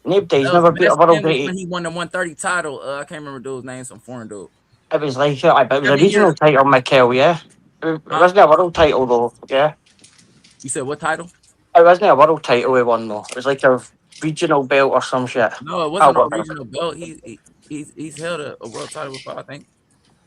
Nobody. He's never beat a world beating. When he won the 130 title, I can't remember dude's name. Some foreign dude. It was like it was a regional title, Michael. Yeah, it wasn't a world title though. Yeah. You said what title? It wasn't a world title we won though. It was like a regional belt or some shit. No, it wasn't a regional belt. He's held a world title before, I think.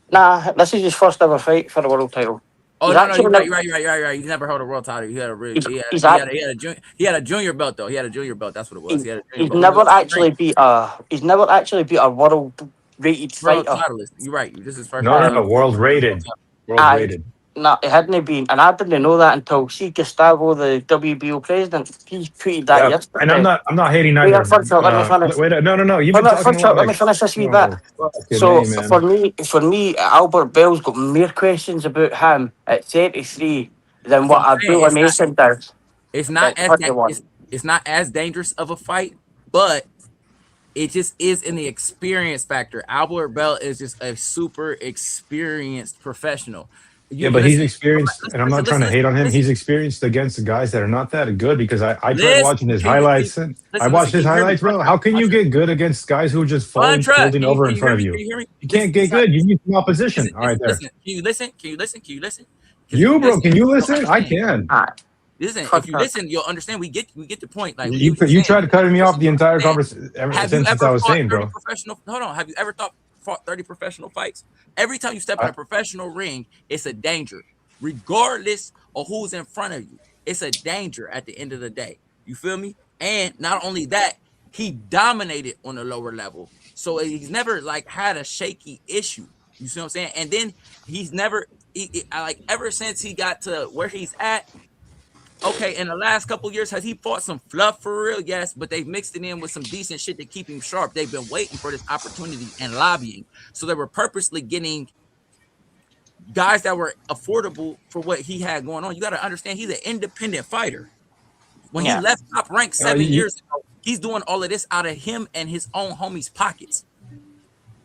Nah, this is his first ever fight for the world title. Oh no, you're right. He's never held a world title. He had a junior belt though. He had a junior belt. That's what it was. He's never actually beat a world rated fighter. Titleist. You're right. This is first. No, world rated. World rated. No, it hadn't been, and I didn't know that until Gustavo, the WBO president, he tweeted that yesterday. And I'm not hating either. Let me finish. No. Let me finish this wee bit. So for me, Albert Bell's got more questions about him at 33 than what Abdullah Mason does. It's not as dangerous of a fight, but it just is in the experience factor. Albert Bell is just a super experienced professional. But he's experienced, and I'm not trying to hate on him. He's experienced against the guys that are not that good because I tried watching his highlights. I watched his highlights, bro. How can you get good against guys who are just folding over in front of you? You can't get good. You need some opposition. All right, there. Can you listen? You, bro, can you listen? I can. Listen, if you listen, you'll understand. We get the point. Like you tried to cut me off the entire conversation since I was saying, bro. Hold on. Have you ever fought 30 professional fights? Every time you step in a professional ring, it's a danger, regardless of who's in front of you. It's a danger at the end of the day. You feel me? And not only that, he dominated on a lower level, so he's never like had a shaky issue. You see what I'm saying? And then he's never, ever since he got to where he's at. Okay, in the last couple years, has he fought some fluff for real? Yes, but they've mixed it in with some decent shit to keep him sharp. They've been waiting for this opportunity and lobbying. So they were purposely getting guys that were affordable for what he had going on. You got to understand, he's an independent fighter. When he left Top Rank 7 years ago, he's doing all of this out of him and his own homies' pockets.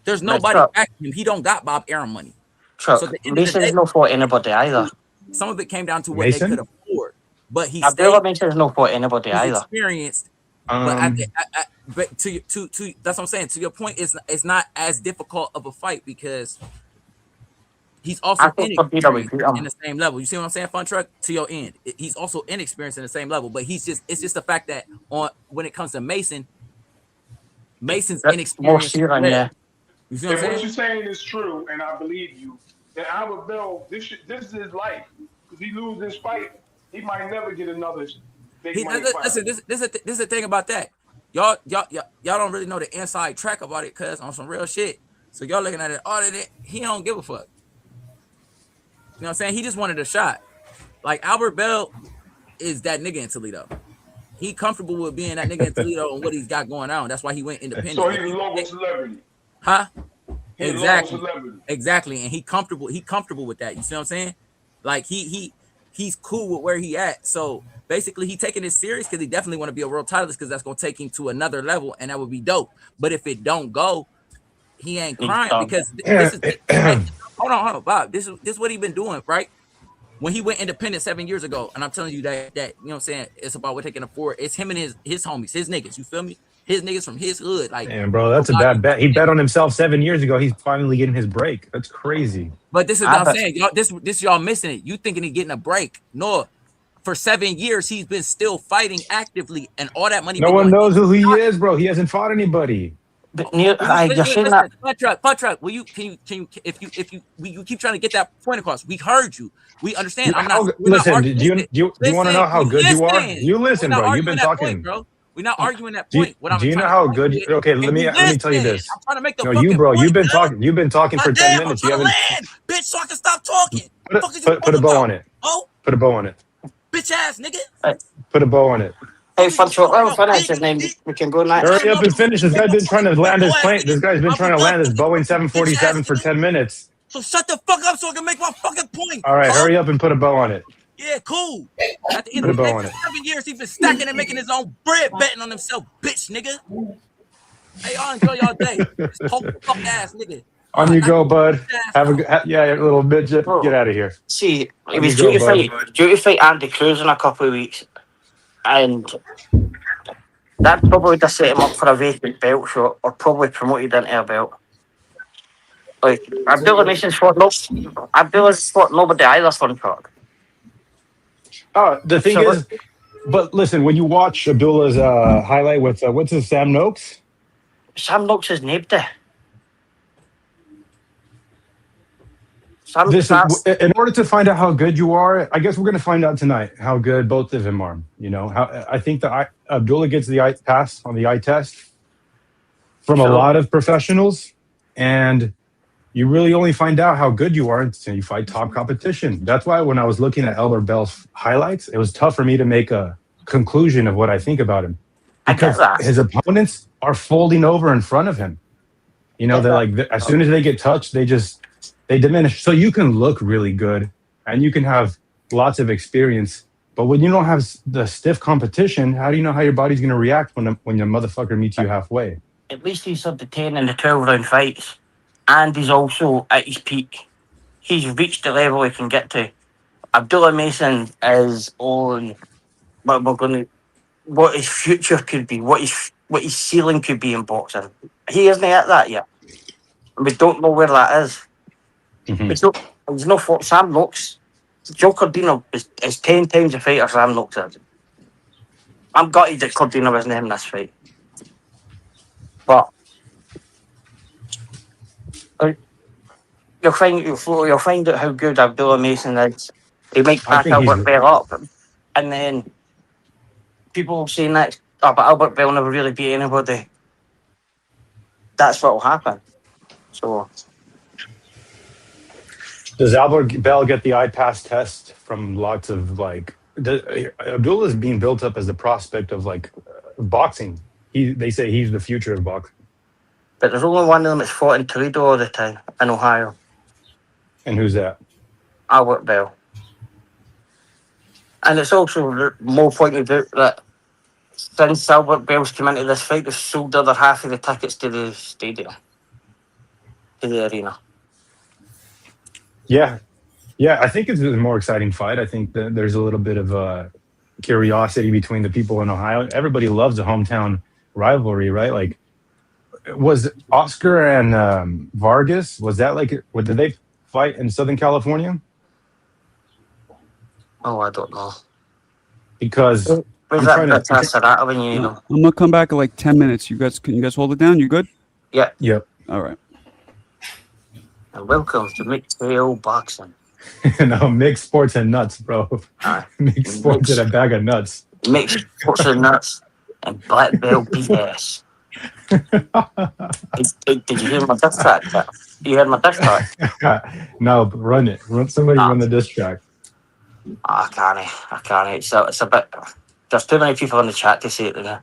There's nobody backing him. He don't got Bob Arum money. So Mason's not fought anybody either. Some of it came down to what they could afford. But he's no for anybody either. Experienced, but to that's what I'm saying. To your point, it's not as difficult of a fight because he's also inexperienced in the same level. You see what I'm saying, Fun Truck? To your end, he's also inexperienced in the same level. But it's just the fact that when it comes to Mason's inexperienced. You see what I'm saying? What you're saying is true, and I believe you. That Albert Bell, this is his life. If he loses this fight, he might never get another big money fight. Listen, this is the thing about that. Y'all don't really know the inside track about it, cuz on some real shit. So y'all looking at it, he don't give a fuck. what I'm saying? He just wanted a shot. Like Albert Bell is that nigga in Toledo. He comfortable with being that nigga in Toledo and what he's got going on. That's why he went independent. So he's a local celebrity. Huh? He's Exactly. a local celebrity. Exactly. And he comfortable with that. You see what I'm saying? Like he's cool with where he at. So basically he taking it serious because he definitely want to be a world titleist because that's gonna take him to another level and that would be dope. But if it don't go, he ain't crying because this is like, hold on, Bob. This is what he been doing, right? When he went independent 7 years ago, and I'm telling you that you know what I'm saying, it's about what they can afford. It's him and his homies, his niggas. You feel me? His niggas from his hood. Like, damn, bro, that's a bad bet. He bet on himself 7 years ago. He's finally getting his break. That's crazy. But this is what I'm saying. Y'all, this y'all missing it. You thinking he getting a break? No. For 7 years, he's been still fighting actively, and all that money. No one knows who he is, bro. He hasn't fought anybody. But Neil, you're saying that. Butt truck. Will you? Can you? If you keep trying to get that point across, we heard you. We understand. I'm not. Listen. Do you want to know how good you are? You listen, bro. You've been talking, point, bro. We're not arguing that point. Do you know how good? Okay, let me tell you this. I'm trying to make the no, you, bro. You've been talking. You've been talking for 10 minutes. You haven't. Bitch, so I can stop talking. Put a bow on it. Oh. Put a bow on it. Bitch ass nigga. Put a bow on it. Hey, Funcho, let me finish his name. We can go next. Hurry up and finish. This guy's been trying to land his plane. This guy's been trying to land his Boeing 747 for 10 minutes. So shut the fuck up so I can make my fucking point. All right, hurry up and put a bow on it. Yeah, cool. At the end of the day, for 7 years, he's been stacking and making his own bread, betting on himself, bitch, nigga. Hey, y'all enjoy y'all day. This whole fuck ass nigga. On you go, bud. Have a good, yeah, little midget. Get out of here. See, he was due to fight Andy Cruz in a couple of weeks, and that probably would have set him up for a vacant belt shot, or probably promoted into a belt. Like Abdullah Mason's fought Abdullah's fought nobody either, Funcock. Oh, the thing is, but listen, when you watch Abdullah's highlight with what's his Sam Noakes? Sam Noakes is named it. In order to find out how good you are, I guess we're going to find out tonight how good both of them are. You know, I think that Abdullah gets the eye pass on the eye test from a lot of professionals, and you really only find out how good you are until you fight top competition. That's why when I was looking at Albert Bell's highlights, it was tough for me to make a conclusion of what I think about him. Because his opponents are folding over in front of him. You know, they're like, as soon as they get touched, they diminish. So you can look really good and you can have lots of experience. But when you don't have the stiff competition, how do you know how your body's going to react when the motherfucker meets you halfway? At least he's had the 10 and the 12 round fights. And he's also at his peak. He's reached the level he can get to. Abdullah Mason is on what his future could be, what his ceiling could be in boxing. He isn't at that yet. We don't know where that is. Mm-hmm. There's no fault. Sam Noakes, Joe Cordino is 10 times the fighter Sam Noakes is. I'm gutted that Cordino wasn't in this fight. But you'll find out how good Abdullah Mason is. He might pack Albert Bell up, and then people will say next, but Albert Bell never really beat anybody. That's what will happen. So, does Albert Bell get the eye pass test from lots of Abdullah is being built up as the prospect of boxing. They say he's the future of boxing. But there's only one of them that's fought in Toledo all the time, in Ohio. And who's that? Albert Bell. And it's also more pointed out that since Albert Bell's come into this fight, they've sold the other half of the tickets to the stadium, to the arena. Yeah. I think it's a more exciting fight. I think that there's a little bit of curiosity between the people in Ohio. Everybody loves a hometown rivalry, right? Was Oscar and Vargas, was that did they fight in Southern California? Oh, I don't know. Because I'm gonna come back in 10 minutes. Can you guys hold it down? You good? Yeah. Yep. All right. And welcome to Mixed Trail Boxing. No, mixed sports and nuts, bro. Mixed sports and a bag of nuts. Mixed sports and nuts and black belt BS. Did you hear my diss track? You heard my diss track? No, but run it. Somebody run the diss track. I can't. So it's a bit. There's too many people in the chat to say it now.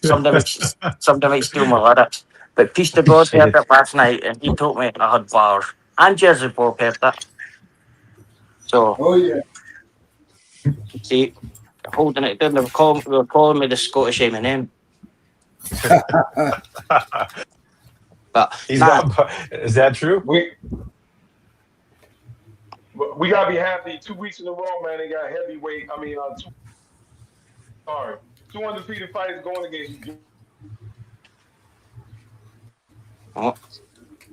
Somebody might steal my lyrics. But Peace to God heard it last night, and he told me I had bars. And Jersey Bob heard that. So. Oh yeah. See, holding it down. They were calling me the Scottish Eminem. But is that true? We gotta be happy. 2 weeks in a row, man. They got heavyweight. Two undefeated fighters going against you. Oh,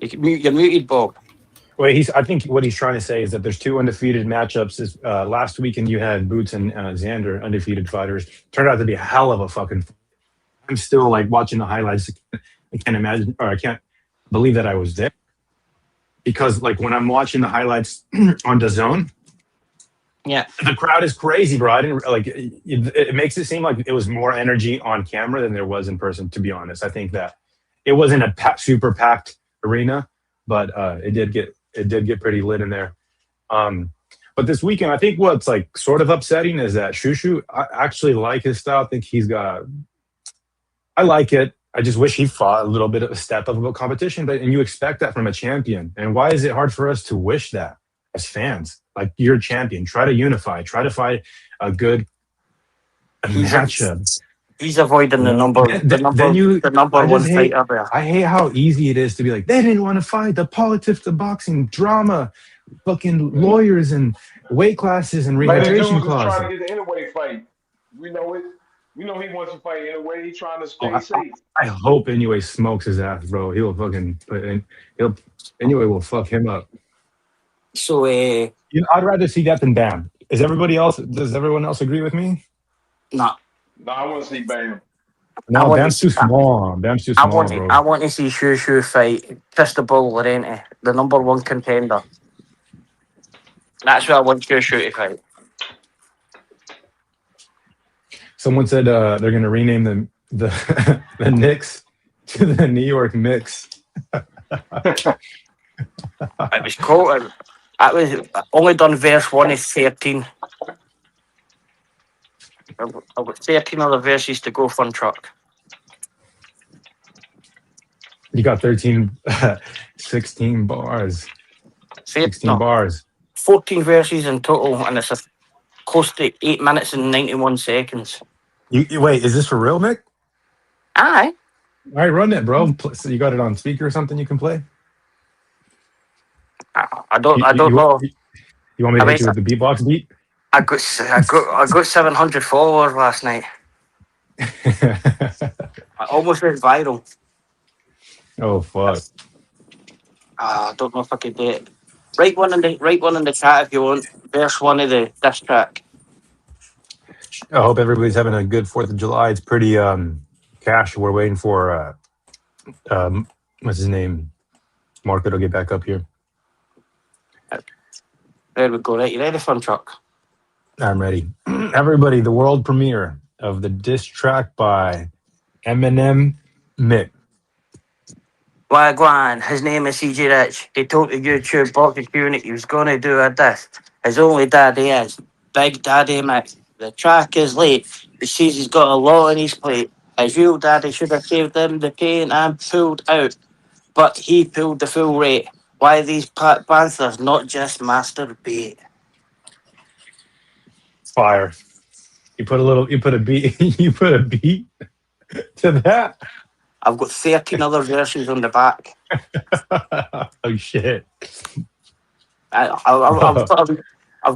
you're muted, Bob. Wait, I think what he's trying to say is that there's 2 undefeated matchups. Last weekend you had Boots and Xander, undefeated fighters. Turned out to be a hell of a fucking. I'm still like watching the highlights. I can't imagine, or I can't believe that I was there. Because like when I'm watching the highlights on DAZN, yeah, the crowd is crazy, bro. I didn't like it makes it seem like it was more energy on camera than there was in person. To be honest, I think that it wasn't a super packed arena, but it did get pretty lit in there. But this weekend, I think what's like sort of upsetting is that Shushu. I actually like his style. I think I like it. I just wish he fought a little bit of a step up of competition, and you expect that from a champion. And why is it hard for us to wish that as fans? Like, you're a champion. Try to unify. Try to fight a good matchup. He's avoiding the number one fight ever. I hate how easy it is to be like, they didn't want to fight. The politics of boxing, drama, fucking lawyers and weight classes and rehydration clauses. Trying to get the Inoue fight. We know it. We know he wants to fight Inoue. He's trying to stay safe. I hope Inoue smokes his ass, bro. He'll fucking Inoue will fuck him up. So I'd rather see that than Bam. Does everyone else agree with me? No. No, I want to see Bam. No, Bam's too small. Bam's too small, bro. I want to see Shushu fight Cristobal Llorente, the number 1 contender. That's what I want Shushu to fight. Someone said they're going to rename the Knicks to the New York Knicks. It was cool. I was only done verse 1 is 13. I've got 13 other verses to go for truck. You got 16 bars. 16 bars. 14 verses in total, and it's close to 8 minutes and 91 seconds. You wait, is this for real, Mick? Aye. All right, run it, bro. So you got it on speaker or something you can play? I don't know. You want me to hit you with the beatbox beat? I got 700 followers last night. I almost went viral. Oh fuck! I don't know if I could do it. Write one in the chat if you want. Verse 1 of the diss track. I hope everybody's having a good 4th of July. It's pretty cash. We're waiting for what's his name? Marco to get back up here. There we go. Right, you ready for truck? I'm ready. Everybody, the world premiere of the diss track by Eminem Mick. Wagwan, his name is CJ Rich. He told the YouTube boxing community he was going to do a diss. His only daddy is Big Daddy Mick. The track is late. He says he's got a lot on his plate. His real daddy should have saved him the pain and pulled out. But he pulled the full rate. Why these Panthers not just masturbate? Fire. You put a beat to that. I've got 13 other versions on the back. Oh shit. I've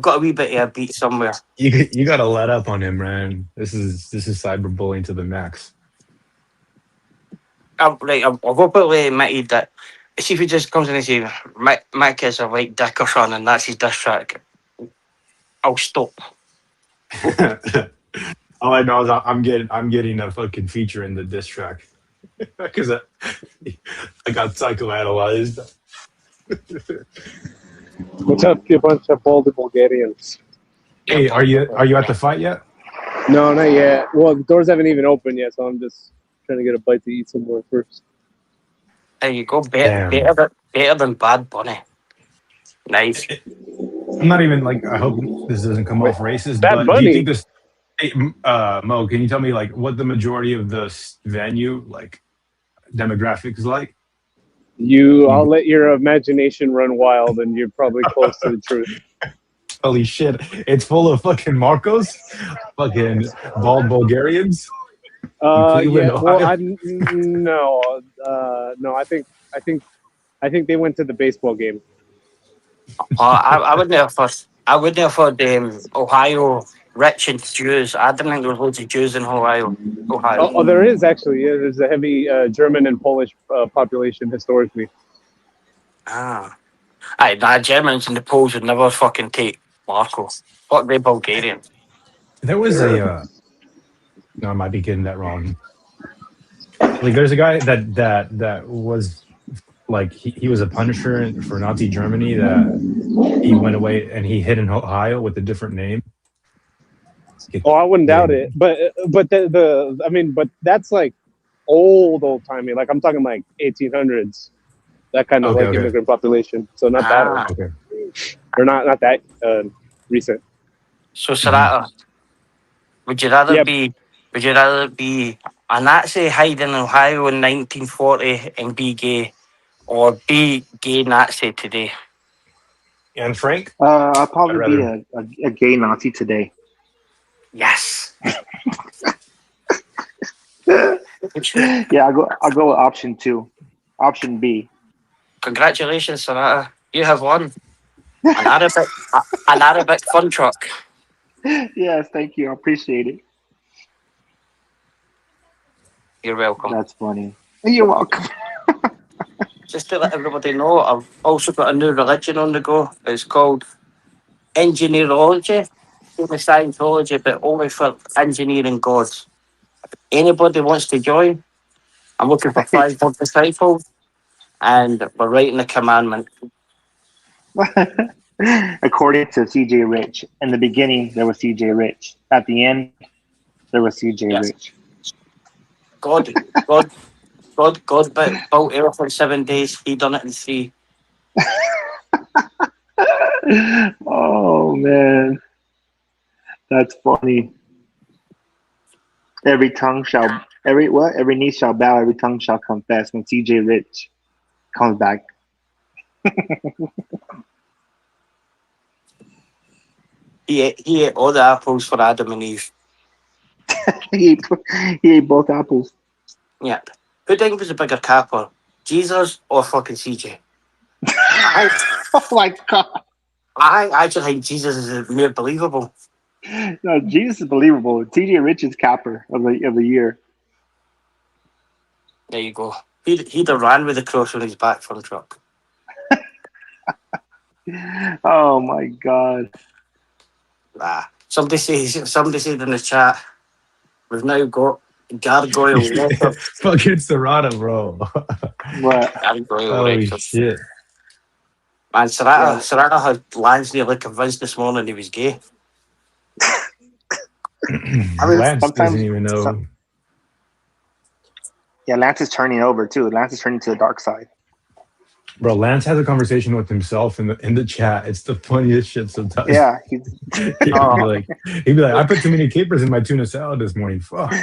got a wee bit of a beat somewhere. You gotta let up on him, man. This is cyberbullying to the max. I've openly admitted that see if he just comes in and says Mick is a white dick or something and that's his diss track, I'll stop. All I know is I'm getting a fucking feature in the diss track because I got psychoanalyzed. What's up, you bunch of baldy Bulgarians? Hey, are you at the fight yet? No, not yet. Well, the doors haven't even opened yet, so I'm just trying to get a bite to eat somewhere first. There you go. Better than Bad Bunny. Nice. I'm not even like. I hope this doesn't come off racist, Bad but do you Bunny? think this? Hey, Mo, can you tell me like what the majority of the venue like demographic is like? I'll let your imagination run wild, and you're probably close to the truth. Holy shit! It's full of fucking Marcos, fucking bald Bulgarians. Yeah. Ohio. Well, no. I think they went to the baseball game. I would never thought Ohio rich in Jews. I didn't think there was loads of Jews in Ohio. Oh, there is actually. Yeah, there's a heavy German and Polish population historically. The Germans and the Poles would never fucking take Marco. What they Bulgarian? There was a. No, I might be getting that wrong. Like, there's a guy that was like he was a Punisher for Nazi Germany that he went away and he hid in Ohio with a different name. Oh, I wouldn't doubt it, but but that's like old timey. Like I'm talking like 1800s, that kind of immigrant population. So not that old. Okay. Or not that recent. So Sarata, would you rather be a Nazi hiding in Ohio in 1940 and be gay, or be gay Nazi today? And Frank? I'll probably be a gay Nazi today. Yes. Yeah, I'll go with option 2. Option B. Congratulations, Sarata. You have won an Arabic fun truck. Yes, thank you. I appreciate it. You're welcome. That's funny. You're welcome. Just to let everybody know, I've also got a new religion on the go. It's called engineerology. It's Scientology, but only for engineering gods. If anybody wants to join, I'm looking for 5 more disciples, and we're writing the commandment. According to CJ Rich, in the beginning there was CJ Rich. At the end, there was CJ Rich. God built Earth in 7 days. He done it in 3. Oh man, that's funny. Every tongue shall, every knee shall bow, every tongue shall confess when CJ Rich comes back. He ate all the apples for Adam and Eve. he ate both apples. Yeah. Who do you think was a bigger capper, Jesus or fucking CJ? Oh my god! I actually think Jesus is more believable. No, Jesus is believable. TJ Rich is capper of the year. There you go. He'd have ran with the cross on his back from truck. Oh my god! Somebody said in the chat, we've now got gargoyle water. Fucking Serrata, bro. What? Holy shit. Man, Serrata had Lance nearly convinced this morning he was gay. Lance doesn't even know. Yeah, Lance is turning over too. Lance is turning to the dark side. Bro, Lance has a conversation with himself in the chat. It's the funniest shit sometimes. Yeah. He'd be like, I put too many capers in my tuna salad this morning. Fuck.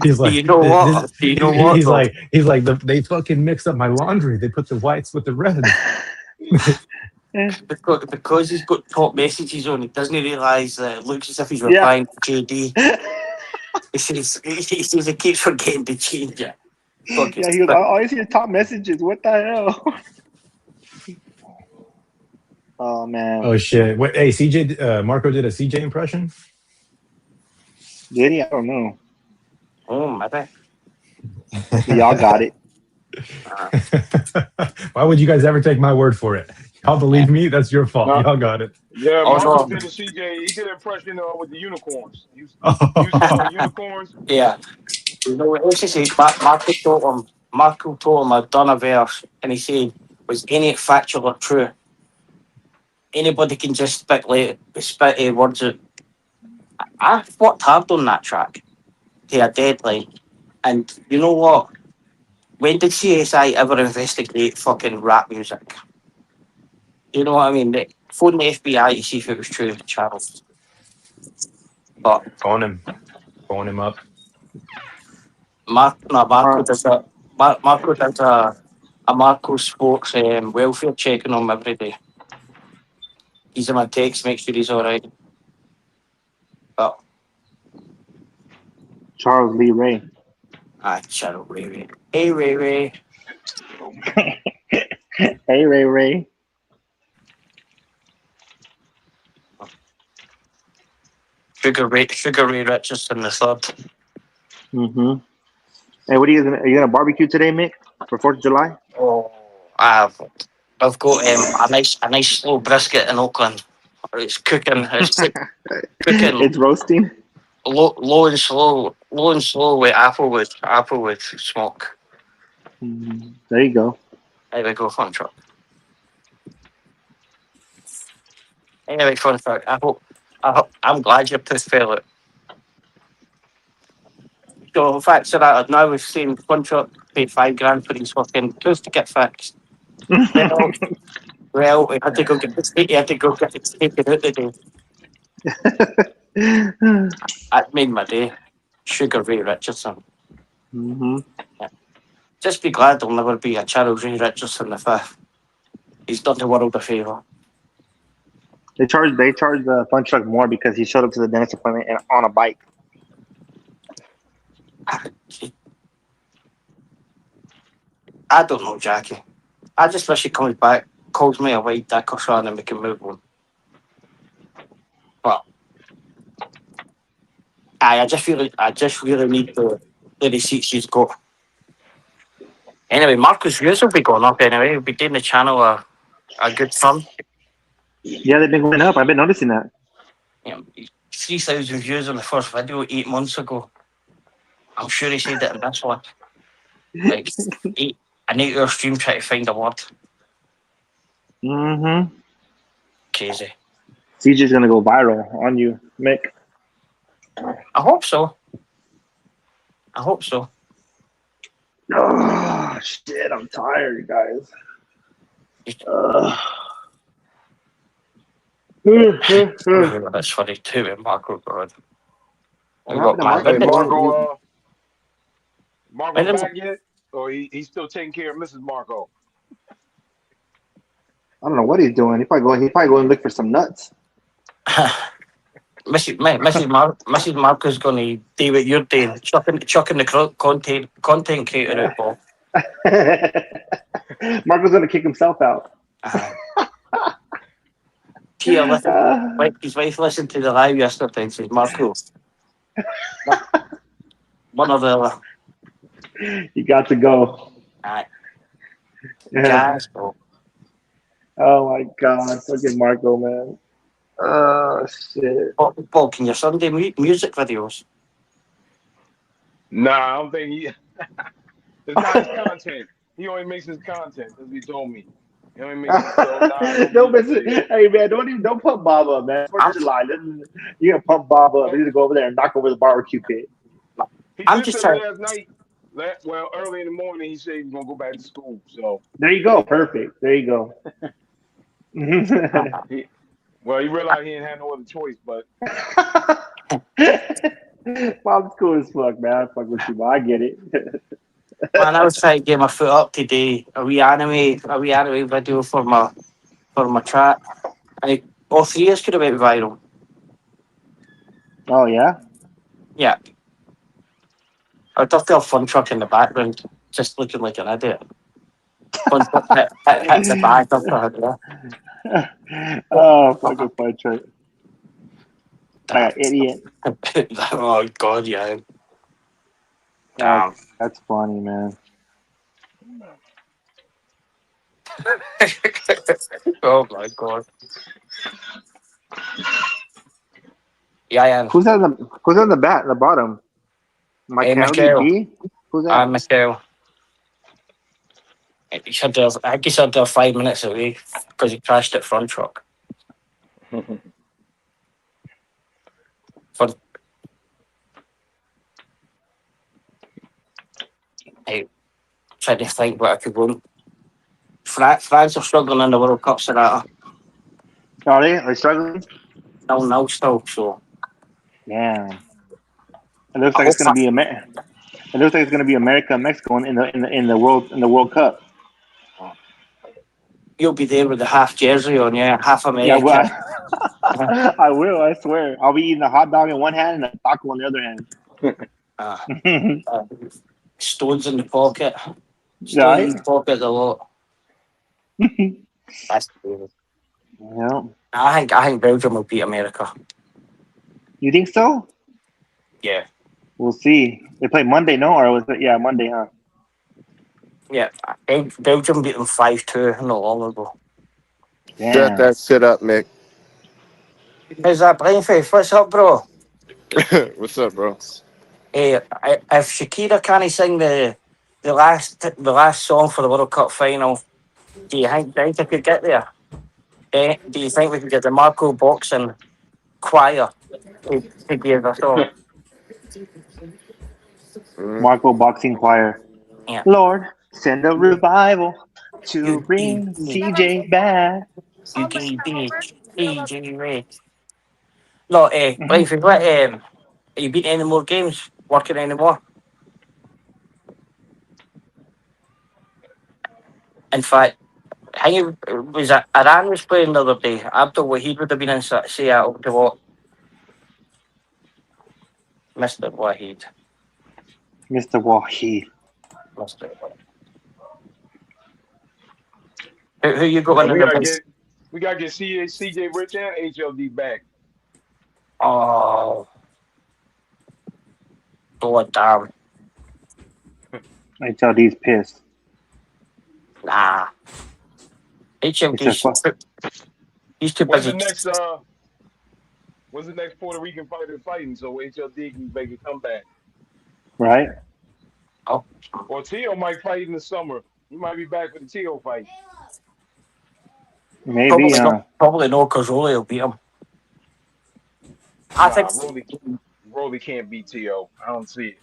He's like, you know what? He's like, they fucking mixed up my laundry. They put the whites with the reds. Because he's got top messages on, he doesn't realise that it looks as if he's replying to JD. He says he keeps forgetting to change it. Yeah, he goes, I always see the top messages. What the hell? Oh man. Oh shit. Wait, hey, CJ, Marco did a CJ impression? Did he? I don't know. Oh, my bad. Y'all got it. Why would you guys ever take my word for it? Y'all believe me? That's your fault. Y'all got it. Yeah, Marcus did a CJ. He did an impression with the unicorns. You saw the unicorns? Yeah. You know what else he said? Marco told him I'd done a verse, and he said, was any factual or true? Anybody can just spit words out. I worked hard on that track to a deadline, And you know what? When did CSI ever investigate fucking rap music? You know what I mean? They phone the FBI to see if it was true, Charles. But Phone him up. Marco does a Marco does a Marco Sports welfare checking on him every day. He's in my text, make sure he's all right. But Charles Lee Ray. Charles Ray Ray. Hey Ray Ray. Hey Ray Ray. Sugar Ray Richardson the third. Mm-hmm. Hey, what are you gonna barbecue today, Mick, for 4th of July? Oh, I've got a nice slow brisket in Oakland. It's cooking. It's cooking. It's roasting. Low and slow with applewood smoke. There you go. There we go, fun truck. Anyway, fun fact. I'm glad your tooth fell out. So, the fact that now we've seen Fun Truck paid $5,000 for his fucking tooth to get fixed. Well, he had to go get it taken out today. That made my day. Sugar Ray Richardson. Mm-hmm. Yeah. Just be glad there'll never be a Charles Ray Richardson the fifth. He's done the world a favour. They charged the Fun Truck more because he showed up to the dentist appointment on a bike. I don't know, Jackie. I just wish he comes back, calls me a white dick or something, and we can move on. But I just really need the receipts he's got. Anyway, Marcus' views will be going up anyway. He'll be giving the channel a good fun. Yeah, they've been going up. I've been noticing that. Yeah, 3,000 views on the first video 8 months ago. I'm sure he said it in this one. Like an 8-hour stream trying to find a word. Mm-hmm. Crazy. CJ's gonna go viral on you, Mick. I hope so. Oh shit! I'm tired, guys. That's funny too, with Marco God. Hey, Marco back yet? Or he's still taking care of Mrs. Marco? I don't know what he's doing. He probably go and look for some nuts. Mrs. Marco's going to do what you're doing, chucking the content creator out, Paul. Marco's gonna kick himself out. Tia, his wife listened to the live yesterday and said, Marco, one or the other. You got to go. Alright. Yeah. Oh my god, fucking Marco, man. Oh shit. Paul, can your son do music videos? Nah, I don't think he. It's not his content. He only makes his content, as he told me. He only makes his Don't miss it. Hey man, don't pump Bob up, man. 4th of July. You're gonna pump Bob up. You need to go over there and knock over the barbecue pit. I'm just saying. Last night, early in the morning, he said he was gonna go back to school. So there you go. Perfect. There you go. he realized he didn't have no other choice, but Bob's cool as fuck, man. I fuck with you, but I get it. Man, I was trying to get my foot up today. A wee anime video for my chat. And all 3 years could have went viral. Oh yeah? Yeah. I'd have to have Fun Truck in the background, just looking like an idiot. Fun Truck hits the back of her. Oh, fucking Fun Truck. Idiot. Oh god, yeah. That's funny, man. Oh my god. Yeah. Who's on the bottom? Michael. B? Who's that? Michael. I think he's had there 5 minutes away because he crashed at Front Truck. Trying to think what I could win. France are struggling in the World Cup, so that Are they? Are they struggling? no still. So Yeah. It looks like it's gonna be America. It looks like it's gonna be America and Mexico in the World Cup. you'll be there with the half jersey on, half Yeah, American. I will. I swear. I'll be eating a hot dog in one hand and a taco in the other hand. Stones in the pocket. Stones Right? in the pocket a lot. That's cool. Yeah. I think Belgium will beat America. You think so? Yeah. We'll see. They play Monday, no? Or was it? Yeah, Monday, huh? Yeah. Belgium beat them 5-2 not long ago. Shut that shit up, Mick. How's that, Brainface? What's up, bro? What's up, bro? Hey, if Shakira can't sing the last song for the World Cup final, do you think I could get there? Do you think we could get the Marco boxing choir to give us all? Marco Boxing Choir. Yeah. Lord, send a revival to bring CJ back. You gave me CJ Ray. No, Brainface, what, have you been any more games? Working anymore? In fact, I think it was Iran was playing the other day. Abdul Wahid would have been in Seattle to what? Mr. Wahid. Mr. Wahid. Mr. Wahid. Who you got Yeah, in the we gotta get CJ Rich and HLD back. Oh, damn. HLD's pissed. Nah. HLD's he's too busy. When's the next Puerto Rican fighter fighting so HLD can make a comeback? Right? Oh. Or Tio might fight in the summer. He might be back for the Tio fight. Maybe. Probably no, because Rolly will beat him. I think Rolly can't beat Tio. I don't see it.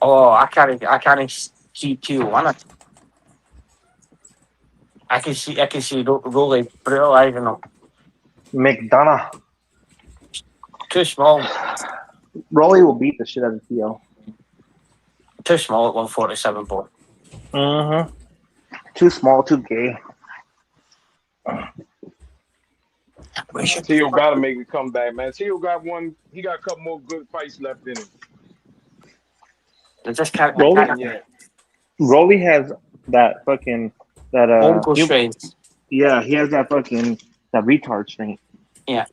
Oh, I can't see Tio win it. I can see Rolly brutalizing him. McDonough. Too small. Rolly will beat the shit out of Tio. Too small at 147, boy. Too small, too gay. Tio got to make a comeback, man. Tio got one. He got a couple more good fights left in him. They just can't. Rolly has that fucking Mongol strength. Yeah, he has that retard strength. Yeah.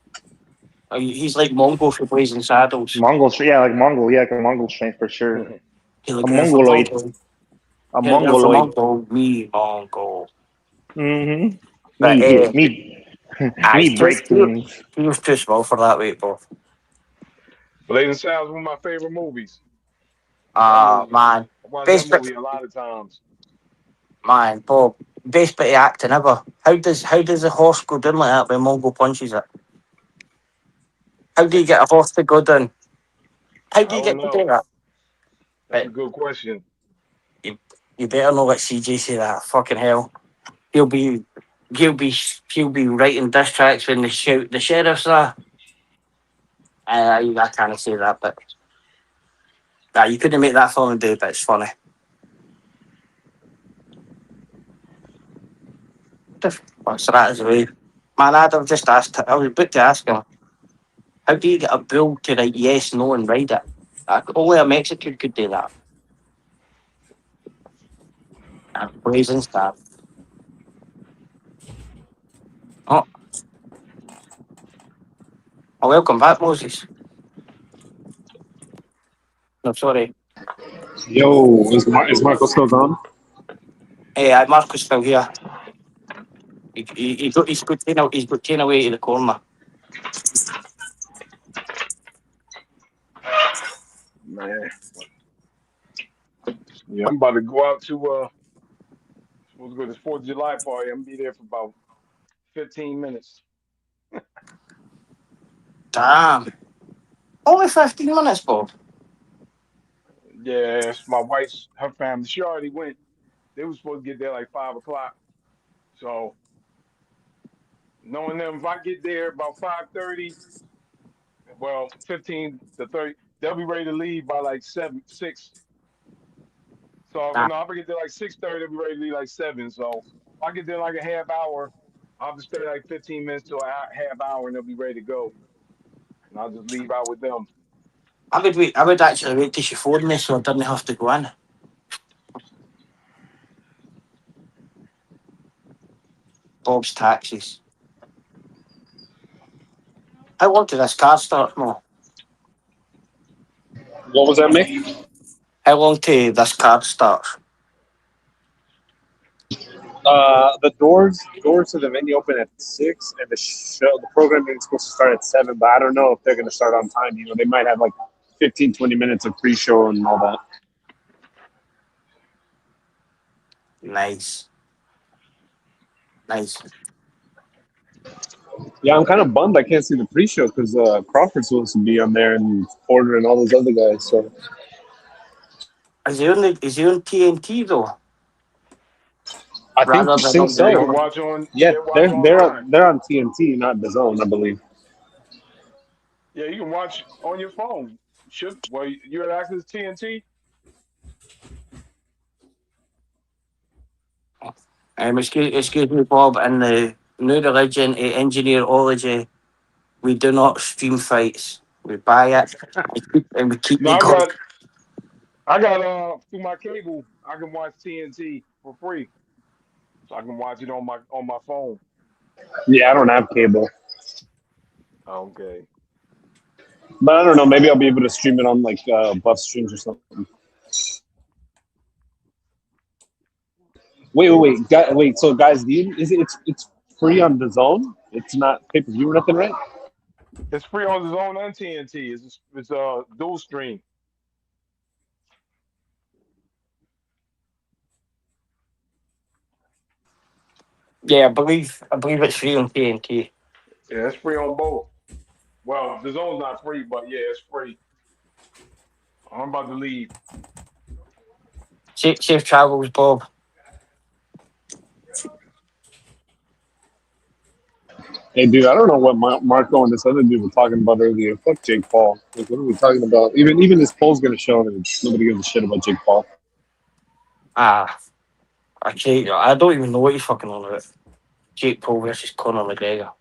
He's like Mongol for blazing saddles. Mongol strength for sure. A mongoloid. A mongoloid. Me Mongol. Me break things. He was too small for that weight, bro. Blazing Saddles, one of my favorite movies. Man. I watched that movie a lot of times. Man, Bob, best bit of acting ever. How does a horse go down like that when Mongol punches it? How do you get a horse to go down? How do you get to do that? That's a good question. You better not let CJ say that. Fucking hell. He'll be writing diss tracks when they shout the sheriff's there. I can't say that, but you couldn't make that film and do it, but it's funny. So that is the way. Man, I was about to ask him, how do you get a bull to write yes, no, and ride it? Only a Mexican could do that. Blazing stuff. Oh, welcome back, Moses. No, sorry. Yo, is Marco still gone? Hey, Marco's still here. He's got 10 away to the corner. Man. Yeah, I'm about to go out to supposed to go to this 4th of July party. I'm gonna be there for about 15 minutes. Damn. Only 15 minutes, Bob. Yeah, it's my wife's her family. She already went. They were supposed to get there like 5 o'clock. So knowing them, if I get there about 5:30, well, 15 to 30, they'll be ready to leave by like 6. So Nah. no, if I get there like 6:30, they'll be ready to leave like 7. So if I get there like a half hour, I'll just stay like 15 minutes to a half hour, and they'll be ready to go. And I'll just leave out with them. I would wait. I would actually wait till she phoned me so I didn't have to go in. Bob's taxis. How long did this car start, Mo? What was that, Mick? How long till this car starts? The doors to the venue open at 6, and the programming is supposed to start at 7. But I don't know if they're going to start on time. You know, they might have like 15, 20 minutes of pre-show and all that. Nice. Yeah, I'm kind of bummed I can't see the pre-show because Crawford's supposed to be on there and Porter and all those other guys. So Is he on TNT though? I think so. You can watch on. Yeah, they're on TNT, not the Zone, I believe. Yeah, you can watch on your phone. Well, you had access to TNT. Excuse me, Bob. In the new religion, engineerology, we do not stream fights. We buy it and we keep No, the I got through my cable. I can watch TNT for free, so I can watch it on my phone. Yeah, I don't have cable. Okay. But I don't know. Maybe I'll be able to stream it on like Buff Streams or something. Wait. So guys, it's free on the Zone? It's not pay-per-view or nothing, right? It's free on the Zone and TNT. It's dual stream. Yeah, I believe it's free on TNT. Yeah, it's free on both. Well, the Zone's not free, but yeah, it's free. I'm about to leave. Safe travels, Bob. Hey, dude, I don't know what Marco and this other dude were talking about earlier. Fuck Jake Paul. Like, what are we talking about? Even this poll's going to show that nobody gives a shit about Jake Paul. I don't even know what he's fucking on about. Jake Paul versus Conor McGregor.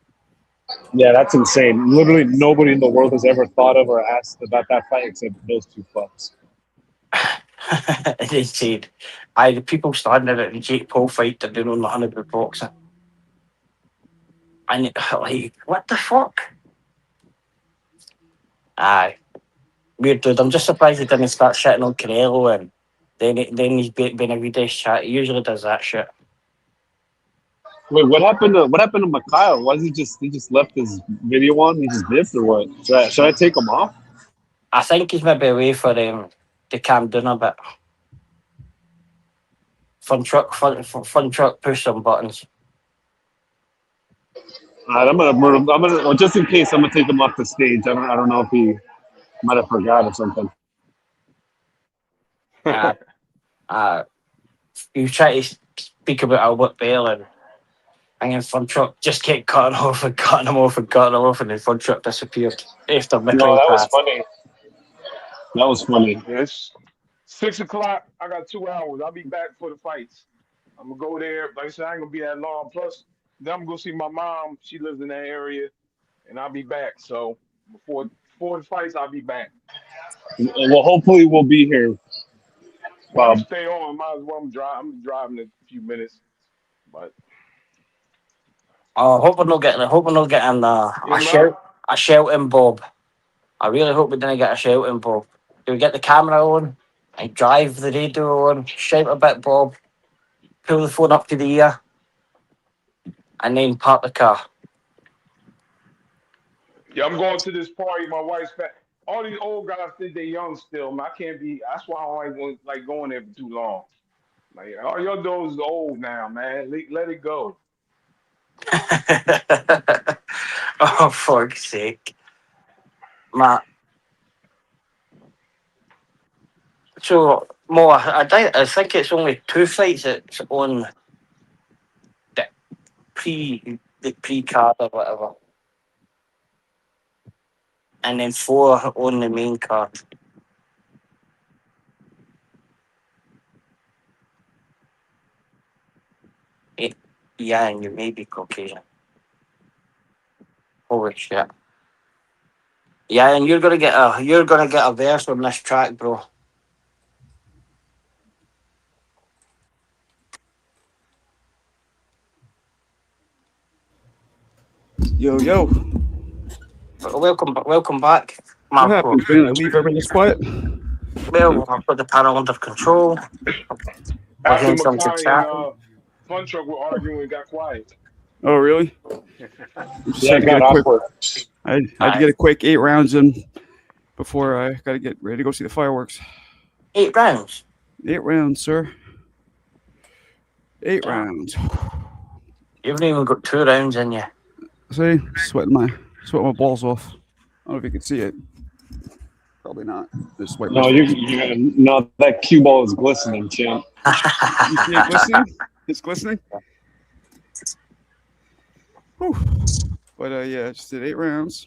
Yeah, that's insane. Literally nobody in the world has ever thought of or asked about that fight except those two fucks. It's insane. The people standing at the Jake Paul fight that don't know nothing about boxing. And like, what the fuck? Aye. Weird dude. I'm just surprised he didn't start shitting on Canelo and then he's Benavidez chat. He usually does that shit. Wait, what happened to Mikhail? Why he just left his video on? He just dipped or what? Should I take him off? I think he's maybe away for to calm down a bit. Fun truck, push some buttons. Alright, I'm gonna just in case I'm gonna take him off the stage. I don't know if he might have forgot or something. You try to speak about Albert Bell and then Fun Truck just kept cutting him off, and then Fun Truck disappeared after No, that was funny. That was funny. It's 6 o'clock. I got 2 hours. I'll be back for the fights. I'm gonna go there. Like I said, I ain't gonna be that long. Plus, then I'm gonna see my mom. She lives in that area, and I'll be back. So before the fights, I'll be back. Well, hopefully we'll be here. Stay on. Might as well. I'm driving in a few minutes, but. I hope we're not getting a shouting Bob. I really hope we didn't get a shouting Bob. Do we get the camera on? I drive the radio on, shout a bit, Bob. Pull the phone up to the ear, and then park the car. Yeah, I'm going to this party. My wife's back. All these old guys think they're young still. Man, I can't be. That's why I don't like going there for too long. Like, all your dudes is old now, man. Let it go. Oh, fuck's sake. Matt. So, Mo, I think it's only 2 fights that's on the pre-card or whatever. And then 4 on the main card. Yeah, and you may be Caucasian. Holy shit. Yeah, and you're gonna get a verse on this track, bro. Yo, yo. Welcome back, What Marco. happened, man? I leave everything this quiet? Well, I've got the panel under control. After Against some Makai chat. and Fun Truck were arguing, it got quiet. Oh, really? Yeah, it got awkward. I had to get a quick 8 rounds in before I got to get ready to go see the fireworks. 8 rounds? 8 rounds, sir. 8 rounds. You haven't even got 2 rounds in you. See? Sweating my balls off. I don't know if you can see it. Probably not. Just sweat. No, no, that cue ball is glistening, champ. You see it glistening? It's glistening? Whew. But yeah, I just did 8 rounds.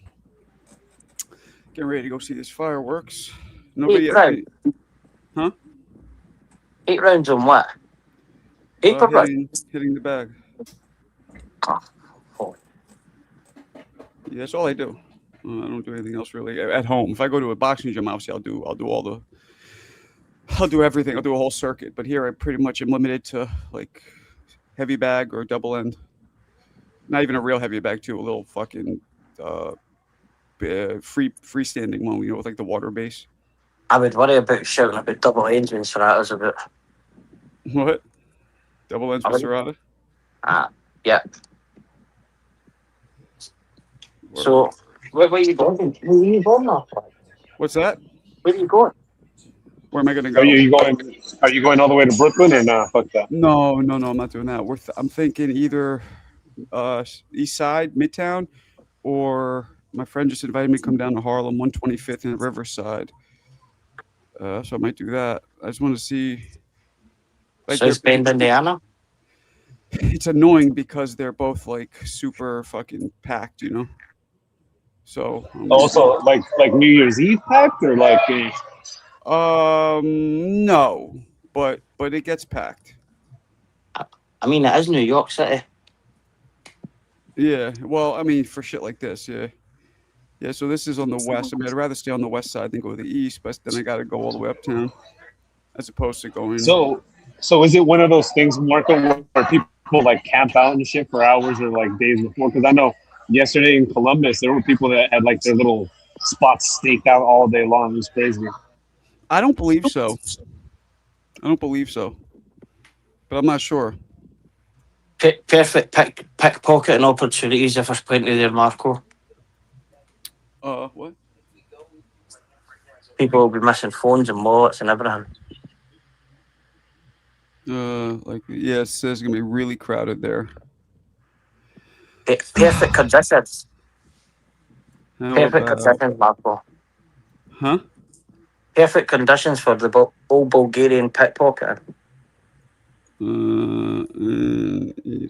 Getting ready to go see these fireworks. Nobody 8 rounds? Huh? 8 rounds on what? 8 per round? Hitting the bag. Yeah, that's all I do. I don't do anything else really at home. If I go to a boxing gym, obviously I'll do everything. I'll do a whole circuit. But here I pretty much am limited to like heavy bag or double end. Not even a real heavy bag too. A little fucking freestanding one. You know, with like the water base. I would worry about shouting about double ends when Serrata's about. What? Double ends with Serrata? Yeah. So, where are you going? Where are you going now? What's that? Where are you going? Where am I going to go? Are you going all the way to Brooklyn or nah? Fuck that. No, I'm not doing that. I'm thinking either East Side, Midtown, or my friend just invited me to come down to Harlem, 125th and Riverside. So I might do that. I just want to see. Like, South Bend, Indiana? It's annoying because they're both like super fucking packed, you know. So also like New Year's Eve packed or like no, but it gets packed. I mean, it is New York City. Yeah, well, I mean, for shit like this, yeah. So this is on the west. I mean, I'd rather stay on the west side than go to the east, but then I got to go all the way uptown, as opposed to going. So is it one of those things, Marco, where people like camp out and shit for hours or like days before? Because I know yesterday in Columbus, there were people that had like their little spots staked out all day long. It was crazy. I don't believe so. But I'm not sure. Perfect pickpocketing opportunities if there's plenty there, Marco. What? People will be missing phones and wallets and everything. It says it's gonna be really crowded there. Perfect conditions. Perfect conditions, Marco. Huh? Perfect conditions for the old Bulgarian pickpocketing.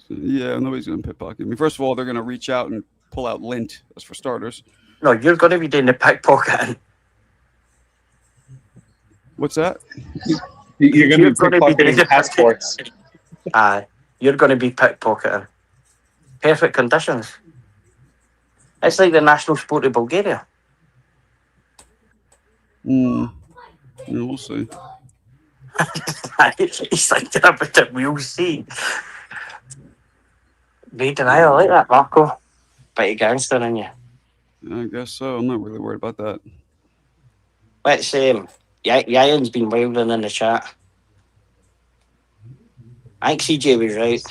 Yeah, nobody's gonna pickpocket me. First of all, they're gonna reach out and pull out lint. That's for starters. No, you're gonna be doing the pickpocketing. What's that? You're gonna be pickpocketing passports. You're gonna be pickpocketing. Perfect conditions. It's like the national sport of Bulgaria. Yeah, we'll see. He's thinking about it. We'll see. Great, and I like that, Marco. Bit of gangster in you. I guess so. I'm not really worried about that. Let's Yayan's been wilding in the chat. I think CJ was right.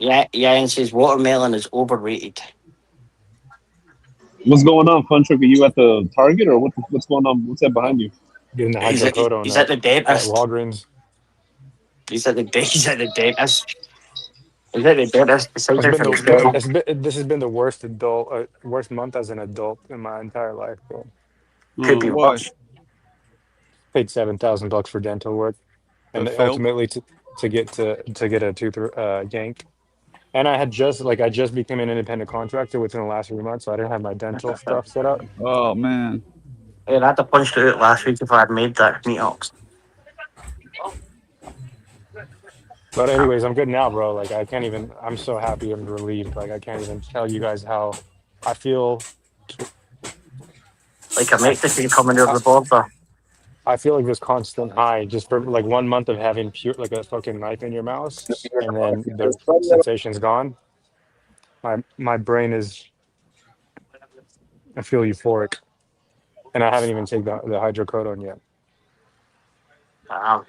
Yayan says watermelon is overrated. What's going on, Fun Truck? Are you at the Target or what's going on? What's that behind you? Getting the He's hydrocodone at the dentist. at Walgreens. He's at the dentist. He's at the dentist. This has been the worst worst month as an adult in my entire life, bro. Could be worse. Paid $7,000 for dental work, and That failed. ultimately to get a tooth yank. And I just became an independent contractor within the last 3 months, so I didn't have my dental stuff set up. Oh man. Hey, I'd have punched it out last week if I had made that meetups. But anyways, I'm good now, bro. Like I can't even. I'm so happy and relieved. Like I can't even tell you guys how I feel. Like a Mexican coming over the border. I feel like this constant high just for like 1 month of having pure like a fucking knife in your mouth, and then the sensation's gone. My brain is. I feel euphoric, and I haven't even taken the hydrocodone yet. Wow.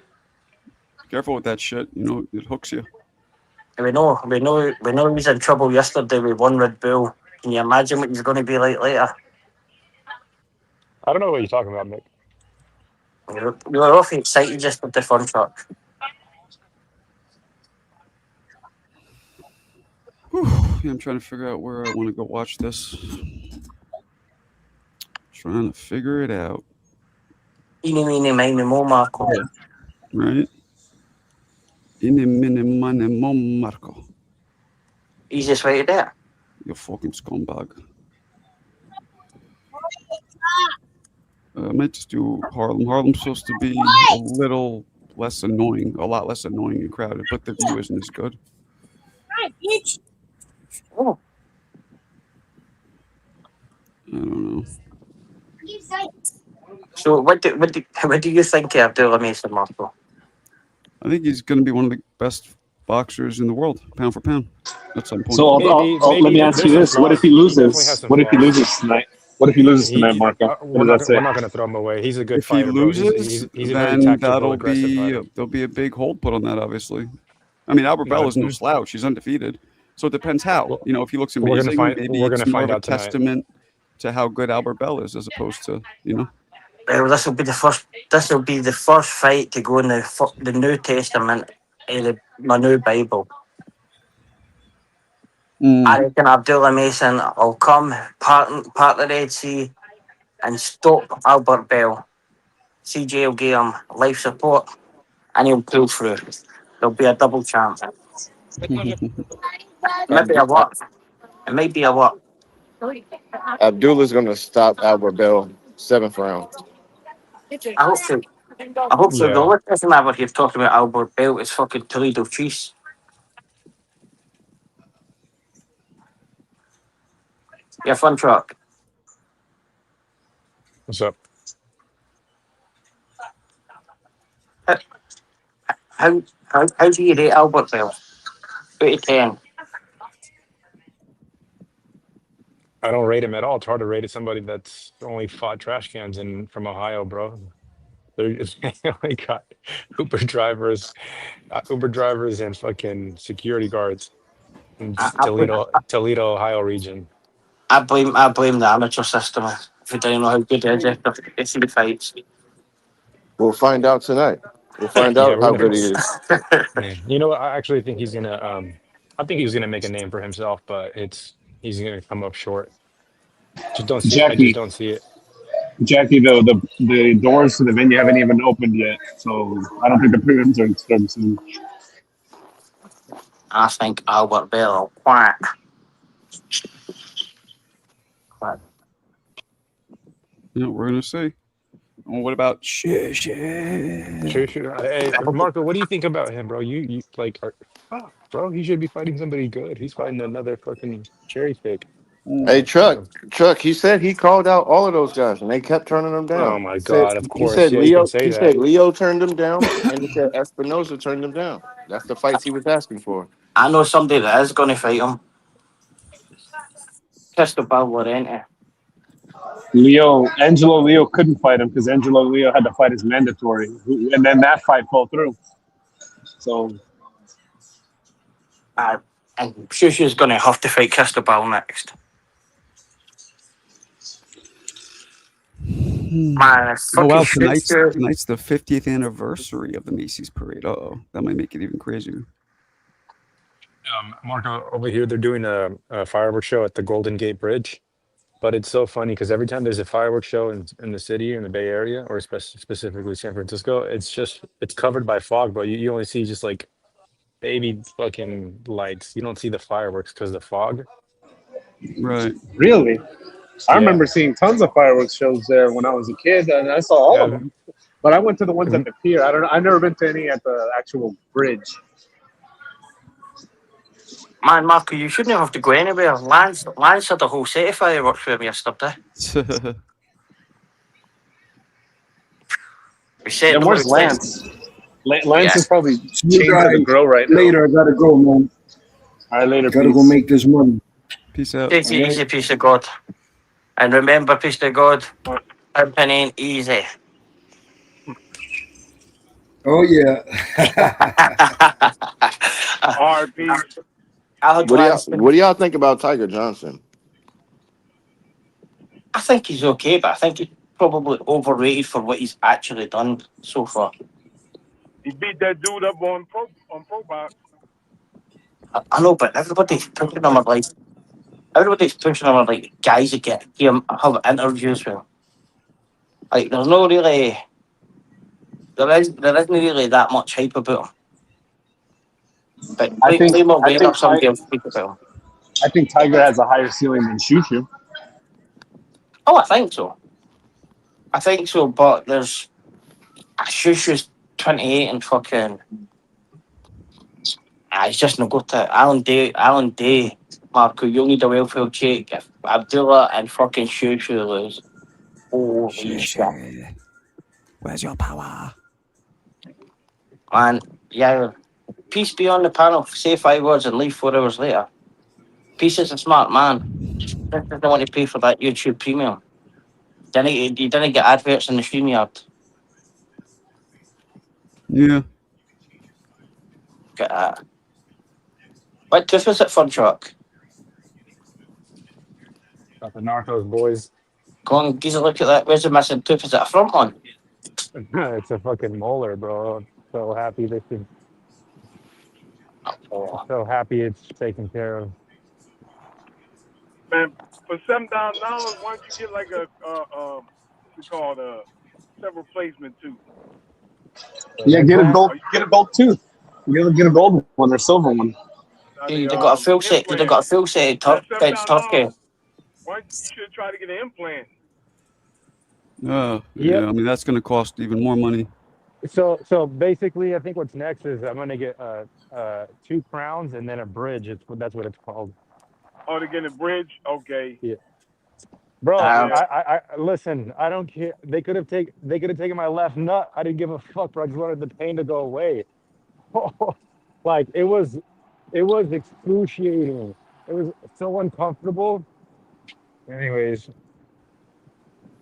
Careful with that shit. You know it hooks you. We know he was in trouble yesterday with one Red Bull. Can you imagine what he's going to be like later? I don't know what you're talking about, Nick. We were awfully excited just with the fun truck. Whew. Yeah, I'm trying to figure out where I want to go watch this. Trying to figure it out. Eeny, meeny, miny, mo, Marco. Right? Eeny, meeny, miny, mo, Marco. Easiest way to do it. You fucking scumbag. I might just do Harlem. Harlem's supposed to be a little less annoying, a lot less annoying and crowded, but the view isn't as good. Oh. I don't know. So what do you think of Abdullah Mason, Marco? I think he's going to be one of the best boxers in the world, pound for pound, at some point. So let me ask you this: what if he loses? What if he loses tonight? What if he loses tonight, Marco? We're not going to throw him away. He's a good if fighter. He loses, he's a then very tactical, that'll aggressive be fighter. there'll be a big hold put on that. Obviously, I mean Albert Bell is no slouch. He's undefeated. So it depends how. You know, if he looks amazing, maybe it's more of a testament to how good Albert Bell is, as opposed to This will be the first. This will be the first fight to go in the New Testament, my new Bible. I reckon Abdullah Mason will come part the Red Sea and stop Albert Bell. CJ will give him life support and he'll pull through. There'll be a double champ. Maybe a what? It might be a what? Abdullah's going to stop Albert Bell 7th round. I hope so. The only person I ever hear talking about Albert Bell is fucking Toledo Cheese. Yeah, fun truck. What's up? How do you rate Albert Bell? 8 to 10. I don't rate him at all. It's hard to rate somebody that's only fought trash cans from Ohio, bro. They only got Uber drivers and fucking security guards in Toledo, Ohio region. I blame the amateur system. If you don't know how good it is after the fights. We'll find out tonight. We'll find out how good he is. You know what? I actually think he's gonna. I think he's gonna make a name for himself, but he's gonna come up short. Just don't see it. I just don't see it. Jackie, the doors to the venue haven't even opened yet, so I don't think the prelims are starting soon. I think Albert Bell will quack. You know, we're gonna see. Well, what about shit? Hey, Marco, what do you think about him, bro? You like, bro? He should be fighting somebody good. He's fighting another fucking cherry pick. Hey, Chuck, he said he called out all of those guys, and they kept turning them down. Oh my God! Of course, he said Leo. He said Leo turned them down, and he said Espinosa turned them down. That's the fights he was asking for. I know somebody that is going to fight him. Cristobal Lorente. Angelo Leo couldn't fight him because Angelo Leo had to fight his mandatory, and then that fight fell through. So, I'm sure she's going to have to fight Cristobal next. Well, tonight's the 50th anniversary of the Macy's Parade. That might make it even crazier. Marco, over here they're doing a fireworks show at the Golden Gate Bridge. But it's so funny because every time there's a fireworks show in the city, in the Bay Area, or specifically San Francisco, it's covered by fog, but you only see just like baby fucking lights. You don't see the fireworks because of the fog. Right. Really? I Yeah. remember seeing tons of fireworks shows there when I was a kid, and I saw all of them. But I went to the ones at the pier. I don't know. I've never been to any at the actual bridge. Man, Marco, you shouldn't have to go anywhere. Lance had a whole set of fireworks for me yesterday. We said, Yeah, where's Lance? Lance is probably changing the grow right now. Later, I gotta go, man. All right, later. Gotta go make this money. Peace out. Take it easy, piece of God. And remember, piece of God, pimping ain't easy. Oh yeah. What do y'all think about Tiger Johnson? I think he's okay, but I think he's probably overrated for what he's actually done so far. He beat that dude up on Pro Box. I know, but everybody's pushing him like guys that get him have interviews with him. Like there isn't really that much hype about him. But I think Tiger has a higher ceiling than Shushu. Oh, I think so, but there's Shushu's 28 and fucking he's just not good to Alan Day, Marco, you'll need a welfare check if Abdullah and fucking Shushu lose. Holy shit. Where's your power? Man, yeah. Peace be on the panel. Say 5 words and leave 4 hours later. Peace is a smart man. Doesn't want to pay for that YouTube premium. You didn't get adverts in the StreamYard. Yeah. Get that. What tooth is it for, Chuck? Got the Narcos boys. Go on, geez, look at that. Where's the missing tooth? Is it a front one? It's a fucking molar, bro. I'm so happy this is. So happy it's taken care of. Man, for $7,000, why don't you get like what's it called, several placement too? Yeah, get a gold tooth. You get a gold one or silver one. They got a full set. They got a full set of Turkey. Why you should try to get an implant? Yeah. I mean, that's going to cost even more money. So basically, I think what's next is I'm gonna get 2 crowns and then a bridge. That's what it's called. Oh, to get a bridge? Okay. Yeah. Bro, I listen. I don't care. They could have taken my left nut. I didn't give a fuck, bro. I just wanted the pain to go away. Like it was excruciating. It was so uncomfortable. Anyways,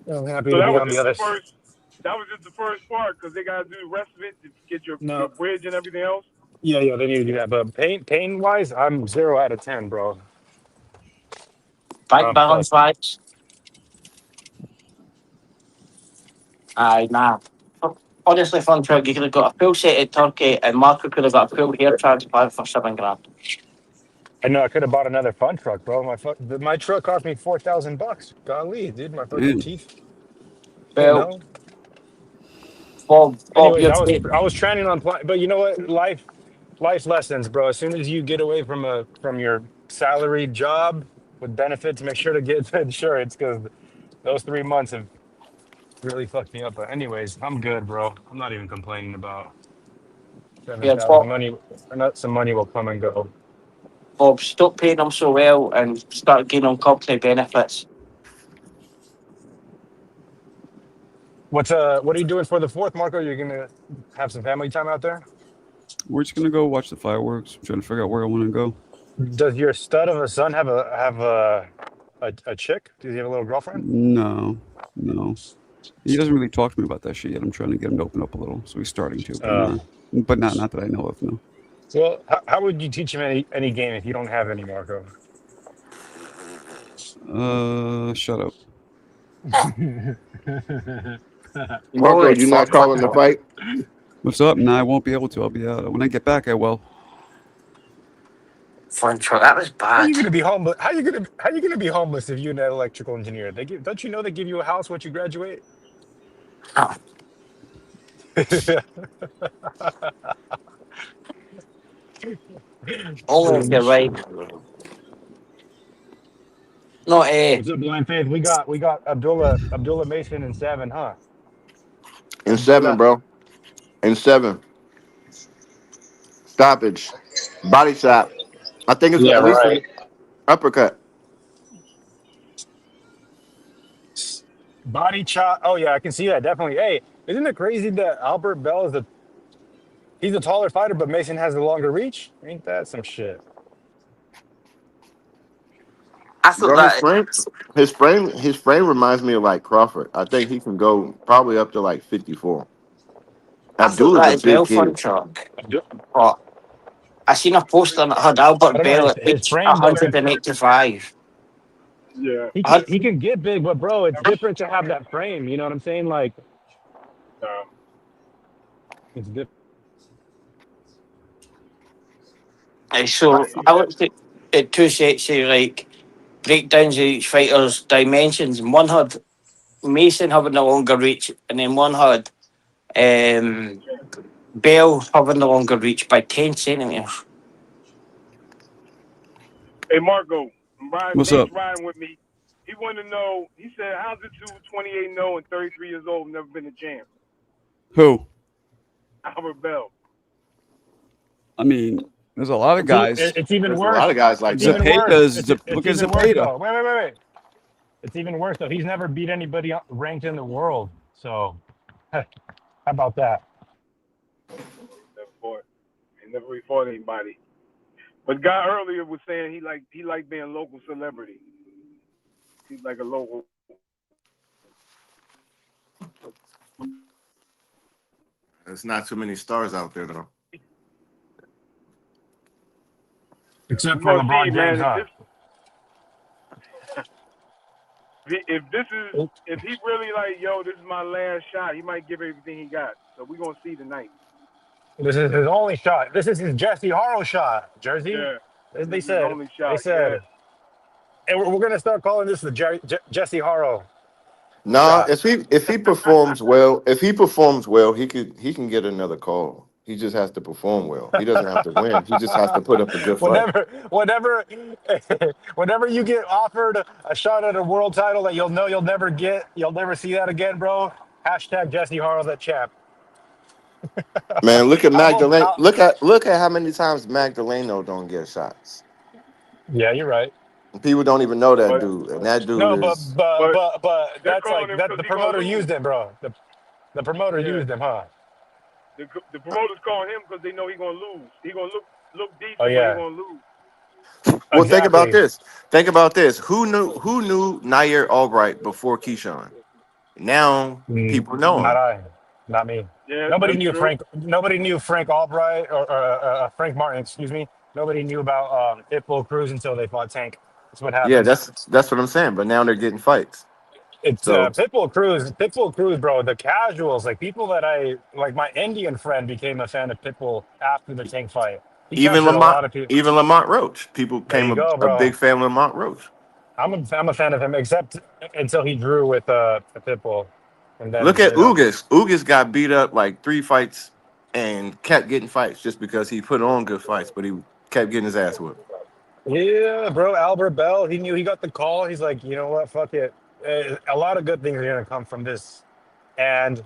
I'm happy to be on the other side. That was just the first part because they got to do the rest of it to get your bridge and everything else. Yeah, they need to do that. But pain wise, I'm 0 out of 10, bro. Bank balance wise, nah. Honestly, fun truck. You could have got a full set of turkey, and Marco could have got a full hair transplant for $7,000. I know I could have bought another fun truck, bro. My truck cost me $4,000. Golly, dude, my fucking teeth. Well, anyways, I was training on, but you know what? Life lessons, bro. As soon as you get away from your salaried job with benefits, make sure to get the insurance because those 3 months have really fucked me up. But anyways, I'm good, bro. I'm not even complaining about $7,000. Some money will come and go. Bob, stop paying them so well and start giving them company benefits. What are you doing for the 4th, Marco? You're gonna have some family time out there? We're just gonna go watch the fireworks. I'm trying to figure out where I want to go. Does your stud of a son have a chick? Does he have a little girlfriend? No. He doesn't really talk to me about that shit yet. I'm trying to get him to open up a little, so he's starting to. But not that I know of. No. Well, how would you teach him any game if you don't have any, Marco? Shut up. Marco, you not calling the fight? What's up? No, I won't be able to. I'll be out. When I get back, I will. Fun truck. That was How you bad. gonna be homeless? How you gonna be homeless if you're an electrical engineer? Don't you know they give you a house once you graduate? Oh. Only if you're right. No, What's up, Blind Faith? We got Abdullah Mason in 7, huh? In 7, Abdullah. bro. In 7. Stoppage. Body shot. I think it's Yeah, at least right. an uppercut. Body chop. Oh yeah, I can see that definitely. Hey, isn't it crazy that Albert Bell is he's a taller fighter, but Mason has a longer reach? Ain't that some shit? I thought Bro, that. his frame reminds me of like Crawford. I think he can go probably up to like 54. I thought Abdullah's that a as big well, fun kid. truck. But I seen a poster that had Albert I don't know Bell at his frame though. 185. Yeah. He can get big, but bro, it's different to have that frame. You know what I'm saying? Like, it's different. So I looked at 2 sets of like breakdowns of each fighter's dimensions, and one had Mason having the longer reach, and then one had Bell having the longer reach by 10 centimeters. Hey, Marco, What's up? riding with me. He wanted to know, he said, how's it to 28-0 and 33 years old, never been a champ? Who? Albert Bell. I mean, there's a lot of guys. It's even There's worse. a lot of guys like It's that. even worse. Look at even worse, Zepeda. though. Wait. It's even worse though. He's never beat anybody ranked in the world. So, how about that? He never fought anybody. But guy earlier was saying he liked being a local celebrity. He's like a local. There's not too many stars out there though. Except for LeBron James, huh? If he really like, yo, this is my last shot, he might give everything he got. So we're gonna see tonight. This is his only shot. This is his Jesse Harrell shot, Jersey. Yeah. As This they is his only shot, they said, yeah. and we're gonna start calling this the Jesse Harrell. Nah, shot. if he performs well, he can get another call. He just has to perform well. He doesn't have to win. He just has to put up a good fight. Whenever you get offered a shot at a world title that you'll never get, you'll never see that again, bro. Hashtag Jesse Harrell the champ. Man, look at Magdalene. Look at how many times Magdaleno don't get shots. Yeah, you're right. People don't even know that dude, and that dude is. But that's like that. The promoter used him, bro. The promoter used him, huh? The promoters call him because they know he's gonna lose. He's gonna look decent, Oh, yeah. but he's gonna lose. Well, Exactly. Think about this. Who knew Nair Albright before Keyshawn? Now people know him. Not me. Yeah, Nobody that's knew true. Frank. Nobody knew Frank Albright or Frank Martin. Excuse me. Nobody knew about Pitbull Cruz until they fought Tank. That's what happened. Yeah, that's what I'm saying. But now they're getting fights. It's So Pitbull Cruz, bro. The casuals, like people that my Indian friend became a fan of Pitbull after the Tank fight. He even captured a lot of people. Lamont Roach, people There came you go, a bro. big fan of Lamont Roach. I'm a fan of him, except until he drew with Pitbull. And then, Look at Ugas. Ugas got beat up like 3 fights and kept getting fights just because he put on good fights, but he kept getting his ass whipped. Yeah, bro. Albert Bell, he knew he got the call. He's like, you know what? Fuck it. A lot of good things are going to come from this. And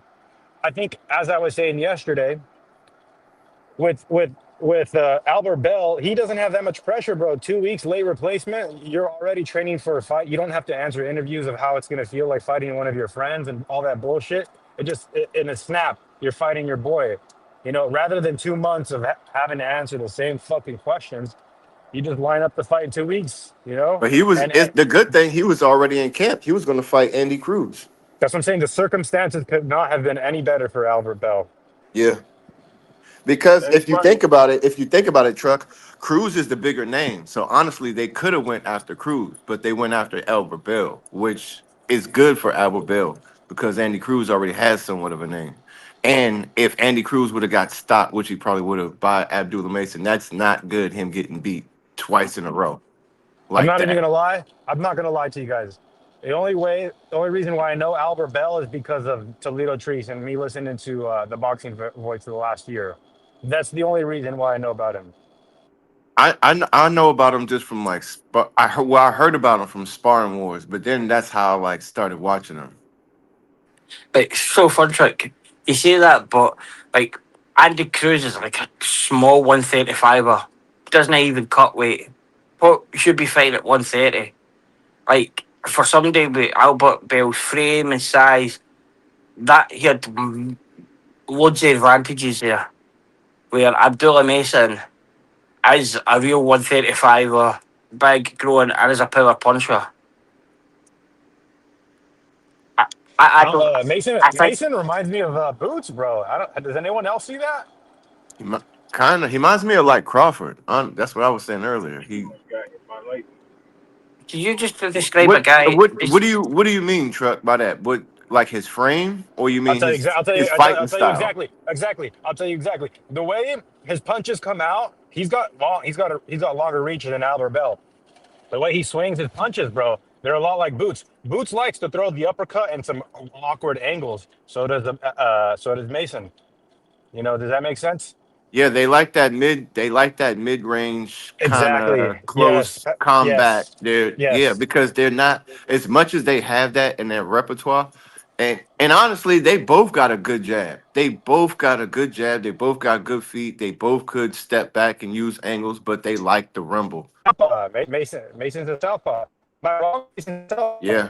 I think, as I was saying yesterday, with Albert Bell, he doesn't have that much pressure, bro. 2 weeks late replacement, you're already training for a fight. You don't have to answer interviews of how it's going to feel like fighting one of your friends and all that bullshit. In a snap, you're fighting your boy. You know, rather than 2 months of having to answer the same fucking questions, you just line up the fight in 2 weeks, you know? But the good thing, he was already in camp. He was going to fight Andy Cruz. That's what I'm saying. The circumstances could not have been any better for Albert Bell. Yeah. Because if you think about it, Truck, Cruz is the bigger name. So honestly, they could have went after Cruz, but they went after Albert Bell, which is good for Albert Bell because Andy Cruz already has somewhat of a name. And if Andy Cruz would have got stopped, which he probably would have by Abdullah Mason, that's not good, him getting beat twice in a row. I'm Like not even that. gonna lie. I'm not gonna lie to you guys. The only reason why I know Albert Bell is because of Toledo Trees and me listening to the boxing voice of the last year. That's the only reason why I know about him. I know about him just from like I heard about him from Sparring Wars, but then that's how I like started watching him. Like, so fun trick. You say that, but like Andy Cruz is like a small 135er. Doesn't even cut weight. What should be fighting at 130? Like, for somebody with Albert Bell's frame and size, that he had loads of advantages there. Where Abdullah Mason is a real 135er, big, growing, and is a power puncher. I don't. Mason I think Mason reminds me of Boots, bro. Does anyone else see that? He reminds me of like Crawford. That's what I was saying earlier. Did you just describe a guy? What do you mean, Truck, by that? What, like his frame, or you mean his fighting style? Exactly. I'll tell you exactly. The way his punches come out, he's got longer reach than Albert Bell. The way he swings his punches, bro, they're a lot like Boots. Boots likes to throw the uppercut in some awkward angles. So does Mason. You know, does that make sense? Yeah, they like that mid-range kind Exactly. of close combat, dude. Yes. Yeah, because they're not as much as they have that in their repertoire. And honestly, they both got a good jab. They both got good feet. They both could step back and use angles, but they like the rumble. Mason's a southpaw. Yeah.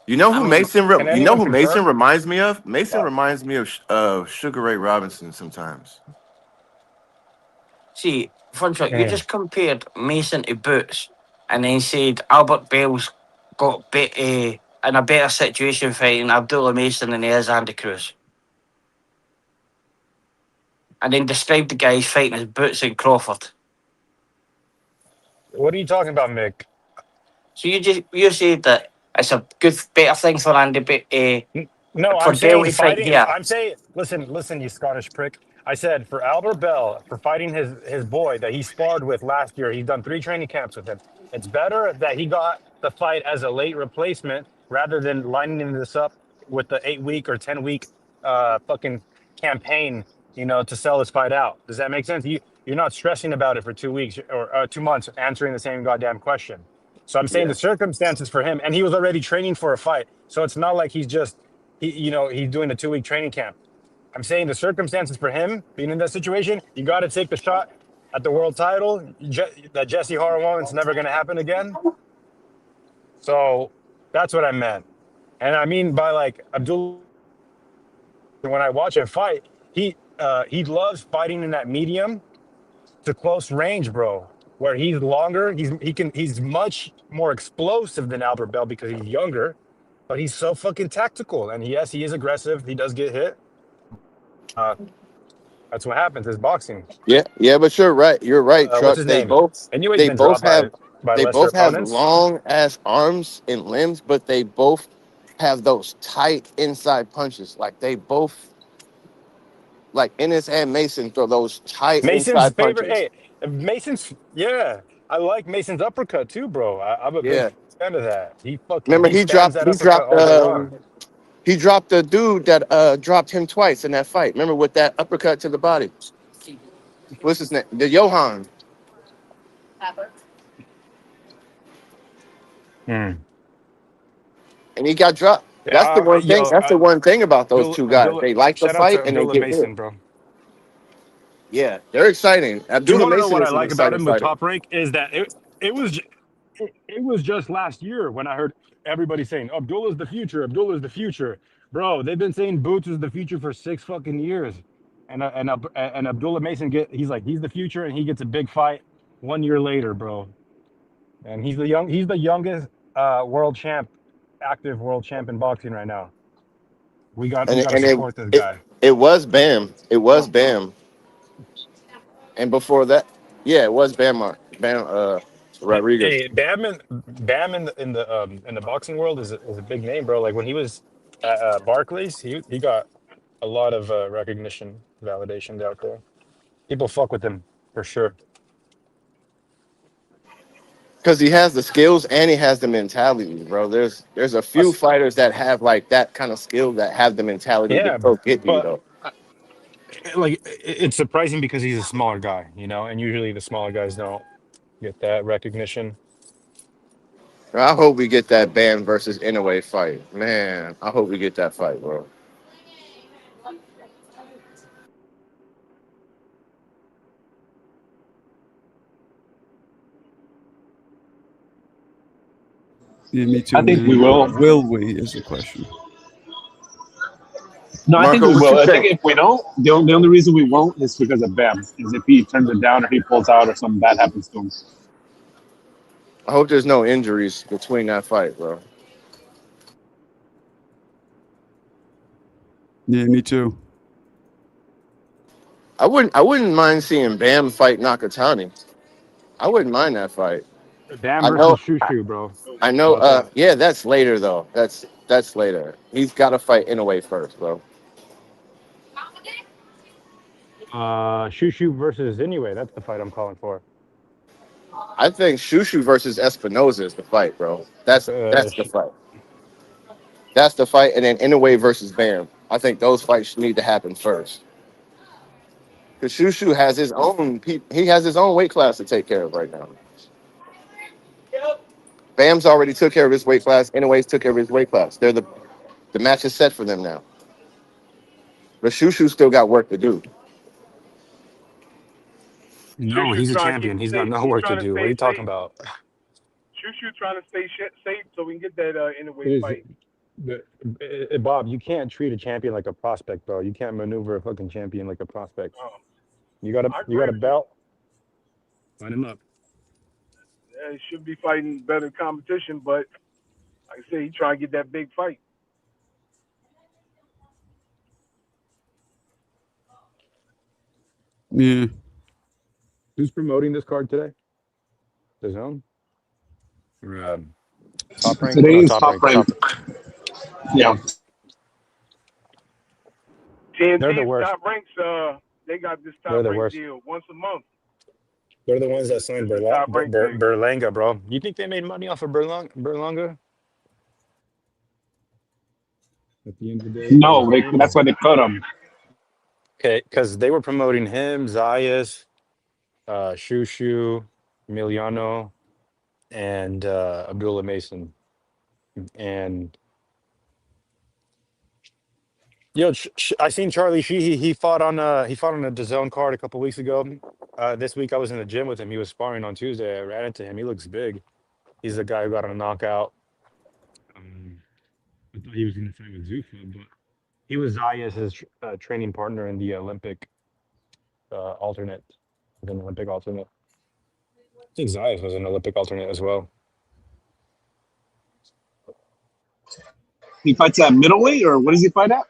You know who Mason reminds me of? Mason reminds me of Sugar Ray Robinson sometimes. See, fun fact, you just compared Mason to Boots and then said Albert Bell's got in a better situation fighting Abdullah Mason than he is Andy Cruz. And then described the guys fighting as Boots and Crawford. What are you talking about, Mick? So you said that it's a better thing for Andy. No, for I'm saying fighting here. I'm saying, listen, you Scottish prick. I said for Albert Bell, for fighting his boy that he sparred with last year, he's done 3 training camps with him. It's better that he got the fight as a late replacement rather than lining this up with the 8-week or 10-week fucking campaign, you know, to sell this fight out. Does that make sense? You're not stressing about it for 2 weeks or 2 months answering the same goddamn question. So I'm saying the circumstances for him, and he was already training for a fight. So it's not like he's doing a 2-week training camp. I'm saying the circumstances for him being in that situation, you got to take the shot at the world title. That Jesse Horowitz never going to happen again. So that's what I meant. And I mean by like Abdul, when I watch him fight, he loves fighting in that medium to close range, bro. Where he's longer, he's much more explosive than Albert Bell because he's younger, but he's so fucking tactical. And yes, he is aggressive. He does get hit. That's what happens. It's boxing. Yeah, but you're right. You're right, Truck. What's his name? They both have opponents. long ass arms and limbs, but they both have those tight inside punches. Like they both, like Ennis and Mason throw those tight inside punches. I like Mason's uppercut too, bro. I'm a big fan of that. Remember he dropped the dude that dropped him twice in that fight. Remember with that uppercut to the body. What's his name? The Johan. And he got dropped. That's the one thing. That's the one thing about those two guys. They like the fight and they get Mason, hit. bro. Yeah, they're exciting. Do you Abdullah want to know Mason what I is an like about exciting him with fighter. Top Rank is that it was just last year when I heard everybody saying Abdullah's the future, bro. They've been saying Boots is the future for 6 fucking years, and Abdullah Mason he's the future and he gets a big fight 1 year later, bro. And he's the youngest active world champ in boxing right now. We got to support this guy. It was Bam. And before that, it was Bam Rodriguez. Hey, Bam in the boxing world is a big name, bro. Like when he was at Barclays, he got a lot of recognition, validation out there. People fuck with him for sure. Because he has the skills and he has the mentality, bro. There's a few fighters that have like that kind of skill that have the mentality to Yeah, go get you but though. like it's surprising because he's a smaller guy, you know, and usually the smaller guys don't get that recognition. I hope we get that Bam versus Inoue fight, man. I hope we get that fight, bro. Yeah, me too. I think man. we will. Will we? Is the question. No, I think Marco, we what will. you I think think? if we don't, the only reason we won't is because of Bam. Is if he turns it down or he pulls out or something bad happens to him. I hope there's no injuries between that fight, bro. Yeah, me too. I wouldn't mind seeing Bam fight Nakatani. I wouldn't mind that fight. Bam I versus know. Shushu, bro. I How know. about that? Yeah, that's later though. That's later. He's got to fight Inoue first, bro. Shushu versus Inoue. That's the fight I'm calling for. I think Shushu versus Espinoza is the fight, bro. That's the fight. That's the fight, and then Inoue versus Bam. I think those fights need to happen first. Because Shushu has his own. He has his own weight class to take care of right now. Bam's already took care of his weight class. Inoue's took care of his weight class. The match is set for them now. But Shushu still got work to do. No, he's a champion. He's got no work to do. What are you talking about? Shushu trying to stay safe so we can get that in the way It fight. is, Bob, you can't treat a champion like a prospect, bro. You can't maneuver a fucking champion like a prospect. You got a belt. Sign him up. Yeah, he should be fighting better competition, but like I say, he trying to get that big fight. Yeah. Who's promoting this card today? The Zone? Or, Top Rank? Today is Top Rank. Yeah. They're the TNT's worst. Top Ranks, they got this They're Top the Rank worst. deal once a month. They're the ones that signed Berlanga, bro. You think they made money off of Berlanga? At the end of the day? No, that's why they cut him. Okay, because they were promoting him, Zayas, Shushu, Emiliano, and Abdullah Mason. And I seen Charlie Sheehy. He fought on a DAZN card a couple weeks ago. This week I was in the gym with him. He was sparring on Tuesday. I ran into him. He looks big. He's the guy who got a knockout. I thought he was going to fight with Zuffa, but he was Zayas' training partner in the Olympic alternate. An Olympic alternate. I think Zayas was an Olympic alternate as well. He fights at middleweight, or what does he fight at?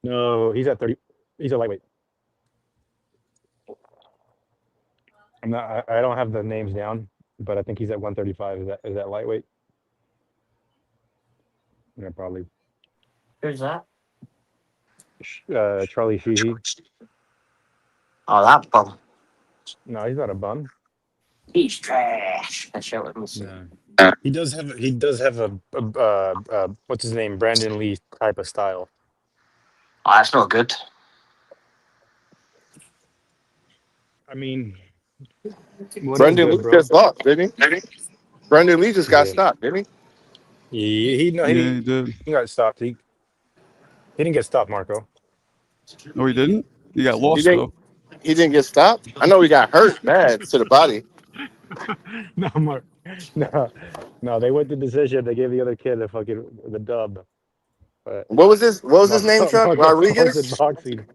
No, he's at 30. He's a lightweight. I don't have the names down, but I think he's at 135. Is that lightweight? Yeah, probably. Who's that? Charlie Sheehy. Oh, that bum. No, he's not a bum. He's trash. That's what I'm saying. No. He does have a what's his name? Brandon Lee type of style. Oh, that's not good. I mean, Brendan Lee just lost, didn't he? Brendan Lee just got stopped, didn't he? He did. He got stopped. He didn't get stopped, Marco. No, he didn't. He got lost though. He didn't get stopped. I know he got hurt bad to the body. No, Mark. No. They went to decision. They gave the other kid the dub. But what was his name, Chuck? Rodriguez? Boxing.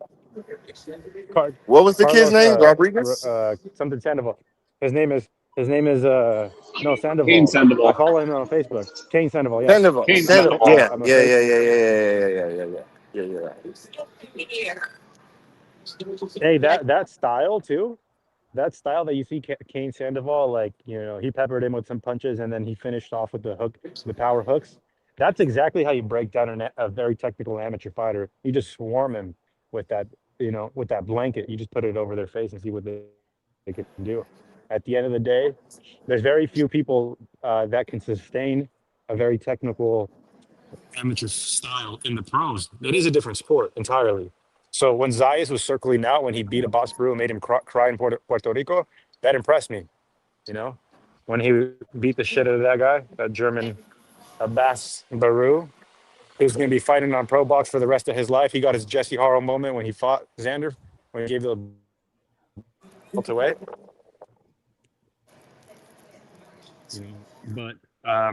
What was the kid's name? Rodriguez? Something Sandoval. His name is no Sandoval. Kane Sandoval. I follow him on Facebook. Kane Sandoval. Yeah. Sandoval. Yeah. Hey, that style too. That style that you see Kane Sandoval, like, you know, he peppered him with some punches and then he finished off with the power hooks. That's exactly how you break down a very technical amateur fighter. You just swarm him with that, with that blanket. You just put it over their face and see what they can do. at the end of the day, there's very few people that can sustain a very technical amateur style in the pros. It is a different sport entirely. So when Zayas was circling out, when he beat a Boss Brew and made him cry in Puerto Rico, that impressed me. You know, when he beat the shit out of that guy, that German Abbas Baru, who's going to be fighting on Pro Box for the rest of his life. He got his Jesse Harrell moment when he fought Xander, when he gave the belt away. But yeah,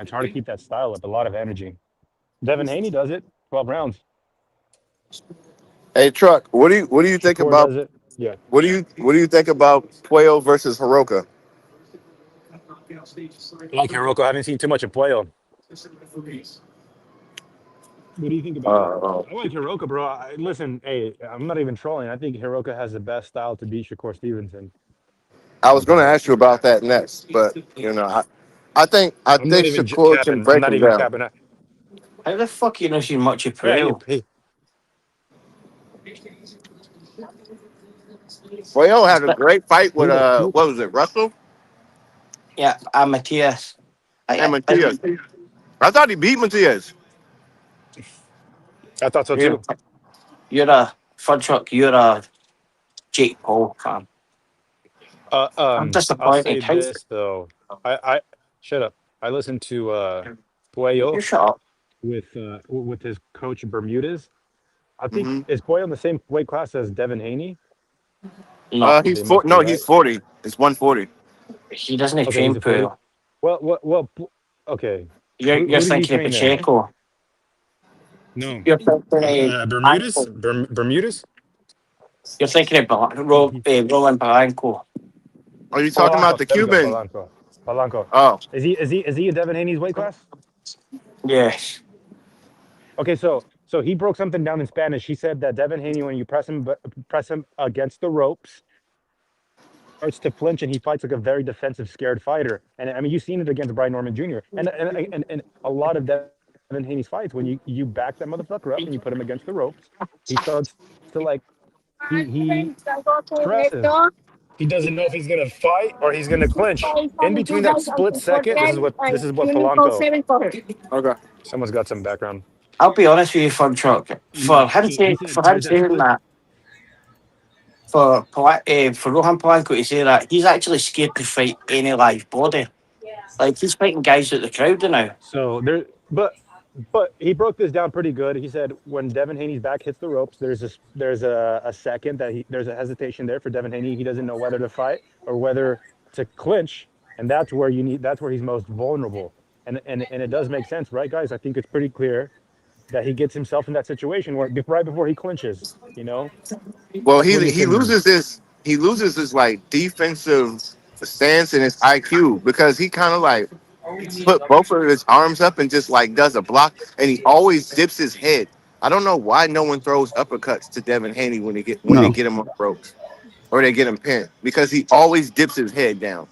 it's hard to keep that style up. A lot of energy. Devin Haney does it. 12 rounds. Hey, Truck, what do you think Shakur about? does it. Yeah. What do you think about Puello versus Hiroka? Like Hiroko, I haven't seen too much of Puello. What do you think about it? I like Hiroka, bro. Listen, hey, I'm not even trolling. I think Hiroka has the best style to beat Shakur Stevenson. I was going to ask you about that next, but you know, I think Shakur can break him down. Capping. How the fuck you not seen much of Yeah, Puello? Puello had a great fight with what was it, Russell? Yeah, Matias. And Matias. I thought he beat Matias. I thought so too. You're a Fun Truck. You're a Jake Paul fan. I'm I'll disappointed. say this though. I shut up. I listened to Puello. You shut up. With his coach Bermudez. I think is Puello in the same weight class as Devin Haney? No, he's 40. No, he's 40. It's 140. He doesn't train Puello. Well, okay. You're thinking of Pacheco. No. You're thinking Bermudez? Bermudez? You're thinking of Roland Barranco. Are you talking about the Cuban? Polanco. Oh. Is he in Devin Haney's weight class? Yes. Okay, so he broke something down in Spanish. He said that Devin Haney, when you press him against the ropes, starts to flinch and he fights like a very defensive, scared fighter. And I mean, you've seen it against Brian Norman Jr. And a lot of Devin Haney's fights, when you back that motherfucker up and you put him against the ropes, he starts to like he stresses. He doesn't know if he's gonna fight or he's gonna clinch. In between that split second, this is what Polanco. Okay. Someone's got some background. I'll be honest with you, Fun Truck. For him saying that, for Rohan Polanco to say that, he's actually scared to fight any live body. Like he's fighting guys at the crowd now. So but he broke this down pretty good. He said when Devin Haney's back hits the ropes, there's a second that there's a hesitation there for Devin Haney. He doesn't know whether to fight or whether to clinch, and that's where he's most vulnerable. And it does make sense, right, guys? I think it's pretty clear that he gets himself in that situation where right before he clinches, you know. Well, he loses his like defensive stance and his IQ because he kind of like put both of his arms up and just like does a block, and he always dips his head. I don't know why no one throws uppercuts to Devin Haney when they get him on ropes or they get him pinned, because he always dips his head down.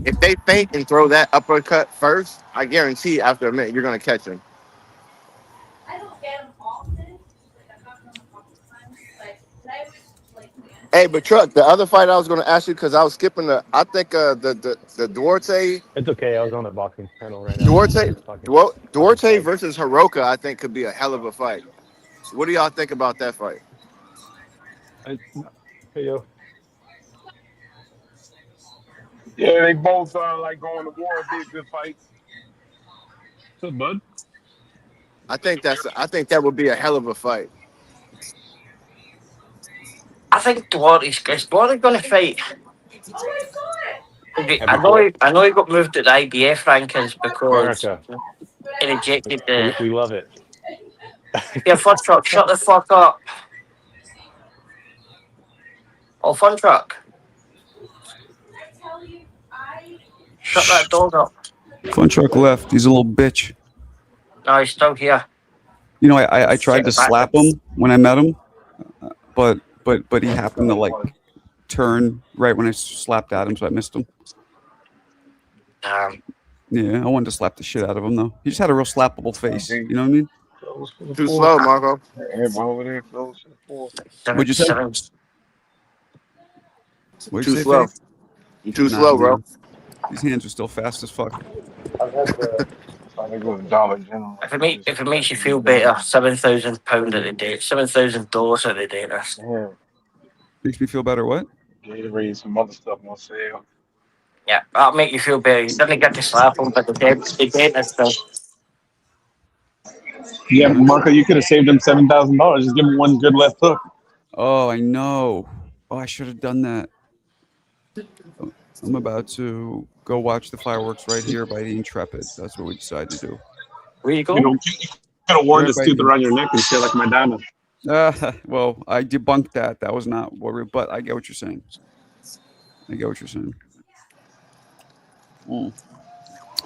If they feint and throw that uppercut first, I guarantee after a minute you're gonna catch him. Hey, but Truck, the other fight I was going to ask you, because I was skipping I think the Duarte. It's okay. I was on the boxing panel right now. Duarte versus Hiroka, I think could be a hell of a fight. What do y'all think about that fight? Hey, yo. Yeah, they both like going to war. Big good fights. What's up, bud? I think that would be a hell of a fight. I think Duarte's going to fight. I know he got moved to the IBF rankings because he rejected the. We love it. Yeah, Fun Truck, shut the fuck up. Oh, Fun Truck. Shut that dog up. Fun Truck left. He's a little bitch. No, he's still here. You know, I tried to slap him when I met him, but he happened to like turn right when I slapped at him, so I missed him. Yeah, I wanted to slap the shit out of him though. He just had a real slappable face. You know what I mean? Too slow, Marco. What'd you say? What'd Too you say, slow. Fake? You're too Nah, slow, bro. man. These hands are still fast as fuck. If it makes you feel better, £7,000 at the day, $7,000 at the day. Makes me feel better. What? Gatorade, some other stuff on sale. Yeah, that'll make you feel better. You didn't get to slap him, but the dentist does. Yeah, Marco, you could have saved him $7,000. Just give him one good left hook. Oh, I know. Oh, I should have done that. I'm about to go watch the fireworks right here by the Intrepid. That's what we decided to do. Where you go? You could have worn this tooth around your neck and shit like Madonna. Well, I debunked that. That was not what we. But I get what you're saying.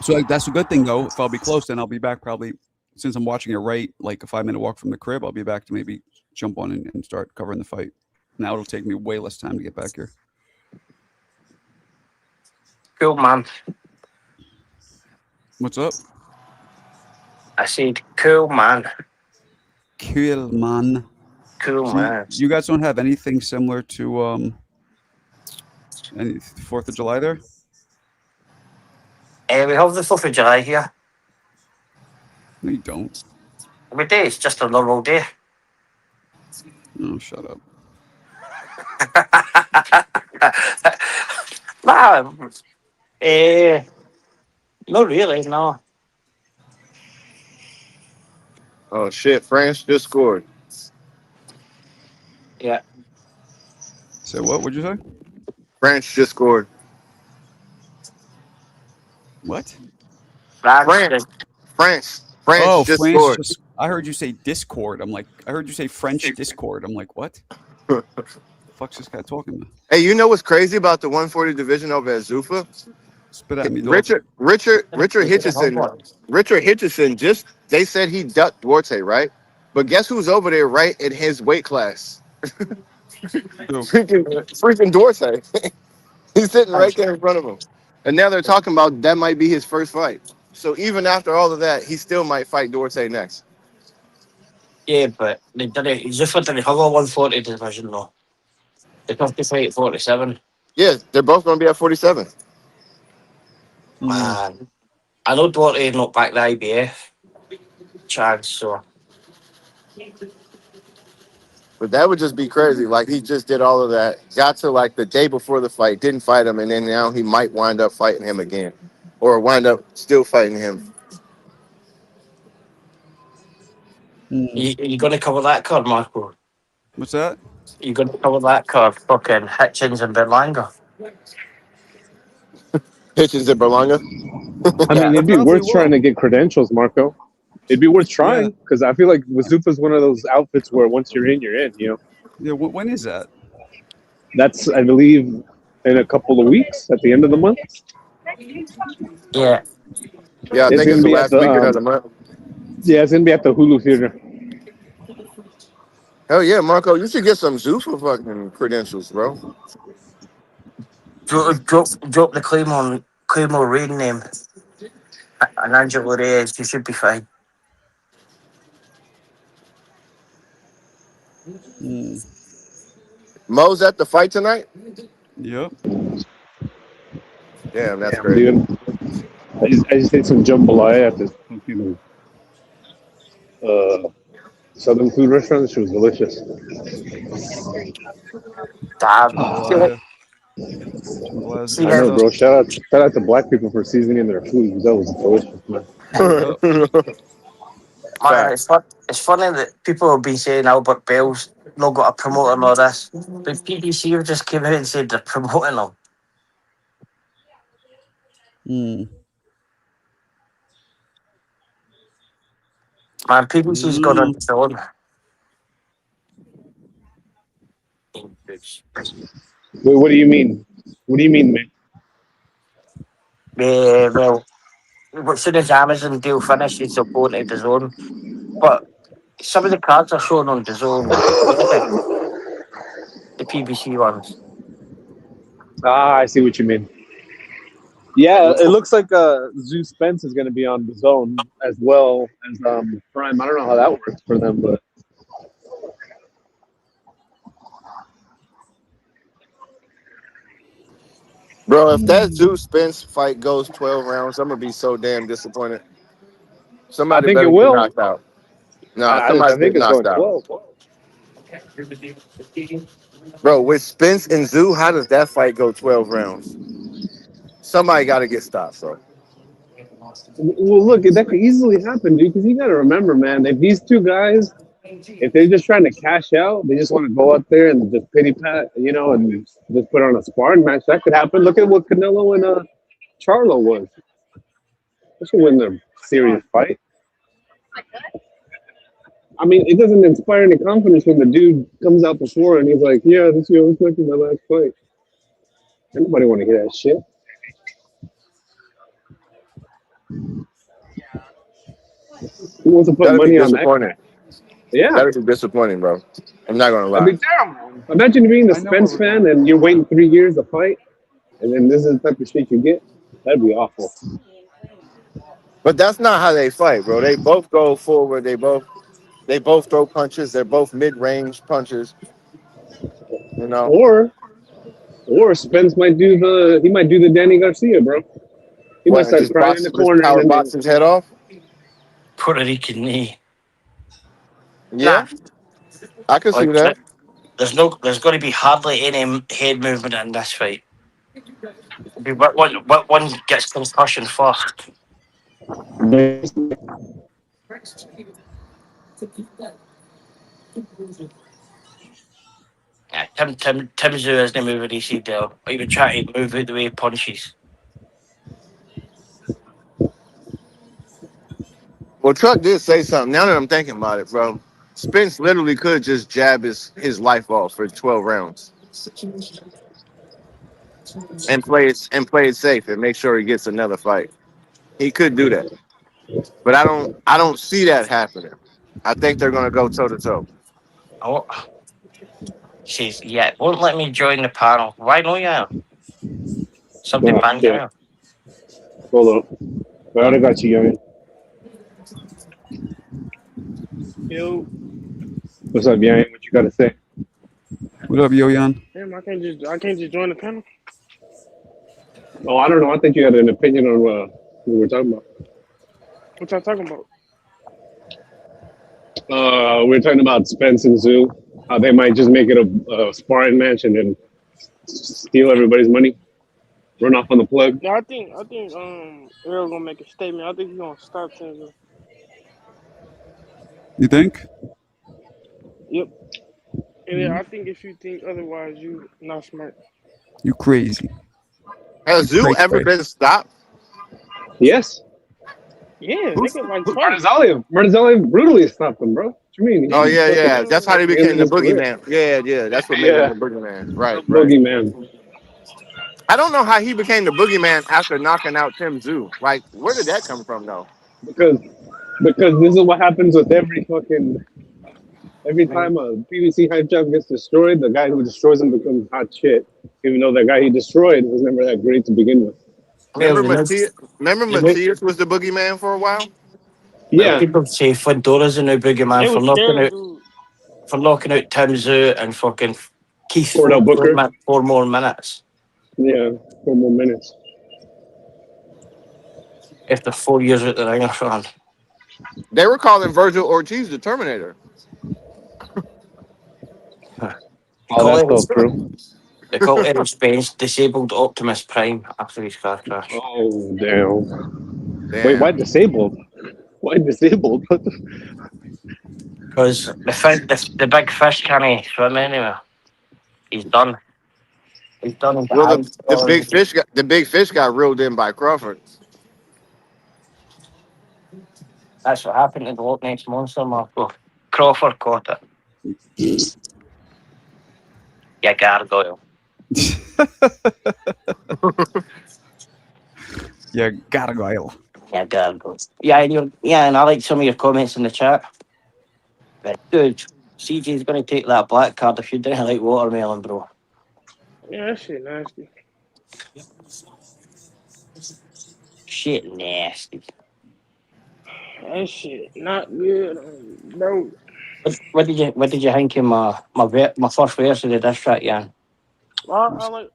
So that's a good thing, though. If I'll be close, then I'll be back probably. Since I'm watching it right, like a 5-minute walk from the crib, I'll be back to maybe jump on and start covering the fight. Now it'll take me way less time to get back here. Cool, man. What's up? I said, cool, man. Cool, man. Cool, So man. you guys don't have anything similar to any 4th of July there? We have the 4th of July here. No, you don't. Every day, it's just a normal day. Oh, shut up. Nah, not really, no. Oh shit! France just scored. Yeah. So what would you say? France just scored. What? France. France just scored. I heard you say Discord. I'm like, I heard you say French Discord. I'm like, what? The fuck's this guy talking about? Hey, you know what's crazy about the 140 division over at Zuffa? Spit at me, dog. Richard Hitchison just, they said he ducked Duarte, right? But guess who's over there right in his weight class? freaking Duarte. He's sitting right there in front of him. And now they're talking about that might be his first fight. So even after all of that, he still might fight Duarte next. Yeah, but they didn't. He's just didn't have a 140 division though. They have to fight at 47. Yeah, they're both going to be at 47. Man, I know Duarte not back the IBF chance, so. But that would just be crazy. Like, he just did all of that, got to like the day before the fight, didn't fight him, and then now he might wind up fighting him again, or wind up still fighting him. You going to cover that card, Marco? What's that? You going to cover that card? Fucking Hitchens and Berlanga. Hitchens and Berlanga? I mean, it'd be worth trying to get credentials, Marco. It'd be worth trying because I feel like Zuffa's one of those outfits where once you're in, you know. Yeah, when is that? That's, I believe, in a couple of weeks at the end of the month. Yeah. Yeah, I think it's the last weekend of the month. Yeah, it's gonna be at the Hulu Theater. Hell yeah, Marco, you should get some Zuffa fucking credentials, bro. Drop the Claymore Rain name. And Angelo Reyes, you should be fine. Mo's at the fight tonight? Yep. Damn, that's crazy. Dude. I just ate some jambalaya at this Southern food restaurant. She was delicious. Damn. I know, bro. Shout out to black people for seasoning their food. That was delicious, man. Man, it's funny that people have been saying Albert Bell's not got a promoter and all this. But PBC have just came out and said they're promoting him. Man, PBC's gone on its own. Wait, what do you mean? What do you mean, man? Well, as soon as Amazon deal finishes, they'll go into DAZN. But some of the cards are shown on DAZN. The PBC ones. Ah, I see what you mean. Yeah, it looks like Zeus Spence is going to be on DAZN as well as Prime. I don't know how that works for them, but Bro, if that Zeus Spence fight goes 12 rounds, I'm gonna be so damn disappointed. I Somebody think it better get will. knocked out. No, I somebody think get it's knocked going out. 12. Bro, with Spence and Zoo, how does that fight go 12 rounds? Somebody got to get stopped, bro. Well, look, that could easily happen, dude. Because you got to remember, man, if these two guys, if they're just trying to cash out, they just want to go out there and just pity pat, and just put on a sparring match. That could happen. Look at what Canelo and Charlo was. They should win their serious fight. I mean, it doesn't inspire any confidence when the dude comes out before and he's like, "Yeah, this was like my last fight." Anybody want to hear that shit? Who wants to put That'd be money on that? disappointing. Yeah. That'd be disappointing, bro. I'm not gonna lie. That'd be terrible. Imagine being a Spence fan and you're waiting 3 years to fight, and then this is the type of shit you get. That'd be awful. But that's not how they fight, bro. They both go forward. They both throw punches. They're both mid-range punches. You know. Or Spence might do the Danny Garcia, bro. He might start crying in the corner power and box his head off. Puerto Rican knee. Yeah, I can see that. There's going to be hardly any head movement in this fight. It'll be what one gets concussion first. Yeah, Tim Zoo isn't moving his head though. Or even trying to move out the way he punches. Well, Truck did say something. Now that I'm thinking about it, bro, Spence literally could just jab his life off for 12 rounds and play it safe and make sure he gets another fight. He could do that, but I don't see that happening. I think they're gonna go toe to toe. Oh, won't let me join the panel. Why not, yeah? Something banned you. Hold on. I already got you, young. Yo. What's up, Yang? What you got to say? What up, Yo-Yan? Damn, I can't just join the panel. Oh, I don't know. I think you had an opinion on what we were talking about. What y'all talking about? We were talking about Spence and Zoo. How they might just make it a sparring match and then steal everybody's money, run off on the plug. Yeah, I think Errol gonna make a statement. I think he's gonna stop Tim. You think? Yep. And yeah, I think if you think otherwise, you not smart. You crazy. Has Zoo ever been stopped? Yes. Yeah, nigga, like Marzali brutally stopped him, bro. What you mean? Oh yeah. That's how they became the boogeyman. Yeah. That's what made him the boogeyman. Right. Boogeyman. I don't know how he became the boogeyman after knocking out Tim Zoo. Like, where did that come from, though? Because this is what happens with every time a PVC hype job gets destroyed, the guy who destroys him becomes hot shit. Even though the guy he destroyed was never that great to begin with. Remember Matias was the boogeyman for a while? Yeah. People say Fundora's a new boogeyman for knocking out Tim Zoo and fucking Keith for 4 more minutes. Yeah, 4 more minutes. After 4 years at the Ringer run. They were calling Virgil Ortiz the Terminator. That's true. They call Errol Spence disabled Optimus Prime after his car crash. Oh, damn. Wait, why disabled? Why disabled? Because the big fish can't swim anywhere. He's done. He's done. Well, the big fish got reeled in by Crawford. That's what happened to the Loch Ness Monster, Marco. Crawford caught it. Yeah, gargoyle. Yeah, gargoyle. Yeah, gargoyle. Yeah, and I like some of your comments in the chat. But dude, CJ's gonna take that black card if you didn't like watermelon, bro. Yeah, that shit nasty. Shit nasty. That shit not good, bro. What did you think of my first verse of the diss track, Jan? I like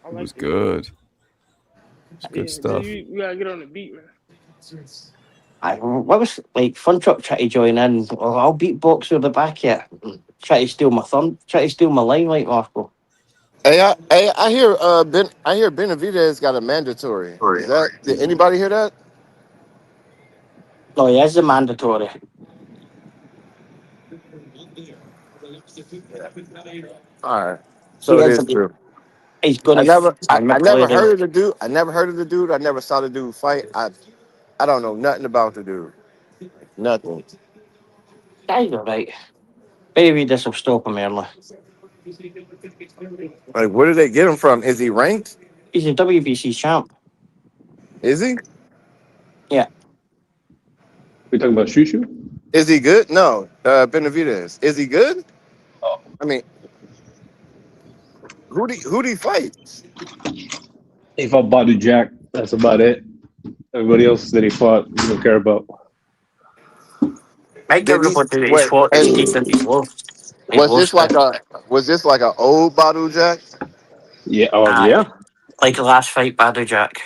It was good. It's good stuff. You gotta get on the beat, man. What was like Fun Truck trying to join in? Oh, I'll beatbox with the back here. Try to steal my limelight, Marco. Hey, I hear Benavidez got a mandatory. Is that? Did anybody hear that? No, he is a mandatory. All right, so it is true. He's gonna. I never heard of the dude. I never heard of the dude. I never saw the dude fight. I don't know nothing about the dude. Nothing. Guys are right. Maybe this will stop him early. Like, where did they get him from? Is he ranked? He's a WBC champ. Is he? Yeah. We talking about Shushu? Is he good? No, Benavidez. Is he good? Oh. I mean, who do he fight? He fought Badu Jack. That's about it. Everybody else that he fought, you don't care about. I give him what he's fought. Was this like an old Badu Jack? Yeah. Oh, yeah. Like the last fight, Badu Jack.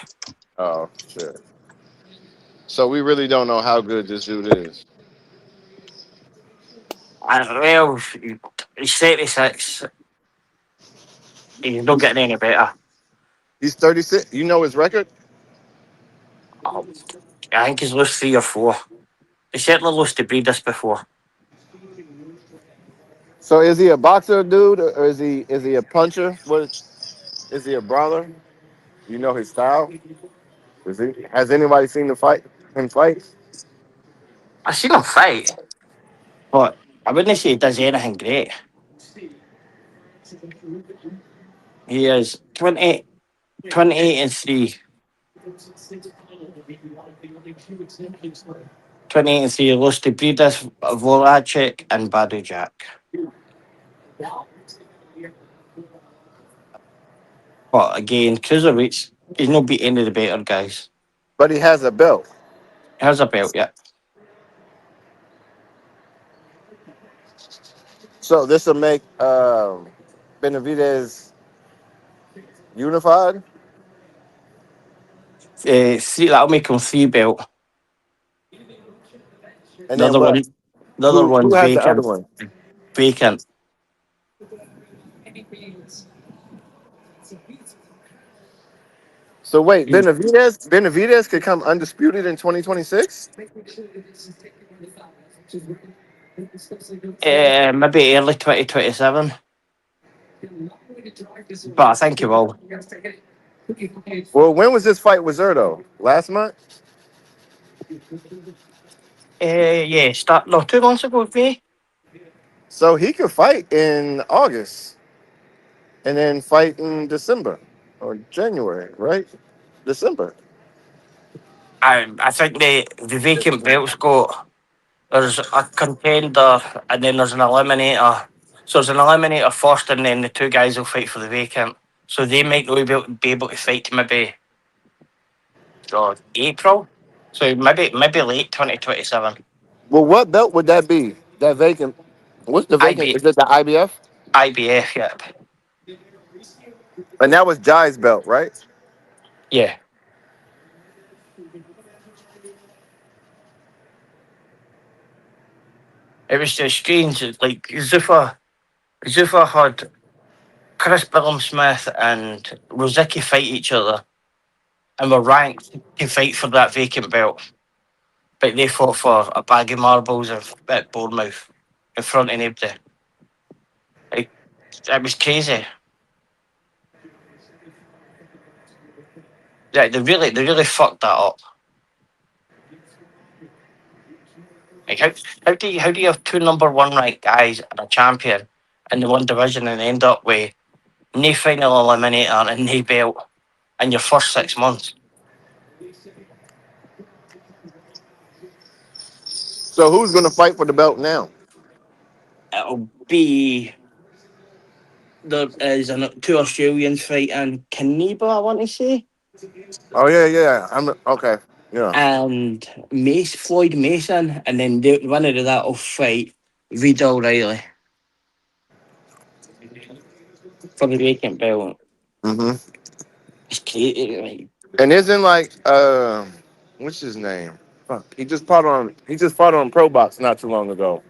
Oh shit. So we really don't know how good this dude is. Well, he's 36. He's not getting any better. He's 36. You know his record? I think he's lost 3 or 4. He certainly lost to Breedis before. So is he a boxer dude or is he a puncher? Is he a brawler? You know his style? Has anybody seen him fight? I've seen him fight, but I wouldn't say he does anything great. He is 28 and 3. 28 and 3. He lost to Breedis, Voracek, and Badu Jack. But again, cruiserweights, he's not beat any of the better guys. But he has a belt. He has a belt, yeah. So this will make Benavidez unified? 3, that'll make him 3 belt. And the other one's who has vacant. the other one? Vacant. So wait, Benavidez could come undisputed in 2026? Maybe early 2027. But I think he will. Well, when was this fight with Zerto? Last month? Yeah, 2 months ago with me. So he could fight in August and then fight in December or January, right? December. I think the vacant belt's got, there's a contender and then there's an eliminator. So there's an eliminator first and then the 2 guys will fight for the vacant. So they might not be able to fight maybe April. So maybe late 2027. Well, what belt would that be? That vacant. What's the vacant? Is it the IBF? IBF, yep. And that was Jai's belt, right? Yeah. It was just strange. Like Zuffa had Chris Billam-Smith and Rosicky fight each other and were ranked to fight for that vacant belt. But they fought for a bag of marbles at Bournemouth in front of nobody. It was crazy. Yeah, they really fucked that up. Like how do you have 2 number 1 ranked guys and a champion in the one division and end up with no final eliminator and no belt in your first 6 months? So who's going to fight for the belt now? It'll be there is 2 Australians fighting Kaniba, I want to say. Oh yeah. I'm okay. Yeah. And Floyd Mason, and then the winner of that will fight Reed O'Reilly for the vacant belt. Mm-hmm. It's crazy. And isn't like what's his name? Fuck. He just fought on Pro Box not too long ago.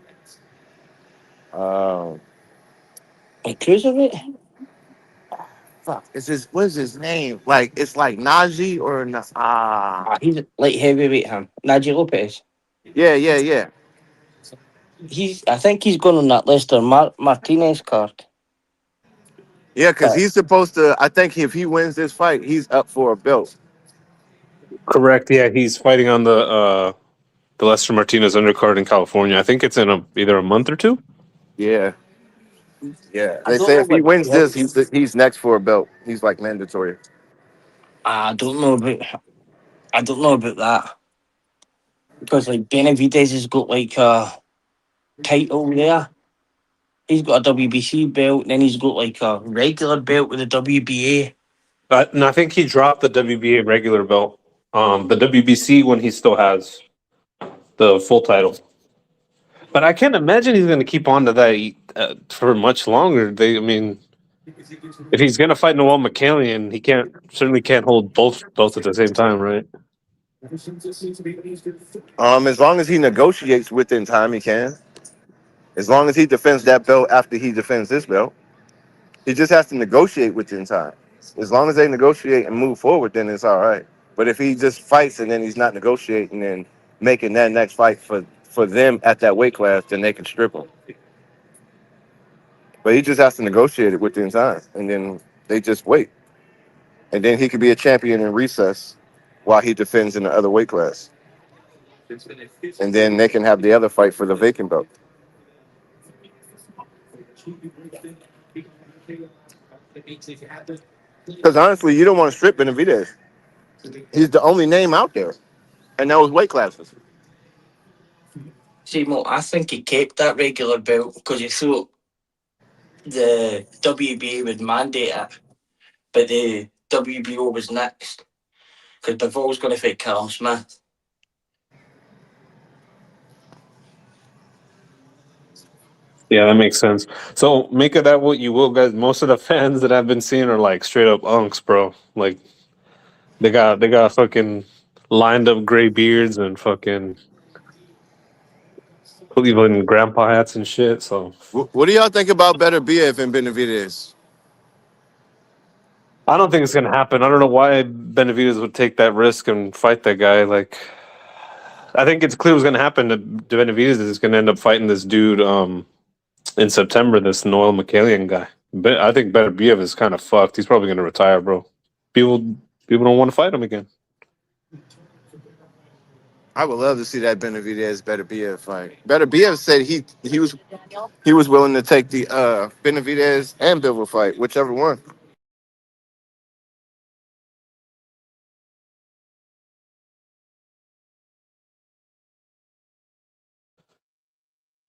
Um Like cruiserweight. fuck. What is his name? Like it's like Najee or He's light heavyweight. Him, Najee Lopez. yeah. I think he's going on that Lester Martinez card. Yeah, because he's supposed to. I think if he wins this fight, he's up for a belt. Correct. Yeah, he's fighting on the Lester Martinez undercard in California. I think it's in either a month or two. Yeah. They say if he wins this, he's next for a belt. He's like mandatory. I don't know about that because like Benavidez has got like a title there. He's got a WBC belt, and then he's got like a regular belt with the WBA. And I think he dropped the WBA regular belt. The WBC one he still has the full title. But I can't imagine he's going to keep on to that for much longer. If he's going to fight Noel McCallion, he certainly can't hold both at the same time, right? As long as he negotiates within time, he can. As long as he defends that belt after he defends this belt, he just has to negotiate within time. As long as they negotiate and move forward, then it's all right. But if he just fights and then he's not negotiating and making that next fight for them at that weight class, then they can strip him. But he just has to negotiate it within time, and then they just wait. And then he could be a champion in recess while he defends in the other weight class. And then they can have the other fight for the vacant belt. Because honestly, you don't want to strip Benavidez. He's the only name out there, and those weight classes. See, Mo, I think he kept that regular belt because he thought the WBA would mandate it, but the WBO was next because Bivol going to fight Callum Smith. Yeah, that makes sense. So make of that what you will, guys. Most of the fans that I've been seeing are like straight up unks, bro. Like they got fucking lined up gray beards and fucking Cleveland grandpa hats and shit. So What do y'all think about Better BF and Benavidez? I don't think it's gonna happen. I don't know why Benavidez would take that risk and fight that guy. Like, I think it's clear what's gonna happen. That Benavidez is gonna end up fighting this dude in September. This Noel McCallion guy. But I think Better BF is kind of fucked. He's probably gonna retire, bro. People don't want to fight him again. I would love to see that Benavidez Better BF fight. Better BF said he was willing to take the Benavidez and Bivol fight, whichever one.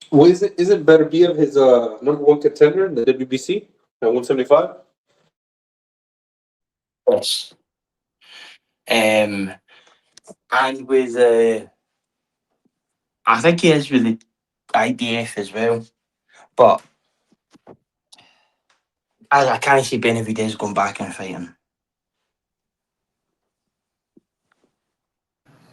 Well, isn't Better BF his number one contender in the WBC at 175? Yes. And with I think he is with the IDF as well, but I can't see Benavidez going back and fighting.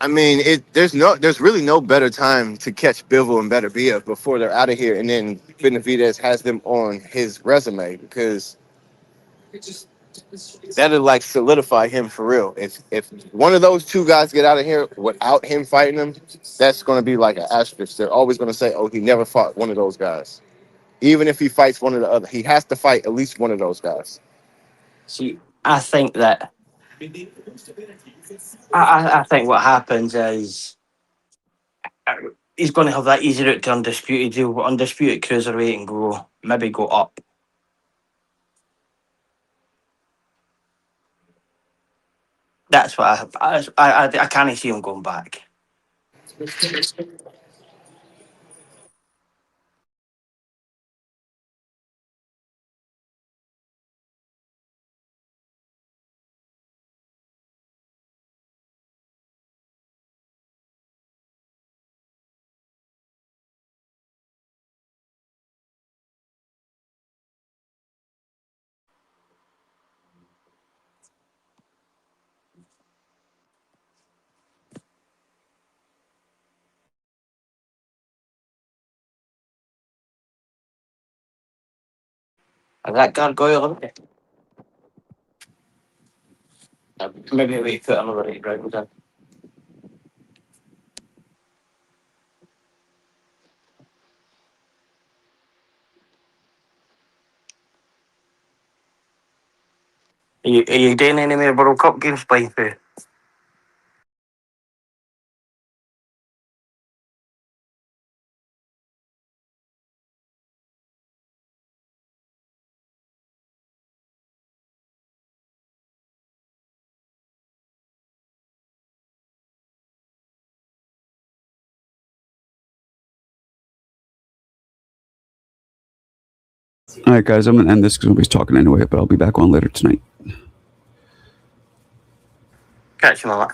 I mean, there's really no better time to catch Bivol and Better BF before they're out of here, and then Benavidez has them on his resume because that'll like solidify him for real. If one of those two guys get out of here without him fighting them, that's going to be like an asterisk. They're always going to say, "Oh, he never fought one of those guys." Even if he fights one of the other, he has to fight at least one of those guys. See, I think that I think what happens is he's going to have that easy route to undisputed. He'll undisputed cruiserweight and maybe go up. That's what I can't see him going back. That gargoyle. Maybe we put another 8 rounds in. Are you doing any more World Cup games, by the All right, guys, I'm gonna end this because nobody's talking anyway. But I'll be back on later tonight. Catch you, Mama.